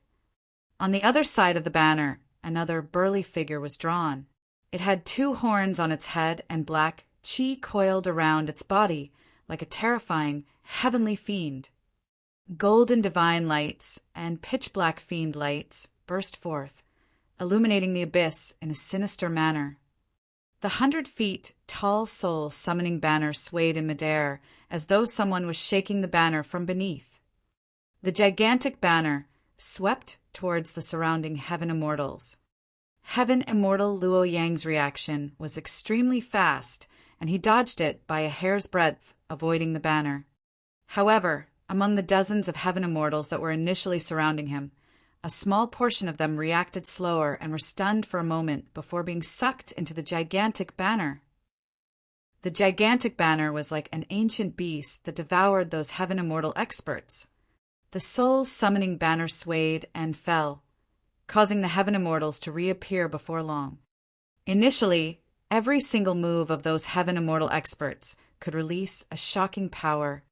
On the other side of the banner, another burly figure was drawn. It had 2 horns on its head and black chi coiled around its body like a terrifying, heavenly fiend. Golden divine lights and pitch-black fiend lights burst forth, illuminating the abyss in a sinister manner. The 100 feet tall soul summoning banner swayed in midair as though someone was shaking the banner from beneath. The gigantic banner swept towards the surrounding Heaven Immortals. Heaven Immortal Luo Yang's reaction was extremely fast, and he dodged it by a hair's breadth, avoiding the banner. However, among the dozens of Heaven Immortals that were initially surrounding him, a small portion of them reacted slower and were stunned for a moment before being sucked into the gigantic banner. The gigantic banner was like an ancient beast that devoured those Heaven Immortal experts. The soul summoning banner swayed and fell, causing the Heaven Immortals to reappear before long. Initially, every single move of those Heaven Immortal experts could release a shocking power.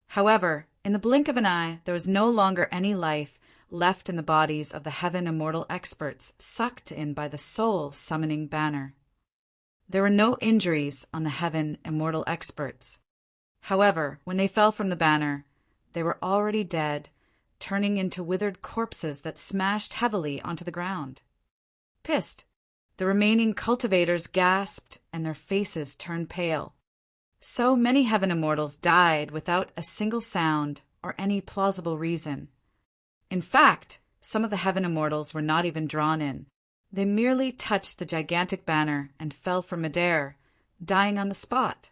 However, in the blink of an eye, there was no longer any life left in the bodies of the Heaven Immortal experts sucked in by the soul summoning banner. There were no injuries on the Heaven Immortal experts. However, when they fell from the banner, they were already dead, turning into withered corpses that smashed heavily onto the ground. Pissed, the remaining cultivators gasped and their faces turned pale. So many Heaven Immortals died without a single sound or any plausible reason. In fact, some of the Heaven Immortals were not even drawn in. They merely touched the gigantic banner and fell from midair, dying on the spot.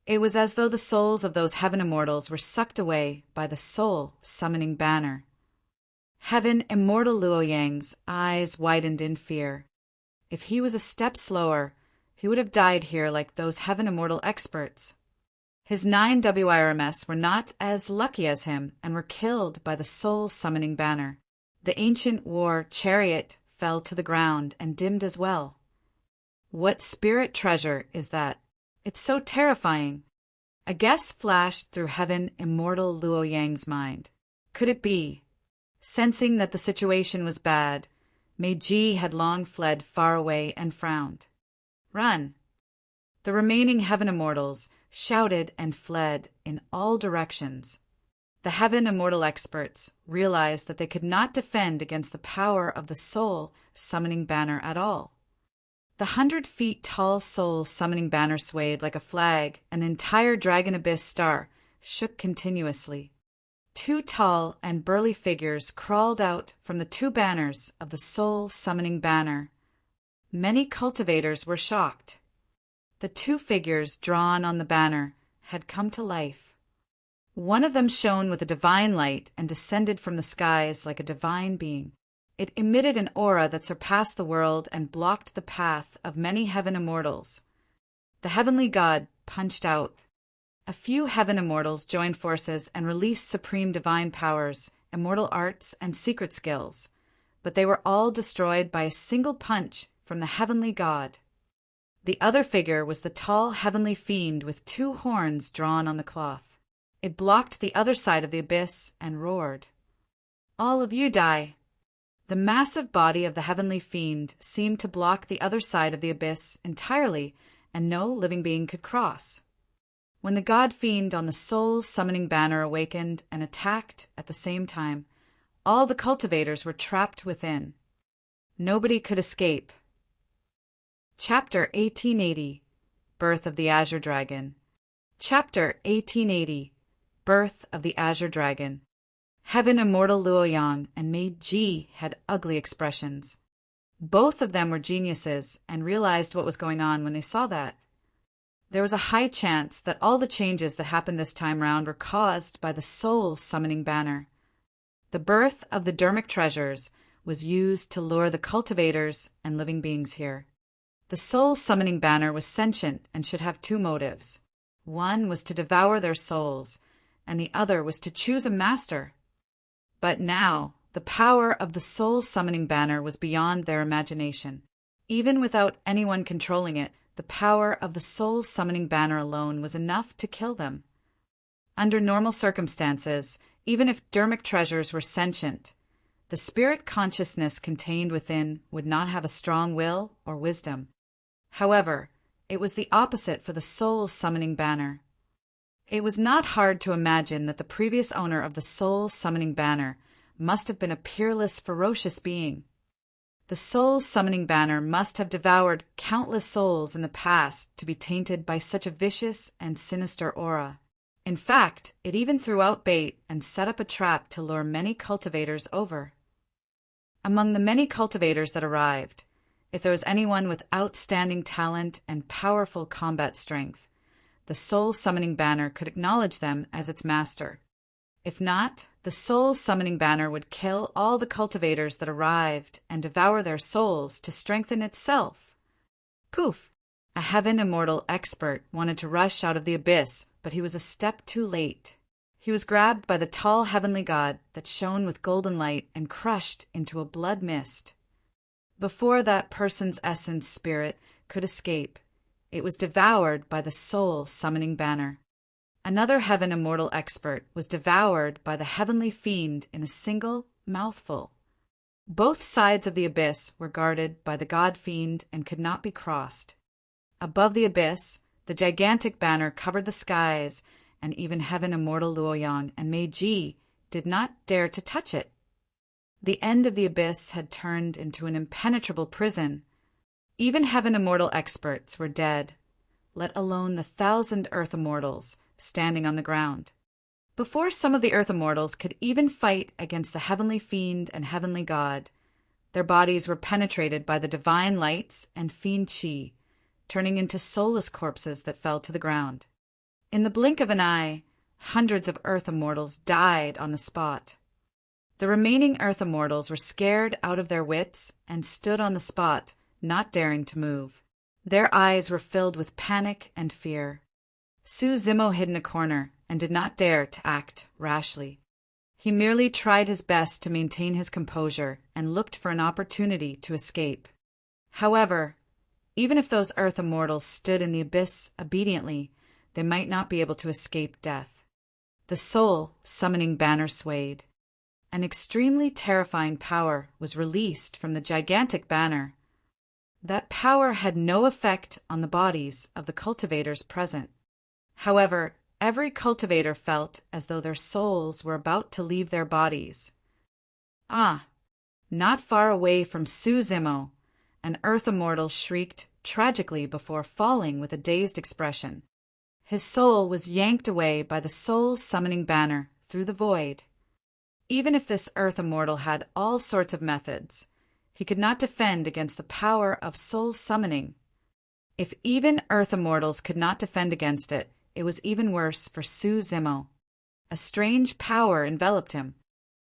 It was as though the souls of those Heaven Immortals were sucked away by the soul summoning banner. Heaven Immortal Luo Yang's eyes widened in fear. If he was a step slower, he would have died here like those Heaven Immortal experts. His 9 WIRMS were not as lucky as him and were killed by the soul-summoning banner. The ancient war chariot fell to the ground and dimmed as well. What spirit treasure is that? It's so terrifying. A guess flashed through heaven immortal Luo Yang's mind. Could it be? Sensing that the situation was bad, Meiji had long fled far away and frowned. Run! The remaining heaven immortals shouted and fled in all directions. The heaven immortal experts realized that they could not defend against the power of the soul summoning banner at all. The 100 feet tall soul summoning banner swayed like a flag, and the entire Dragon Abyss star shook continuously. 2 tall and burly figures crawled out from the 2 banners of the soul summoning banner. Many cultivators were shocked. The 2 figures drawn on the banner had come to life. One of them shone with a divine light and descended from the skies like a divine being. It emitted an aura that surpassed the world and blocked the path of many heaven immortals. The heavenly god punched out. A few heaven immortals joined forces and released supreme divine powers, immortal arts, and secret skills, but they were all destroyed by a single punch from the heavenly god. The other figure was the tall heavenly fiend with 2 horns drawn on the cloth. It blocked the other side of the abyss and roared. All of you die! The massive body of the heavenly fiend seemed to block the other side of the abyss entirely, and no living being could cross. When the god fiend on the soul summoning banner awakened and attacked at the same time, all the cultivators were trapped within. Nobody could escape. Chapter 1880 Birth of the Azure Dragon. Chapter 1880 Birth of the Azure Dragon. Heaven immortal Luoyan and Meiji had ugly expressions. Both of them were geniuses and realized what was going on when they saw that. There was a high chance that all the changes that happened this time round were caused by the soul summoning banner. The birth of the dermic treasures was used to lure the cultivators and living beings here. The soul summoning banner was sentient and should have 2 motives. One was to devour their souls, and the other was to choose a master. But now, the power of the soul summoning banner was beyond their imagination. Even without anyone controlling it, the power of the soul summoning banner alone was enough to kill them. Under normal circumstances, even if dermic treasures were sentient, the spirit consciousness contained within would not have a strong will or wisdom. However, it was the opposite for the soul summoning banner. It was not hard to imagine that the previous owner of the soul summoning banner must have been a peerless, ferocious being. The soul summoning banner must have devoured countless souls in the past to be tainted by such a vicious and sinister aura. In fact, it even threw out bait and set up a trap to lure many cultivators over. Among the many cultivators that arrived, if there was anyone with outstanding talent and powerful combat strength, the soul summoning banner could acknowledge them as its master. If not, the soul summoning banner would kill all the cultivators that arrived and devour their souls to strengthen itself. Poof! A heaven immortal expert wanted to rush out of the abyss, but he was a step too late. He was grabbed by the tall heavenly god that shone with golden light and crushed into a blood mist. Before that person's essence spirit could escape, it was devoured by the soul summoning banner. Another heaven immortal expert was devoured by the heavenly fiend in a single mouthful. Both sides of the abyss were guarded by the god fiend and could not be crossed. Above the abyss, the gigantic banner covered the skies, and even heaven immortal Luoyan and Meiji did not dare to touch it. The end of the abyss had turned into an impenetrable prison. Even heaven immortal experts were dead, let alone the 1,000 earth immortals standing on the ground. Before some of the earth immortals could even fight against the heavenly fiend and heavenly god, their bodies were penetrated by the divine lights and fiend chi, turning into soulless corpses that fell to the ground. In the blink of an eye, hundreds of earth immortals died on the spot. The remaining earth immortals were scared out of their wits and stood on the spot, not daring to move. Their eyes were filled with panic and fear. Su Zimo hid in a corner and did not dare to act rashly. He merely tried his best to maintain his composure and looked for an opportunity to escape. However, even if those earth immortals stood in the abyss obediently, they might not be able to escape death. The soul summoning banner swayed. An extremely terrifying power was released from the gigantic banner. That power had no effect on the bodies of the cultivators present. However, every cultivator felt as though their souls were about to leave their bodies. Not far away from Su Zimo, an earth immortal shrieked tragically before falling with a dazed expression. His soul was yanked away by the soul-summoning banner through the void. Even if this earth immortal had all sorts of methods, he could not defend against the power of soul summoning. If even earth immortals could not defend against it, it was even worse for Su Zimo. A strange power enveloped him.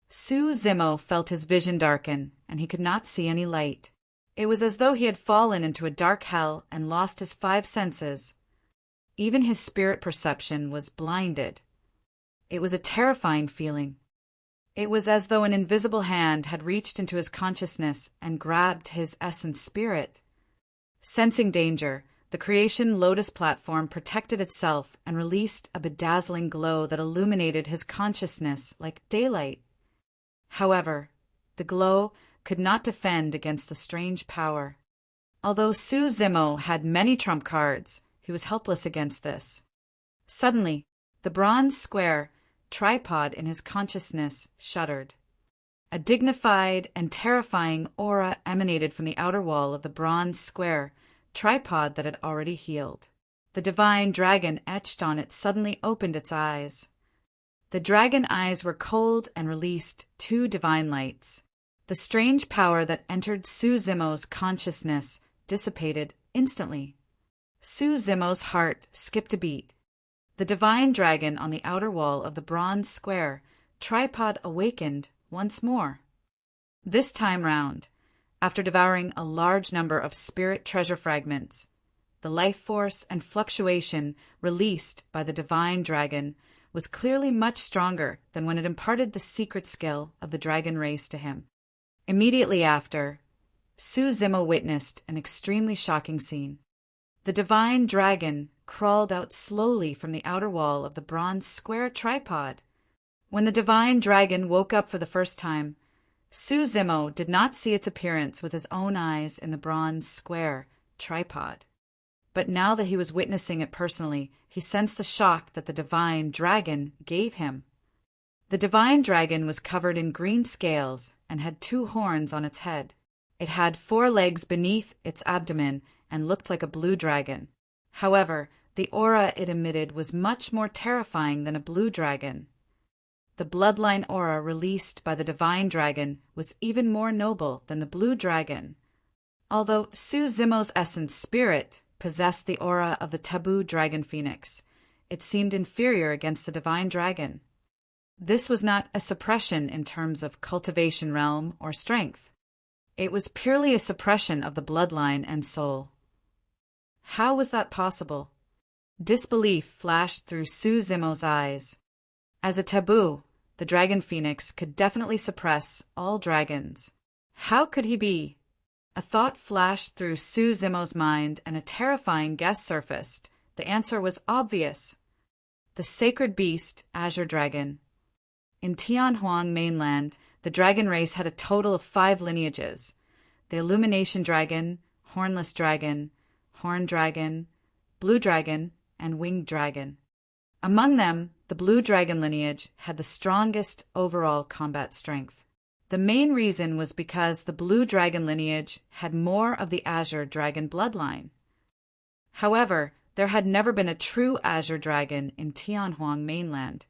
Su Zimo felt his vision darken, and he could not see any light. It was as though he had fallen into a dark hell and lost his 5 senses. Even his spirit perception was blinded. It was a terrifying feeling. It was as though an invisible hand had reached into his consciousness and grabbed his essence spirit. Sensing danger, the creation Lotus platform protected itself and released a bedazzling glow that illuminated his consciousness like daylight. However, the glow could not defend against the strange power. Although Su Zimo had many trump cards, he was helpless against this. Suddenly, the bronze square tripod in his consciousness shuddered. A dignified and terrifying aura emanated from the outer wall of the bronze square tripod that had already healed. The divine dragon etched on it suddenly opened its eyes. The dragon eyes were cold and released 2 divine lights. The strange power that entered Su Zimo's consciousness dissipated instantly. Su Zimo's heart skipped a beat. The divine dragon on the outer wall of the bronze square tripod awakened once more. This time round, after devouring a large number of spirit treasure fragments, the life force and fluctuation released by the divine dragon was clearly much stronger than when it imparted the secret skill of the dragon race to him. Immediately after, Su Zimo witnessed an extremely shocking scene. The divine dragon crawled out slowly from the outer wall of the bronze square tripod. When the divine dragon woke up for the first time, Su Zimo did not see its appearance with his own eyes in the bronze square tripod. But now that he was witnessing it personally, he sensed the shock that the divine dragon gave him. The divine dragon was covered in green scales and had 2 horns on its head. It had 4 legs beneath its abdomen and looked like a blue dragon. However, the aura it emitted was much more terrifying than a blue dragon. The bloodline aura released by the divine dragon was even more noble than the blue dragon. Although Su Zimo's essence spirit possessed the aura of the taboo dragon phoenix, it seemed inferior against the divine dragon. This was not a suppression in terms of cultivation realm or strength. It was purely a suppression of the bloodline and soul. How was that possible? Disbelief flashed through Su Zimo's eyes. As a taboo, the dragon phoenix could definitely suppress all dragons. How could he be? A thought flashed through Su Zimo's mind and a terrifying guess surfaced. The answer was obvious. The sacred beast, Azure Dragon. In Tianhuang mainland, the dragon race had a total of 5 lineages: the Illumination Dragon, Hornless Dragon, Horned Dragon, Blue Dragon, and Winged Dragon. Among them, the Blue Dragon lineage had the strongest overall combat strength. The main reason was because the Blue Dragon lineage had more of the Azure Dragon bloodline. However, there had never been a true Azure Dragon in Tianhuang mainland.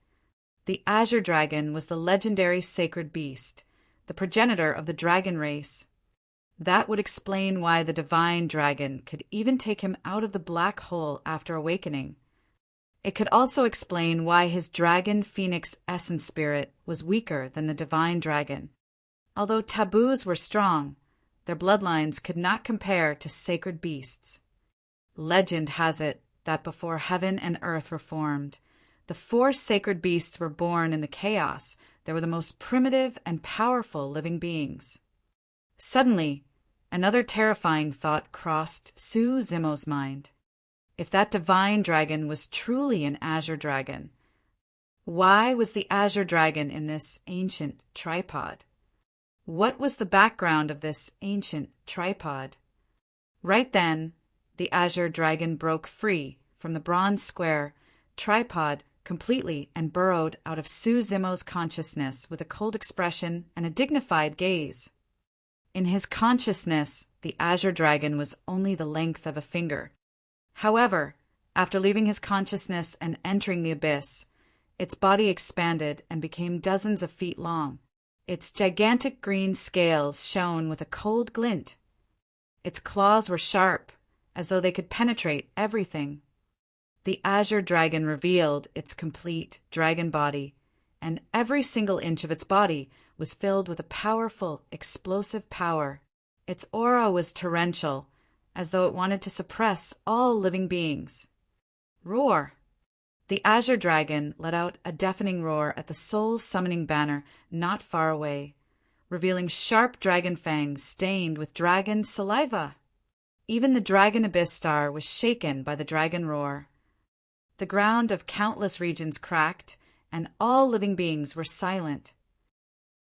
The Azure Dragon was the legendary sacred beast, the progenitor of the dragon race. That would explain why the divine dragon could even take him out of the black hole after awakening. It could also explain why his dragon phoenix essence spirit was weaker than the divine dragon. Although taboos were strong, their bloodlines could not compare to sacred beasts. Legend has it that before heaven and earth were formed, the four sacred beasts were born in the chaos. They were the most primitive and powerful living beings. Suddenly, another terrifying thought crossed Sue Zimo's mind. If that divine dragon was truly an azure dragon, why was the azure dragon in this ancient tripod? What was the background of this ancient tripod? Right then, the azure dragon broke free from the bronze square tripod completely and burrowed out of Sue Zimo's consciousness with a cold expression and a dignified gaze. In his consciousness, the azure dragon was only the length of a finger. However, after leaving his consciousness and entering the abyss, its body expanded and became dozens of feet long. Its gigantic green scales shone with a cold glint. Its claws were sharp, as though they could penetrate everything. The azure dragon revealed its complete dragon body, and every single inch of its body was filled with a powerful, explosive power. Its aura was torrential, as though it wanted to suppress all living beings. Roar! The azure dragon let out a deafening roar at the soul-summoning banner not far away, revealing sharp dragon fangs stained with dragon saliva. Even the dragon abyss star was shaken by the dragon roar. The ground of countless regions cracked, and all living beings were silent.